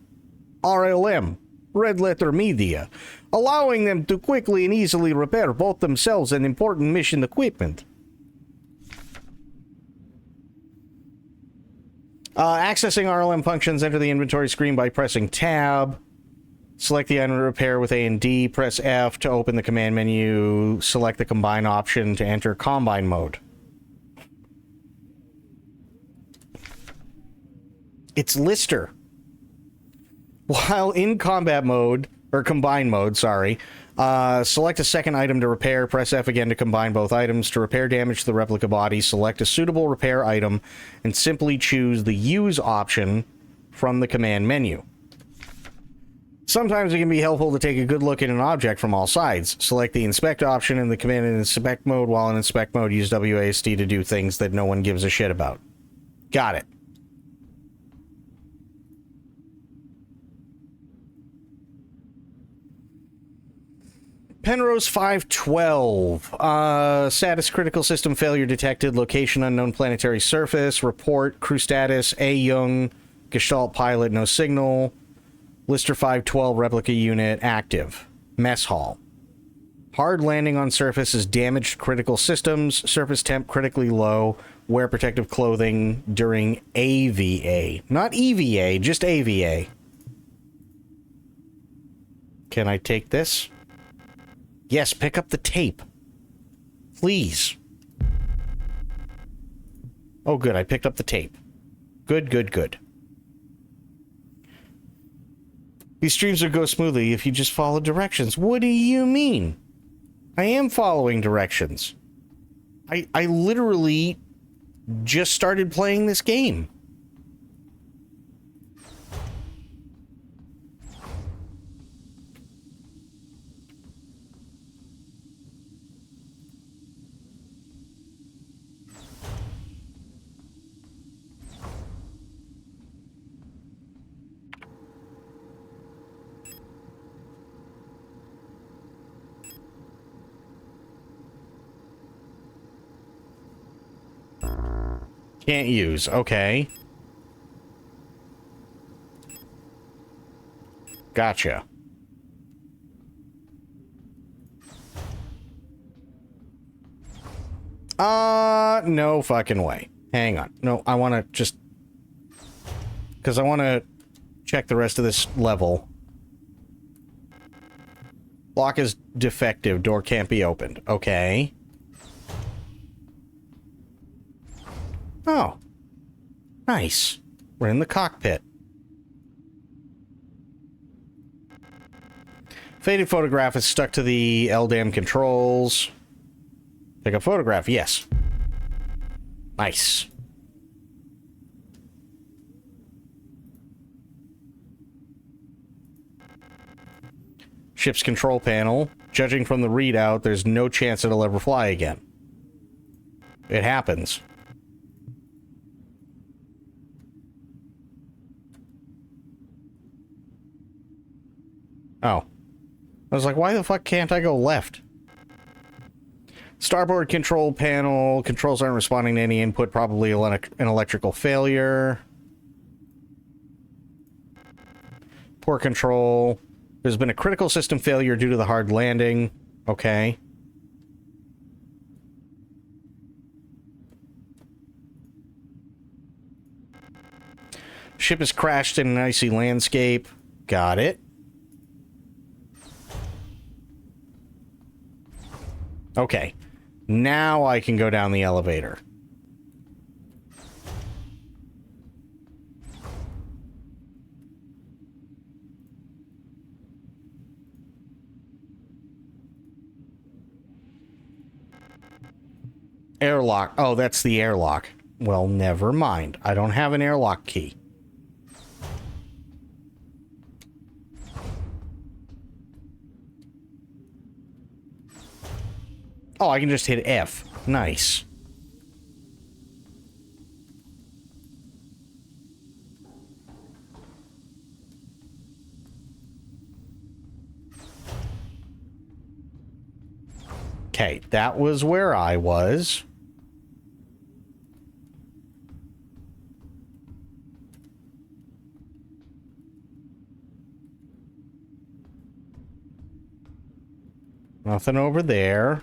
RLM, Red Letter Media, allowing them to quickly and easily repair both themselves and important mission equipment. Accessing RLM functions, enter the inventory screen by pressing Tab. Select the item to repair with A and D. Press F to open the command menu. Select the Combine option to enter Combine mode. It's Lister. While in combat mode, or combine mode, sorry, select a second item to repair. Press F again to combine both items. To repair damage to the replica body, select a suitable repair item and simply choose the Use option from the command menu. Sometimes it can be helpful to take a good look at an object from all sides. Select the Inspect option in the command and Inspect mode. While in Inspect mode, use WASD to do things that no one gives a shit about. Got it. Penrose 512. Status critical system failure detected. Location unknown planetary surface. Report crew status A. Young. Gestalt pilot no signal. Lister 512 replica unit active. Mess hall. Hard landing on surface is damaged critical systems. Surface temp critically low. Wear protective clothing during AVA. Not EVA, just AVA. Can I take this? Yes, pick up the tape. Please. Oh, good. I picked up the tape. Good, good, good. These streams will go smoothly if you just follow directions. What do you mean? I am following directions. I literally just started playing this game. Can't use. Okay. Gotcha. No fucking way. Hang on. No, I want to just... because I want to check the rest of this level. Lock is defective. Door can't be opened. Okay. Oh. Nice. We're in the cockpit. Faded photograph is stuck to the LDAM controls. Take a photograph, yes. Nice. Ship's control panel. Judging from the readout, there's no chance it'll ever fly again. It happens. Oh. I was like, why the fuck can't I go left? Starboard control panel. Controls aren't responding to any input. Probably an electrical failure. Poor control. There's been a critical system failure due to the hard landing. Okay. Ship has crashed in an icy landscape. Got it. Okay. Now I can go down the elevator. Airlock. Oh, that's the airlock. Well, never mind. I don't have an airlock key. Oh, I can just hit F. Nice. Okay, that was where I was. Nothing over there.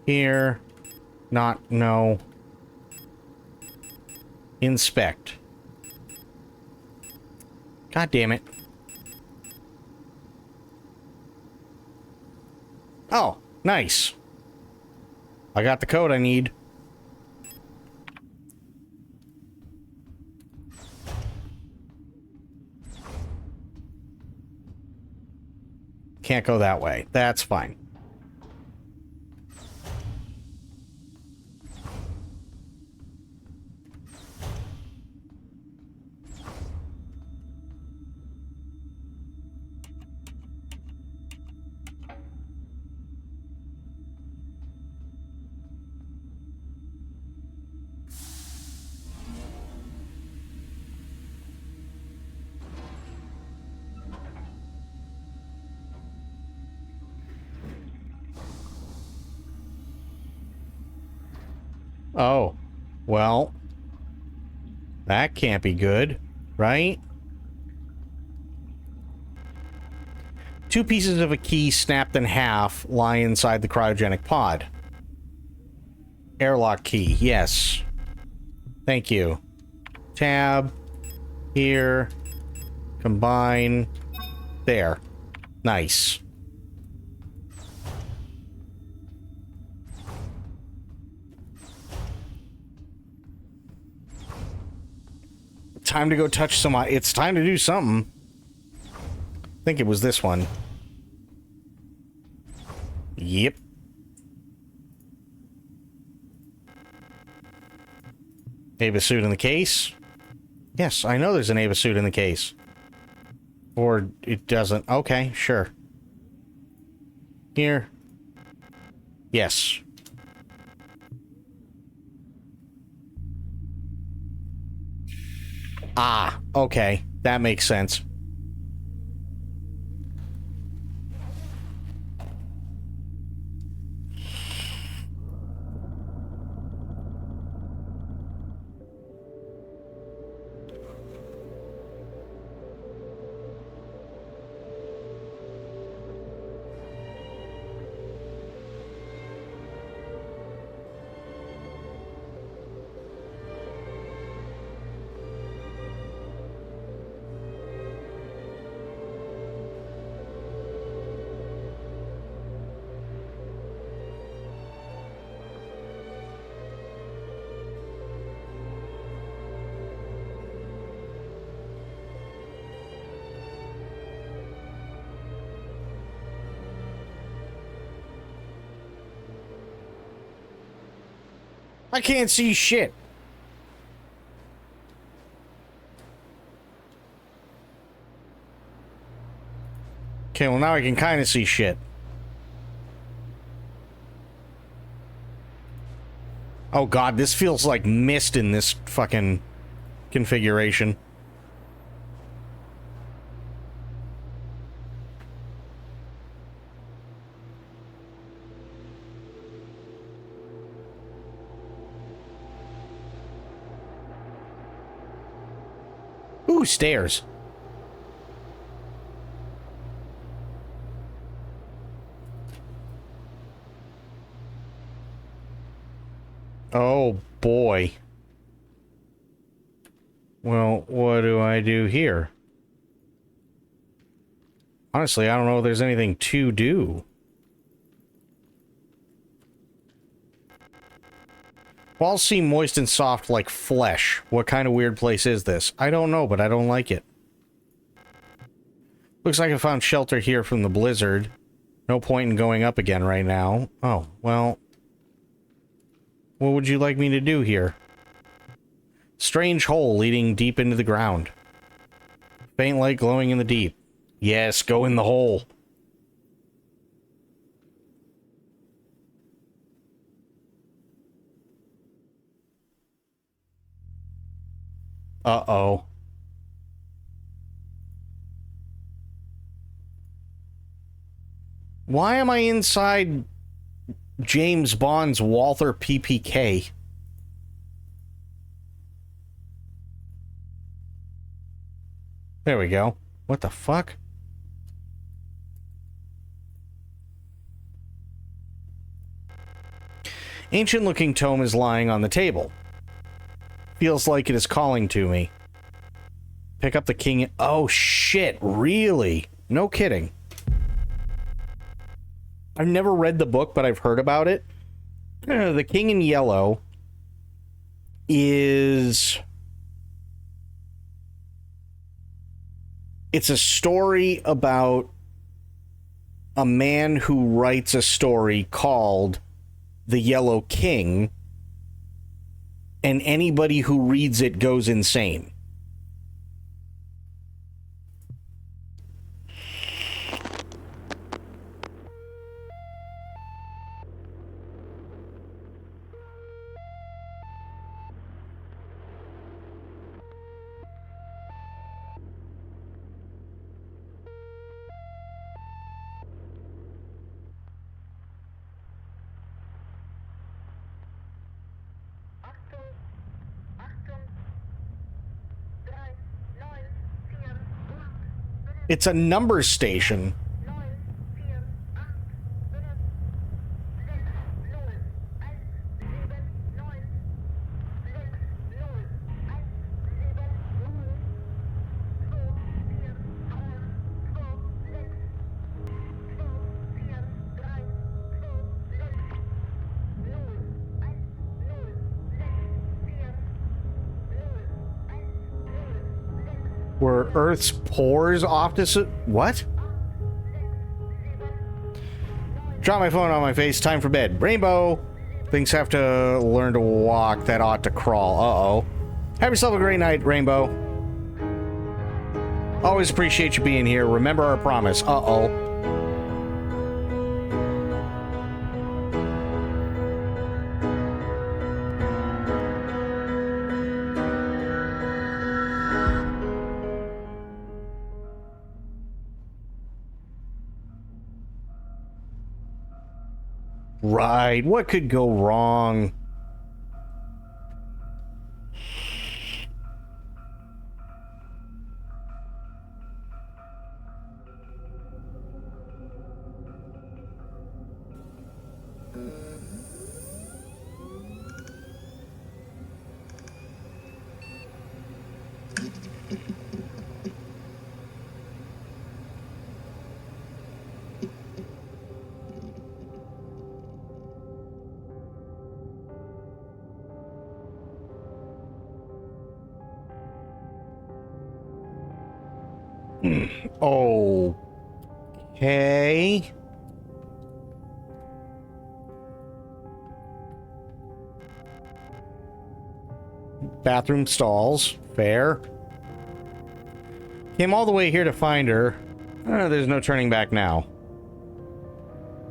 Here. Not, no. Inspect. God damn it. Oh, nice. I got the code I need. Can't go that way. That's fine. Oh, well, that can't be good, right? 2 pieces of a key snapped in half lie inside the cryogenic pod. Airlock key, yes. Thank you. Tab, here, combine, there. Nice. Time to go touch some... It's time to do something. I think it was this one. Yep. Ava suit in the case. Yes, I know there's an Ava suit in the case. Or it doesn't. Okay, sure. Here. Yes. Ah, okay. That makes sense. I can't see shit. Okay, well now I can kind of see shit. Oh god, this feels like mist in this fucking configuration. Ooh, stairs. Oh, boy. Well, what do I do here? Honestly, I don't know if there's anything to do. Walls seem moist and soft like flesh. What kind of weird place is this? I don't know, but I don't like it. Looks like I found shelter here from the blizzard. No point in going up again right now. Oh, well... What would you like me to do here? Strange hole leading deep into the ground. Faint light glowing in the deep. Yes, go in the hole. Uh-oh. Why am I inside James Bond's Walther PPK? There we go. What the fuck? Ancient-looking tome is lying on the table. Feels like it is calling to me. Pick up the king... Oh, shit. Really? No kidding. I've never read the book, but I've heard about it. The King in Yellow is... It's a story about a man who writes a story called The Yellow King, and anybody who reads it goes insane. It's a number station. Were Earth's pores opposite? What? Drop my phone on my face. Time for bed. Rainbow. Things have to learn to walk that ought to crawl. Uh-oh. Have yourself a great night, Rainbow. Always appreciate you being here. Remember our promise. Uh-oh. Right, what could go wrong? Okay. Bathroom stalls. Fair. Came all the way here to find her. There's no turning back now.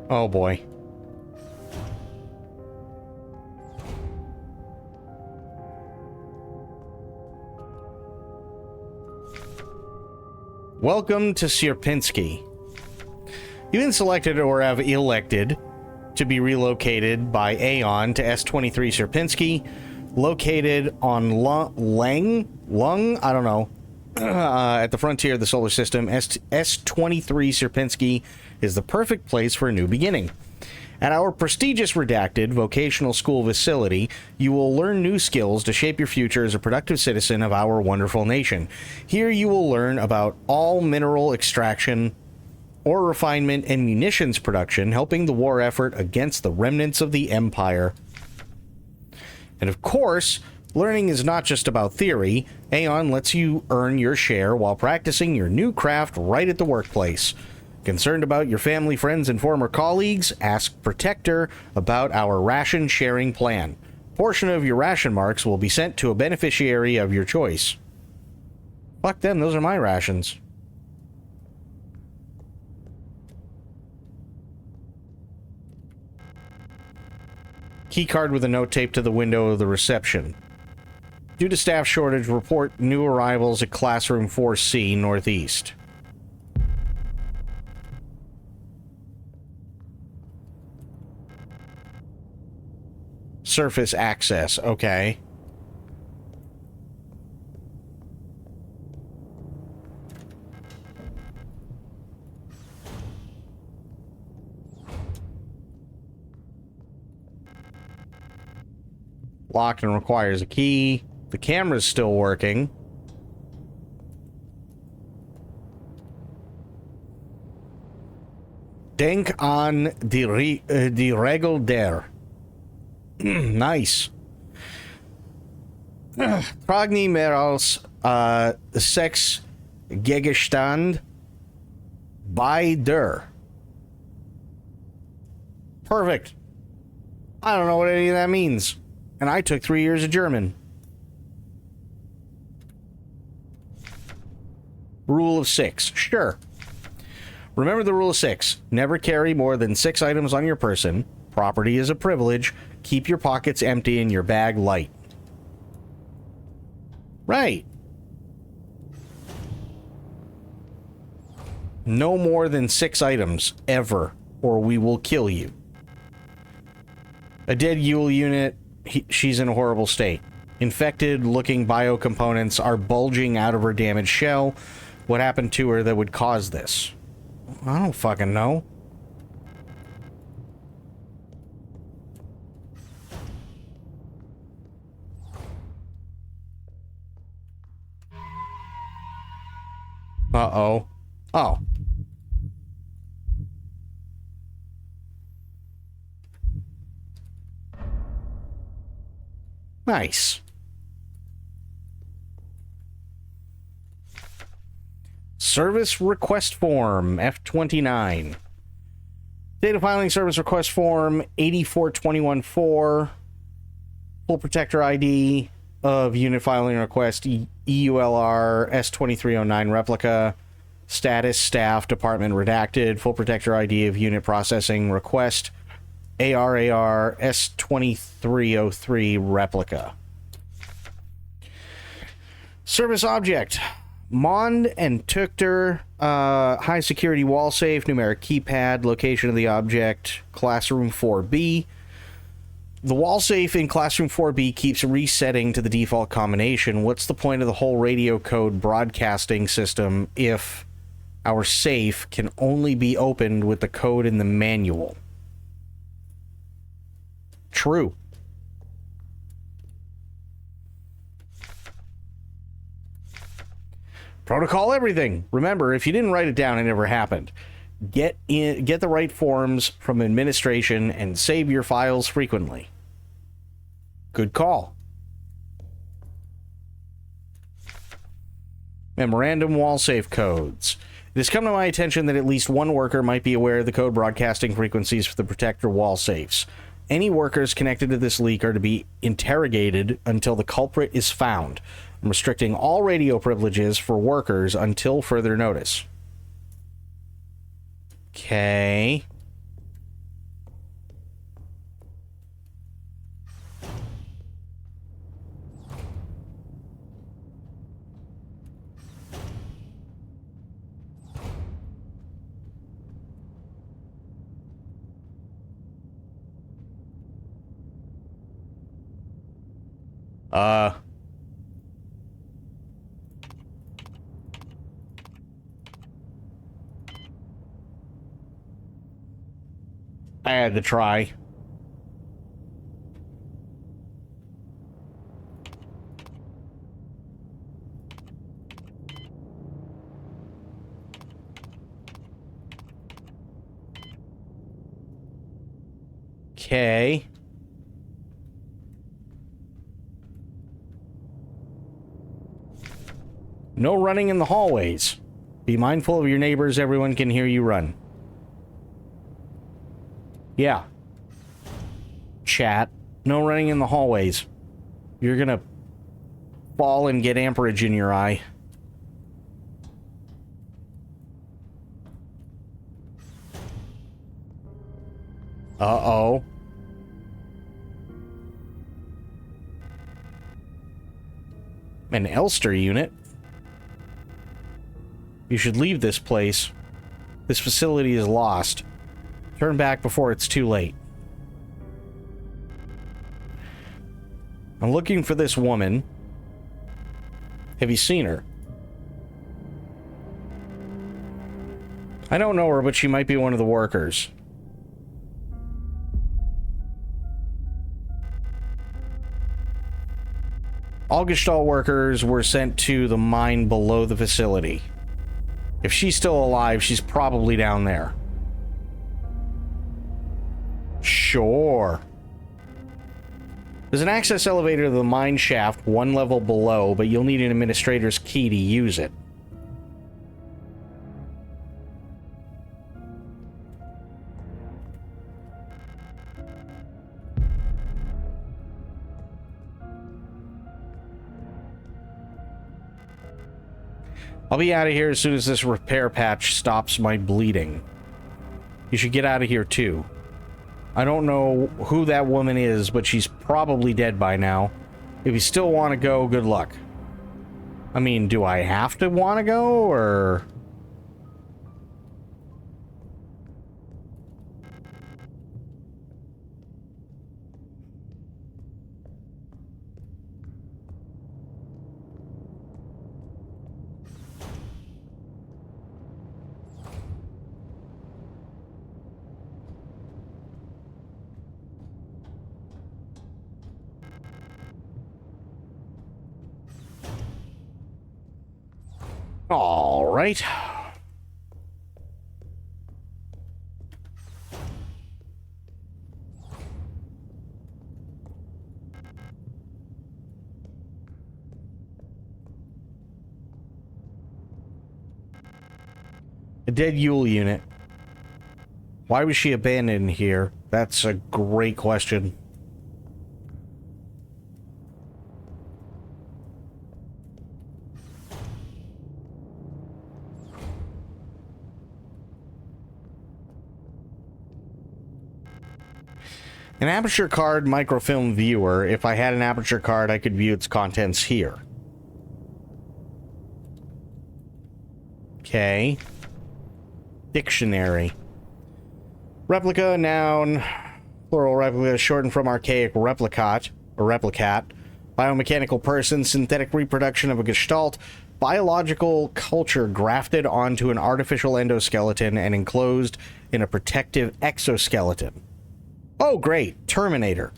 Oh boy. Welcome to Sierpinski. You've been selected or have elected to be relocated by Aeon to S-23 Sierpinski, located on Lung, I don't know, at the frontier of the solar system. S-23 Sierpinski is the perfect place for a new beginning. At our prestigious Redacted vocational school facility, you will learn new skills to shape your future as a productive citizen of our wonderful nation. Here you will learn about all mineral extraction, ore refinement, and munitions production, helping the war effort against the remnants of the Empire. And of course, learning is not just about theory. Aeon lets you earn your share while practicing your new craft right at the workplace. Concerned about your family, friends, and former colleagues? Ask Protector about our ration sharing plan. A portion of your ration marks will be sent to a beneficiary of your choice. Fuck them, those are my rations. Keycard with a note taped to the window of the reception. Due to staff shortage, report new arrivals at Classroom 4C Northeast. Surface access, okay. Locked and requires a key. The camera's still working. Denk aan die regel der. Nice. Pragni meer als seks gegenstand bij der. Perfect. I don't know what any of that means. And I took 3 years of German. Rule of 6. Sure. Remember the rule of 6. Never carry more than 6 items on your person. Property is a privilege. Keep your pockets empty and your bag light. Right. No more than 6 items, ever, or we will kill you. A dead Yule unit, she's in a horrible state. Infected-looking biocomponents are bulging out of her damaged shell. What happened to her that would cause this? I don't fucking know. Uh-oh. Oh. Nice. Service request form, F29. Data filing service request form, 84214. Full protector ID of unit filing request, EULR S2309 replica. Status, staff, department redacted. Full protector ID of unit processing request, ARAR S2303 replica. Service object. Mond and Tuchter, high security wall safe, numeric keypad, location of the object, classroom 4B. The wall safe in classroom 4B keeps resetting to the default combination. What's the point of the whole radio code broadcasting system if our safe can only be opened with the code in the manual? True. Protocol everything. Remember, if you didn't write it down, it never happened. Get the right forms from administration and save your files frequently. Good call. Memorandum wall safe codes. It has come to my attention that at least one worker might be aware of the code broadcasting frequencies for the protector wall safes. Any workers connected to this leak are to be interrogated until the culprit is found. I'm restricting all radio privileges for workers until further notice. Okay. I had to try. Okay. No running in the hallways. Be mindful of your neighbors. Everyone can hear you run. Yeah. Chat. No running in the hallways. You're gonna fall and get amperage in your eye. Uh-oh. An Elster unit? You should leave this place. This facility is lost. Turn back before it's too late. I'm looking for this woman. Have you seen her? I don't know her, but she might be one of the workers. All Gestalt workers were sent to the mine below the facility. If she's still alive, she's probably down there. Sure. There's an access elevator to the mine shaft 1 level below, but you'll need an administrator's key to use it. I'll be out of here as soon as this repair patch stops my bleeding. You should get out of here too. I don't know who that woman is, but she's probably dead by now. If you still want to go, good luck. I mean, do I have to want to go, or... All right. A dead Yule unit. Why was she abandoned here? That's a great question. An Aperture Card microfilm viewer. If I had an Aperture Card, I could view its contents here. Okay. Dictionary. Replica, noun, plural replica, shortened from archaic replicat, or replicat. Biomechanical person, synthetic reproduction of a gestalt. Biological culture grafted onto an artificial endoskeleton and enclosed in a protective exoskeleton. Oh, great. Terminator.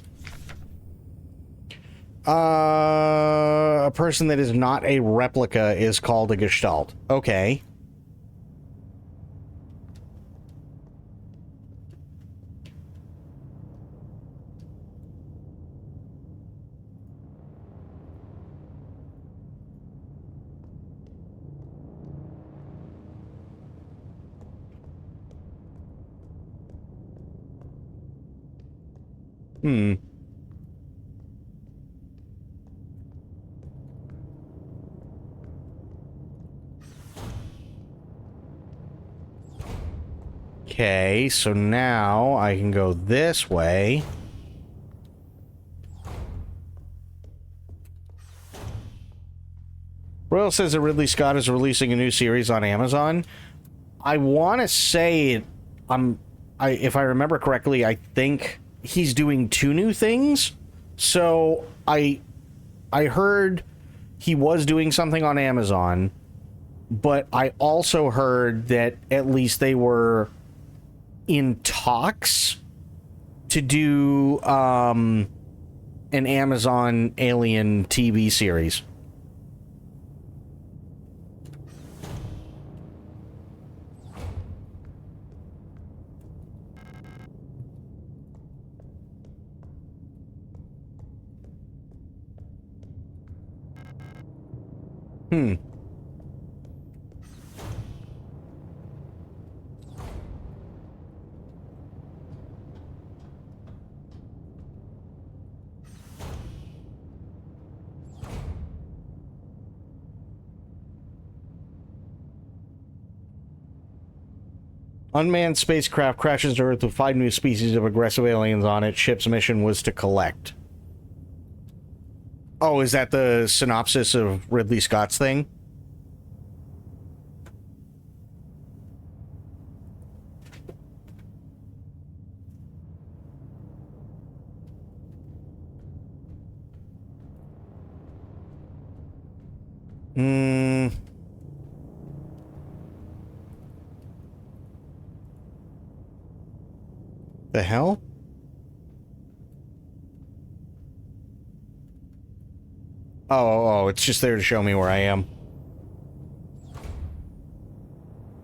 A person that is not a replica is called a gestalt. Okay. Hmm. Okay, so now I can go this way. Royal says that Ridley Scott is releasing a new series on Amazon. I want to say if I remember correctly, I think he's doing 2 new things. So I heard he was doing something on Amazon, but I also heard that at least they were in talks to do an Amazon Alien TV series. Hmm. Unmanned spacecraft crashes to Earth with 5 new species of aggressive aliens on it. Ship's mission was to collect. Oh, is that the synopsis of Ridley Scott's thing? The hell? Oh, it's just there to show me where I am.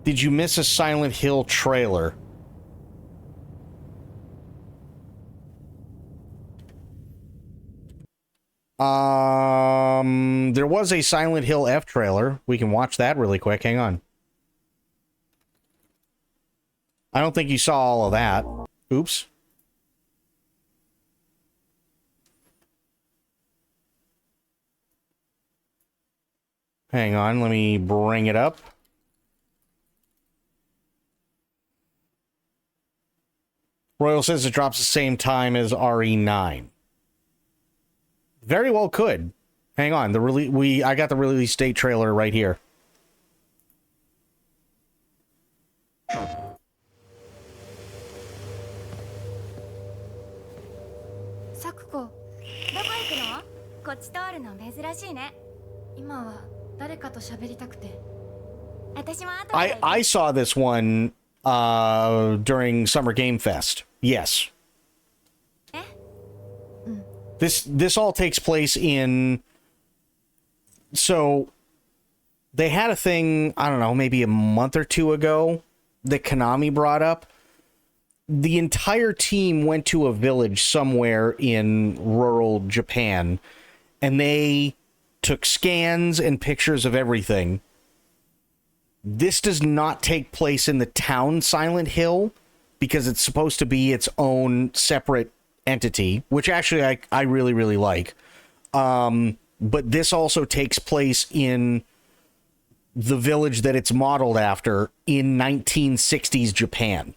Did you miss a Silent Hill trailer? There was a Silent Hill F trailer. We can watch that really quick. Hang on. I don't think you saw all of that. Oops. Hang on, let me bring it up. Royal says it drops the same time as RE9. Very well could. Hang on, I got the release date trailer right here. Sakuko, どこ行くの？こっち通るの珍しいね。今は誰かと喋りたくて。私も後で。I saw this one during Summer Game Fest. Yes. This all takes place in... So, they had a thing, I don't know, maybe a month or two ago that Konami brought up. The entire team went to a village somewhere in rural Japan, and they took scans and pictures of everything. This does not take place in the town Silent Hill, because it's supposed to be its own separate entity, which actually I really, really like. But this also takes place in the village that it's modeled after in 1960s Japan.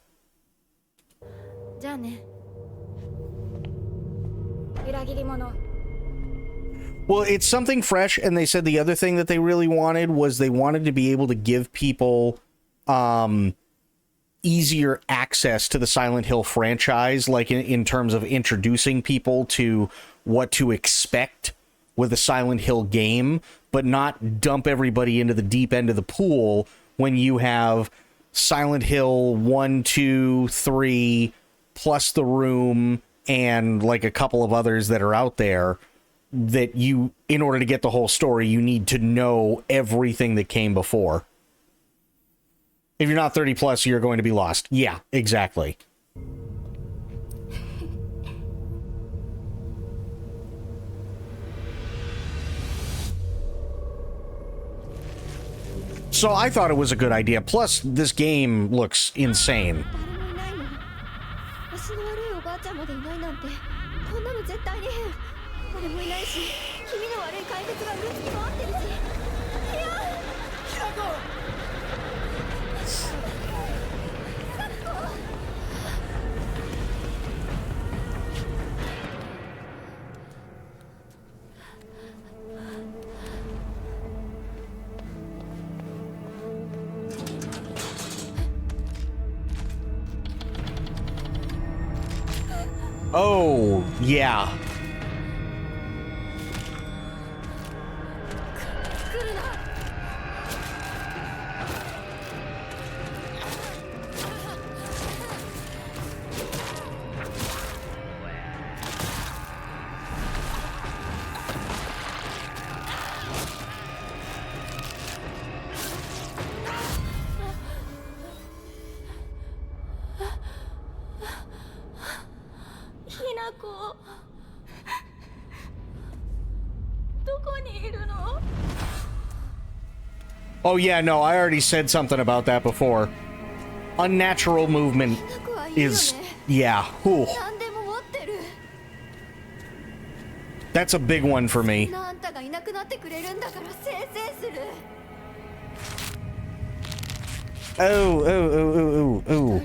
Well, it's something fresh, and they said the other thing that they really wanted was they wanted to be able to give people easier access to the Silent Hill franchise, like in terms of introducing people to what to expect with a Silent Hill game, but not dump everybody into the deep end of the pool when you have Silent Hill 1, 2, 3, plus The Room, and like a couple of others that are out there that you, in order to get the whole story, you need to know everything that came before. If you're not 30 plus, you're going to be lost. Yeah, exactly. So I thought it was a good idea. Plus, this game looks insane. Oh, yeah. Oh yeah, no, I already said something about that before. Unnatural movement is... yeah. Ooh. That's a big one for me. Oh.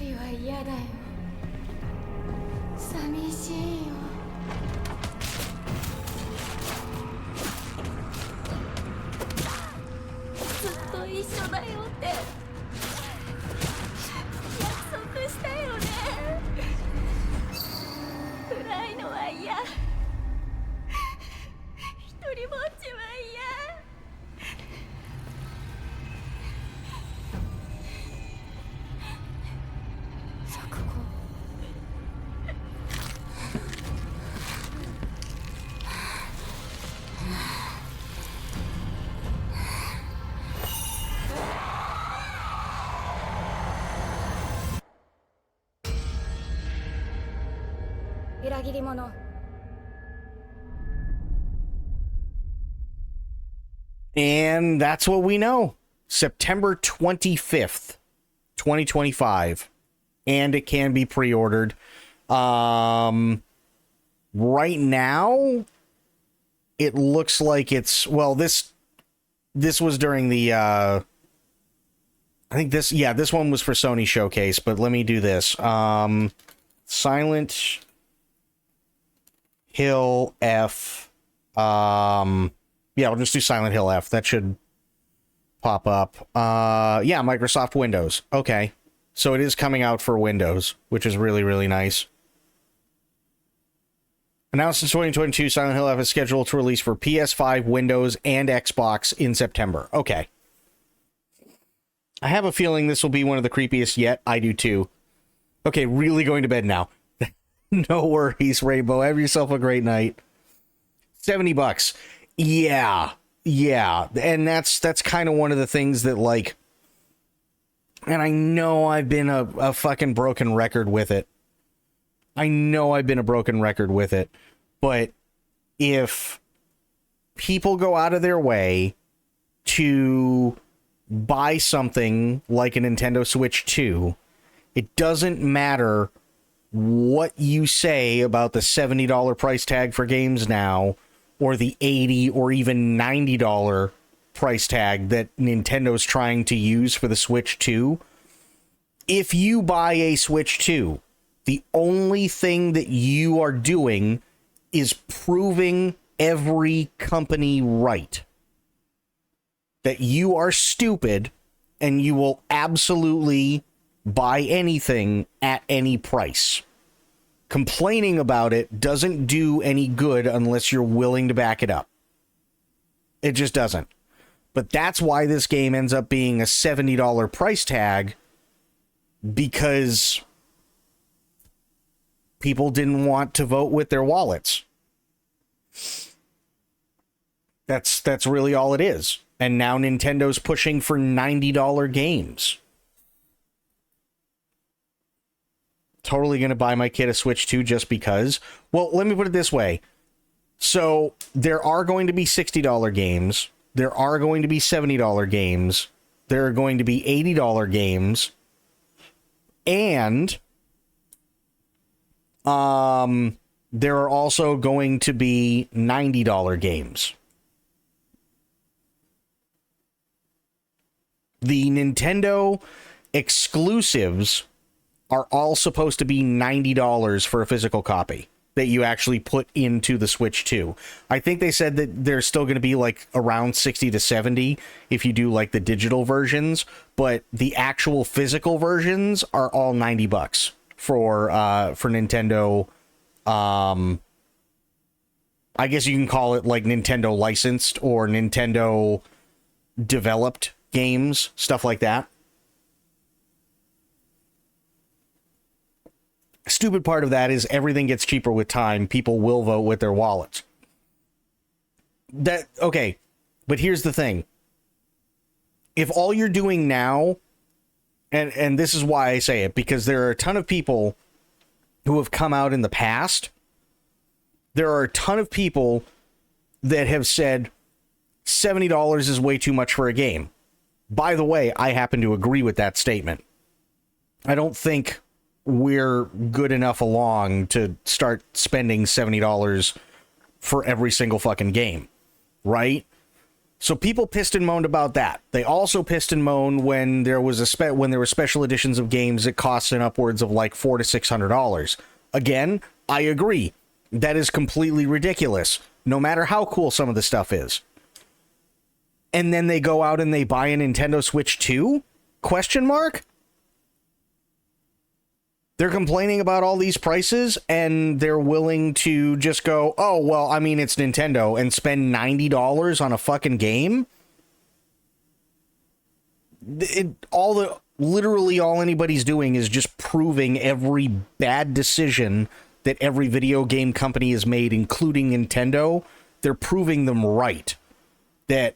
And that's what we know. September 25th, 2025. And it can be pre-ordered. Right now, it looks like it's... well, this this was during the, I think this one was for Sony Showcase, but let me do this. Silent Hill F. Yeah, we'll just do Silent Hill F. That should pop up. Yeah, Microsoft Windows. Okay. So it is coming out for Windows, which is really, really nice. Announced in 2022, Silent Hill F is scheduled to release for PS5, Windows, and Xbox in September. Okay. I have a feeling this will be one of the creepiest yet. I do too. Okay, really going to bed now. No worries, Rainbow. Have yourself a great night. $70. Yeah. And that's kind of one of the things that, like, and I know I've been a fucking broken record with it. But if people go out of their way to buy something like a Nintendo Switch 2, it doesn't matter what you say about the $70 price tag for games now, or the $80 or even $90 price tag that Nintendo's trying to use for the Switch 2. If you buy a Switch 2, the only thing that you are doing is proving every company right. That you are stupid and you will absolutely buy anything at any price. Complaining about it doesn't do any good unless you're willing to back it up. It just doesn't. But that's why this game ends up being a $70 price tag, because people didn't want to vote with their wallets. That's really all it is. And now Nintendo's pushing for $90 games. Totally going to buy my kid a Switch 2 just because. Well, let me put it this way. So there are going to be $60 games. There are going to be $70 games. There are going to be $80 games. And there are also going to be $90 games. The Nintendo exclusives are all supposed to be $90 for a physical copy that you actually put into the Switch 2. I think they said that there's still going to be like around 60 to 70 if you do like the digital versions, but the actual physical versions are all $90 for Nintendo. I guess you can call it like Nintendo licensed or Nintendo developed games, stuff like that. Stupid part of that is everything gets cheaper with time. People will vote with their wallets. Okay, but here's the thing. If all you're doing now, and this is why I say it, because there are a ton of people who have come out in the past. There are a ton of people that have said $70 is way too much for a game. By the way, I happen to agree with that statement. I don't think we're good enough along to start spending $70 for every single fucking game, right? So people pissed and moaned about that. They also pissed and moaned when there was when there were special editions of games that cost an upwards of like $400 to $600. Again, I agree. That is completely ridiculous, no matter how cool some of the stuff is. And then they go out and they buy a Nintendo Switch 2? Question mark? They're complaining about all these prices, and they're willing to just go, oh, well, I mean, it's Nintendo, and spend $90 on a fucking game? Literally all anybody's doing is just proving every bad decision that every video game company has made, including Nintendo. They're proving them right. That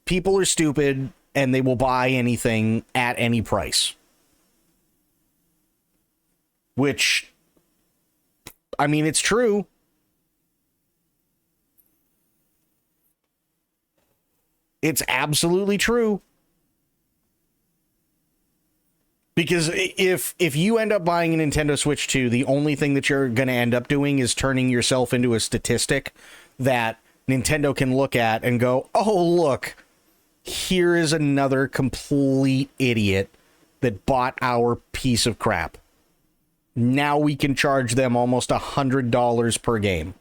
people are stupid, and they will buy anything at any price. Which, I mean, it's true. It's absolutely true. Because if you end up buying a Nintendo Switch 2, the only thing that you're going to end up doing is turning yourself into a statistic that Nintendo can look at and go, oh, look, here is another complete idiot that bought our piece of crap. Now we can charge them almost $100 per game.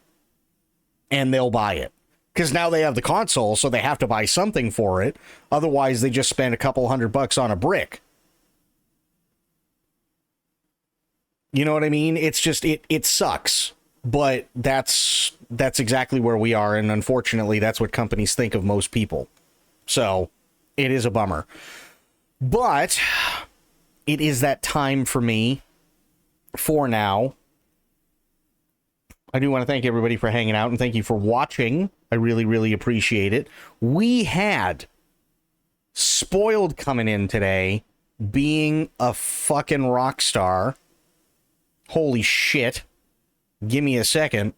And they'll buy it. Because now they have the console, so they have to buy something for it. Otherwise, they just spend a couple $100 on a brick. You know what I mean? It's just, it sucks. But that's exactly where we are. And unfortunately, that's what companies think of most people. So, it is a bummer. But it is that time for me, for now. I do want to thank everybody for hanging out and thank you for watching. I really, really appreciate it. We had Spoiled coming in today, being a fucking rock star. Holy shit. Give me a second.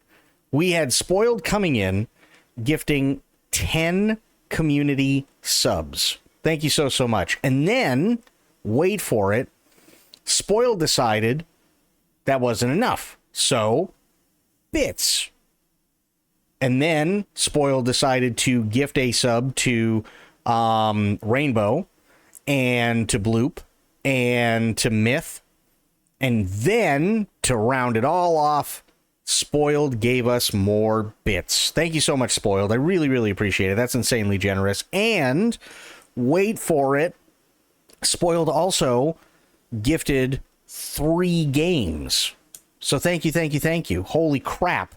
We had Spoiled coming in, gifting 10 community subs. Thank you so much. And then, wait for it, Spoiled decided that wasn't enough. So, bits. And then Spoiled decided to gift a sub to Rainbow and to Bloop and to Myth. And then, to round it all off, Spoiled gave us more bits. Thank you so much, Spoiled. I really, really appreciate it. That's insanely generous. And, wait for it, Spoiled also gifted 3 games. So thank you, thank you, thank you. Holy crap.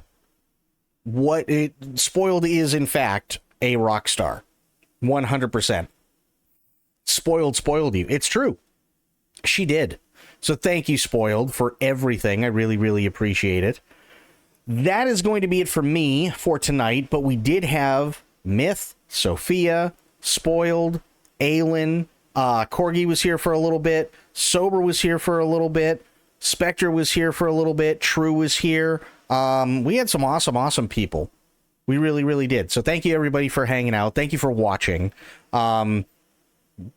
Spoiled is, in fact, a rock star. 100%. Spoiled you. It's true. She did. So thank you, Spoiled, for everything. I really, really appreciate it. That is going to be it for me for tonight, but we did have Myth, Sophia, Spoiled, Aelin, Corgi was here for a little bit, Sober was here for a little bit, Spectre was here for a little bit, True was here. We had some awesome people. We really, really did. So thank you, everybody, for hanging out. Thank you for watching.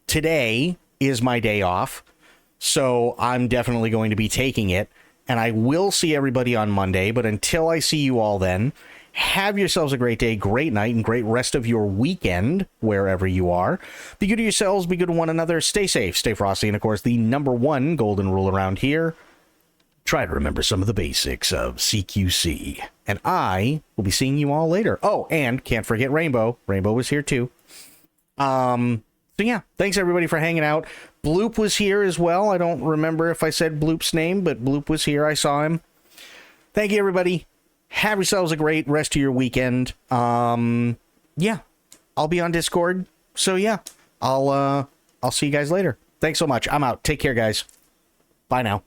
Today is my day off, so I'm definitely going to be taking it. And I will see everybody on Monday, but until I see you all then, have yourselves a great day, great night, and great rest of your weekend, wherever you are. Be good to yourselves, be good to one another, stay safe, stay frosty, and of course, the #1 golden rule around here, try to remember some of the basics of CQC. And I will be seeing you all later. Oh, and can't forget Rainbow. Rainbow was here too. So yeah, thanks everybody for hanging out. Bloop was here as well. I don't remember if I said Bloop's name, but Bloop was here. I saw him. Thank you, everybody. Have yourselves a great rest of your weekend. Yeah, I'll be on Discord. So yeah, I'll see you guys later. Thanks so much. I'm out. Take care, guys. Bye now.